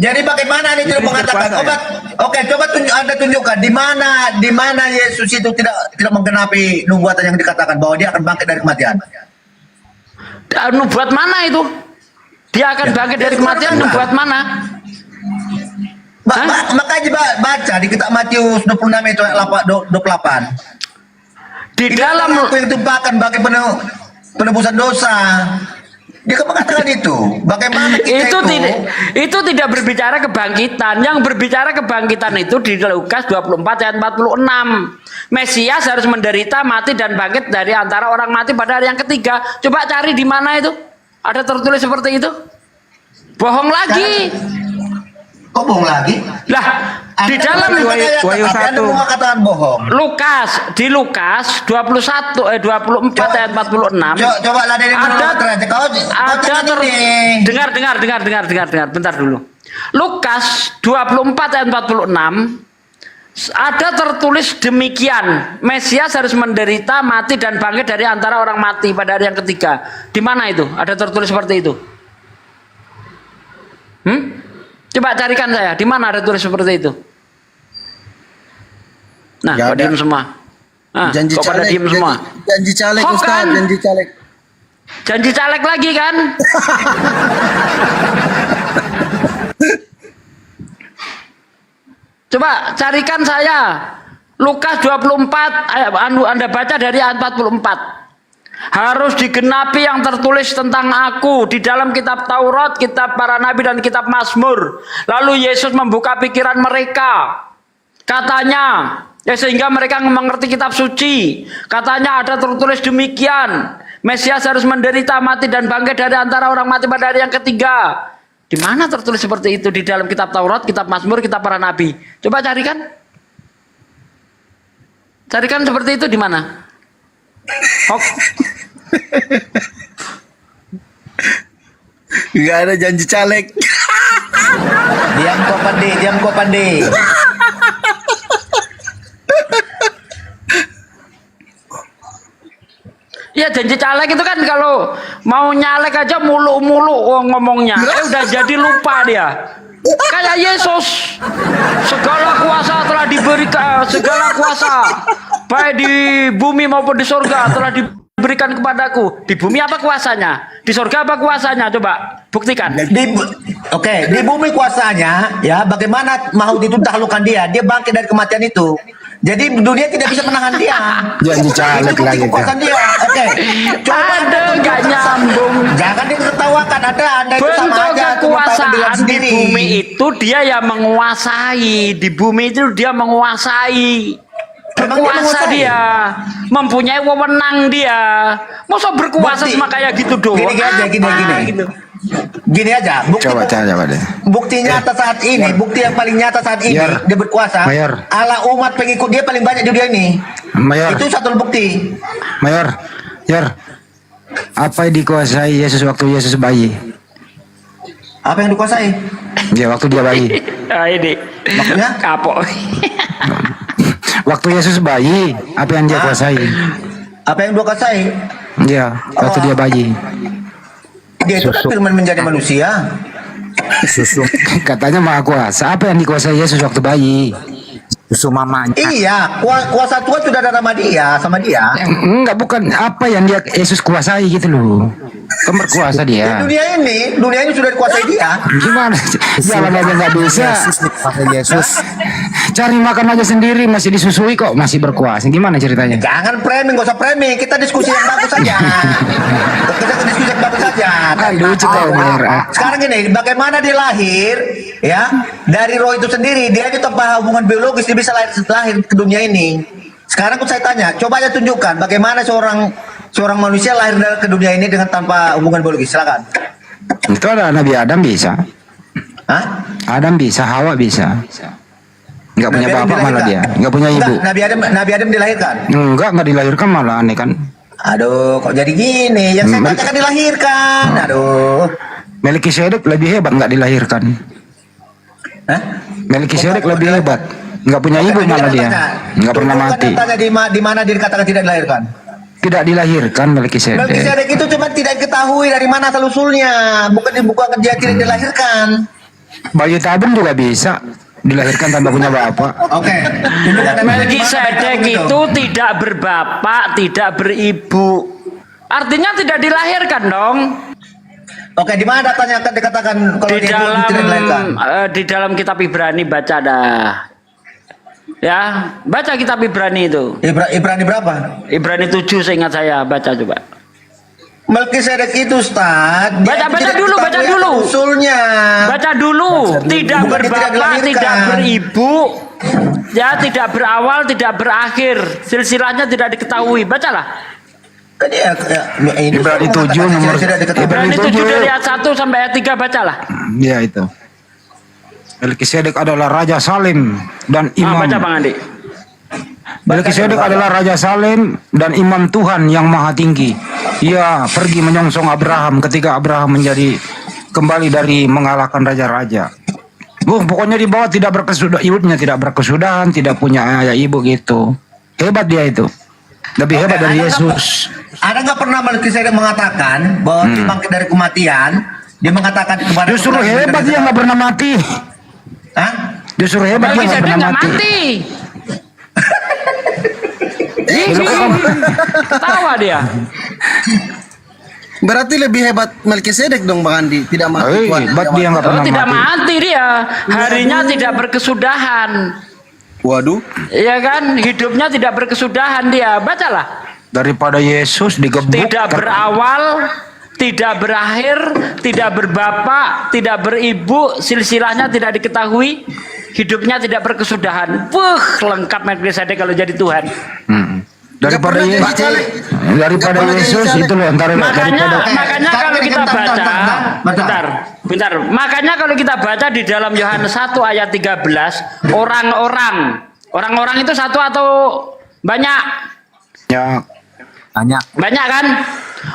[SPEAKER 12] Jadi bagaimana ini tidak mengatakan? Oke, coba Anda tunjukkan di mana Yesus itu tidak menggenapi nubuatan yang dikatakan bahwa dia akan bangkit dari kematian.
[SPEAKER 1] Nubuat mana itu? Dia akan bangkit dari kematian, nubuat mana?
[SPEAKER 12] Makanya baca di kitab Matius 26 itu ayat 28.
[SPEAKER 1] Di dalam
[SPEAKER 12] aku yang tumpahkan bagi penebusan dosa. Dia kan mengatakan itu. Bagaimana kita
[SPEAKER 1] itu tidak berbicara kebangkitan. Yang berbicara kebangkitan itu di Lukas 24 ayat 46. Mesias harus menderita, mati dan bangkit dari antara orang mati pada hari yang ketiga. Coba cari di mana itu? Ada tertulis seperti itu? Bohong lagi.
[SPEAKER 12] Kok bohong lagi?
[SPEAKER 1] Lah, di dalam
[SPEAKER 11] Wahyu 1.
[SPEAKER 12] Katakan bohong.
[SPEAKER 1] Di Lukas 24 ayat 46.
[SPEAKER 12] Coba lah dari
[SPEAKER 1] dengar bentar dulu. Lukas 24 ayat 46 ada tertulis demikian, Mesias harus menderita, mati dan bangkit dari antara orang mati pada hari yang ketiga. Di mana itu? Ada tertulis seperti itu? Coba carikan saya, di mana ada tulis seperti itu? Nah, kok diem semua?
[SPEAKER 4] Janji
[SPEAKER 1] kok pada
[SPEAKER 4] caleg,
[SPEAKER 1] diem semua?
[SPEAKER 4] Janji caleg
[SPEAKER 1] Kok
[SPEAKER 4] Ustaz,
[SPEAKER 1] kan?
[SPEAKER 4] janji caleg.
[SPEAKER 1] Janji caleg lagi kan? Coba carikan saya Lukas 24 Anda baca dari ayat 44. Harus digenapi yang tertulis tentang aku di dalam kitab Taurat, kitab para nabi dan kitab Mazmur. Lalu Yesus membuka pikiran mereka. Katanya, sehingga mereka mengerti kitab suci. Katanya ada tertulis demikian. Mesias harus menderita, mati dan bangkit dari antara orang mati pada hari yang ketiga. Di mana tertulis seperti itu di dalam kitab Taurat, kitab Mazmur, kitab para nabi? Coba carikan. Carikan seperti itu di mana?
[SPEAKER 4] Gak ada janji caleg.
[SPEAKER 12] Diam kok pandai.
[SPEAKER 1] Ya janji caleg itu kan kalau mau nyalek aja mulu-mulu ngomongnya. Udah jadi lupa dia. Kayak Yesus, segala kuasa telah diberikan, segala kuasa baik di bumi maupun di surga telah diberikan kepadaku. Di bumi apa kuasanya? Di surga apa kuasanya? Coba buktikan.
[SPEAKER 12] Di bumi kuasanya, ya bagaimana maut itu taklukkan dia? Dia bangkit dari kematian itu. Jadi dunia tidak bisa menahan dia.
[SPEAKER 3] Janji caleg
[SPEAKER 12] Itu
[SPEAKER 3] lagi.
[SPEAKER 12] kekuasaan dia. Coba
[SPEAKER 1] Ada nggak nyambung?
[SPEAKER 12] Jangan ditertawakan. Ada itu sama
[SPEAKER 1] Bentuk
[SPEAKER 12] aja.
[SPEAKER 1] kekuasaan di bumi itu dia yang menguasai. Di bumi itu dia menguasai. Berkuasa dia, mempunyai wewenang dia. Masa berkuasa cuma kayak gitu doang?
[SPEAKER 12] Gini aja.
[SPEAKER 3] Coba deh.
[SPEAKER 12] Bukti nyata saat ini, bukti yang paling nyata saat ini, dia berkuasa.
[SPEAKER 3] Mayor.
[SPEAKER 12] Ala umat pengikut dia paling banyak di dunia ini.
[SPEAKER 3] Mayor.
[SPEAKER 12] Itu satu bukti.
[SPEAKER 3] Mayor, apa yang dikuasai Yesus waktu Yesus bayi?
[SPEAKER 12] Apa yang dikuasai?
[SPEAKER 3] Ya, waktu dia bayi.
[SPEAKER 1] Ini
[SPEAKER 12] maksudnya
[SPEAKER 1] kapok.
[SPEAKER 3] Waktu Yesus bayi, apa yang dia kuasai?
[SPEAKER 12] Apa yang dia kuasai?
[SPEAKER 3] Iya, waktu dia bayi.
[SPEAKER 12] Dia itu kan firman menjadi manusia.
[SPEAKER 3] Susu. Katanya maha kuasa. Apa yang dikuasai Yesus waktu bayi? Susu mamanya.
[SPEAKER 12] Iya, kuasa Tuhan sudah ada sama dia.
[SPEAKER 3] Enggak, bukan apa yang dia Yesus kuasai gitu loh. Kan berkuasa dia.
[SPEAKER 12] Dunia ini sudah dikuasai dia.
[SPEAKER 3] Gimana? Jalan aja nggak bisa.
[SPEAKER 13] Yesus.
[SPEAKER 3] Cari makan aja sendiri masih disusui kok masih berkuasa. Gimana ceritanya?
[SPEAKER 12] Jangan framing, gak usah framing. Kita diskusi yang bagus saja.
[SPEAKER 3] Lucu kau, Mayor.
[SPEAKER 12] Sekarang gini, bagaimana dia lahir, ya dari roh itu sendiri, dia itu tanpa hubungan biologis dia bisa lahir ke dunia ini. Sekarang saya tanya, coba aja tunjukkan bagaimana seorang manusia lahir ke dunia ini dengan tanpa hubungan biologis. Silakan.
[SPEAKER 3] Itu ada Nabi Adam bisa.
[SPEAKER 12] Hah?
[SPEAKER 3] Adam bisa, Hawa bisa. Enggak punya bapak malah dia, enggak punya ibu.
[SPEAKER 12] Nabi Adam dilahirkan.
[SPEAKER 3] Enggak dilahirkan malah aneh kan.
[SPEAKER 12] Aduh, kok jadi gini? Yang saya katakan dilahirkan. Aduh.
[SPEAKER 3] Melkisedek lebih hebat nggak dilahirkan.
[SPEAKER 12] Hah?
[SPEAKER 3] Melkisedek lebih hebat. Nggak punya ibu malah dia. Nggak pernah mati.
[SPEAKER 12] Tanya di mana dia dikatakan tidak dilahirkan?
[SPEAKER 3] Tidak dilahirkan Melkisedek.
[SPEAKER 12] Melkisedek itu cuma tidak diketahui dari mana asal usulnya. Bukan dia tidak dilahirkan.
[SPEAKER 3] Bayi tabung juga bisa dilahirkan tanpa punya bapak.
[SPEAKER 12] Oke.
[SPEAKER 1] Melkisedek itu tidak berbapak, tidak beribu. Artinya tidak dilahirkan dong.
[SPEAKER 12] Oke, di mana datanya akan dikatakan kalau
[SPEAKER 1] Di
[SPEAKER 12] dia
[SPEAKER 1] dalam
[SPEAKER 12] tidak dilahirkan?
[SPEAKER 1] di dalam kitab Ibrani baca dah. Ya, baca kitab Ibrani itu.
[SPEAKER 12] Ibrani berapa?
[SPEAKER 1] Ibrani 7 seingat saya, baca coba.
[SPEAKER 12] Melkisedek itu Ustaz, dia
[SPEAKER 1] Baca
[SPEAKER 12] tidak
[SPEAKER 1] dulu, baca
[SPEAKER 12] ketahui
[SPEAKER 1] dulu.
[SPEAKER 12] usulnya.
[SPEAKER 1] Baca dulu. Tidak
[SPEAKER 12] Bukan dia tidak
[SPEAKER 1] berbapak,
[SPEAKER 12] dilahirkan.
[SPEAKER 1] tidak beribu. Ya, tidak berawal, tidak berakhir. Silsilahnya tidak diketahui. Bacalah.
[SPEAKER 12] Tadi ini
[SPEAKER 3] Ibrani 7 nomor
[SPEAKER 1] Ibrani 7 dari ayat 1 sampai ayat 3 bacalah.
[SPEAKER 3] Ya itu. Melkisedek adalah Raja Salem dan imam.
[SPEAKER 1] Baca Bang Andi.
[SPEAKER 3] Melkisedek adalah Raja Salem dan imam Tuhan yang maha tinggi. Ia pergi menyongsong Abraham ketika Abraham menjadi kembali dari mengalahkan raja-raja. Pokoknya di bawah tidak berkesudahan, ibunya tidak berkesudahan, tidak punya ayah ibu gitu. Hebat dia itu. Lebih hebat dari Yesus.
[SPEAKER 12] Ada nggak pernah Melkisedek mengatakan bahwa dia bangkit dari kematian? Dia mengatakan kepada
[SPEAKER 3] Justru hebat dia nggak pernah mati.
[SPEAKER 12] Hah?
[SPEAKER 3] Justru hebat dia nggak
[SPEAKER 1] Melkisedek
[SPEAKER 3] pernah
[SPEAKER 1] nggak
[SPEAKER 3] mati.
[SPEAKER 1] mati. Ketawa dia.
[SPEAKER 4] Berarti lebih hebat Melkisedek dong Bang Andi, tidak mati.
[SPEAKER 3] Hebat dia nggak pernah
[SPEAKER 1] Tidak
[SPEAKER 3] mati.
[SPEAKER 1] mati dia. Harinya tidak berkesudahan.
[SPEAKER 4] Waduh.
[SPEAKER 1] Iya kan? Hidupnya tidak berkesudahan dia. Bacalah.
[SPEAKER 3] Daripada Yesus digebuk.
[SPEAKER 1] Tidak berawal, tidak berakhir, tidak berbapak, tidak beribu, silsilahnya tidak diketahui, hidupnya tidak berkesudahan. Lengkap Melkisedek kalau jadi Tuhan.
[SPEAKER 3] Daripada Yesus, itu loh antara
[SPEAKER 1] Makanya kalau kita baca, bentar. Makanya kalau kita baca di dalam Yohanes 1 ayat 13, orang-orang itu satu atau banyak?
[SPEAKER 3] Ya,
[SPEAKER 1] Banyak kan?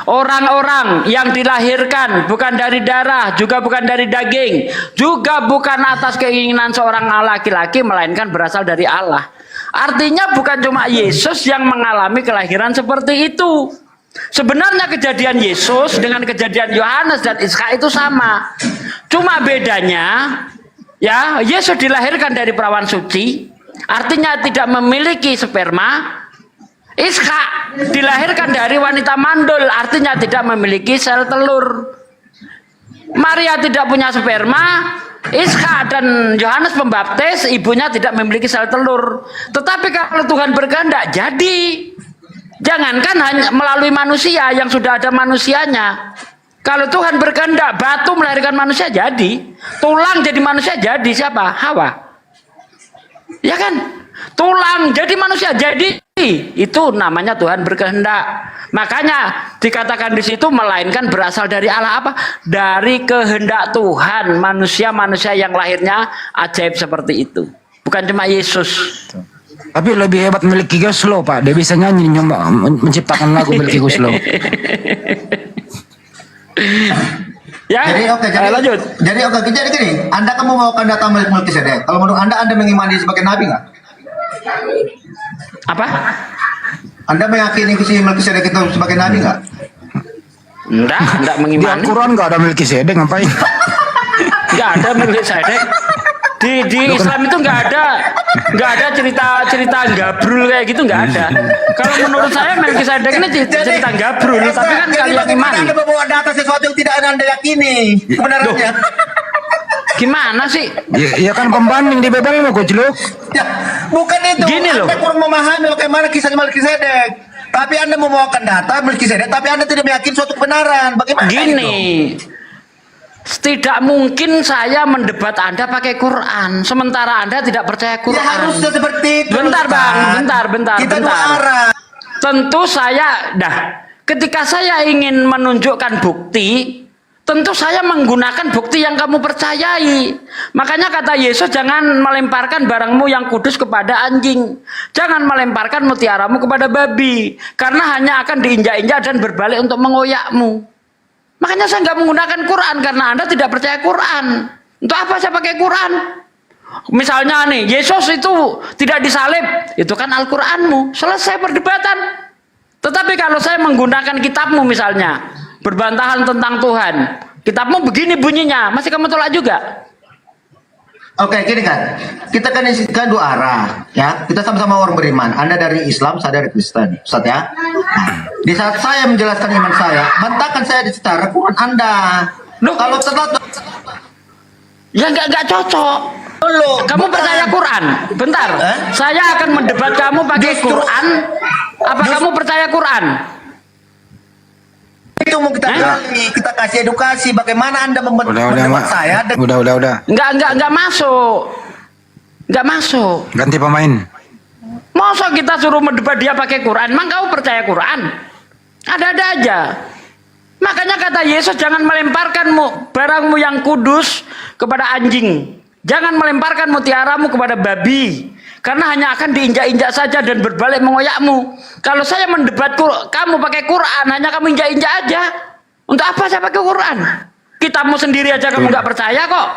[SPEAKER 1] Orang-orang yang dilahirkan bukan dari darah, juga bukan dari daging, juga bukan atas keinginan seorang laki-laki, melainkan berasal dari Allah. Artinya bukan cuma Yesus yang mengalami kelahiran seperti itu. Sebenarnya kejadian Yesus dengan kejadian Yohanes dan Iskak itu sama. Cuma bedanya, ya, Yesus dilahirkan dari perawan suci, artinya tidak memiliki sperma. Iskak dilahirkan dari wanita mandul, artinya tidak memiliki sel telur. Maria tidak punya sperma, Iskak dan Yohanes Pembaptis ibunya tidak memiliki sel telur. Tetapi kalau Tuhan berkehendak jadi. Jangankan hanya melalui manusia yang sudah ada manusianya. Kalau Tuhan berkehendak batu melahirkan manusia jadi, tulang jadi manusia jadi siapa? Hawa. Ya kan? Tulang jadi manusia jadi, itu namanya Tuhan berkehendak. Makanya dikatakan di situ melainkan berasal dari Allah apa? Dari kehendak Tuhan. Manusia-manusia yang lahirnya ajaib seperti itu. Bukan cuma Yesus.
[SPEAKER 3] tapi lebih hebat Melky Goeslaw Pak. Dia bisa nyanyi menciptakan lagu Melky Goeslaw.
[SPEAKER 1] Ya, lanjut.
[SPEAKER 12] Jadi gini, Anda kan membawakan data Melkisedek. Kalau menurut Anda mengimani sebagai nabi nggak?
[SPEAKER 1] Apa?
[SPEAKER 12] Anda meyakini si Melkisedek itu sebagai nabi nggak?
[SPEAKER 1] Enggak
[SPEAKER 3] Di
[SPEAKER 1] mengimani.
[SPEAKER 3] Al-Quran nggak ada Melkisedek ngapain?
[SPEAKER 1] Enggak ada Melkisedek. Di Islam itu enggak ada cerita gabrul kayak gitu, enggak ada. Kalau menurut saya Melkisedek ini cerita gabrul, tapi kan kalian imani.
[SPEAKER 12] Anda membawa data sesuatu yang tidak Anda yakini kebenarannya.
[SPEAKER 1] Gimana sih?
[SPEAKER 3] Ya kan pembanding di Bebel mau Gojluk.
[SPEAKER 12] Ya, bukan itu.
[SPEAKER 1] Gini loh.
[SPEAKER 12] Anda kurang memahami bagaimana kisah Melkisedek. Tapi Anda membawakan data Melkisedek, tapi Anda tidak meyakini suatu kebenaran. Bagaimana
[SPEAKER 1] Gini. Tidak mungkin saya mendebat Anda pakai Quran, sementara Anda tidak percaya Quran.
[SPEAKER 12] Ya harusnya seperti itu.
[SPEAKER 1] Bentar Bang, bentar.
[SPEAKER 12] Kita dua arah.
[SPEAKER 1] Tentu ketika saya ingin menunjukkan bukti, tentu saya menggunakan bukti yang kamu percayai. Makanya kata Yesus, jangan melemparkan barangmu yang kudus kepada anjing. Jangan melemparkan mutiaramu kepada babi. Karena hanya akan diinjak-injak dan berbalik untuk mengoyakmu. Makanya saya nggak menggunakan Quran, karena Anda tidak percaya Quran. Untuk apa saya pakai Quran? Misalnya nih, Yesus itu tidak disalib, itu kan Al-Quranmu. Selesai perdebatan. Tetapi kalau saya menggunakan kitabmu misalnya, berbantahan tentang Tuhan, kitabmu begini bunyinya, masih kamu tolak juga?
[SPEAKER 12] Oke, gini kan, kita kan dua arah, ya. Kita sama-sama orang beriman. Anda dari Islam, saya dari Kristen, Ustaz ya. Nah, di saat saya menjelaskan iman saya, bantahkan saya di secara Quran Anda.
[SPEAKER 1] Loh,
[SPEAKER 12] kalau telat,
[SPEAKER 1] ya nggak cocok.
[SPEAKER 12] Loh,
[SPEAKER 1] kamu percaya Quran? Bentar, saya akan mendebat kamu pakai Quran. Apa kamu percaya Quran?
[SPEAKER 12] Itu mungkin Kita kasih edukasi bagaimana Anda
[SPEAKER 3] Udah,
[SPEAKER 12] mendebat
[SPEAKER 3] Mak.
[SPEAKER 12] saya.
[SPEAKER 3] Udah.
[SPEAKER 1] Nggak masuk. Nggak masuk.
[SPEAKER 3] Ganti pemain.
[SPEAKER 1] Masa kita suruh mendebat dia pakai Quran? Emang kamu percaya Quran? Ada-ada aja. Makanya kata Yesus, jangan melemparkanmu barangmu yang kudus kepada anjing. Jangan melemparkan mutiaramu kepada babi. Karena hanya akan diinjak-injak saja dan berbalik mengoyakmu. Kalau saya mendebat kamu pakai Quran, hanya kamu injak-injak aja. Untuk apa saya pakai Quran? Kitabmu sendiri aja kamu nggak percaya kok.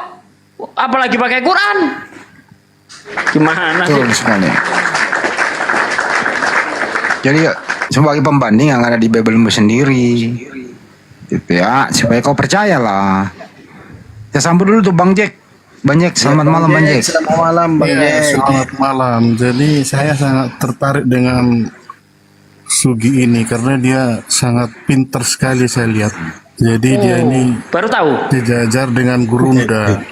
[SPEAKER 1] Apalagi pakai Quran. Gimana
[SPEAKER 3] Betul
[SPEAKER 1] sih?
[SPEAKER 3] sekali. Jadi sebagai pembanding yang ada di Bibelmu sendiri, gitu ya, supaya kau percayalah. Kita sambut dulu tuh Bang Jack. Bang Jack, selamat malam Bang Jack.
[SPEAKER 4] Selamat malam Bang
[SPEAKER 13] Ya,
[SPEAKER 4] Jack.
[SPEAKER 13] selamat malam. Jadi saya sangat tertarik dengan Sugi ini karena dia sangat pintar sekali saya lihat. Jadi dia ini
[SPEAKER 1] Baru tahu.
[SPEAKER 13] dijajar dengan gurunda.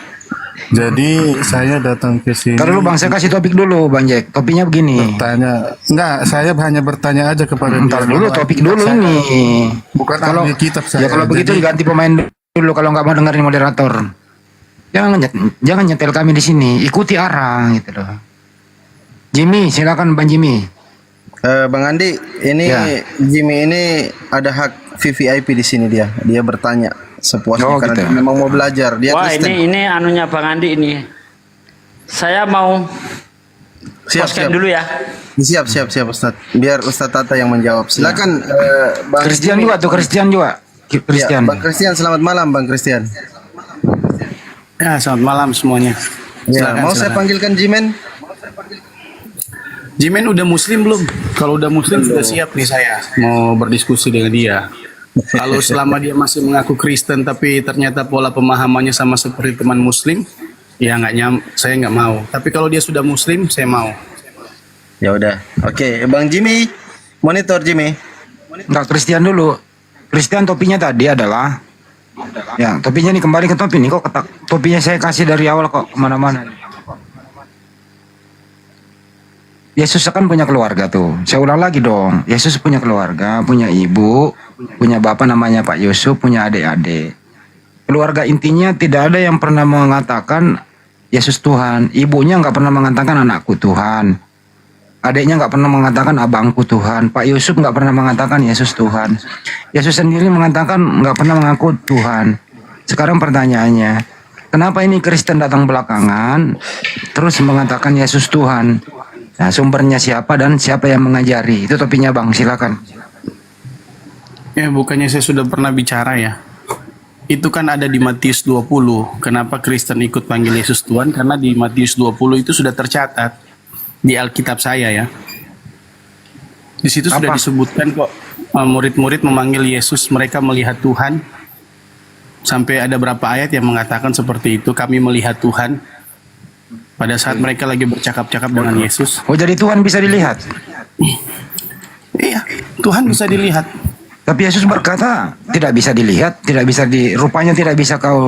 [SPEAKER 13] Jadi saya datang ke sini.
[SPEAKER 3] Ntar dulu Bang, saya kasih topik dulu Bang Jack. Topiknya begini.
[SPEAKER 13] Bertanya, enggak, saya hanya bertanya aja kepada
[SPEAKER 3] Ntar
[SPEAKER 13] dia.
[SPEAKER 3] dulu topik dulu
[SPEAKER 13] Saya
[SPEAKER 3] ini.
[SPEAKER 13] bukan ahli kitab saya.
[SPEAKER 3] Ya kalau begitu
[SPEAKER 13] Jadi-
[SPEAKER 3] diganti pemain dulu kalau nggak mau dengerin moderator. Jangan nyetel kami di sini. Ikuti arah gitu loh. Jimmy, silakan Bang Jimmy.
[SPEAKER 4] Bang Andi, ini
[SPEAKER 3] Ya.
[SPEAKER 4] Jimmy ini ada hak VVIP di sini dia. Dia bertanya sepuasnya
[SPEAKER 3] Oh,
[SPEAKER 4] karena
[SPEAKER 3] gitu.
[SPEAKER 4] dia memang mau belajar. Dia
[SPEAKER 1] Wah,
[SPEAKER 4] Kristen.
[SPEAKER 1] ini anunya Bang Andi ini. Saya mau
[SPEAKER 4] Siap.
[SPEAKER 1] dulu ya.
[SPEAKER 4] Siap Ustaz. Biar Ustaz Tata yang menjawab. Silakan Bang
[SPEAKER 3] Christian
[SPEAKER 4] Jimmy.
[SPEAKER 3] juga tuh, Christian juga. Christian.
[SPEAKER 4] Ya, Bang Christian, selamat malam Bang Christian.
[SPEAKER 13] Ya, selamat malam semuanya.
[SPEAKER 4] Ya, mau saya panggilkan Jimen?
[SPEAKER 13] Jimen udah muslim belum? Kalau udah muslim sudah siap nih saya mau berdiskusi dengan dia. Kalau selama dia masih mengaku Kristen tapi ternyata pola pemahamannya sama seperti teman muslim, ya saya nggak mau. Tapi kalau dia sudah muslim, saya mau.
[SPEAKER 4] Ya udah. Oke, Bang Jimmy, monitor Jimmy.
[SPEAKER 3] Enggak, Christian dulu. Christian topinya tadi adalah, ya topinya nih, kembali ke topi nih, kok ketak. Topinya saya kasih dari awal kok kemana-mana. Yesus kan punya keluarga tuh. Saya ulang lagi dong. Yesus punya keluarga, punya ibu, punya bapak namanya Pak Yusuf, punya adik-adik. Keluarga intinya tidak ada yang pernah mengatakan Yesus Tuhan. Ibunya nggak pernah mengatakan anakku Tuhan. Adiknya nggak pernah mengatakan abangku Tuhan. Pak Yusuf nggak pernah mengatakan Yesus Tuhan. Yesus sendiri mengatakan nggak pernah mengaku Tuhan. Sekarang pertanyaannya, kenapa ini Kristen datang belakangan terus mengatakan Yesus Tuhan? Nah, sumbernya siapa dan siapa yang mengajari? Itu topiknya Bang, silakan.
[SPEAKER 13] Ya, bukannya saya sudah pernah bicara ya. Itu kan ada di Matius 20. Kenapa Kristen ikut panggil Yesus Tuhan? Karena di Matius 20 itu sudah tercatat di Alkitab saya ya. Di situ sudah
[SPEAKER 3] Apa?
[SPEAKER 13] disebutkan kok murid-murid memanggil Yesus, mereka melihat Tuhan. Sampai ada berapa ayat yang mengatakan seperti itu, kami melihat Tuhan. Pada saat mereka lagi bercakap-cakap dengan Yesus.
[SPEAKER 3] Oh, jadi Tuhan bisa dilihat?
[SPEAKER 13] Iya, Tuhan bisa dilihat.
[SPEAKER 3] Tapi Yesus berkata tidak bisa dilihat, rupanya tidak bisa kau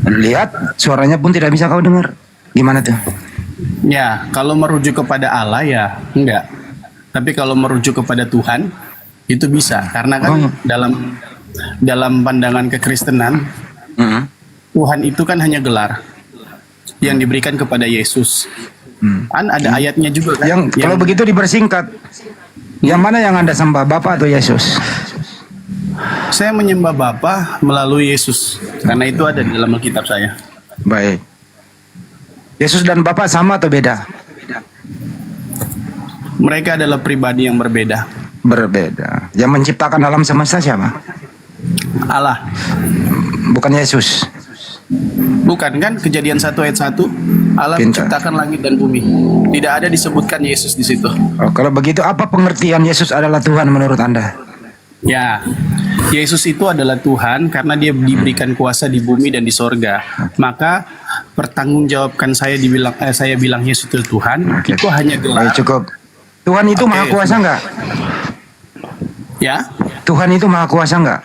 [SPEAKER 3] lihat, suaranya pun tidak bisa kau dengar. Gimana tuh?
[SPEAKER 13] Ya, kalau merujuk kepada Allah ya enggak. Tapi kalau merujuk kepada Tuhan itu bisa, karena kan dalam pandangan kekristenan Tuhan itu kan hanya gelar yang diberikan kepada Yesus. Kan ada ayatnya juga kan.
[SPEAKER 3] Kalau begitu dipersingkat. Yang mana yang Anda sembah, Bapa atau Yesus?
[SPEAKER 13] Saya menyembah Bapa melalui Yesus, karena itu ada di dalam Alkitab saya.
[SPEAKER 3] Baik. Yesus dan Bapa sama atau beda?
[SPEAKER 13] Mereka adalah pribadi yang berbeda.
[SPEAKER 3] Berbeda. Yang menciptakan alam semesta siapa?
[SPEAKER 13] Allah.
[SPEAKER 3] Bukan Yesus.
[SPEAKER 13] Bukan kan, Kejadian 1 ayat 1, Allah
[SPEAKER 3] Pintar.
[SPEAKER 13] menciptakan langit dan bumi. Tidak ada disebutkan Yesus di situ.
[SPEAKER 3] Oh, kalau begitu apa pengertian Yesus adalah Tuhan menurut Anda?
[SPEAKER 13] Ya, Yesus itu adalah Tuhan karena dia diberikan kuasa di bumi dan di sorga. Maka pertanggungjawabkan saya bilang Yesus itu Tuhan, itu hanya gelar.
[SPEAKER 3] Baik, cukup. Tuhan itu maha kuasa enggak?
[SPEAKER 13] Ya.
[SPEAKER 3] Tuhan itu maha kuasa enggak?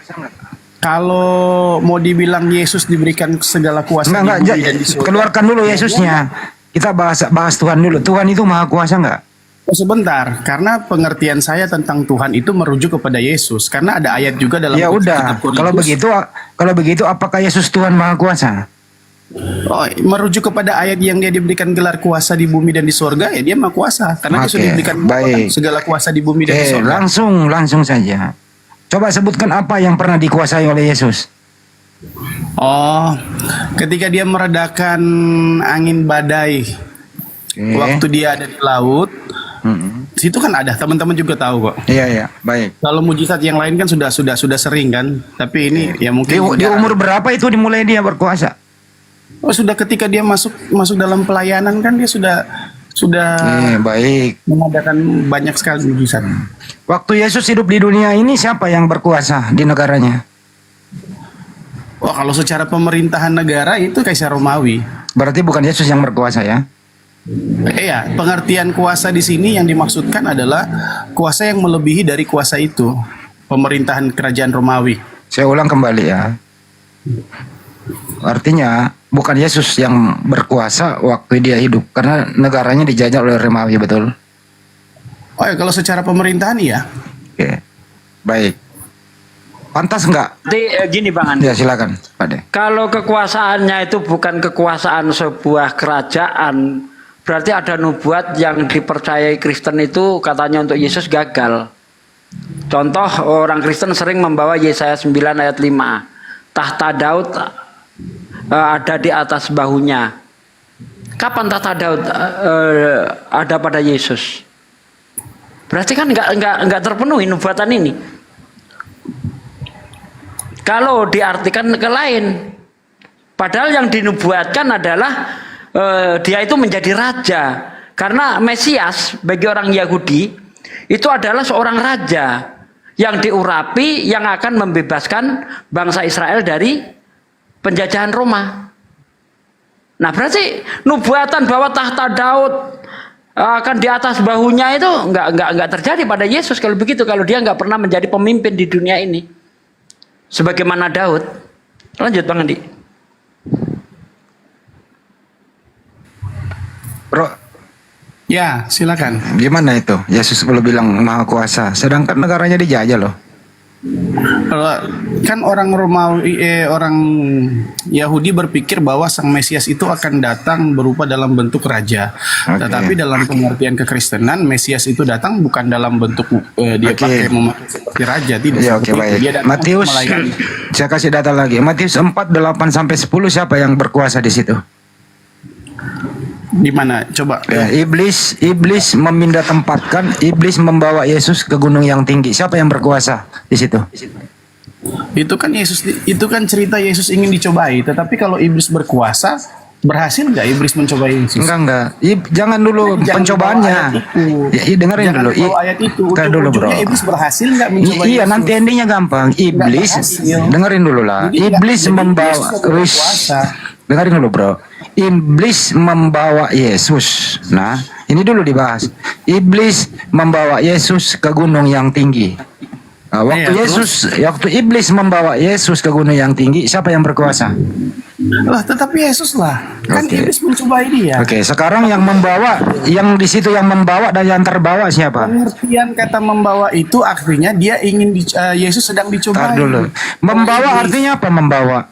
[SPEAKER 13] Kalau mau dibilang Yesus diberikan segala kuasa
[SPEAKER 3] Enggak,
[SPEAKER 13] di bumi dan di sorga.
[SPEAKER 3] keluarkan dulu Yesusnya. Kita bahas Tuhan dulu. Tuhan itu maha kuasa enggak?
[SPEAKER 13] Oh, sebentar, karena pengertian saya tentang Tuhan itu merujuk kepada Yesus. Karena ada ayat juga dalam
[SPEAKER 3] Ya udah,
[SPEAKER 13] kitab Korintus.
[SPEAKER 3] kalau begitu apakah Yesus Tuhan Maha Kuasa?
[SPEAKER 13] Oh, merujuk kepada ayat yang dia diberikan gelar kuasa di bumi dan di sorga, ya dia Maha Kuasa. Karena dia sudah
[SPEAKER 3] Oke,
[SPEAKER 13] diberikan
[SPEAKER 3] baik.
[SPEAKER 13] segala kuasa di bumi dan di sorga.
[SPEAKER 3] Langsung saja. Coba sebutkan apa yang pernah dikuasai oleh Yesus.
[SPEAKER 13] Oh, ketika dia meredakan angin badai, waktu dia ada di laut, situ kan ada, teman-teman juga tahu kok.
[SPEAKER 3] Iya, baik.
[SPEAKER 13] Kalau mujizat yang lain kan sudah sering kan, tapi ini ya mungkin
[SPEAKER 3] Di umur berapa itu dimulai dia berkuasa?
[SPEAKER 13] Oh, sudah ketika dia masuk dalam pelayanan kan dia sudah
[SPEAKER 3] Baik.
[SPEAKER 13] mengadakan banyak sekali mujizat.
[SPEAKER 3] Waktu Yesus hidup di dunia ini siapa yang berkuasa di negaranya?
[SPEAKER 13] Oh, kalau secara pemerintahan negara itu Kaisar Romawi.
[SPEAKER 3] Berarti bukan Yesus yang berkuasa ya?
[SPEAKER 13] Iya, pengertian kuasa di sini yang dimaksudkan adalah kuasa yang melebihi dari kuasa itu, pemerintahan kerajaan Romawi.
[SPEAKER 3] Saya ulang kembali ya. Artinya bukan Yesus yang berkuasa waktu dia hidup, karena negaranya dijajah oleh Romawi, betul?
[SPEAKER 13] Oh ya, kalau secara pemerintahan iya.
[SPEAKER 3] Oke, baik. Pantas enggak?
[SPEAKER 1] Gini Bang Andi.
[SPEAKER 3] Ya silakan, Pak De.
[SPEAKER 1] Kalau kekuasaannya itu bukan kekuasaan sebuah kerajaan, berarti ada nubuat yang dipercayai Kristen itu katanya untuk Yesus gagal. Contoh, orang Kristen sering membawa Yesaya 9 ayat 5. Tahta Daud ada di atas bahunya. Kapan tahta Daud ada pada Yesus? Berarti kan nggak terpenuhi nubuatan ini. Kalau diartikan ke lain, padahal yang dinubuatkan adalah dia itu menjadi raja. Karena Mesias bagi orang Yahudi itu adalah seorang raja yang diurapi, yang akan membebaskan bangsa Israel dari penjajahan Roma. Nah, berarti nubuatan bahwa tahta Daud akan di atas bahunya itu nggak terjadi pada Yesus. Kalau begitu, kalau dia nggak pernah menjadi pemimpin di dunia ini sebagaimana Daud. Lanjut Bang Andi.
[SPEAKER 3] Bro,
[SPEAKER 13] ya silakan.
[SPEAKER 3] Gimana itu? Yesus belum bilang Maha Kuasa, sedangkan negaranya dijajah loh.
[SPEAKER 13] Kalau kan orang Romawi, orang Yahudi berpikir bahwa Sang Mesias itu akan datang berupa dalam bentuk raja. Tetapi dalam pengertian kekristenan, Mesias itu datang bukan dalam bentuk dia pakai memakai seperti raja, tidak.
[SPEAKER 3] Ya, oke, baik.
[SPEAKER 13] Dia datang
[SPEAKER 3] Matius,
[SPEAKER 13] melayani.
[SPEAKER 3] saya kasih data lagi. Matius 4, 8 sampai 10 siapa yang berkuasa di situ?
[SPEAKER 13] Di mana? Coba.
[SPEAKER 3] Ya, iblis memindah tempatkan, iblis membawa Yesus ke gunung yang tinggi. Siapa yang berkuasa di situ?
[SPEAKER 13] Itu kan cerita Yesus ingin dicobai. Tetapi kalau iblis berkuasa, berhasil nggak iblis mencobai Yesus?
[SPEAKER 3] Enggak. Jangan dulu pencobaannya. Ya, dengerin
[SPEAKER 13] Jangan
[SPEAKER 3] dulu.
[SPEAKER 13] bawa ayat itu.
[SPEAKER 3] Kan dulu, bro.
[SPEAKER 13] Ujung-ujungnya iblis berhasil nggak mencobai
[SPEAKER 3] Iya,
[SPEAKER 13] Yesus?
[SPEAKER 3] nanti endingnya gampang. Iblis, dengerin dulu lah.
[SPEAKER 13] Jadi
[SPEAKER 3] Iblis
[SPEAKER 13] jadi
[SPEAKER 3] membawa,
[SPEAKER 13] Yesus tidak berkuasa.
[SPEAKER 3] dengerin dulu, bro. Iblis membawa Yesus. Nah, ini dulu dibahas. Iblis membawa Yesus ke gunung yang tinggi. Nah, waktu iblis membawa Yesus ke gunung yang tinggi, siapa yang berkuasa?
[SPEAKER 13] Lah, tetapi Yesus lah. Kan iblis mencobai dia.
[SPEAKER 3] Oke, sekarang yang membawa, yang di situ yang membawa dan yang terbawa siapa?
[SPEAKER 13] Pengertian kata membawa itu artinya dia ingin Yesus sedang
[SPEAKER 3] Tar
[SPEAKER 13] dicobai.
[SPEAKER 3] dulu. Membawa artinya apa membawa?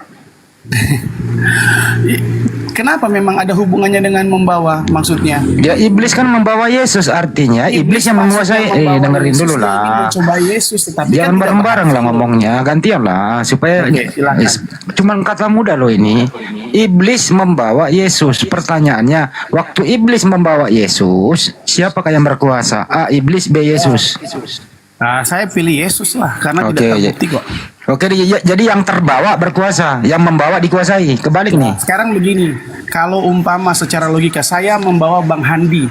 [SPEAKER 13] Kenapa memang ada hubungannya dengan membawa maksudnya?
[SPEAKER 3] Ya, iblis kan membawa Yesus, artinya iblis yang menguasai. Dengerin dulu lah. Jangan bareng-bareng lah ngomongnya, gantian lah supaya. Cuman kata mudah loh ini. Iblis membawa Yesus. Pertanyaannya, waktu iblis membawa Yesus, siapakah yang berkuasa? A. Iblis, B. Yesus.
[SPEAKER 13] Nah, saya pilih Yesus lah karena tidak terbukti kok.
[SPEAKER 3] Oke, jadi yang terbawa berkuasa, yang membawa dikuasai. Kebalik nih.
[SPEAKER 13] Sekarang begini, kalau umpama secara logika saya membawa Bang Handi,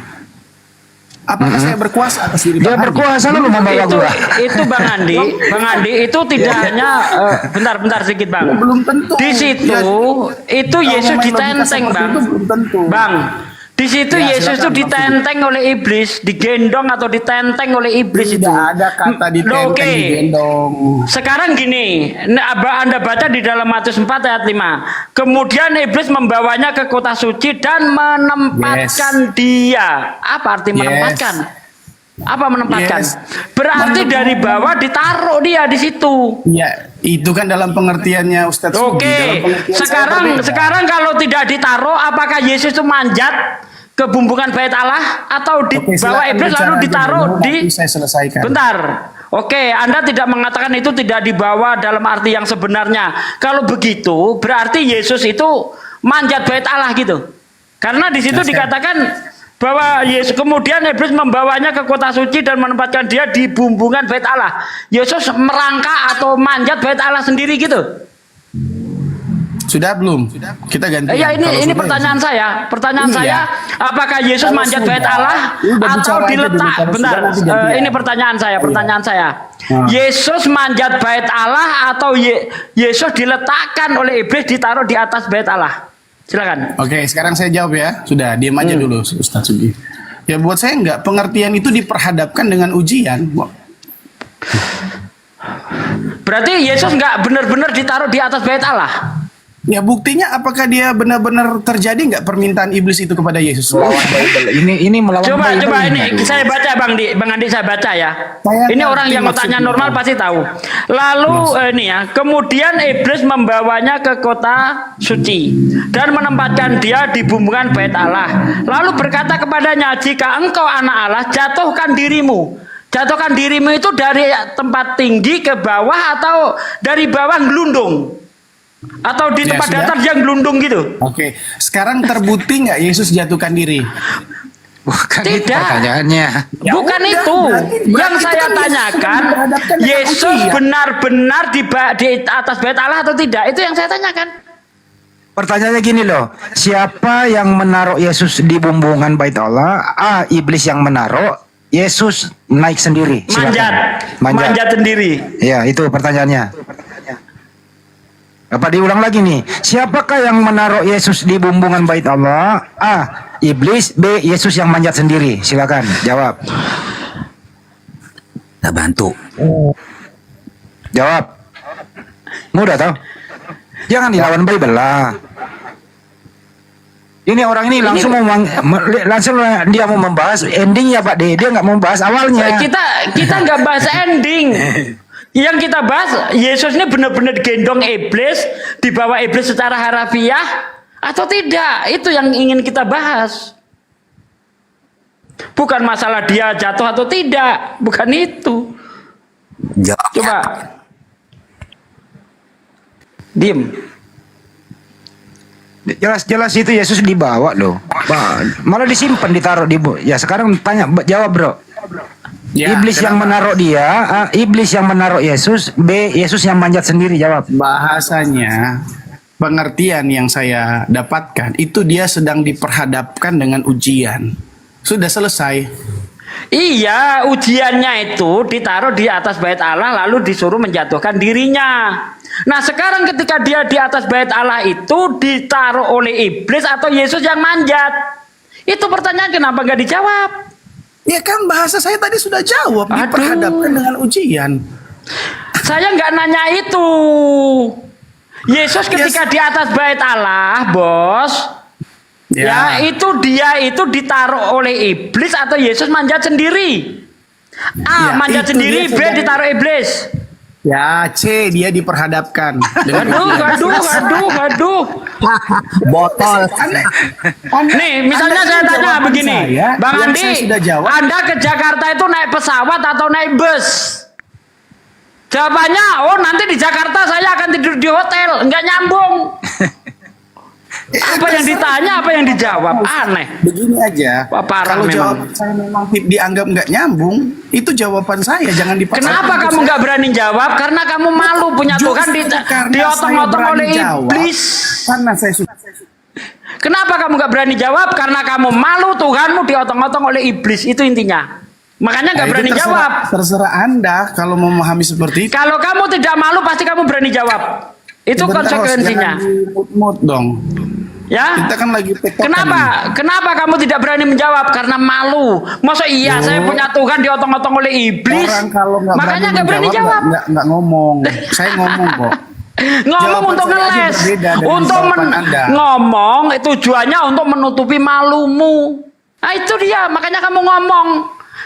[SPEAKER 13] apakah saya berkuasa atas diri Bang Handi?
[SPEAKER 3] Dia berkuasa lu membawa gua.
[SPEAKER 1] Itu Bang Andi, itu tidak hanya bentar sedikit Bang.
[SPEAKER 13] Belum tentu.
[SPEAKER 1] Di situ itu Yesus ditenteng Bang. Bang, di situ Yesus itu ditenteng oleh iblis, digendong atau ditenteng oleh iblis itu.
[SPEAKER 13] Tidak ada kata ditenteng, digendong.
[SPEAKER 1] Sekarang gini, Anda baca di dalam Matius 4 ayat 5. Kemudian iblis membawanya ke kota suci dan menempatkan dia. Apa arti menempatkan? Apa menempatkan?
[SPEAKER 13] Yes.
[SPEAKER 1] Berarti dari bawah ditaruh dia di situ.
[SPEAKER 13] Ya, itu kan dalam pengertiannya Ustadz Sugi. Dalam
[SPEAKER 1] Oke.
[SPEAKER 13] pengertian saya
[SPEAKER 1] Sekarang
[SPEAKER 13] berbeda.
[SPEAKER 1] sekarang kalau tidak ditaruh, apakah Yesus itu manjat ke bumbungan bait Allah atau di
[SPEAKER 13] Oke,
[SPEAKER 1] bawah
[SPEAKER 13] silakan
[SPEAKER 1] iblis
[SPEAKER 13] bicara
[SPEAKER 1] lalu
[SPEAKER 13] aja
[SPEAKER 1] ditaruh
[SPEAKER 13] dulu,
[SPEAKER 1] di
[SPEAKER 13] nanti saya selesaikan.
[SPEAKER 1] Bentar. Oke, Anda tidak mengatakan itu tidak dibawa dalam arti yang sebenarnya. Kalau begitu, berarti Yesus itu manjat bait Allah gitu. Karena di situ
[SPEAKER 13] Nah,
[SPEAKER 1] dikatakan bahwa Yesus kemudian iblis membawanya ke kota suci dan menempatkan dia di bumbungan bait Allah. Yesus merangkak atau manjat bait Allah sendiri gitu.
[SPEAKER 13] Sudah belum? Kita ganti.
[SPEAKER 1] Ya ini pertanyaan saya. Pertanyaan saya, apakah Yesus manjat bait Allah atau diletak? Bentar. Ini pertanyaan saya. Pertanyaan saya. Yesus manjat bait Allah atau Yesus diletakkan oleh iblis ditaruh di atas bait Allah? Silakan.
[SPEAKER 13] Oke, sekarang saya jawab ya. Sudah, diam aja dulu Ustadz Sugi. Ya buat saya enggak, pengertian itu diperhadapkan dengan ujian.
[SPEAKER 1] Berarti Yesus nggak benar-benar ditaruh di atas bait Allah?
[SPEAKER 13] Ya buktinya apakah dia benar-benar terjadi nggak permintaan iblis itu kepada Yesus?
[SPEAKER 3] Ini melawan
[SPEAKER 1] Coba
[SPEAKER 3] Bible
[SPEAKER 1] ini
[SPEAKER 3] ini.
[SPEAKER 1] saya baca Bang Andi saya baca ya.
[SPEAKER 13] Saya
[SPEAKER 1] Ini
[SPEAKER 13] ngerti
[SPEAKER 1] orang yang otaknya
[SPEAKER 13] maksudnya.
[SPEAKER 1] normal pasti tahu. Lalu ini ya, kemudian iblis membawanya ke kota suci dan menempatkan dia di bumbungan bait Allah. Lalu berkata kepadanya, jika engkau anak Allah, jatuhkan dirimu. Jatuhkan dirimu itu dari tempat tinggi ke bawah atau dari bawah gelundung? Atau di
[SPEAKER 13] Ya,
[SPEAKER 1] tempat
[SPEAKER 13] sudah.
[SPEAKER 1] datar dia gelundung gitu?
[SPEAKER 13] Oke, sekarang terbukti nggak Yesus jatuhkan diri?
[SPEAKER 3] Bukan itu
[SPEAKER 1] Tidak.
[SPEAKER 3] pertanyaannya.
[SPEAKER 13] Ya
[SPEAKER 1] Bukan
[SPEAKER 13] udah,
[SPEAKER 1] itu
[SPEAKER 13] berarti
[SPEAKER 1] yang
[SPEAKER 13] itu
[SPEAKER 1] saya
[SPEAKER 13] kan Yesus
[SPEAKER 1] tanyakan.
[SPEAKER 13] sedang berhadapkan dengan
[SPEAKER 1] Yesus
[SPEAKER 13] ujian.
[SPEAKER 1] benar-benar di atas bait Allah atau tidak? Itu yang saya tanyakan.
[SPEAKER 3] Pertanyaannya gini loh, siapa yang menaruh Yesus di bumbungan bait Allah? A. Iblis yang menaruh, Yesus naik sendiri. Silakan.
[SPEAKER 1] Manjat sendiri.
[SPEAKER 3] Ya, itu pertanyaannya. Apa diulang lagi nih? Siapakah yang menaruh Yesus di bumbungan bait Allah? A. Iblis. B. Yesus yang manjat sendiri. Silakan jawab.
[SPEAKER 9] Tak bantu.
[SPEAKER 3] Jawab. Mudah tau? Jangan dilawan Bible lah. Ini orang ini langsung langsung dia mau membahas endingnya Pak D. Dia nggak mau bahas awalnya.
[SPEAKER 1] Kita nggak bahas ending. Yang kita bahas Yesus ini benar-benar gendong iblis, dibawa iblis secara harafiah atau tidak? Itu yang ingin kita bahas. Bukan masalah dia jatuh atau tidak, bukan itu.
[SPEAKER 9] Jawab.
[SPEAKER 1] Coba. Diem.
[SPEAKER 3] Jelas-jelas itu Yesus dibawa loh. Malah disimpan ditaruh di ya sekarang tanya jawab bro.
[SPEAKER 13] Ya,
[SPEAKER 3] Iblis yang menaruh dia, iblis yang menaruh Yesus, B. Yesus yang manjat sendiri. Jawab.
[SPEAKER 13] Bahasanya, pengertian yang saya dapatkan itu dia sedang diperhadapkan dengan ujian. Sudah selesai.
[SPEAKER 1] Iya, ujiannya itu ditaruh di atas bait Allah lalu disuruh menjatuhkan dirinya. Nah, sekarang ketika dia di atas bait Allah itu ditaruh oleh iblis atau Yesus yang manjat? Itu pertanyaan kenapa nggak dijawab?
[SPEAKER 13] Ya kan bahasa saya tadi sudah jawab, diperhadapkan dengan ujian.
[SPEAKER 1] Saya nggak nanya itu. Yesus ketika di atas bait Allah, bos, ya itu dia itu ditaruh oleh iblis atau Yesus manjat sendiri? A.
[SPEAKER 13] Ya,
[SPEAKER 1] manjat
[SPEAKER 13] itu
[SPEAKER 1] sendiri,
[SPEAKER 13] dia
[SPEAKER 1] B.
[SPEAKER 13] sedang-
[SPEAKER 1] ditaruh iblis.
[SPEAKER 13] Ya, C, dia diperhadapkan dengan ujian.
[SPEAKER 1] Aduh.
[SPEAKER 12] Botol.
[SPEAKER 1] Nih, misalnya saya tanya begini, Bang Andi, Anda ke Jakarta itu naik pesawat atau naik bus? Jawabannya, oh nanti di Jakarta saya akan tidur di hotel, nggak nyambung. Apa yang ditanya, apa yang dijawab, aneh.
[SPEAKER 13] Begini aja,
[SPEAKER 1] parah
[SPEAKER 13] kalau
[SPEAKER 1] memang.
[SPEAKER 13] jawaban saya memang dianggap nggak nyambung, itu jawaban saya, jangan dipaksa.
[SPEAKER 1] Kenapa kamu nggak berani jawab? Karena kamu malu punya Tuhan diotong-otong oleh iblis.
[SPEAKER 13] Karena saya sudah.
[SPEAKER 1] Kenapa kamu nggak berani jawab? Karena kamu malu Tuhanmu diotong-otong oleh iblis. Itu intinya. Makanya nggak
[SPEAKER 13] Nah, itu
[SPEAKER 1] berani jawab.
[SPEAKER 13] Terserah Anda kalau mau memahami seperti itu.
[SPEAKER 1] Kalau kamu tidak malu, pasti kamu berani jawab. Itu
[SPEAKER 13] Sebentar,
[SPEAKER 1] konsekuensinya.
[SPEAKER 13] Host, jangan di-mute dong.
[SPEAKER 1] Ya.
[SPEAKER 13] Kita kan lagi tektokan
[SPEAKER 1] Kenapa?
[SPEAKER 13] nih.
[SPEAKER 1] Kenapa kamu tidak berani menjawab? Karena malu. Masa iya saya punya Tuhan diotong-otong oleh iblis?
[SPEAKER 13] Orang kalau
[SPEAKER 1] Makanya nggak berani
[SPEAKER 13] menjawab,
[SPEAKER 1] jawab.
[SPEAKER 13] nggak ngomong. Saya ngomong kok.
[SPEAKER 1] Ngomong
[SPEAKER 13] Jawaban
[SPEAKER 1] untuk
[SPEAKER 13] saya aja
[SPEAKER 1] ngeles,
[SPEAKER 13] berbeda dengan
[SPEAKER 1] untuk
[SPEAKER 13] jawaban Anda.
[SPEAKER 1] ngomong tujuannya untuk menutupi malumu. Nah itu dia, makanya kamu ngomong.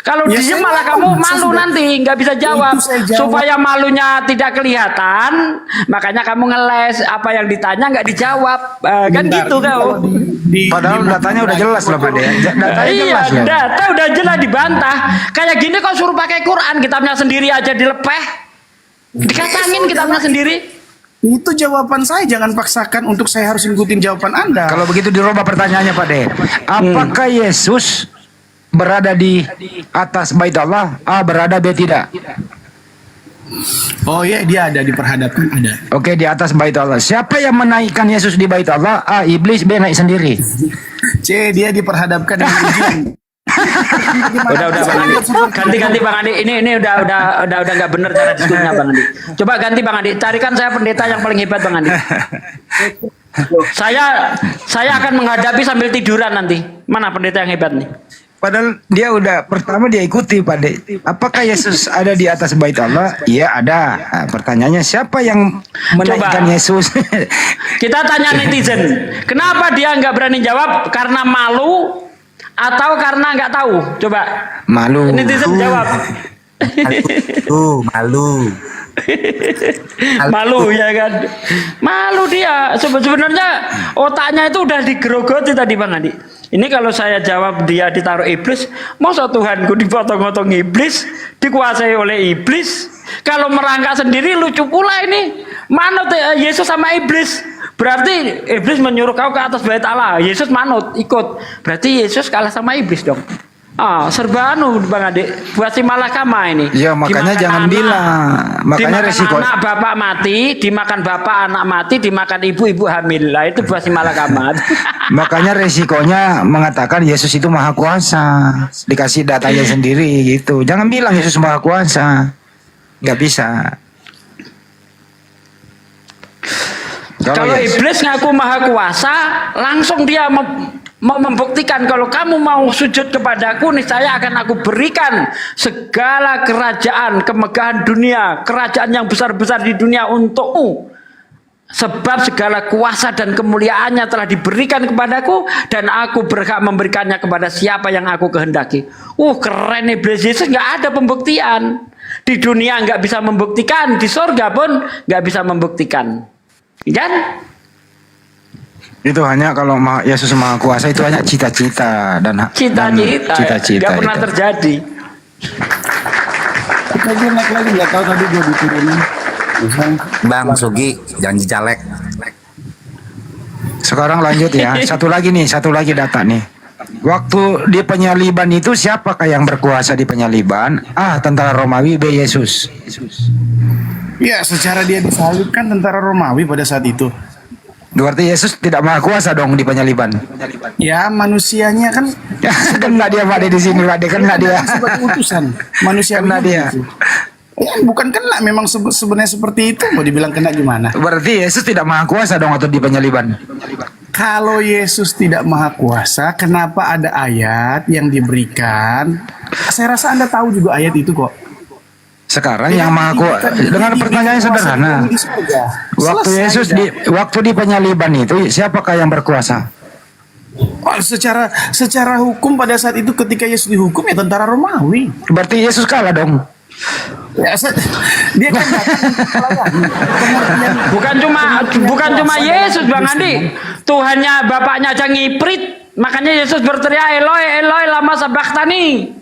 [SPEAKER 1] Kalau
[SPEAKER 13] Ya,
[SPEAKER 1] diem
[SPEAKER 13] saya
[SPEAKER 1] malah
[SPEAKER 13] ngomong,
[SPEAKER 1] kamu
[SPEAKER 13] saya
[SPEAKER 1] malu
[SPEAKER 13] sudah-
[SPEAKER 1] nanti, nggak bisa jawab.
[SPEAKER 13] Itu saya jawab.
[SPEAKER 1] Supaya malunya tidak kelihatan, makanya kamu ngeles. Apa yang ditanya nggak dijawab. Kan
[SPEAKER 13] Bentar,
[SPEAKER 1] gitu
[SPEAKER 13] ini
[SPEAKER 1] kau.
[SPEAKER 13] kalau
[SPEAKER 3] Padahal datanya udah jelas loh Pak De. Datanya
[SPEAKER 1] Iya,
[SPEAKER 3] jelas loh.
[SPEAKER 1] data udah jelas dibantah. Kayak gini kok suruh pakai Quran, kitabnya sendiri aja dilepeh. Dikatangin kitabnya sendiri.
[SPEAKER 13] Itu jawaban saya, jangan paksakan untuk saya harus ngikutin jawaban Anda.
[SPEAKER 3] Kalau begitu dirubah pertanyaannya Pak De. Apakah Yesus berada di atas bait Allah? A, berada, B, tidak.
[SPEAKER 13] Oh ya, dia ada diperhadapkan, ada.
[SPEAKER 3] Oke, di atas bait Allah. Siapa yang menaikkan Yesus di bait Allah? A, iblis, B, naik sendiri.
[SPEAKER 13] C, dia diperhadapkan dengan ujian.
[SPEAKER 1] Udah Bang Andi. Ganti Bang Andi. Ini udah nggak bener cara diskusinya Bang Andi. Coba ganti Bang Andi. Carikan saya pendeta yang paling hebat Bang Andi. Saya akan menghadapi sambil tiduran nanti. Mana pendeta yang hebat nih?
[SPEAKER 3] Padahal dia udah pertama dia ikuti Pak De. Apakah Yesus ada di atas bait Allah? Iya ada. Nah, pertanyaannya siapa yang menaikkan Yesus?
[SPEAKER 1] Kita tanya netizen. Kenapa dia nggak berani jawab? Karena malu atau karena nggak tahu? Coba.
[SPEAKER 3] Malu.
[SPEAKER 1] Netizen jawab.
[SPEAKER 9] Malu.
[SPEAKER 1] Malu ya kan? Malu dia. Sebenarnya otaknya itu udah digerogoti tadi Bang Andi. Ini kalau saya jawab dia ditaruh iblis, masa Tuhanku dipotong-potong iblis, dikuasai oleh iblis. Kalau merangkak sendiri lucu pula ini. Manut Yesus sama iblis. Berarti iblis menyuruh kau ke atas bait Allah. Yesus manut, ikut. Berarti Yesus kalah sama iblis dong. Ah, serba anu Bang Adik, buat si malakama ini.
[SPEAKER 3] Ya makanya
[SPEAKER 1] Dimakan
[SPEAKER 3] jangan
[SPEAKER 1] anak,
[SPEAKER 3] bilang. Makanya
[SPEAKER 1] dimakan
[SPEAKER 3] resiko.
[SPEAKER 1] anak bapak mati, dimakan bapak anak mati, dimakan ibu hamil. Lah itu buat si malakama.
[SPEAKER 3] Makanya resikonya mengatakan Yesus itu maha kuasa. Dikasih datanya sendiri gitu. Jangan bilang Yesus maha kuasa. Nggak bisa.
[SPEAKER 1] Kalau iblis ngaku maha kuasa, langsung dia mau membuktikan kalau kamu mau sujud kepadaku, nih saya akan aku berikan segala kerajaan, kemegahan dunia, kerajaan yang besar-besar di dunia untukmu. Sebab segala kuasa dan kemuliaannya telah diberikan kepadaku dan aku berhak memberikannya kepada siapa yang aku kehendaki. Keren iblis. Yesus nggak ada pembuktian. Di dunia nggak bisa membuktikan, di surga pun nggak bisa membuktikan. Kan?
[SPEAKER 3] Itu hanya kalau Yesus maha kuasa itu hanya cita-cita dan cita-cita
[SPEAKER 1] nggak pernah
[SPEAKER 3] itu.
[SPEAKER 1] terjadi.
[SPEAKER 13] Lagi nggak tahu tadi gue diturunin.
[SPEAKER 9] Bang Sugi, janji caleg.
[SPEAKER 3] Sekarang lanjut ya. Satu lagi data nih. Waktu di penyaliban itu siapakah yang berkuasa di penyaliban? A, tentara Romawi, B, Yesus.
[SPEAKER 13] Ya, secara dia disalibkan tentara Romawi pada saat itu.
[SPEAKER 3] Berarti Yesus tidak maha kuasa dong di penyaliban.
[SPEAKER 13] Ya, manusianya kan
[SPEAKER 3] kena dia Pak De di sini Pak De, kena dia.
[SPEAKER 13] sebagai utusan manusia.
[SPEAKER 3] Kena dia.
[SPEAKER 13] Ya, bukan kena, memang sebenarnya seperti itu. Mau dibilang kena gimana?
[SPEAKER 3] Berarti Yesus tidak maha kuasa dong atau di penyaliban.
[SPEAKER 13] Kalau Yesus tidak maha kuasa, kenapa ada ayat yang diberikan? Saya rasa Anda tahu juga ayat itu kok.
[SPEAKER 3] Sekarang yang maha kuasa, dengan pertanyaan sederhana. Waktu di penyaliban itu siapakah yang berkuasa?
[SPEAKER 13] Secara hukum pada saat itu ketika Yesus dihukum ya tentara Romawi.
[SPEAKER 3] Berarti Yesus kalah dong.
[SPEAKER 13] Ya, dia kan
[SPEAKER 1] bukan cuma Yesus Bang Andi, Tuhannya bapaknya aja ngiprit, makanya Yesus berteriak Eloi Eloi lama sabachthani,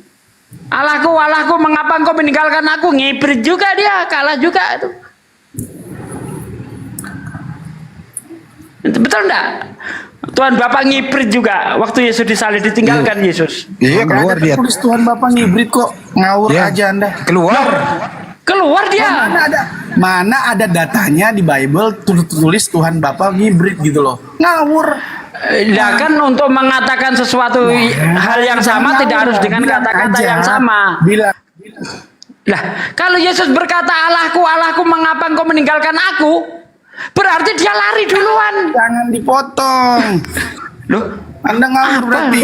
[SPEAKER 1] Allahku Allahku mengapa engkau meninggalkan aku. Ngiprit juga dia, kalah juga itu. Betul enggak? Tuhan Bapak ngibrit juga waktu Yesus disalib, ditinggalkan Yesus.
[SPEAKER 3] Iya, keluar dia.
[SPEAKER 13] Tulis Tuhan Bapak ngibrit kok, ngawur aja Anda.
[SPEAKER 1] Keluar dia.
[SPEAKER 13] Mana ada datanya di Bible tulis Tuhan Bapak ngibrit gitu loh. Ngawur.
[SPEAKER 1] Ya kan untuk mengatakan sesuatu hal yang sama tidak harus dengan kata-kata yang sama. Lah, kalau Yesus berkata Allahku Allahku mengapa engkau meninggalkan aku? Berarti dia lari duluan.
[SPEAKER 13] Jangan dipotong.
[SPEAKER 1] Loh,
[SPEAKER 13] Anda ngawur berarti.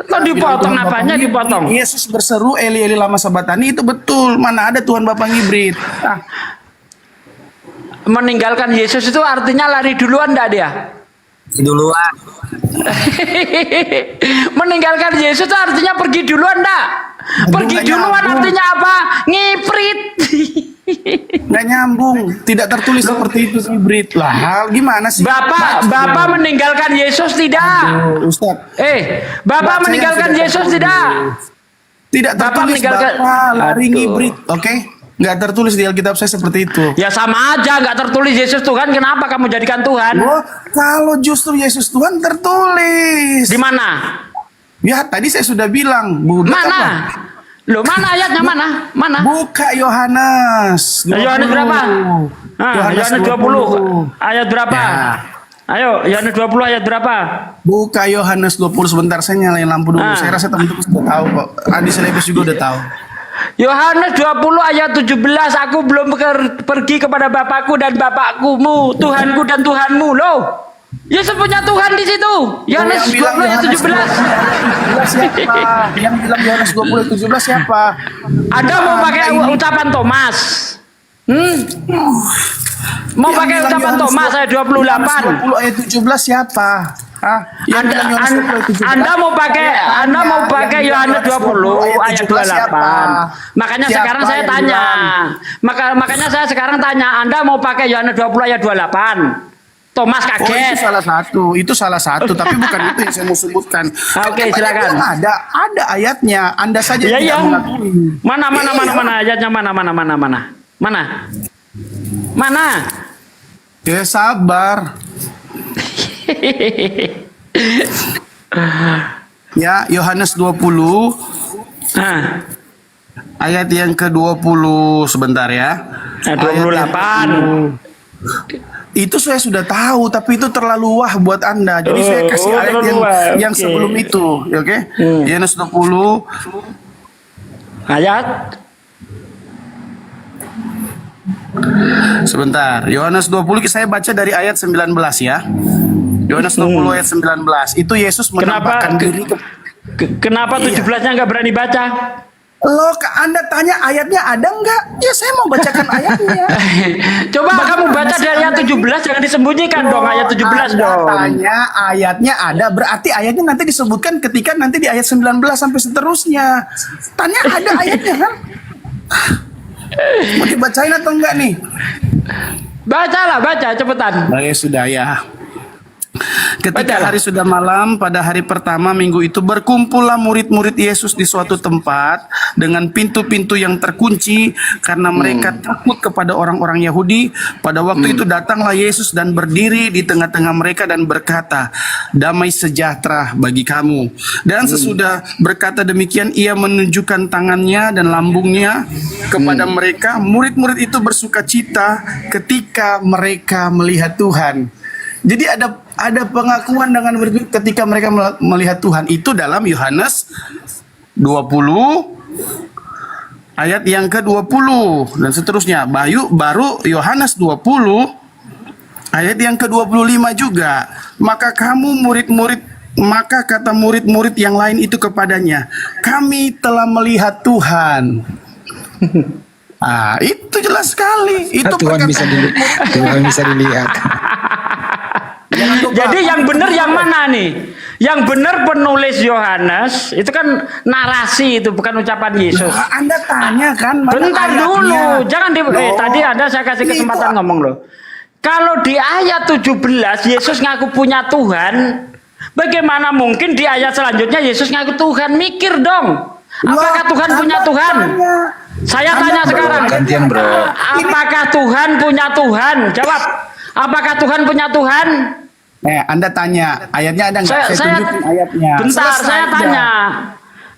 [SPEAKER 1] Kok dipotong, apanya dipotong?
[SPEAKER 13] Yesus berseru Eli Eli lama sabatani, itu betul. Mana ada Tuhan Bapak ngibrit.
[SPEAKER 1] Meninggalkan Yesus itu artinya lari duluan enggak dia?
[SPEAKER 9] Duluan.
[SPEAKER 1] Meninggalkan Yesus itu artinya pergi duluan enggak? Pergi
[SPEAKER 13] nggak
[SPEAKER 1] duluan
[SPEAKER 13] nyambung.
[SPEAKER 1] artinya apa? Ngiprit.
[SPEAKER 13] Nggak nyambung, tidak tertulis seperti itu hibrid lah. Gimana sih?
[SPEAKER 1] Bapak meninggalkan Yesus tidak?
[SPEAKER 13] Ustaz.
[SPEAKER 1] Bapak
[SPEAKER 13] Baca yang
[SPEAKER 1] meninggalkan
[SPEAKER 13] sudah
[SPEAKER 1] Yesus
[SPEAKER 13] tertulis.
[SPEAKER 1] tidak?
[SPEAKER 13] Tidak
[SPEAKER 1] Bapak
[SPEAKER 13] tertulis
[SPEAKER 1] meninggalkan-
[SPEAKER 13] Bapak lari
[SPEAKER 1] Aduh.
[SPEAKER 13] hibrid, oke? Nggak tertulis di Alkitab saya seperti itu.
[SPEAKER 1] Ya sama aja, nggak tertulis Yesus Tuhan. Kenapa kamu jadikan Tuhan?
[SPEAKER 13] Oh, kalau justru Yesus Tuhan tertulis.
[SPEAKER 1] Di mana?
[SPEAKER 13] Ya, tadi saya sudah bilang. Budak
[SPEAKER 1] Mana?
[SPEAKER 13] apa?
[SPEAKER 1] Loh, mana ayatnya mana? Mana?
[SPEAKER 13] Buka Yohanes.
[SPEAKER 1] Yohanes berapa?
[SPEAKER 13] Yohanes
[SPEAKER 1] Yohanes 20. Ayat berapa?
[SPEAKER 13] Ya.
[SPEAKER 1] Ayo, Yohanes 20 ayat berapa?
[SPEAKER 13] Buka Yohanes 20 sebentar, saya nyalain lampu dulu.
[SPEAKER 1] Ah.
[SPEAKER 13] Saya rasa teman-teman sudah tahu kok. Adi Selebes juga udah tahu.
[SPEAKER 1] Yohanes 20 ayat 17. Aku belum pergi kepada Bapakku dan Bapakkumu, Tuhanku dan Tuhanmu. Loh, Yesus punya Tuhan di situ. Yohanes 20 ayat 17.
[SPEAKER 13] Siapa? Yang bilang Yohanes 20 17 siapa?
[SPEAKER 1] Anda mau pakai ucapan Thomas? Mau
[SPEAKER 13] Yang
[SPEAKER 1] pakai
[SPEAKER 13] bilang
[SPEAKER 1] ucapan
[SPEAKER 13] Yohanes
[SPEAKER 1] Thomas ayat 28?
[SPEAKER 13] 20 ayat 17 siapa? Hah? Yang bilang Yohanes 20 ayat 17?
[SPEAKER 1] Anda mau pakai Yohanes 20 ayat 28. Makanya
[SPEAKER 13] Siapa
[SPEAKER 1] sekarang saya
[SPEAKER 13] yang
[SPEAKER 1] tanya.
[SPEAKER 13] bilang?
[SPEAKER 1] Makanya saya sekarang tanya, Anda mau pakai Yohanes 20 ayat 28? Thomas
[SPEAKER 13] Oh, itu
[SPEAKER 1] kaget.
[SPEAKER 13] salah satu, tapi bukan itu yang saya mau sebutkan.
[SPEAKER 1] Oke,
[SPEAKER 13] Kan
[SPEAKER 1] silakan.
[SPEAKER 13] bilang ada ayatnya. Anda saja
[SPEAKER 1] Ya,
[SPEAKER 13] tidak
[SPEAKER 1] ya.
[SPEAKER 13] mengakui.
[SPEAKER 1] Mana
[SPEAKER 13] Iya.
[SPEAKER 1] ayatnya mana?
[SPEAKER 13] Ya sabar. Ya, Yohanes 20 ayat yang ke-20 sebentar ya.
[SPEAKER 1] Ayat 28.
[SPEAKER 13] Itu saya sudah tahu, tapi itu terlalu wah buat Anda. Jadi saya kasih ayat
[SPEAKER 1] terlalu wah,
[SPEAKER 13] yang
[SPEAKER 1] oke.
[SPEAKER 13] sebelum itu, oke? Yohanes 20
[SPEAKER 1] Ayat
[SPEAKER 13] sebentar. Yohanes 20 saya baca dari ayat 19 ya. Yohanes 20 ayat 19. Itu Yesus menampakkan diri
[SPEAKER 1] Kenapa 17-nya nggak berani baca?
[SPEAKER 13] Loh, Anda tanya ayatnya ada nggak? Ya saya mau bacakan ayatnya.
[SPEAKER 1] Coba kamu baca dari ayat 17, jangan disembunyikan dong ayat 17 dong.
[SPEAKER 13] Tanya ayatnya ada, berarti ayatnya nanti disebutkan ketika nanti di ayat 19 sampai seterusnya. Tanya ada ayatnya kan? Mau dibacain atau enggak nih?
[SPEAKER 1] Baca cepetan.
[SPEAKER 13] Ya sudah ya. Ketika hari sudah malam, pada hari pertama minggu itu berkumpullah murid-murid Yesus di suatu tempat dengan pintu-pintu yang terkunci karena mereka takut kepada orang-orang Yahudi. Pada waktu itu datanglah Yesus dan berdiri di tengah-tengah mereka dan berkata, "Damai sejahtera bagi kamu." Dan sesudah berkata demikian, ia menunjukkan tangannya dan lambungnya kepada mereka. Murid-murid itu bersukacita ketika mereka melihat Tuhan. Jadi ada pengakuan dengan ketika mereka melihat Tuhan itu dalam Yohanes 20 ayat yang ke-20 dan seterusnya. Baru Yohanes 20 ayat yang ke-25 juga. Maka kata murid-murid yang lain itu kepadanya, "Kami telah melihat Tuhan." Itu jelas sekali. Itu
[SPEAKER 3] Tuhan bisa dilihat.
[SPEAKER 1] Jadi yang benar yang mana nih? Yang benar penulis Yohanes itu kan narasi, itu bukan ucapan Yesus.
[SPEAKER 13] Anda tanya kan? Mana
[SPEAKER 1] Bentar
[SPEAKER 13] ayatnya?
[SPEAKER 1] dulu, jangan tadi ada saya kasih
[SPEAKER 13] Itu
[SPEAKER 1] kesempatan ngomong loh. Kalau di ayat 17 Yesus ngaku punya Tuhan, bagaimana mungkin di ayat selanjutnya Yesus ngaku Tuhan? Mikir dong. Apakah Tuhan punya Tuhan? Saya tanya sekarang.
[SPEAKER 3] Gantian, bro.
[SPEAKER 1] Apakah Tuhan punya Tuhan? Jawab. Apakah Tuhan punya Tuhan?
[SPEAKER 13] Anda tanya, ayatnya ada nggak? Saya tunjukin ayatnya.
[SPEAKER 1] Bentar,
[SPEAKER 13] Selesai
[SPEAKER 1] saya
[SPEAKER 13] aja.
[SPEAKER 1] tanya.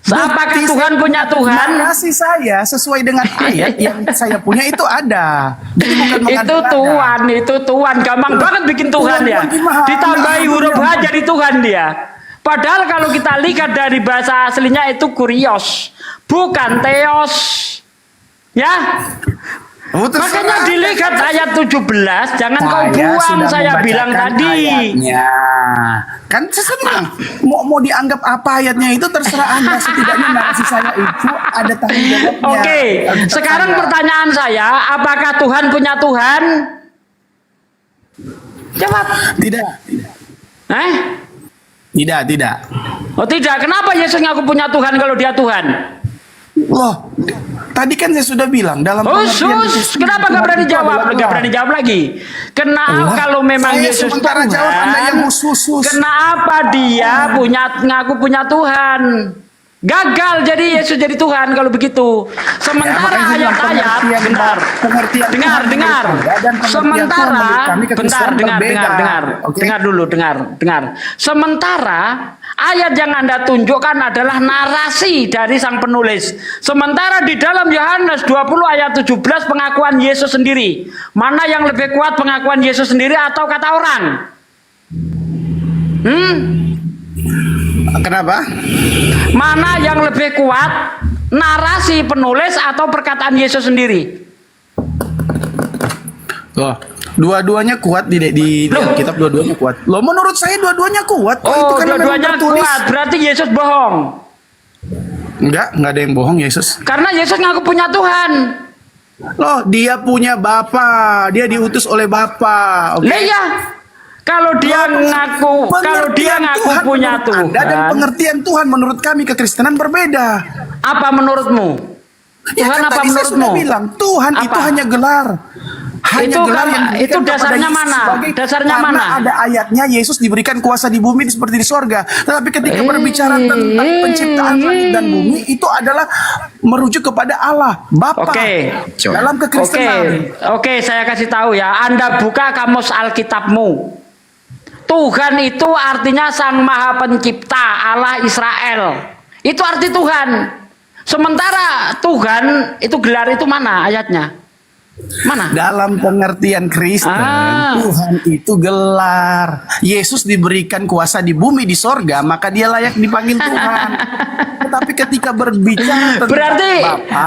[SPEAKER 1] Apakah Tuhan punya Tuhan?
[SPEAKER 13] Narasi saya sesuai dengan ayat yang saya punya itu ada. Jadi bukan mengada-ngada.
[SPEAKER 1] Itu Tuhan. Gampang banget bikin Tuhan ya. Ditambahi huruf H jadi Tuhan dia. Padahal kalau kita lihat dari bahasa aslinya itu kurios, bukan teos. Ya. Makanya dilihat ayat 17, jangan kau buang, saya bilang tadi.
[SPEAKER 13] Ayatnya. Kan saya bilang, mau dianggap apa ayatnya itu terserah Anda. Setidaknya narasi saya itu ada tanggung jawabnya.
[SPEAKER 1] Oke, sekarang pertanyaan saya, apakah Tuhan punya Tuhan? Jawab.
[SPEAKER 13] Tidak.
[SPEAKER 1] Tidak.
[SPEAKER 13] Oh tidak.
[SPEAKER 1] Kenapa Yesus ngaku punya Tuhan kalau dia Tuhan?
[SPEAKER 13] Loh, tadi kan saya sudah bilang dalam pengertian
[SPEAKER 1] Khusus, kenapa nggak berani jawab? Nggak berani jawab lagi. Kenapa kalau memang
[SPEAKER 13] saya
[SPEAKER 1] Yesus
[SPEAKER 13] sementara jawab, Anda yang khusus.
[SPEAKER 1] kenapa dia ngaku punya Tuhan? Gagal jadi Yesus jadi Tuhan kalau begitu. Sementara ayat-ayat, bentar, dengar. Sementara, bentar, dengar dulu. Sementara ayat yang Anda tunjukkan adalah narasi dari sang penulis. Sementara di dalam Yohanes 20 ayat 17 pengakuan Yesus sendiri. Mana yang lebih kuat, pengakuan Yesus sendiri atau kata orang?
[SPEAKER 13] Kenapa?
[SPEAKER 1] Mana yang lebih kuat, narasi penulis atau perkataan Yesus sendiri?
[SPEAKER 13] Loh, dua-duanya kuat di Alkitab, dua-duanya kuat. Loh, menurut saya dua-duanya kuat. Itu kan
[SPEAKER 1] dua-duanya kuat, berarti Yesus bohong.
[SPEAKER 13] Enggak ada yang bohong Yesus.
[SPEAKER 1] Karena Yesus ngaku punya Tuhan.
[SPEAKER 13] Loh, dia punya Bapa, dia diutus oleh Bapa.
[SPEAKER 1] Lah ya. Kalau dia ngaku punya Tuhan,
[SPEAKER 13] dan pengertian Tuhan menurut kami kekristenan berbeda.
[SPEAKER 1] Apa menurutmu? Tuhan apa menurutmu?
[SPEAKER 13] Saya sudah bilang, Tuhan itu hanya gelar.
[SPEAKER 1] Itu dasarnya mana? Dasarnya mana?
[SPEAKER 13] Ada ayatnya Yesus diberikan kuasa di bumi seperti di sorga. Tetapi ketika berbicara tentang penciptaan langit dan bumi, itu adalah merujuk kepada Allah, Bapa. Dalam kekristenan.
[SPEAKER 1] Oke, saya kasih tahu ya. Anda buka kamus Alkitabmu. Tuhan itu artinya Sang Maha Pencipta, Allah Israel. Itu arti Tuhan. Sementara Tuhan itu gelar itu mana ayatnya? Mana?
[SPEAKER 13] Dalam pengertian Kristen, Tuhan itu gelar. Yesus diberikan kuasa di bumi, di sorga, maka dia layak dipanggil Tuhan. Tetapi ketika berbicara tentang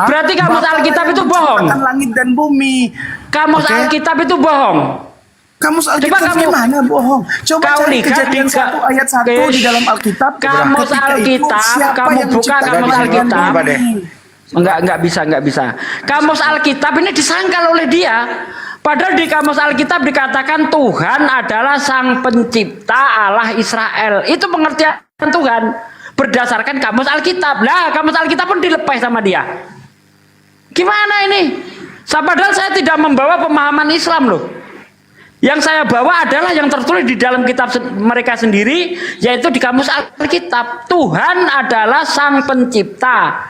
[SPEAKER 1] berarti kamus Alkitab itu bohong.
[SPEAKER 13] Langit dan bumi.
[SPEAKER 1] Kamus Alkitab itu bohong.
[SPEAKER 13] Kamus Alkitab gimana bohong? Coba cari Kejadian 1 ayat 1 di dalam Alkitab.
[SPEAKER 1] Kamus Alkitab, kamu buka kamus Alkitab. Enggak bisa. Kamus Alkitab ini disangkal oleh dia. Padahal di kamus Alkitab dikatakan Tuhan adalah Sang Pencipta Allah Israel. Itu pengertian Tuhan berdasarkan kamus Alkitab. Lah, kamus Alkitab pun dilepas sama dia. Gimana ini? Padahal saya tidak membawa pemahaman Islam loh. Yang saya bawa adalah yang tertulis di dalam kitab mereka sendiri, yaitu di kamus Alkitab. Tuhan adalah Sang Pencipta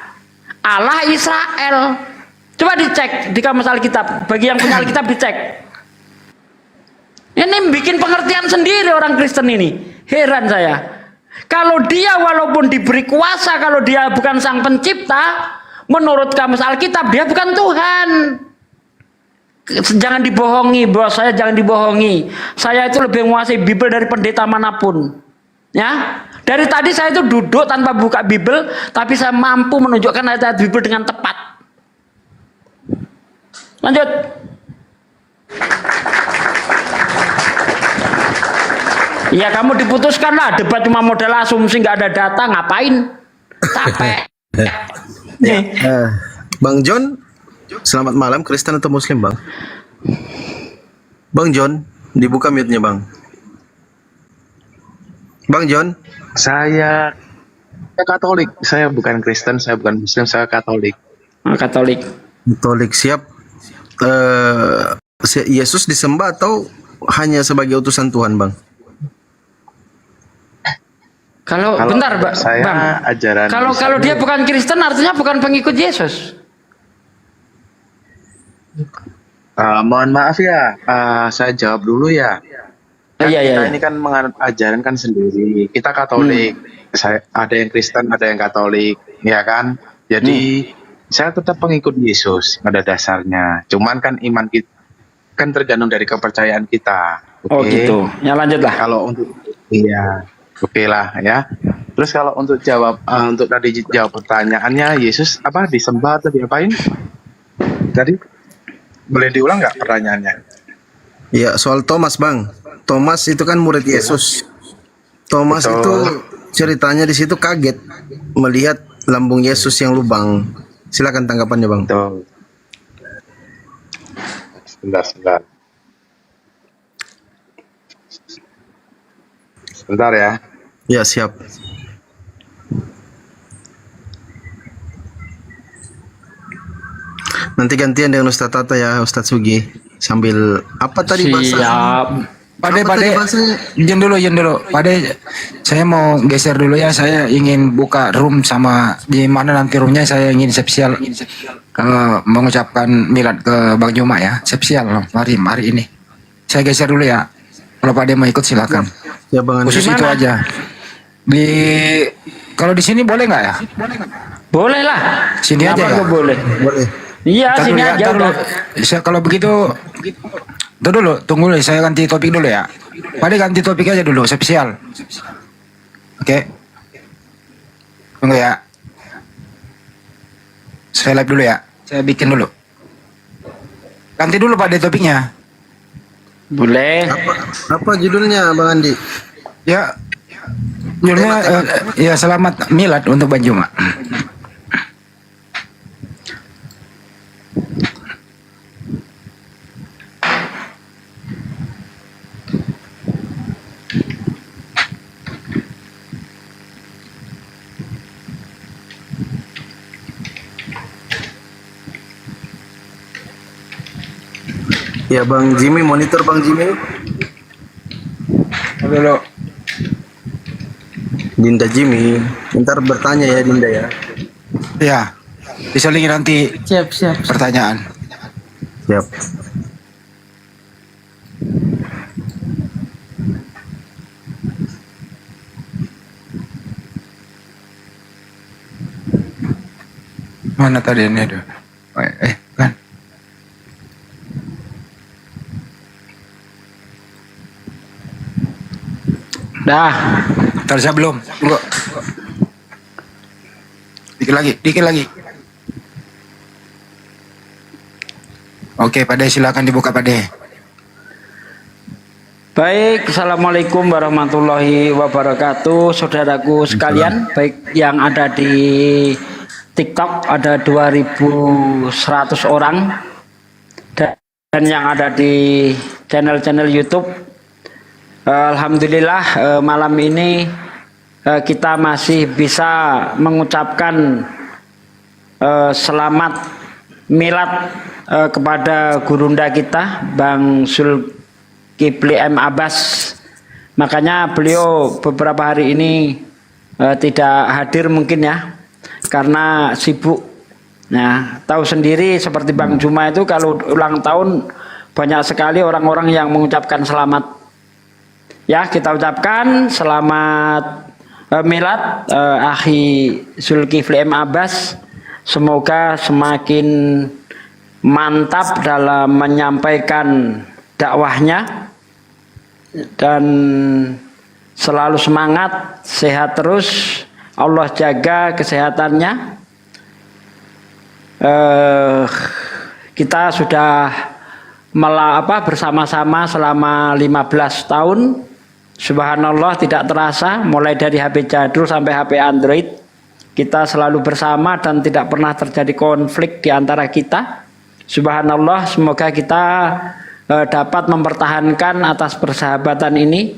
[SPEAKER 1] Allah Israel. Coba dicek di kamus Alkitab. Bagi yang punya Alkitab dicek. Ini bikin pengertian sendiri orang Kristen ini. Heran saya. Kalau dia walaupun diberi kuasa, kalau dia bukan Sang Pencipta, menurut kamus Alkitab dia bukan Tuhan. Jangan dibohongi, bos. Saya jangan dibohongi. Saya itu lebih menguasai Bible dari pendeta manapun. Ya, dari tadi saya itu duduk tanpa buka Bible, tapi saya mampu menunjukkan ayat-ayat Bible dengan tepat. Lanjut. Ya kamu diputuskan lah. Debat cuma modal asumsi, nggak ada data, ngapain? Capek.
[SPEAKER 4] Bang John, selamat malam. Kristen atau Muslim, Bang? Bang John, dibuka mute-nya, Bang. Bang John,
[SPEAKER 14] saya Katolik. Saya bukan Kristen, saya bukan Muslim, saya Katolik.
[SPEAKER 1] Katolik.
[SPEAKER 4] Siap. Yesus disembah atau hanya sebagai utusan Tuhan, Bang?
[SPEAKER 1] Kalau bentar,
[SPEAKER 14] saya
[SPEAKER 1] Bang.
[SPEAKER 14] Ajaran
[SPEAKER 1] kalau dia bukan Kristen artinya bukan pengikut Yesus.
[SPEAKER 14] Mohon maaf ya, saya jawab dulu ya. Kita ini kan menganut ajaran kan sendiri. Kita Katolik, ada yang Kristen, ada yang Katolik, ya kan. Jadi saya tetap pengikut Yesus, ada dasarnya. Cuman kan iman kita kan tergantung dari kepercayaan kita.
[SPEAKER 1] Oh gitu. Ya lanjutlah.
[SPEAKER 14] Kalau untuk oke lah ya. Terus kalau untuk untuk tadi jawab pertanyaannya, Yesus apa disembah atau diapain? Tadi boleh diulang nggak pertanyaannya?
[SPEAKER 4] Ya, soal Thomas, Bang. Thomas itu kan murid Yesus. Thomas itu ceritanya di situ kaget melihat lambung Yesus yang lubang. Silakan tanggapannya, Bang.
[SPEAKER 14] Sebentar ya.
[SPEAKER 4] Ya, siap. Nanti gantian dengan Ustadz Tata ya, Ustadz Sugi. Sambil apa tadi bahasa?
[SPEAKER 1] Siap.
[SPEAKER 3] Pade,
[SPEAKER 4] Apa tadi bahasanya?
[SPEAKER 3] izin dulu. Pade, saya mau geser dulu ya. Saya ingin buka room sama di mana nanti roomnya. Saya ingin spesial mengucapkan milad ke Bang Juma ya. Spesial loh, mari ini. Saya geser dulu ya. Kalau Pade mau ikut silakan.
[SPEAKER 4] Ya Bang Andi.
[SPEAKER 3] Khusus itu aja. Kalau di sini boleh nggak ya?
[SPEAKER 1] Boleh lah.
[SPEAKER 3] Sini aja
[SPEAKER 1] Kenapa
[SPEAKER 3] ya?
[SPEAKER 1] nggak boleh?
[SPEAKER 4] Boleh.
[SPEAKER 1] Iya,
[SPEAKER 3] Ntar
[SPEAKER 1] sini
[SPEAKER 3] dulu ya,
[SPEAKER 1] aja
[SPEAKER 3] ntar dulu.
[SPEAKER 1] udah.
[SPEAKER 3] Kalau begitu, tunggu dulu. Saya ganti topik dulu ya. Pade ganti topik aja dulu, spesial. Oke. Tunggu ya. Saya live dulu ya. Saya bikin dulu. Ganti dulu Pade topiknya.
[SPEAKER 1] Boleh.
[SPEAKER 4] Apa judulnya Bang Andi?
[SPEAKER 3] Ya. Judulnya ya selamat milad untuk Bang Juma.
[SPEAKER 4] Ya Bang Jimmy, monitor Bang Jimmy.
[SPEAKER 3] Dulu.
[SPEAKER 4] Dinda Jimmy, ntar bertanya ya Dinda ya.
[SPEAKER 3] Ya. Diselingi nanti
[SPEAKER 1] Siap.
[SPEAKER 3] pertanyaan.
[SPEAKER 4] Siap.
[SPEAKER 3] Mana tadi ini ada? Kan.
[SPEAKER 1] Dah.
[SPEAKER 3] Ntar saya belum. Tunggu. Dikit lagi. Oke, Pade silakan dibuka Pade.
[SPEAKER 1] Baik, Assalamualaikum warahmatullahi wabarakatuh, saudaraku sekalian. Baik yang ada di TikTok ada 2.100 orang dan yang ada di channel-channel YouTube. Alhamdulillah malam ini kita masih bisa mengucapkan selamat milad kepada gurunda kita Bang Zulkifli M. Abbas. Makanya beliau beberapa hari ini tidak hadir mungkin ya, karena sibuk. Nah, tahu sendiri seperti Bang Juma itu kalau ulang tahun banyak sekali orang-orang yang mengucapkan selamat. Ya, kita ucapkan selamat milad Akhi Zulkifli M. Abbas. Semoga semakin mantap dalam menyampaikan dakwahnya dan selalu semangat, sehat terus. Allah jaga kesehatannya. Kita sudah bersama-sama selama 15 tahun. Subhanallah, tidak terasa, mulai dari HP jadul sampai HP Android kita selalu bersama dan tidak pernah terjadi konflik di antara kita. Subhanallah, semoga kita dapat mempertahankan atas persahabatan ini,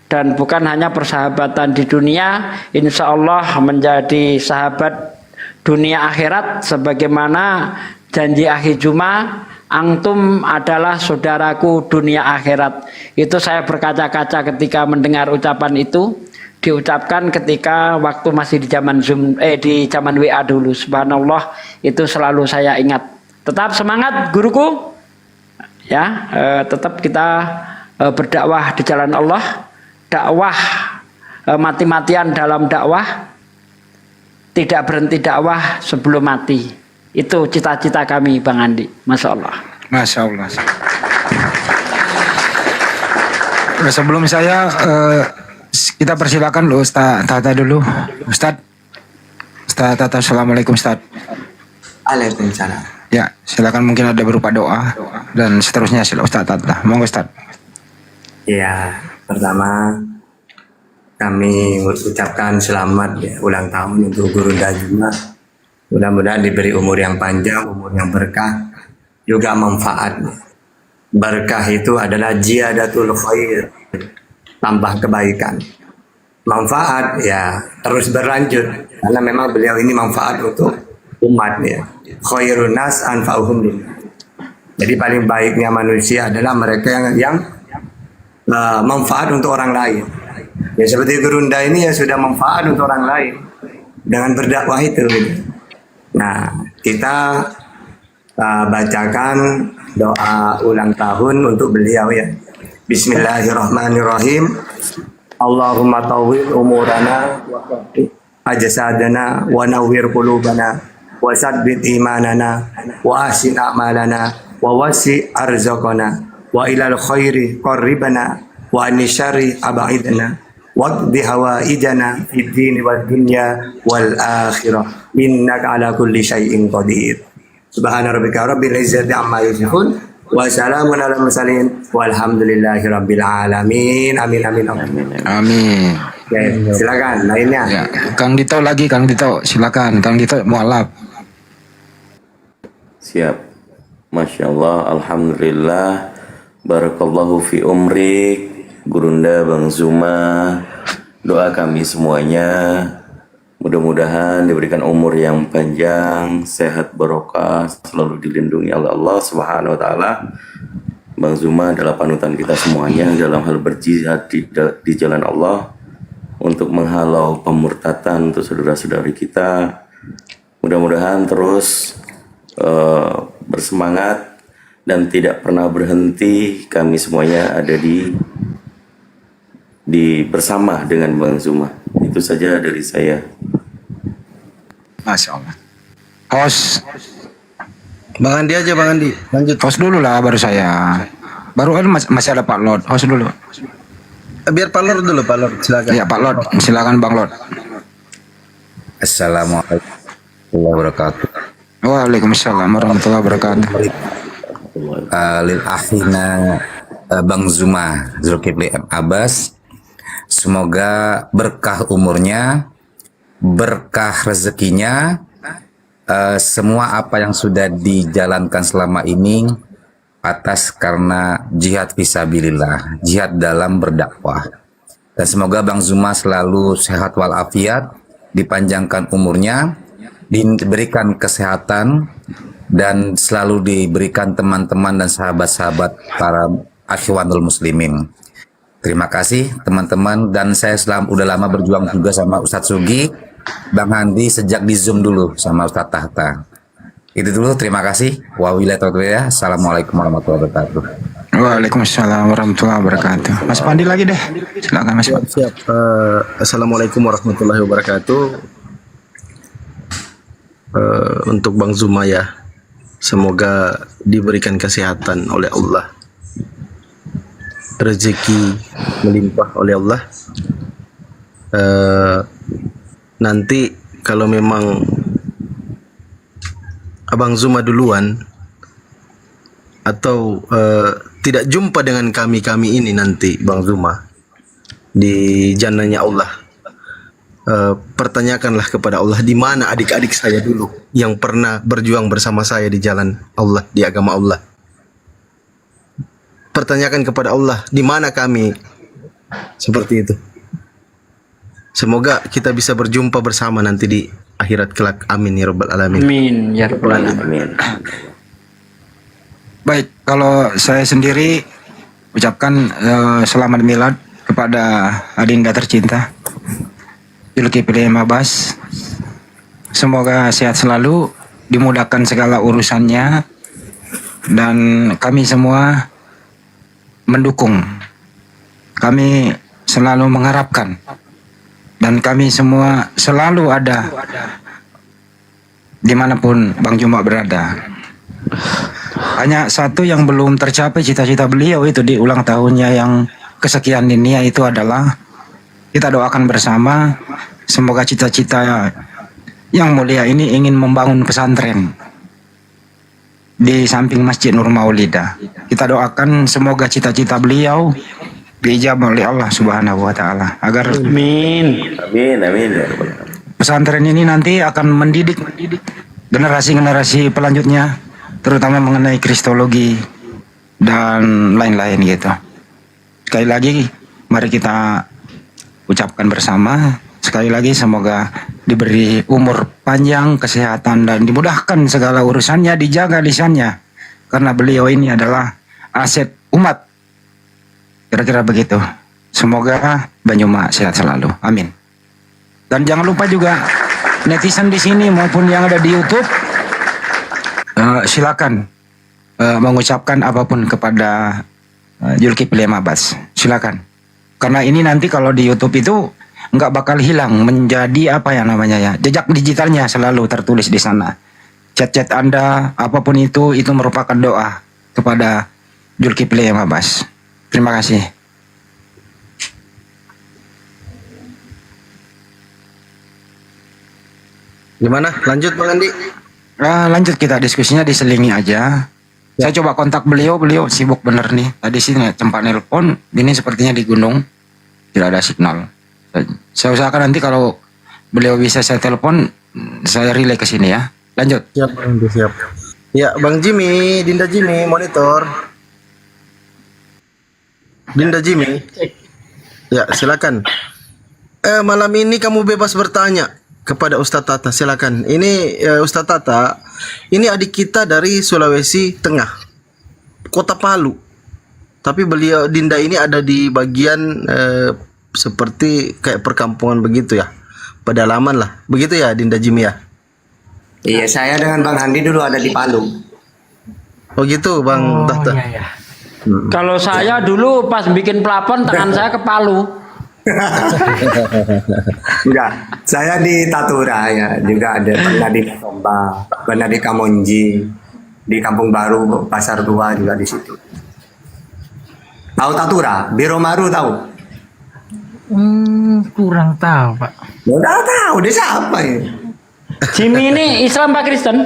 [SPEAKER 1] dan bukan hanya persahabatan di dunia, insya Allah menjadi sahabat dunia akhirat, sebagaimana janji Akhi Juma, antum adalah saudaraku dunia akhirat. Itu saya berkaca-kaca ketika mendengar ucapan itu, diucapkan ketika waktu masih di zaman Zoom, di zaman WA dulu. Subhanallah, itu selalu saya ingat. Tetap semangat guruku, ya, tetap kita berdakwah di jalan Allah, dakwah mati-matian dalam dakwah, tidak berhenti dakwah sebelum mati. Itu cita-cita kami Bang Andi. Masya Allah.
[SPEAKER 3] Masya Allah. Sebelum saya kita persilakan dulu Ustaz Tata dulu. Ustaz Tata, assalamualaikum Ustaz.
[SPEAKER 7] Waalaikumsalam.
[SPEAKER 3] Ya, silakan, mungkin ada berupa doa dan seterusnya. Silakan Ustaz Tata. Monggo Ustaz.
[SPEAKER 7] Ya, pertama kami ucapkan selamat ya, ulang tahun untuk Gurunda Juma. Mudah-mudahan diberi umur yang panjang, umur yang berkah, juga manfaat. Berkah itu adalah ziyadatul khair, tambah kebaikan. Manfaat ya terus berlanjut, karena memang beliau ini manfaat untuk umatnya. Khairun nas anfa'uhum lillah. Jadi paling baiknya manusia adalah mereka yang manfaat untuk orang lain. Ya seperti Gurunda ini ya sudah manfaat untuk orang lain dengan berdakwah itu. Nah, kita bacakan doa ulang tahun untuk beliau ya. Bismillahirrahmanirrahim. Allahumma tawwil umurana ajsadana wa nawwir qulubana wa sabbit imanana wa ahsin a'malana wa wasi' arzaqana wa ilal khairi qarribana wa anishari ab'idana waqdi hawaijana fid dini wad dunya wal akhirah innaka ala kulli syai'in qadir. Subhana rabbika rabbil izzati amma yasifun wa salamun alal mursalin walhamdulillahi rabbil alamin. Amin amin amin.
[SPEAKER 3] Amin.
[SPEAKER 7] Oke, silakan lainnya.
[SPEAKER 3] Ya, Kang Dito lagi, Kang Dito, silakan. Kang Dito mualaf.
[SPEAKER 6] Siap. Masya Allah, Alhamdulillah. Barakallahu fi umrik. Gurunda, Bang Zuma. Doa kami semuanya. Mudah-mudahan diberikan umur yang panjang, sehat, barokah, selalu dilindungi oleh Allah Subhanahu wa Ta'ala. Bang Zuma adalah panutan kita semuanya dalam hal berjihad di jalan Allah untuk menghalau pemurtatan untuk saudara-saudari kita. Mudah-mudahan terus bersemangat dan tidak pernah berhenti. Kami semuanya ada di bersama dengan Bang Zuma. Itu saja dari saya.
[SPEAKER 3] Masya Allah. Host.
[SPEAKER 4] Bang Andi aja, Bang Andi. Lanjut.
[SPEAKER 3] Host dulu lah, baru saya. Baru kan masih ada Pak Lord. Host dulu.
[SPEAKER 4] Biar Pak Lord dulu, Pak Lord. Silakan.
[SPEAKER 3] Ya, Pak Lord. Silakan Bang Lord.
[SPEAKER 9] Assalamualaikum warahmatullahi wabarakatuh.
[SPEAKER 3] Waalaikumsalam warahmatullahi wabarakatuh.
[SPEAKER 9] Lil akhina Bang Zuma Zulkifli M. Abbas, semoga berkah umurnya, berkah rezekinya, semua apa yang sudah dijalankan selama ini atas karena jihad fisabilillah, jihad dalam berdakwah. Dan semoga Bang Zuma selalu sehat walafiat, dipanjangkan umurnya, diberikan kesehatan, dan selalu diberikan teman-teman dan sahabat-sahabat para akhwanul muslimin. Terima kasih teman-teman, dan saya udah lama berjuang juga sama Ustadz Sugi, Bang Handi sejak di Zoom dulu sama Ustadz Tahta. Itu dulu, terima kasih. Wabillahi taufiq. Assalamualaikum warahmatullahi wabarakatuh.
[SPEAKER 3] Waalaikumsalam warahmatullahi wabarakatuh. Mas Pandi lagi deh. Silakan Mas Pandi.
[SPEAKER 4] Siap. Assalamualaikum warahmatullahi wabarakatuh. Untuk Bang Zuma ya, semoga diberikan kesehatan oleh Allah, rezeki melimpah oleh Allah. Nanti kalau memang Abang Zuma duluan atau tidak jumpa dengan kami ini nanti Bang Zuma di jannahnya Allah, pertanyakanlah kepada Allah, di mana adik-adik saya dulu yang pernah berjuang bersama saya di jalan Allah, di agama Allah. Pertanyakan kepada Allah, di mana kami, seperti itu. Semoga kita bisa berjumpa bersama nanti di akhirat kelak. Amin ya rabbal alamin.
[SPEAKER 1] Amin ya rabbal alamin.
[SPEAKER 3] Baik, kalau saya sendiri ucapkan selamat milad kepada adinda tercinta Zulkifli M. Abbas. Semoga sehat selalu, dimudahkan segala urusannya, dan kami semua mendukung. Kami selalu mengharapkan, dan kami semua selalu ada dimanapun Bang Zuma berada. Hanya satu yang belum tercapai, cita-cita beliau itu di ulang tahunnya yang kesekian ini, yaitu adalah kita doakan bersama, semoga cita-cita yang mulia ini ingin membangun pesantren di samping Masjid Nur Maulidah. Kita doakan semoga cita-cita beliau diijabah oleh Allah Subhanahu wa Ta'ala, agar
[SPEAKER 6] Amin.
[SPEAKER 3] pesantren ini nanti akan mendidik generasi-generasi pelanjutnya, terutama mengenai kristologi dan lain-lain gitu. Sekali lagi, mari kita ucapkan bersama, Sekali lagi semoga diberi umur panjang, kesehatan, dan dimudahkan segala urusannya, dijaga lisannya. Karena beliau ini adalah aset umat. Kira-kira begitu. Semoga Banyuma sehat selalu. Amin. Dan jangan lupa juga netizen di sini maupun yang ada di YouTube, silakan mengucapkan apapun kepada Zulkifli Abbas. Silakan. Karena ini nanti kalau di YouTube itu nggak bakal hilang, menjadi apa ya namanya ya, jejak digitalnya selalu tertulis di sana. Chat-chat Anda apapun itu merupakan doa kepada Zulkifli Abbas. Terima kasih.
[SPEAKER 4] Gimana? Lanjut Bang Andi?
[SPEAKER 3] Lanjut kita diskusinya, diselingi aja. Saya coba kontak beliau sibuk bener nih. Tadi sih sempat nelpon, ini sepertinya di gunung tidak ada signal. Saya usahakan nanti kalau beliau bisa saya telepon, saya relay ke sini ya. Lanjut.
[SPEAKER 4] Siap Bang Andi, siap. Ya Bang Jimmy, Dinda Jimmy, monitor. Dinda Jimmy. Ya silakan. Malam ini kamu bebas bertanya kepada Ustadz Tata, silakan. Ini Ustadz Tata, ini adik kita dari Sulawesi Tengah, Kota Palu. Tapi beliau Dinda ini ada di bagian seperti kayak perkampungan begitu ya, pedalaman lah, begitu ya Dinda Jimmy ya.
[SPEAKER 7] Iya, saya dengan Bang Handi dulu ada di Palu.
[SPEAKER 4] Oh gitu Bang Tata.
[SPEAKER 1] Iya. Kalau saya dulu pas bikin plafon tangan saya ke Palu.
[SPEAKER 7] Enggak, saya di Tatura ya, juga ada pernah di Tomba, pernah di Kamonji, di Kampung Baru, Pasar Tua juga di situ. Tahu Tatura? Biro Maru tahu?
[SPEAKER 15] Kurang tahu Pak.
[SPEAKER 7] Udah tahu, dia siapa ya?
[SPEAKER 1] Jimmy ini Islam Pak Kristen?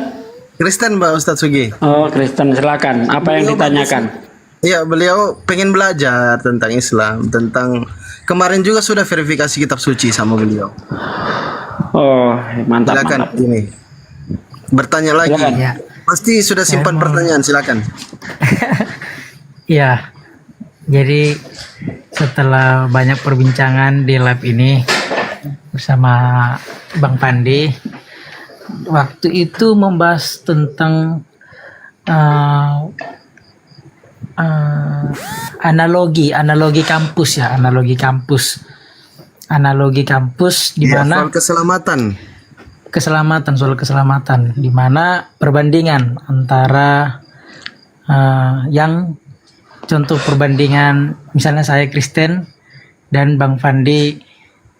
[SPEAKER 4] Kristen Mbak Ustadz Sugi.
[SPEAKER 1] Oh Kristen, silakan. Apa yang ditanyakan?
[SPEAKER 4] Iya, beliau pengen belajar tentang Islam, tentang kemarin juga sudah verifikasi kitab suci sama beliau.
[SPEAKER 1] Oh, mantap.
[SPEAKER 4] Silakan
[SPEAKER 1] mantap.
[SPEAKER 4] ini. Bertanya lagi.
[SPEAKER 15] Ya.
[SPEAKER 4] Pasti sudah simpan pertanyaan, silakan.
[SPEAKER 15] Ya. Jadi setelah banyak perbincangan di lab ini bersama Bang Pandi, waktu itu membahas tentang analogi kampus ya, analogi kampus di mana soal keselamatan di mana perbandingan antara yang contoh perbandingan misalnya saya Kristen dan Bang Fandi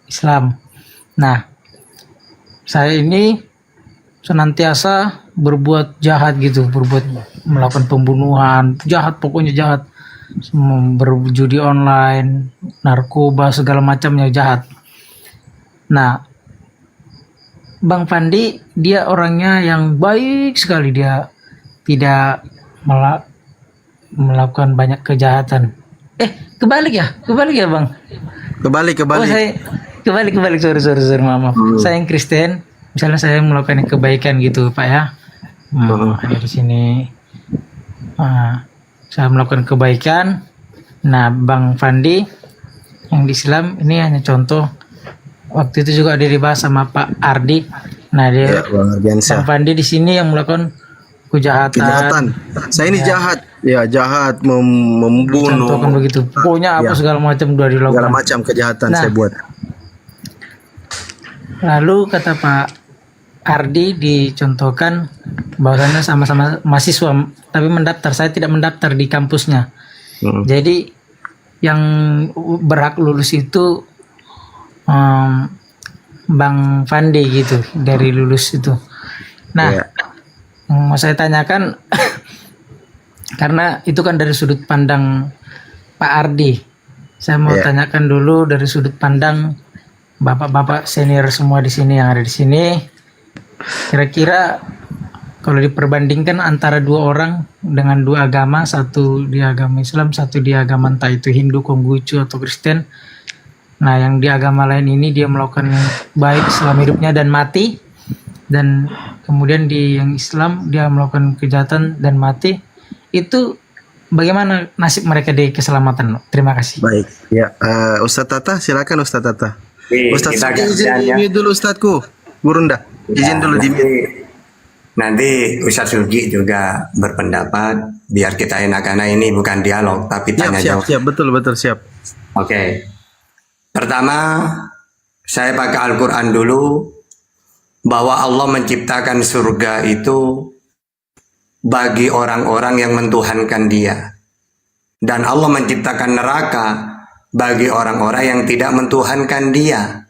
[SPEAKER 15] Islam. Nah, saya ini senantiasa berbuat jahat gitu, melakukan pembunuhan, jahat, pokoknya jahat, berjudi online, narkoba, segala macamnya jahat. Nah, Bang Fandi dia orangnya yang baik sekali, dia tidak melakukan banyak kejahatan. Kebalik ya Bang. Kebalik. Oh, saya kebalik. Sorry, maaf. Saya yang Kristen. Misalnya saya melakukan kebaikan gitu Pak ya, ada di sini, saya melakukan kebaikan. Nah Bang Fandi yang di Islam ini hanya contoh. Waktu itu juga ada dibahas sama Pak Ardi. Nah dia Bang Fandi di sini yang melakukan kejahatan. Saya ini jahat, membunuh. Contohkan begitu. Pokoknya apa segala macam sudah dilakukan.
[SPEAKER 4] Segala macam kejahatan saya buat.
[SPEAKER 15] Lalu kata Pak Ardi dicontohkan bahwasannya sama-sama mahasiswa tapi mendaftar, saya tidak mendaftar di kampusnya. Jadi yang berhak lulus itu Bang Fandi gitu, dari lulus itu. Nah, mau saya tanyakan karena itu kan dari sudut pandang Pak Ardi. Saya mau tanyakan dulu dari sudut pandang bapak-bapak senior semua di sini yang ada di sini. Kira-kira kalau diperbandingkan antara dua orang dengan dua agama, satu di agama Islam, satu di agama entah itu Hindu, Konghucu atau Kristen. Nah, yang di agama lain ini dia melakukan yang baik selama hidupnya dan mati, dan kemudian di yang Islam dia melakukan kejahatan dan mati. Itu bagaimana nasib mereka di keselamatan? Terima kasih.
[SPEAKER 4] Baik, ya Ustadz Tata, silakan Ustadz Tata. Ustaz
[SPEAKER 7] kita
[SPEAKER 4] Sugi izin
[SPEAKER 7] gantian ya.
[SPEAKER 4] di mute dulu Ustazku. Gurunda. Izin dulu di mute.
[SPEAKER 7] Nanti Ustaz Sugi juga berpendapat biar kita enak, karena ini bukan dialog tapi tanya jawab.
[SPEAKER 4] Siap, betul siap.
[SPEAKER 7] Oke. Pertama, saya pakai Al-Quran dulu, bahwa Allah menciptakan surga itu bagi orang-orang yang mentuhankan Dia. Dan Allah menciptakan neraka bagi orang-orang yang tidak mentuhankan Dia.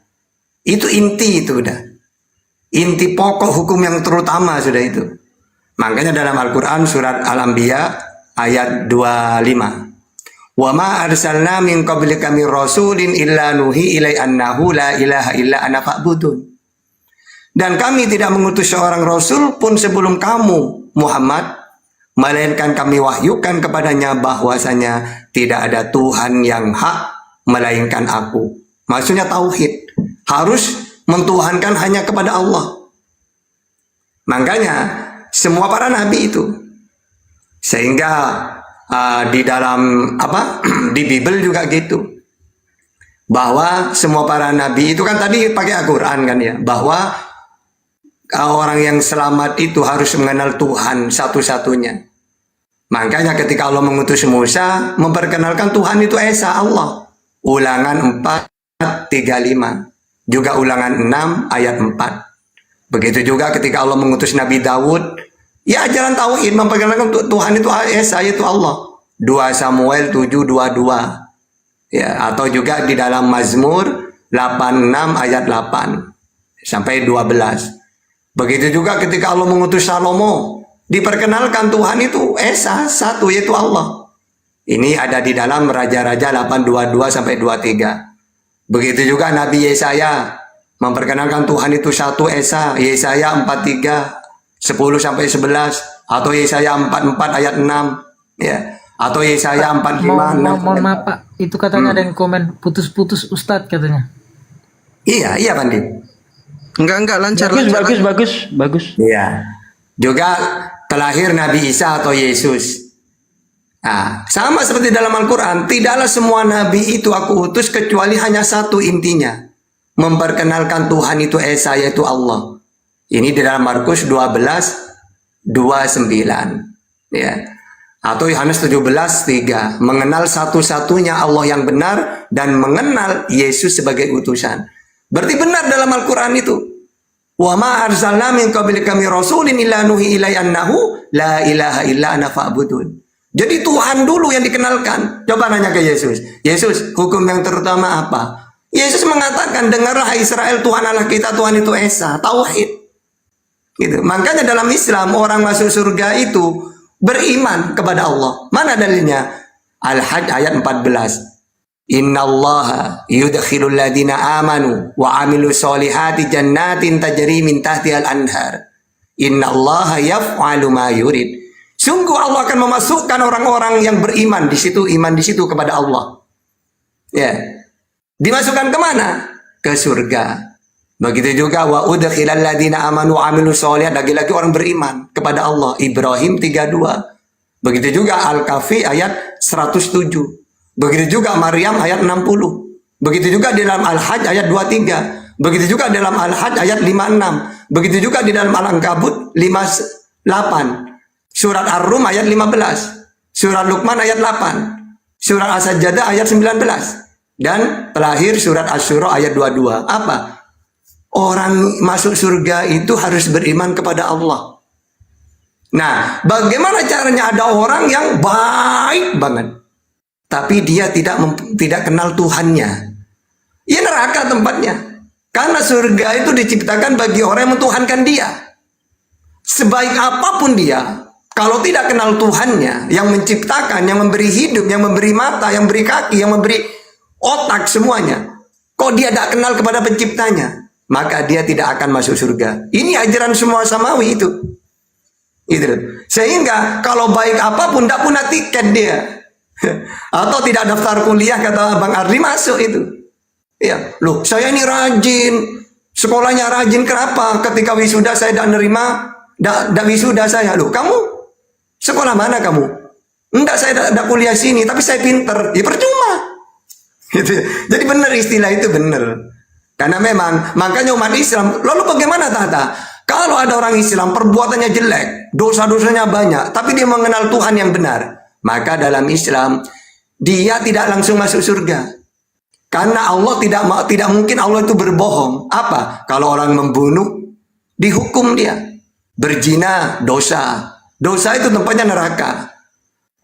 [SPEAKER 7] Itu inti itu udah. Inti pokok hukum yang terutama sudah itu. Makanya dalam Al-Quran surat Al-Anbiya ayat 25. Wa ma arsalna min qablika min rasulin illa nuhi ilai annahu la ilaha illa ana fa'budun. Dan kami tidak mengutus seorang rasul pun sebelum kamu Muhammad, melainkan kami wahyukan kepadanya bahwasanya tidak ada Tuhan yang hak melainkan aku. Maksudnya tauhid. Harus mentuhankan hanya kepada Allah. Makanya semua para nabi itu, sehingga di dalam di Bible juga gitu, bahwa semua para nabi itu kan tadi pakai Al-Quran kan ya, bahwa orang yang selamat itu harus mengenal Tuhan satu-satunya. Makanya ketika Allah mengutus Musa, memperkenalkan Tuhan itu Esa, Allah. Ulangan 4:35. Juga ulangan 6 ayat 4. Begitu juga ketika Allah mengutus Nabi Daud, ya ajaran tauhid, memperkenalkan Tuhan itu Esa, yaitu Allah. 2 Samuel 7:22. Ya, atau juga di dalam Mazmur 86 ayat 8 sampai 12. Begitu juga ketika Allah mengutus Salomo, diperkenalkan Tuhan itu Esa, satu, yaitu Allah. Ini ada di dalam Raja-Raja 8:22 sampai 23. Begitu juga Nabi Yesaya memperkenalkan Tuhan itu satu, Esa, Yesaya 43 10 sampai 11, atau Yesaya 44 ayat 6 ya, atau Yesaya 45 6.
[SPEAKER 15] Mohon maaf Pak, itu katanya ada yang komen putus-putus Ustadz katanya.
[SPEAKER 7] Iya Pandi.
[SPEAKER 4] Enggak lancar.
[SPEAKER 1] Bagus.
[SPEAKER 7] Iya. Juga terlahir Nabi Isa atau Yesus. Nah, sama seperti dalam Al-Quran, tidaklah semua nabi itu aku utus kecuali hanya satu intinya, memperkenalkan Tuhan itu Esa, yaitu Allah. Ini di dalam Markus 12:29 ya. Atau Yohanes 17:3, mengenal satu-satunya Allah yang benar dan mengenal Yesus sebagai utusan. Berarti benar dalam Al-Quran itu. Wa ma arsalna min qablika min rasulin illa nuhi ilai annahu la ilaha illa ana fa'budun. Jadi Tuhan dulu yang dikenalkan. Coba nanya ke Yesus. Yesus, hukum yang terutama apa? Yesus mengatakan, dengarlah Israel, Tuhan Allah kita, Tuhan itu Esa, tauhid. Gitu. Makanya dalam Islam orang masuk surga itu beriman kepada Allah. Mana dalilnya? Al-Hajj ayat 14. Innallaha yudkhilul ladina amanu wa amilu solihati jannatin tajri min tahtihal anhar. Innallaha yaf'alu ma yurid. Sungguh Allah akan memasukkan orang-orang yang beriman di situ, iman di situ kepada Allah. Ya. Dimasukkan kemana? Ke surga. Begitu juga wa udkhilal ladina amanu wa amilu sholihat, lagi-lagi orang beriman kepada Allah. Ibrahim 32. Begitu juga Al-Kahfi ayat 107. Begitu juga Maryam ayat 60. Begitu juga di dalam Al-Hajj ayat 23. Begitu juga dalam Al-Hajj ayat 56. Begitu juga di dalam Al-Ankabut 58. Surat Ar-Rum ayat 15. Surat Luqman ayat 8. Surat As-Sajdah ayat 19. Dan terakhir surat Asy-Syura ayat 22. Apa? Orang masuk surga itu harus beriman kepada Allah. Nah, bagaimana caranya ada orang yang baik banget, tapi dia tidak kenal Tuhannya? Ya neraka tempatnya. Karena surga itu diciptakan bagi orang yang mentuhankan dia. Sebaik apapun dia, kalau tidak kenal Tuhannya, yang menciptakan, yang memberi hidup, yang memberi mata, yang memberi kaki, yang memberi otak semuanya, kok dia tidak kenal kepada penciptanya, maka dia tidak akan masuk surga. Ini ajaran semua samawi itu. Gitu. Sehingga kalau baik apapun tidak punya tiket dia. Atau tidak daftar kuliah, kata Bang Ardi, masuk itu. Ya, loh, saya ini rajin, sekolahnya rajin, kenapa ketika wisuda saya tidak nerima, tidak wisuda saya? Loh, kamu sekolah mana kamu? Enggak, saya tidak kuliah sini, tapi saya pinter. Ya percuma. Gitu. Jadi benar istilah itu benar. Karena memang makanya umat Islam, lalu bagaimana Tata? Kalau ada orang Islam perbuatannya jelek, dosa-dosanya banyak, tapi dia mengenal Tuhan yang benar, maka dalam Islam dia tidak langsung masuk surga. Karena Allah tidak mungkin Allah itu berbohong. Apa? Kalau orang membunuh, dihukum dia. Berzina, dosa. Dosa itu tempatnya neraka.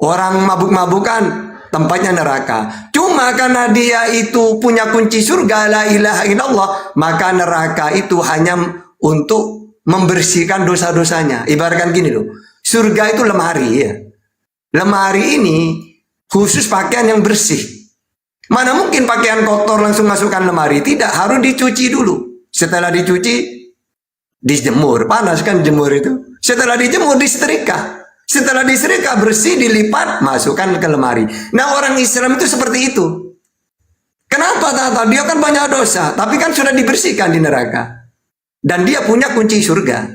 [SPEAKER 7] Orang mabuk-mabukan, tempatnya neraka. Cuma karena dia itu punya kunci surga, la ilaha illallah, maka neraka itu hanya untuk membersihkan dosa-dosanya. Ibaratkan gini loh, surga itu lemari ya. Lemari ini khusus pakaian yang bersih. Mana mungkin pakaian kotor langsung masukkan lemari? Tidak, harus dicuci dulu. Setelah dicuci, dijemur. Panas kan jemur itu. Setelah dijemur, disetrika. Setelah disetrika, bersih, dilipat, masukkan ke lemari. Nah, orang Islam itu seperti itu. Kenapa Tata? Dia kan banyak dosa, tapi kan sudah dibersihkan di neraka. Dan dia punya kunci surga.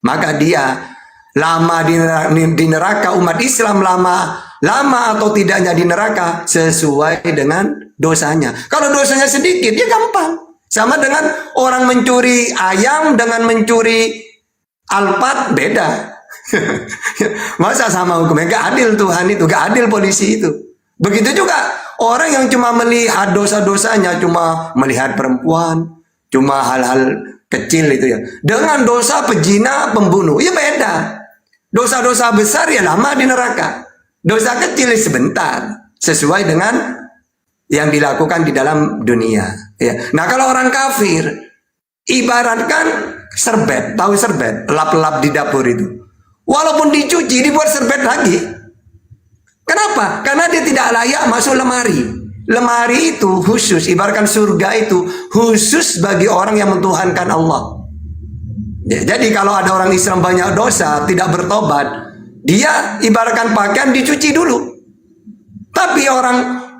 [SPEAKER 7] Maka dia lama di neraka, umat Islam lama atau tidaknya di neraka sesuai dengan dosanya. Kalau dosanya sedikit, dia gampang. Sama dengan orang mencuri ayam dengan mencuri alpat, beda. Masa sama hukumnya? Gak adil Tuhan itu, gak adil polisi itu. Begitu juga orang yang cuma melihat dosa-dosanya, cuma melihat perempuan, cuma hal-hal kecil itu ya. Dengan dosa pezina, pembunuh, ya beda. Dosa-dosa besar ya lama di neraka. Dosa kecil sebentar, sesuai dengan yang dilakukan di dalam dunia. Ya. Nah kalau orang kafir, ibaratkan serbet, tahu serbet, lap-lap di dapur itu. Walaupun dicuci, dibuat serbet lagi. Kenapa? Karena dia tidak layak masuk lemari. Lemari itu khusus, ibaratkan surga itu khusus bagi orang yang mentuhankan Allah. Ya, jadi kalau ada orang Islam banyak dosa, tidak bertobat, dia ibaratkan pakaian dicuci dulu. Tapi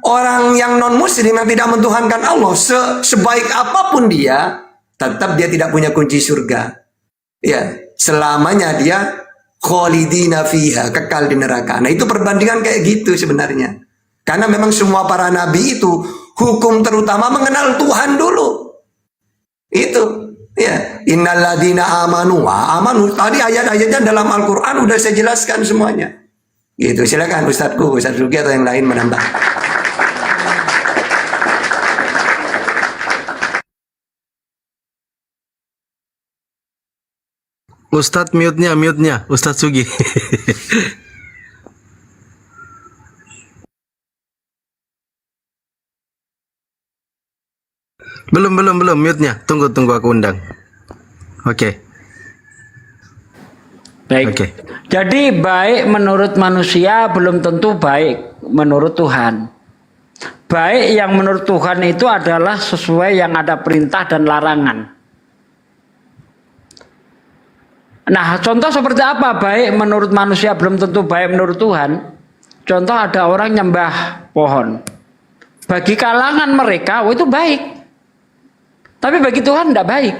[SPEAKER 7] orang yang non muslim yang tidak mentuhankan Allah, sebaik apapun dia, tetap dia tidak punya kunci surga. Ya, selamanya dia khalidina fiha, kekal di neraka. Nah, itu perbandingan kayak gitu sebenarnya. Karena memang semua para nabi itu hukum terutama mengenal Tuhan dulu. Itu. Ya, innalladzina amanu tadi ayat-ayatnya dalam Al-Qur'an udah saya jelaskan semuanya. Gitu, silakan Ustaz Rugi atau yang lain menambah.
[SPEAKER 4] Ustadz mute-nya, Ustadz Sugi. belum mute-nya. Tunggu aku undang. Oke.
[SPEAKER 1] Baik.
[SPEAKER 4] Oke.
[SPEAKER 1] Jadi baik menurut manusia belum tentu baik menurut Tuhan. Baik yang menurut Tuhan itu adalah sesuai yang ada perintah dan larangan. Nah, contoh seperti apa baik menurut manusia belum tentu baik menurut Tuhan? Contoh ada orang nyembah pohon. Bagi kalangan mereka, itu baik. Tapi bagi Tuhan tidak baik.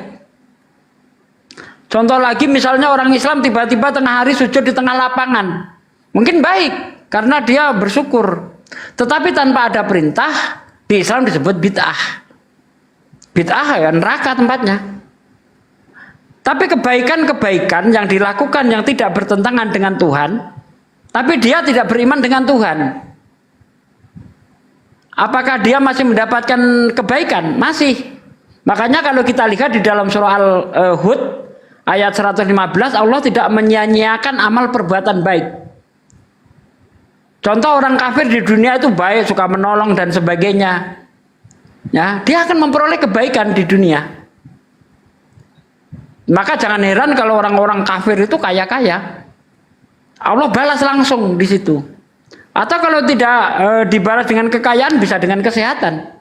[SPEAKER 1] Contoh lagi misalnya orang Islam tiba-tiba tengah hari sujud di tengah lapangan. Mungkin baik karena dia bersyukur. Tetapi tanpa ada perintah, di Islam disebut bid'ah. Bid'ah ya neraka tempatnya. Tapi kebaikan-kebaikan yang dilakukan yang tidak bertentangan dengan Tuhan, tapi dia tidak beriman dengan Tuhan. Apakah dia masih mendapatkan kebaikan? Masih. Makanya kalau kita lihat di dalam surah Al-Hud ayat 115, Allah tidak menyia-nyiakan amal perbuatan baik. Contoh orang kafir di dunia itu baik, suka menolong dan sebagainya. Ya, dia akan memperoleh kebaikan di dunia. Maka jangan heran kalau orang-orang kafir itu kaya-kaya. Allah balas langsung di situ. Atau kalau tidak dibalas dengan kekayaan, bisa dengan kesehatan.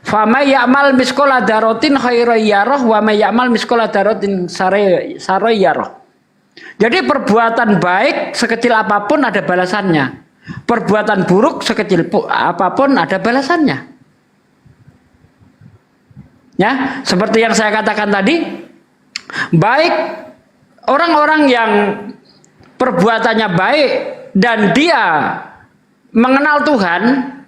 [SPEAKER 1] Famay ya'mal miskola darotin khairan yarah wa may ya'mal miskola darotin sarai yarah. Jadi perbuatan baik sekecil apapun ada balasannya. Perbuatan buruk sekecil apapun ada balasannya. Ya, seperti yang saya katakan tadi, baik orang-orang yang perbuatannya baik dan dia mengenal Tuhan,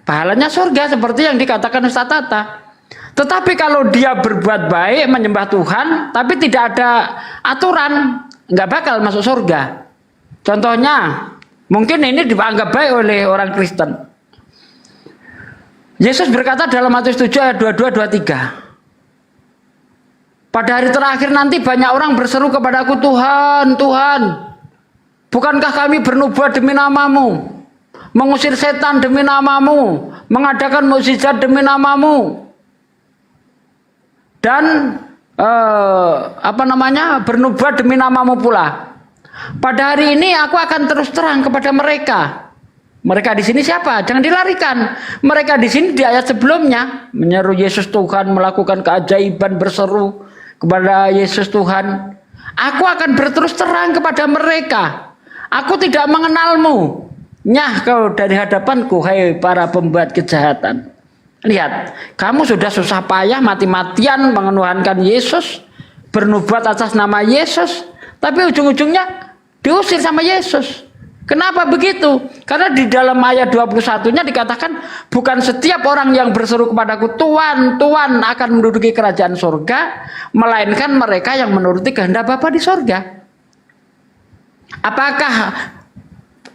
[SPEAKER 1] pahalanya surga seperti yang dikatakan Ustaz Tata. Tetapi kalau dia berbuat baik, menyembah Tuhan, tapi tidak ada aturan, nggak bakal masuk surga. Contohnya, mungkin ini dianggap baik oleh orang Kristen. Yesus berkata dalam Matius 7 ayat 22-23. Pada hari terakhir nanti banyak orang berseru kepadaku, Tuhan, Tuhan, bukankah kami bernubuat demi namamu, mengusir setan demi namamu, mengadakan mukjizat demi namamu, dan bernubuat demi namamu pula. Pada hari ini aku akan terus terang kepada mereka. Mereka di sini siapa? Jangan dilarikan. Mereka di sini di ayat sebelumnya menyeru Yesus Tuhan, melakukan keajaiban, berseru kepada Yesus Tuhan. Aku akan berterus terang kepada mereka. Aku tidak mengenalmu. Nyah kau dari hadapanku, hai para pembuat kejahatan. Lihat, kamu sudah susah payah mati-matian mengenuhankan Yesus, bernubuat atas nama Yesus, tapi ujung-ujungnya diusir sama Yesus. Kenapa begitu? Karena di dalam ayat 21-nya dikatakan, bukan setiap orang yang berseru kepadaku, Tuhan, Tuhan, akan menduduki kerajaan surga, melainkan mereka yang menuruti kehendak Bapa di surga. Apakah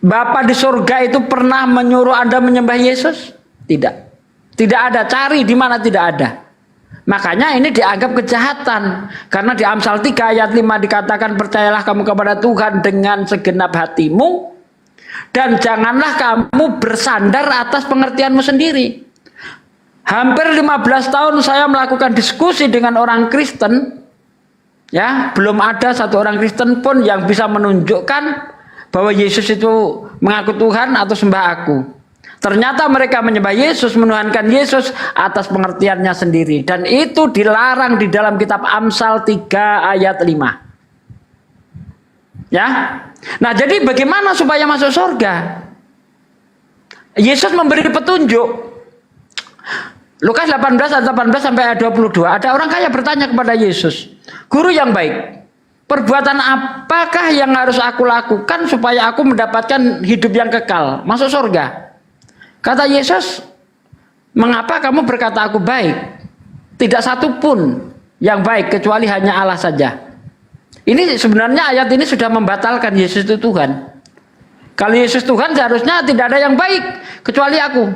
[SPEAKER 1] Bapa di surga itu pernah menyuruh Anda menyembah Yesus? Tidak. Tidak ada, cari di mana tidak ada. Makanya ini dianggap kejahatan. Karena di Amsal 3 ayat 5 dikatakan, percayalah kamu kepada Tuhan dengan segenap hatimu, dan janganlah kamu bersandar atas pengertianmu sendiri. Hampir 15 tahun saya melakukan diskusi dengan orang Kristen, ya, belum ada satu orang Kristen pun yang bisa menunjukkan bahwa Yesus itu mengaku Tuhan atau sembah aku. Ternyata mereka menyembah Yesus, menuhankan Yesus atas pengertiannya sendiri, dan itu dilarang di dalam kitab Amsal 3 ayat 5. Ya. Nah, jadi bagaimana supaya masuk surga? Yesus memberi petunjuk. Lukas 18 ayat 18 sampai ayat 22. Ada orang kaya bertanya kepada Yesus, "Guru yang baik, perbuatan apakah yang harus aku lakukan supaya aku mendapatkan hidup yang kekal, masuk surga?" Kata Yesus, "Mengapa kamu berkata aku baik? Tidak satu pun yang baik kecuali hanya Allah saja." Ini sebenarnya ayat ini sudah membatalkan Yesus itu Tuhan. Kalau Yesus Tuhan seharusnya tidak ada yang baik kecuali aku.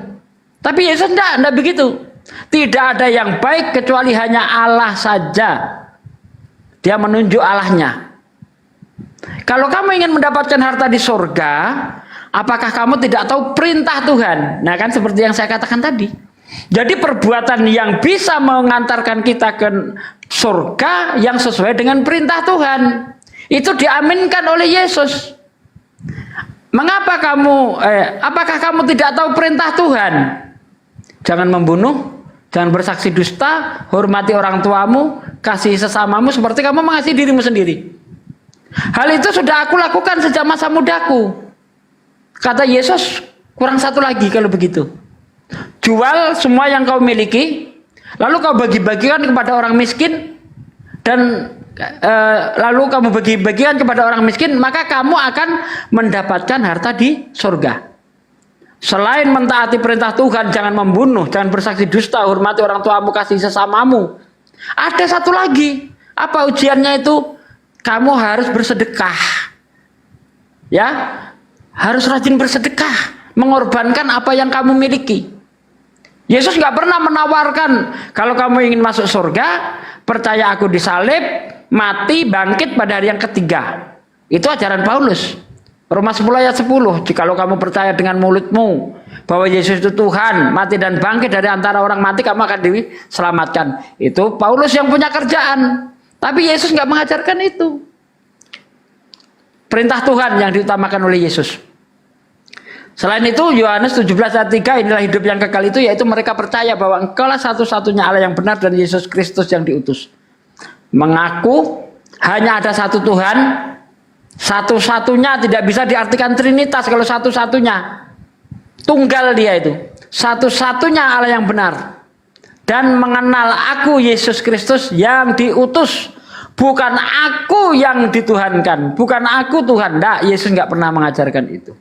[SPEAKER 1] Tapi Yesus tidak begitu. Tidak ada yang baik kecuali hanya Allah saja. Dia menunjuk Allahnya. Kalau kamu ingin mendapatkan harta di surga, apakah kamu tidak tahu perintah Tuhan? Nah, kan seperti yang saya katakan tadi. Jadi perbuatan yang bisa mengantarkan kita ke surga yang sesuai dengan perintah Tuhan, itu diaminkan oleh Yesus. Apakah kamu tidak tahu perintah Tuhan? Jangan membunuh, jangan bersaksi dusta, hormati orang tuamu, kasihi sesamamu seperti kamu mengasihi dirimu sendiri. Hal itu sudah aku lakukan sejak masa mudaku. Kata Yesus, kurang satu lagi kalau begitu. Jual semua yang kau miliki, lalu kau bagi-bagikan kepada orang miskin, dan lalu kamu bagi-bagikan kepada orang miskin, maka kamu akan mendapatkan harta di surga. Selain mentaati perintah Tuhan, jangan membunuh, jangan bersaksi dusta, hormati orang tuamu, kasihi sesamamu. Ada satu lagi. Apa ujiannya itu? Kamu harus bersedekah. Ya, harus rajin bersedekah, mengorbankan apa yang kamu miliki. Yesus nggak pernah menawarkan, kalau kamu ingin masuk surga, percaya aku disalib, mati, bangkit pada hari yang ketiga. Itu ajaran Paulus. Roma 10 ayat 10. Jikalau kamu percaya dengan mulutmu bahwa Yesus itu Tuhan, mati dan bangkit dari antara orang mati, kamu akan diselamatkan. Itu Paulus yang punya kerjaan. Tapi Yesus nggak mengajarkan itu. Perintah Tuhan yang diutamakan oleh Yesus. Selain itu, Yohanes 17 ayat 3, inilah hidup yang kekal itu, yaitu mereka percaya bahwa Engkaulah satu-satunya Allah yang benar dan Yesus Kristus yang diutus. Mengaku hanya ada satu Tuhan, satu-satunya, tidak bisa diartikan Trinitas kalau satu-satunya. Tunggal dia itu. Satu-satunya Allah yang benar. Dan mengenal aku Yesus Kristus yang diutus. Bukan aku yang dituhankan. Bukan aku Tuhan. Nah, Yesus nggak pernah mengajarkan itu.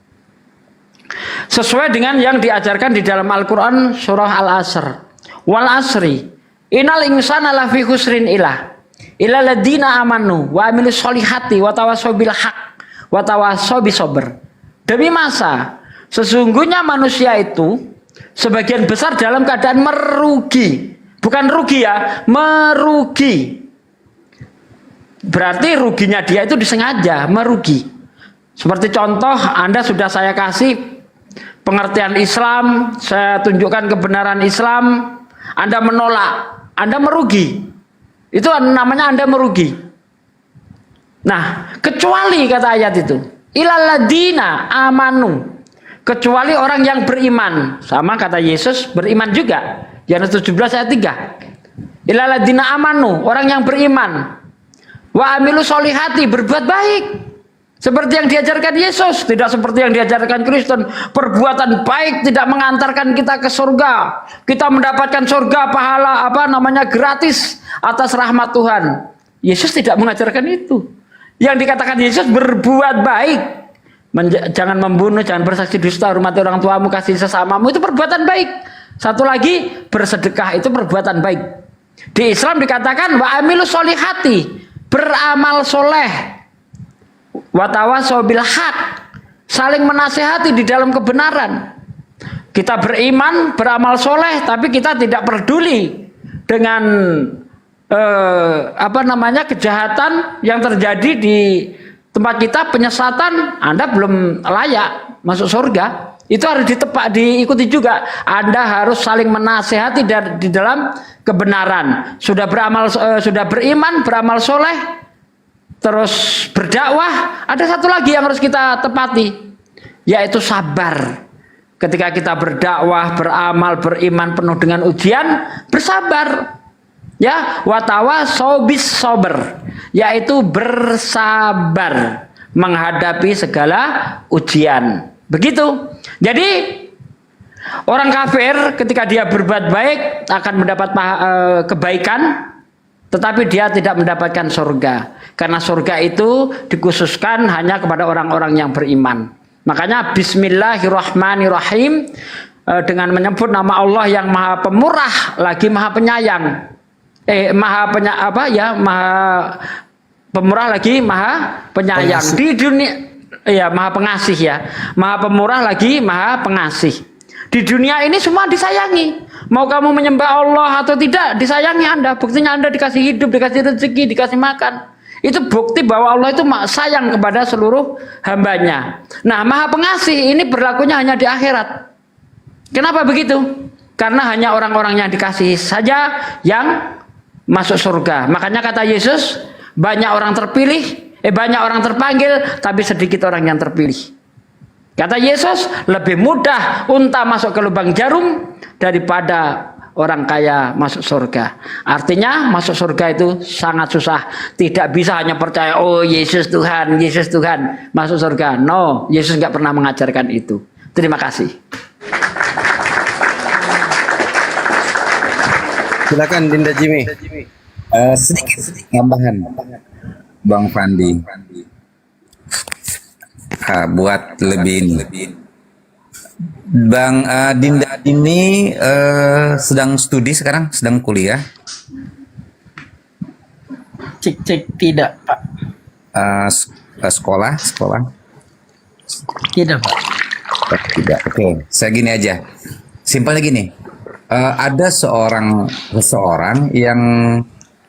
[SPEAKER 1] Sesuai dengan yang diajarkan di dalam Al-Quran surah Al-Asr. Wal asri, Innal insana lafi khusrin ila ladina amanu wa amilus solihati wa tawasaw bil haq wa tawasaw bis sabr. Demi masa sesungguhnya manusia itu sebagian besar dalam keadaan merugi. Bukan rugi ya, merugi. Berarti ruginya dia itu disengaja, merugi. Seperti contoh, Anda sudah saya kasih pengertian Islam, saya tunjukkan kebenaran Islam, Anda menolak, Anda merugi. Itu namanya Anda merugi. Nah, kecuali kata ayat itu, ilal ladina amanu, kecuali orang yang beriman. Sama kata Yesus, beriman juga. Yohanes 17 ayat 3. Ilal ladina amanu, orang yang beriman. Wa amilu solihati, berbuat baik. Seperti yang diajarkan Yesus, tidak seperti yang diajarkan Kristen. Perbuatan baik tidak mengantarkan kita ke surga. Kita mendapatkan surga pahala gratis atas rahmat Tuhan. Yesus tidak mengajarkan itu. Yang dikatakan Yesus berbuat baik. Jangan membunuh, jangan bersaksi dusta, hormati orang tuamu, kasih sesamamu, itu perbuatan baik. Satu lagi, bersedekah itu perbuatan baik. Di Islam dikatakan wa amilu solihati, beramal soleh, watawasaw bil haq, saling menasehati di dalam kebenaran. Kita beriman, beramal soleh, tapi kita tidak peduli dengan kejahatan yang terjadi di tempat kita, penyesatan. Anda belum layak masuk surga. Itu harus diikuti juga. Anda harus saling menasehati di dalam kebenaran. Sudah beriman, beramal soleh, terus berdakwah. Ada satu lagi yang harus kita tepati, yaitu sabar. Ketika kita berdakwah, beramal, beriman penuh dengan ujian, bersabar. Ya, watawasaw bis sabr, yaitu bersabar menghadapi segala ujian. Begitu. Jadi orang kafir ketika dia berbuat baik akan mendapat kebaikan, tetapi dia tidak mendapatkan surga. Karena surga itu dikhususkan hanya kepada orang-orang yang beriman. Makanya bismillahirrahmanirrahim, dengan menyebut nama Allah yang maha pemurah lagi maha penyayang. Maha pemurah lagi maha penyayang. Di dunia, maha pengasih ya. Maha pemurah lagi maha pengasih. Di dunia ini semua disayangi. Mau kamu menyembah Allah atau tidak, disayangi Anda. Buktinya Anda dikasih hidup, dikasih rezeki, dikasih makan. Itu bukti bahwa Allah itu sayang kepada seluruh hambanya. Nah, maha pengasih ini berlakunya hanya di akhirat. Kenapa begitu? Karena hanya orang-orang yang dikasihi saja yang masuk surga. Makanya kata Yesus, banyak orang terpanggil, tapi sedikit orang yang terpilih. Kata Yesus, lebih mudah unta masuk ke lubang jarum daripada orang kaya masuk surga. Artinya masuk surga itu sangat susah. Tidak bisa hanya percaya, oh Yesus Tuhan, Yesus Tuhan, masuk surga. No, Yesus nggak pernah mengajarkan itu. Terima kasih.
[SPEAKER 4] Silakan Dinda Jimmy.
[SPEAKER 9] Sedikit tambahan, Bang Fandi. Buat lebih ini. Bang Dinda ini sedang studi sekarang, sedang kuliah.
[SPEAKER 15] Cek tidak Pak.
[SPEAKER 9] Sekolah.
[SPEAKER 15] Tidak Pak.
[SPEAKER 9] Tidak. Oke, saya gini aja. Simpelnya gini. Ada seseorang yang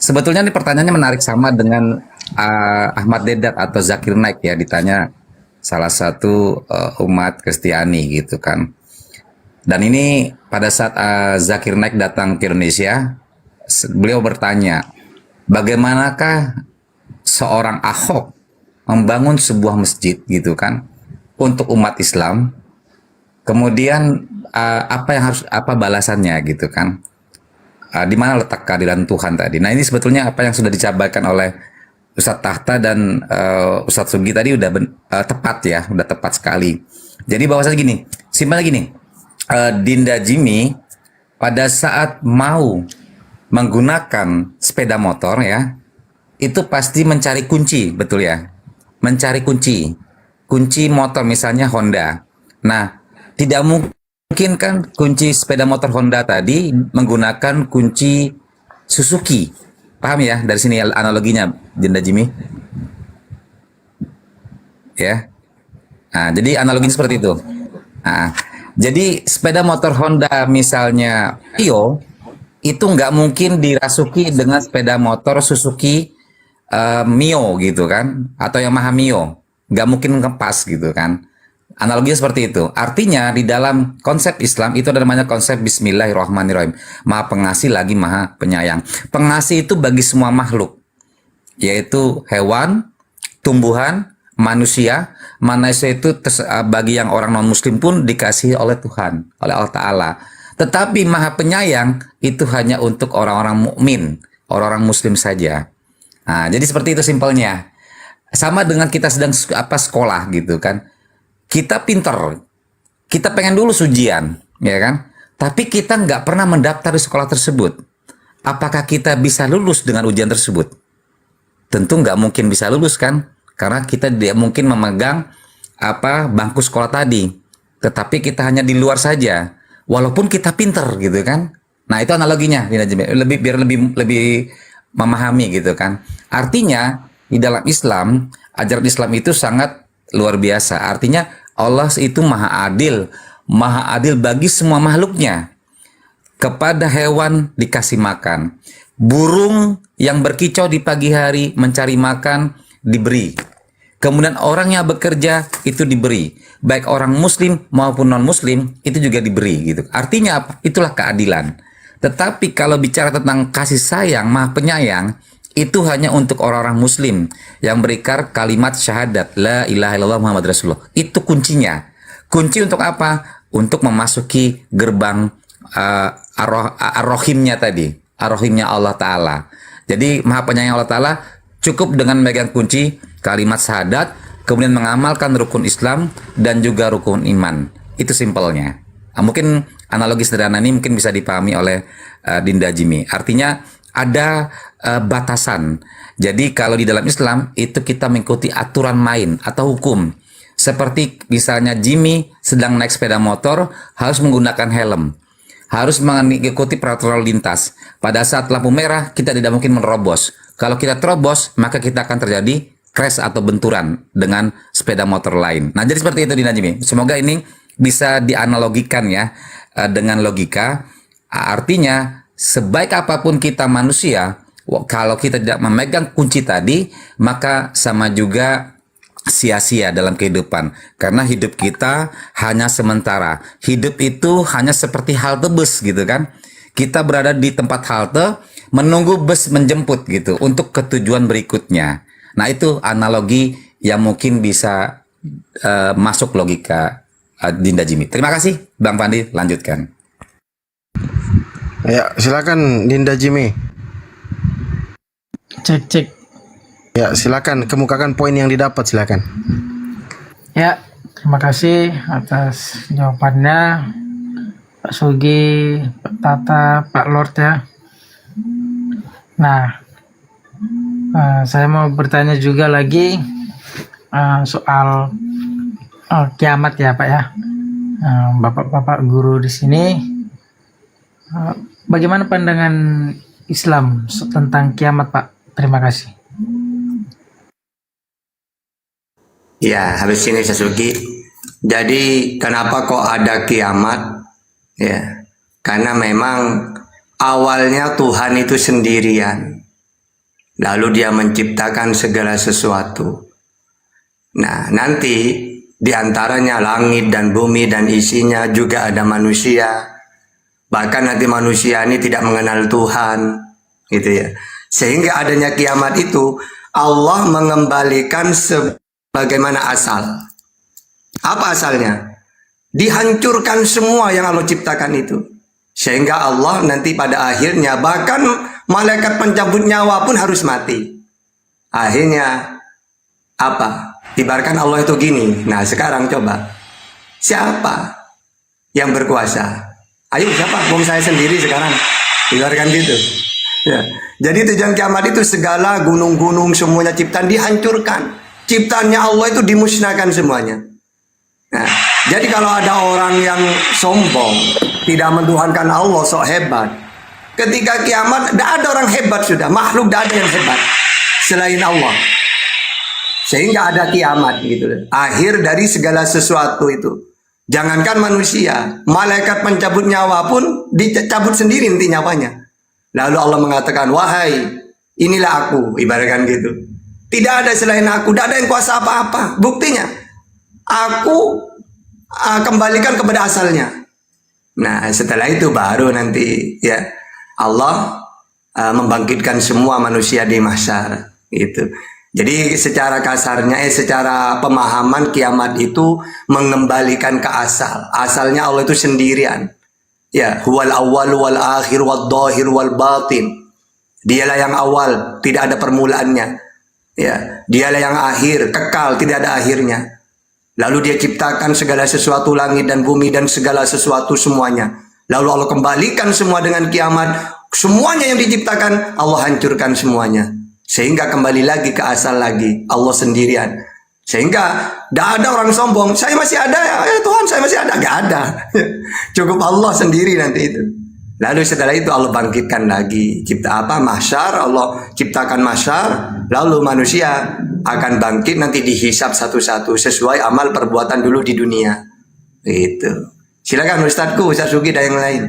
[SPEAKER 9] sebetulnya ini pertanyaannya menarik, sama dengan Ahmad Dedat atau Zakir Naik ya, ditanya salah satu umat Kristiani gitu kan. Dan ini pada saat Zakir Naik datang ke Indonesia, beliau bertanya, bagaimanakah seorang Ahok membangun sebuah masjid gitu kan untuk umat Islam, kemudian apa balasannya gitu kan, di mana letak keadilan Tuhan tadi. Nah, ini sebetulnya apa yang sudah dicabarkan oleh Ustadz Tahta dan Ustadz Sugi tadi udah tepat ya, udah tepat sekali. Jadi bahwasanya gini, simpelnya gini, Dinda Jimmy pada saat mau menggunakan sepeda motor ya, itu pasti mencari kunci, betul ya, mencari kunci motor misalnya Honda. Nah, tidak mungkin kan kunci sepeda motor Honda tadi menggunakan kunci Suzuki. Paham ya? Dari sini analoginya, Dinda Jimmy. Ya. Nah, jadi analoginya seperti itu. Nah, jadi sepeda motor Honda misalnya Mio itu nggak mungkin dirasuki dengan sepeda motor Suzuki Mio gitu kan, atau Yamaha Mio, nggak mungkin ngepas gitu kan. Analoginya seperti itu. Artinya di dalam konsep Islam itu ada namanya konsep Bismillahirrahmanirrahim. Maha pengasih lagi maha penyayang. Pengasih itu bagi semua makhluk, yaitu hewan, tumbuhan, manusia. Manusia itu bagi yang orang non muslim pun dikasihi oleh Tuhan, oleh Allah Ta'ala. Tetapi maha penyayang itu hanya untuk orang-orang mukmin, orang-orang muslim saja. Nah, jadi seperti itu simpelnya. Sama dengan kita sedang sekolah gitu kan. Kita pinter, kita pengen dulu ujian, ya kan? Tapi kita nggak pernah mendaftar di sekolah tersebut. Apakah kita bisa lulus dengan ujian tersebut? Tentu nggak mungkin bisa lulus kan? Karena kita tidak mungkin memegang bangku sekolah tadi. Tetapi kita hanya di luar saja. Walaupun kita pinter gitu kan. Nah, itu analoginya biar lebih memahami gitu kan. Artinya di dalam Islam, ajaran Islam itu sangat luar biasa. Artinya Allah itu maha adil bagi semua makhluknya. Kepada hewan dikasih makan. Burung yang berkicau di pagi hari mencari makan diberi. Kemudian orang yang bekerja itu diberi. Baik orang muslim maupun non muslim itu juga diberi gitu. Artinya apa? Itulah keadilan. Tetapi kalau bicara tentang kasih sayang, maha penyayang, itu hanya untuk orang-orang muslim yang berikrar kalimat syahadat la ilaha illallah Muhammad Rasulullah. Itu kuncinya. Kunci untuk apa? Untuk memasuki gerbang ar-Rahimnya tadi. Ar-Rahimnya Allah Ta'ala. Jadi maha penyayang Allah Ta'ala cukup dengan megang kunci kalimat syahadat, kemudian mengamalkan rukun Islam dan juga rukun iman. Itu simpelnya. Nah, mungkin analogi sederhana ini mungkin bisa dipahami oleh Dinda Jimmy. Artinya ada batasan. Jadi kalau di dalam Islam itu kita mengikuti aturan main atau hukum. Seperti misalnya Jimmy sedang naik sepeda motor harus menggunakan helm. Harus mengikuti peraturan lalu lintas. Pada saat lampu merah kita tidak mungkin menerobos. Kalau kita terobos maka kita akan terjadi crash atau benturan dengan sepeda motor lain. Nah, jadi seperti itu Dinda Jimmy. Semoga ini bisa dianalogikan ya dengan logika. Artinya sebaik apapun kita manusia, kalau kita tidak memegang kunci tadi, maka sama juga sia-sia dalam kehidupan. Karena hidup kita hanya sementara. Hidup itu hanya seperti halte bus gitu kan. Kita berada di tempat halte, menunggu bus menjemput gitu untuk ke tujuan berikutnya. Nah, itu analogi yang mungkin bisa masuk logika Dinda Jimmy. Terima kasih Bang Pandi, lanjutkan.
[SPEAKER 4] Ya, silakan Dinda Jimmy.
[SPEAKER 15] Cek.
[SPEAKER 4] Ya, silakan kemukakan poin yang didapat, silakan.
[SPEAKER 15] Ya, terima kasih atas jawabannya Pak Sugi, Pak Tata, Pak Lord ya. Nah, saya mau bertanya juga lagi soal kiamat ya Pak ya. Bapak-bapak guru di sini, bagaimana pandangan Islam tentang kiamat Pak? Terima kasih.
[SPEAKER 7] Ya, habis ini Sasugi. Jadi kenapa kok ada kiamat? Ya, karena memang awalnya Tuhan itu sendirian. Lalu dia menciptakan segala sesuatu. Nah, nanti diantaranya langit dan bumi dan isinya juga ada manusia. Bahkan nanti manusia ini tidak mengenal Tuhan. Gitu ya. Sehingga adanya kiamat itu, Allah mengembalikan sebagaimana asal. Apa asalnya? Dihancurkan semua yang Allah ciptakan itu. Sehingga Allah nanti pada akhirnya bahkan malaikat pencabut nyawa pun harus mati. Akhirnya apa? Ibaratkan Allah itu gini. Nah, sekarang coba. Siapa yang berkuasa? Ayo siapa? Bom saya sendiri sekarang. Ibaratkan gitu. Ya. Jadi tujuan kiamat itu segala gunung-gunung semuanya ciptaan dihancurkan. Ciptaannya Allah itu dimusnahkan semuanya. Nah, jadi kalau ada orang yang sombong, tidak mentuhankan Allah, sok hebat, Ketika kiamat, tidak ada orang hebat sudah. Makhluk tidak ada yang hebat selain Allah. Sehingga ada kiamat gitu. Akhir dari segala sesuatu itu. Jangankan manusia, malaikat pencabut nyawa pun dicabut sendiri nanti nyawanya. Lalu Allah mengatakan, wahai, inilah aku, ibaratkan gitu. Tidak ada selain aku, tidak ada yang kuasa apa-apa. Buktinya, aku kembalikan kepada asalnya. Nah, setelah itu baru nanti ya Allah membangkitkan semua manusia di mahsyar itu. Jadi secara kasarnya secara pemahaman kiamat itu mengembalikan ke asal. Asalnya Allah itu sendirian. Ya, huwal awwal wal akhir wal dhahir wal batin. Dialah yang awal, tidak ada permulaannya. Ya, dialah yang akhir, kekal, tidak ada akhirnya. Lalu dia ciptakan segala sesuatu, langit dan bumi dan segala sesuatu semuanya. Lalu Allah kembalikan semua dengan kiamat. Semuanya yang diciptakan Allah hancurkan semuanya. Sehingga kembali lagi ke asal lagi, Allah sendirian. Sehingga tidak ada orang sombong, saya masih ada ya Tuhan, saya masih ada. Gak ada. Cukup Allah sendiri nanti itu. Lalu setelah itu Allah bangkitkan lagi. Cipta apa? Mahsyar. Allah ciptakan mahsyar. Lalu manusia akan bangkit nanti dihisab satu-satu sesuai amal perbuatan dulu di dunia. Gitu. Silakan Ustadzku, Ustadz Sugi dan yang lain.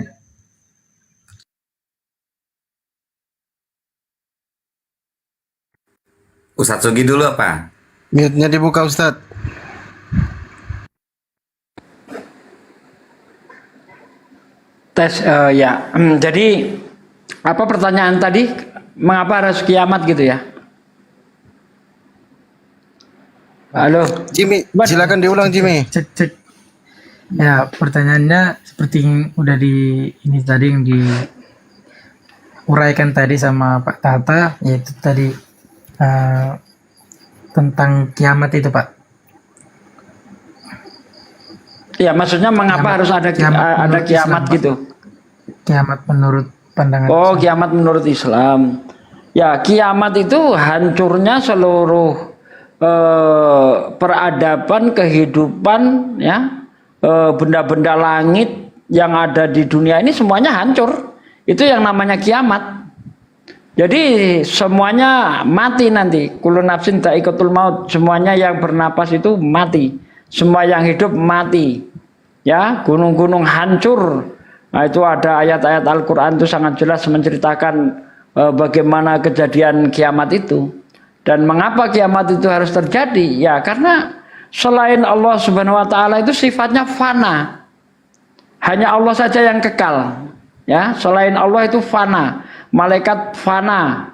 [SPEAKER 9] Ustadz Sugi dulu apa?
[SPEAKER 4] Mute-nya dibuka Ustadz.
[SPEAKER 1] Tes ya. Jadi apa pertanyaan tadi? Mengapa harus kiamat gitu ya? Halo,
[SPEAKER 4] Jimmy, silakan diulang Jimmy.
[SPEAKER 15] Cek. Ya, pertanyaannya seperti yang udah ini tadi yang diuraikan tadi sama Pak Tata, yaitu tadi tentang kiamat itu, Pak.
[SPEAKER 1] Ya, maksudnya mengapa harus ada kiamat
[SPEAKER 15] Islam,
[SPEAKER 1] gitu?
[SPEAKER 15] Kiamat menurut pandangan
[SPEAKER 1] Oh, kiamat menurut Islam. Ya, kiamat itu hancurnya seluruh peradaban, kehidupan, ya, benda-benda langit yang ada di dunia ini semuanya hancur. Itu yang namanya kiamat. Jadi semuanya mati nanti. Kullu nafsin dha'iqatul maut. Semuanya yang bernapas itu mati. Semua yang hidup mati. Ya, gunung-gunung hancur. Nah, itu ada ayat-ayat Al-Qur'an itu sangat jelas menceritakan bagaimana kejadian kiamat itu. Dan mengapa kiamat itu harus terjadi? Ya, karena selain Allah Subhanahu wa taala itu sifatnya fana. Hanya Allah saja yang kekal. Ya, selain Allah itu fana. Malaikat fana.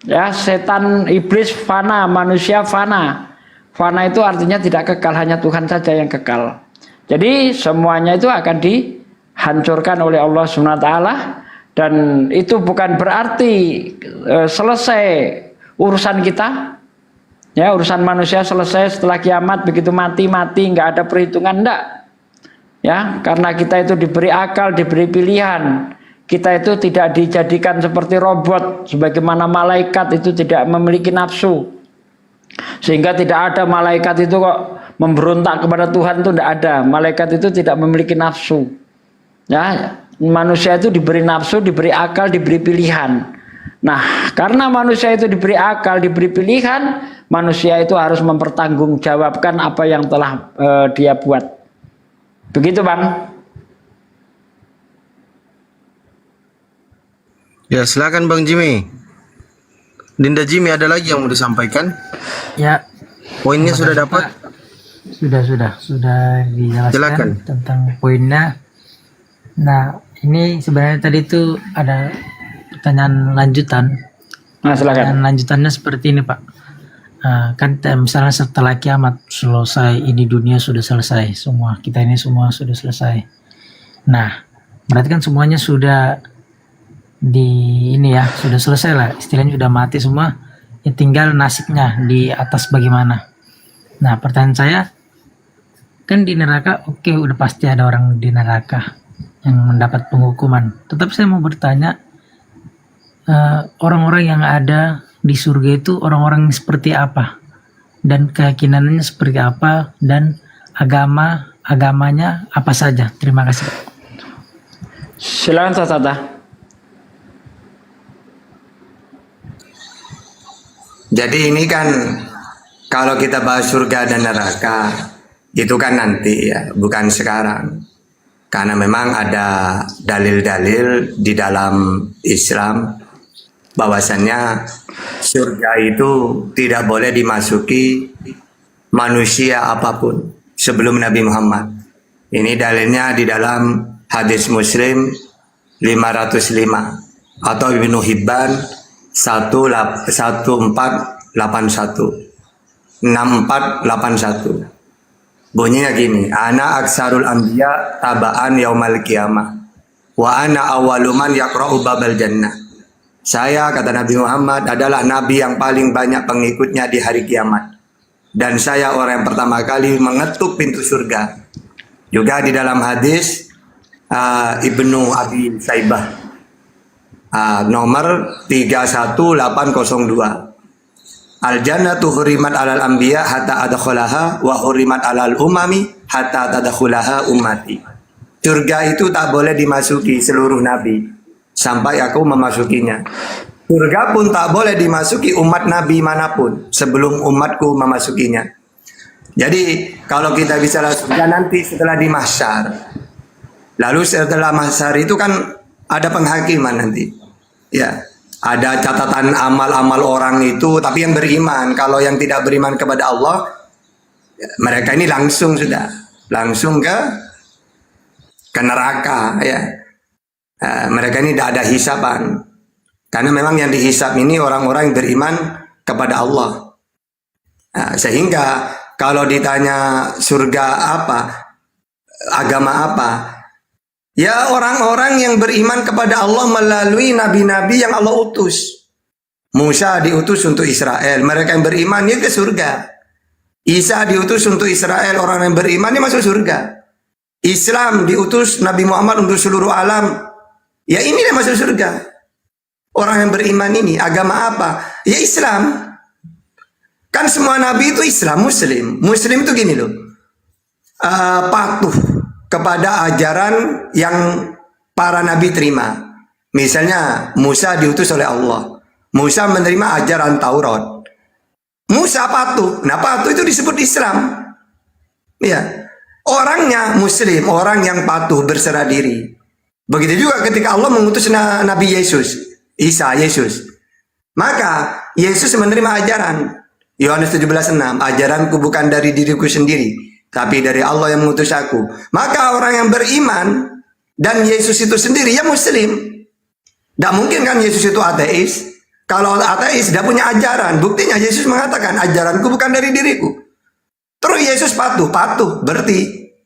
[SPEAKER 1] Ya, setan, iblis fana, manusia fana. Fana itu artinya tidak kekal, hanya Tuhan saja yang kekal. Jadi semuanya itu akan dihancurkan oleh Allah Subhanahu wa taala, dan itu bukan berarti selesai urusan kita. Ya, urusan manusia selesai setelah kiamat, begitu mati nggak ada perhitungan, enggak. Ya, karena kita itu diberi akal, diberi pilihan. Kita itu tidak dijadikan seperti robot, sebagaimana malaikat itu tidak memiliki nafsu. Sehingga tidak ada malaikat itu kok memberontak kepada Tuhan, itu tidak ada. Malaikat itu tidak memiliki nafsu. Ya, manusia itu diberi nafsu, diberi akal, diberi pilihan. Nah, karena manusia itu diberi akal, diberi pilihan, manusia itu harus mempertanggungjawabkan apa yang telah dia buat. Begitu, Bang.
[SPEAKER 4] Ya, silakan Bang Jimmy. Dinda Jimmy, ada lagi yang mau disampaikan?
[SPEAKER 15] Ya.
[SPEAKER 4] Poinnya sudah dapat?
[SPEAKER 15] Sudah dijelaskan.
[SPEAKER 4] Silakan.
[SPEAKER 15] Tentang poinnya. Nah, ini sebenarnya tadi itu ada pertanyaan lanjutan.
[SPEAKER 1] Nah, silakan.
[SPEAKER 15] Pertanyaan lanjutannya seperti ini, Pak. Kan misalnya setelah kiamat selesai, ini dunia sudah selesai, semua kita ini semua sudah selesai. Nah, berarti kan semuanya sudah sudah selesai lah, istilahnya sudah mati semua. Ya tinggal nasibnya di atas bagaimana. Nah, pertanyaan saya, kan di neraka, oke, udah pasti ada orang di neraka yang mendapat penghukuman. Tetapi saya mau bertanya, orang-orang yang ada di surga itu orang-orang seperti apa, dan keyakinannya seperti apa, dan agamanya apa saja? Terima kasih.
[SPEAKER 1] Silakan Tata.
[SPEAKER 7] Jadi ini kan kalau kita bahas surga dan neraka itu kan nanti ya, bukan sekarang. Karena memang ada dalil-dalil di dalam Islam bahwasannya surga itu tidak boleh dimasuki manusia apapun sebelum Nabi Muhammad. Ini dalilnya di dalam hadis Muslim 505 atau Ibnu Hibban 6481. Bunyinya gini, ana aksarul anbiya tabaan yaumal qiyamah wa ana awwalu man yaqra'u babal jannah. Saya, kata Nabi Muhammad, adalah nabi yang paling banyak pengikutnya di hari kiamat, dan saya orang yang pertama kali mengetuk pintu surga. Juga di dalam hadis Ibnu Abi Saibah nomor 31802, al jannatu hurimat alal anbiya hatta adkhulaha wa hurimat alal umami hatta tadkhulaha ummati. Surga itu tak boleh dimasuki seluruh nabi sampai aku memasukinya. Surga pun tak boleh dimasuki umat nabi manapun sebelum umatku memasukinya. Jadi kalau kita bicara surga nanti setelah di mahsyar, lalu setelah mahsyar itu kan ada penghakiman nanti. Ya, ada catatan amal-amal orang itu, tapi yang beriman. Kalau yang tidak beriman kepada Allah, mereka ini langsung ke neraka ya. Mereka ini tidak ada hisaban. Karena memang yang dihisab ini orang-orang yang beriman kepada Allah. Sehingga kalau ditanya surga apa, agama apa, ya orang-orang yang beriman kepada Allah melalui nabi-nabi yang Allah utus. Musa diutus untuk Israel, mereka yang beriman dia ke surga. Isa diutus untuk Israel, orang yang beriman dia masuk surga. Islam diutus Nabi Muhammad untuk seluruh alam, ya ini dia masuk surga. Orang yang beriman ini agama apa? Ya Islam. Kan semua nabi itu Islam, Muslim. Muslim itu gini loh, patuh kepada ajaran yang para nabi terima. Misalnya Musa diutus oleh Allah, Musa menerima ajaran Taurat, Musa patuh. Nah patuh itu disebut Islam. Ya, orangnya Muslim, orang yang patuh berserah diri. Begitu juga ketika Allah mengutus Nabi Yesus, Isa, Yesus, maka Yesus menerima ajaran Yohanes 17:6, ajaranku bukan dari diriku sendiri, tapi dari Allah yang mengutus aku. Maka orang yang beriman dan Yesus itu sendiri ya Muslim. Tidak mungkin kan Yesus itu ateis. Kalau ateis tidak punya ajaran. Buktinya Yesus mengatakan ajaranku bukan dari diriku. Terus Yesus patuh berarti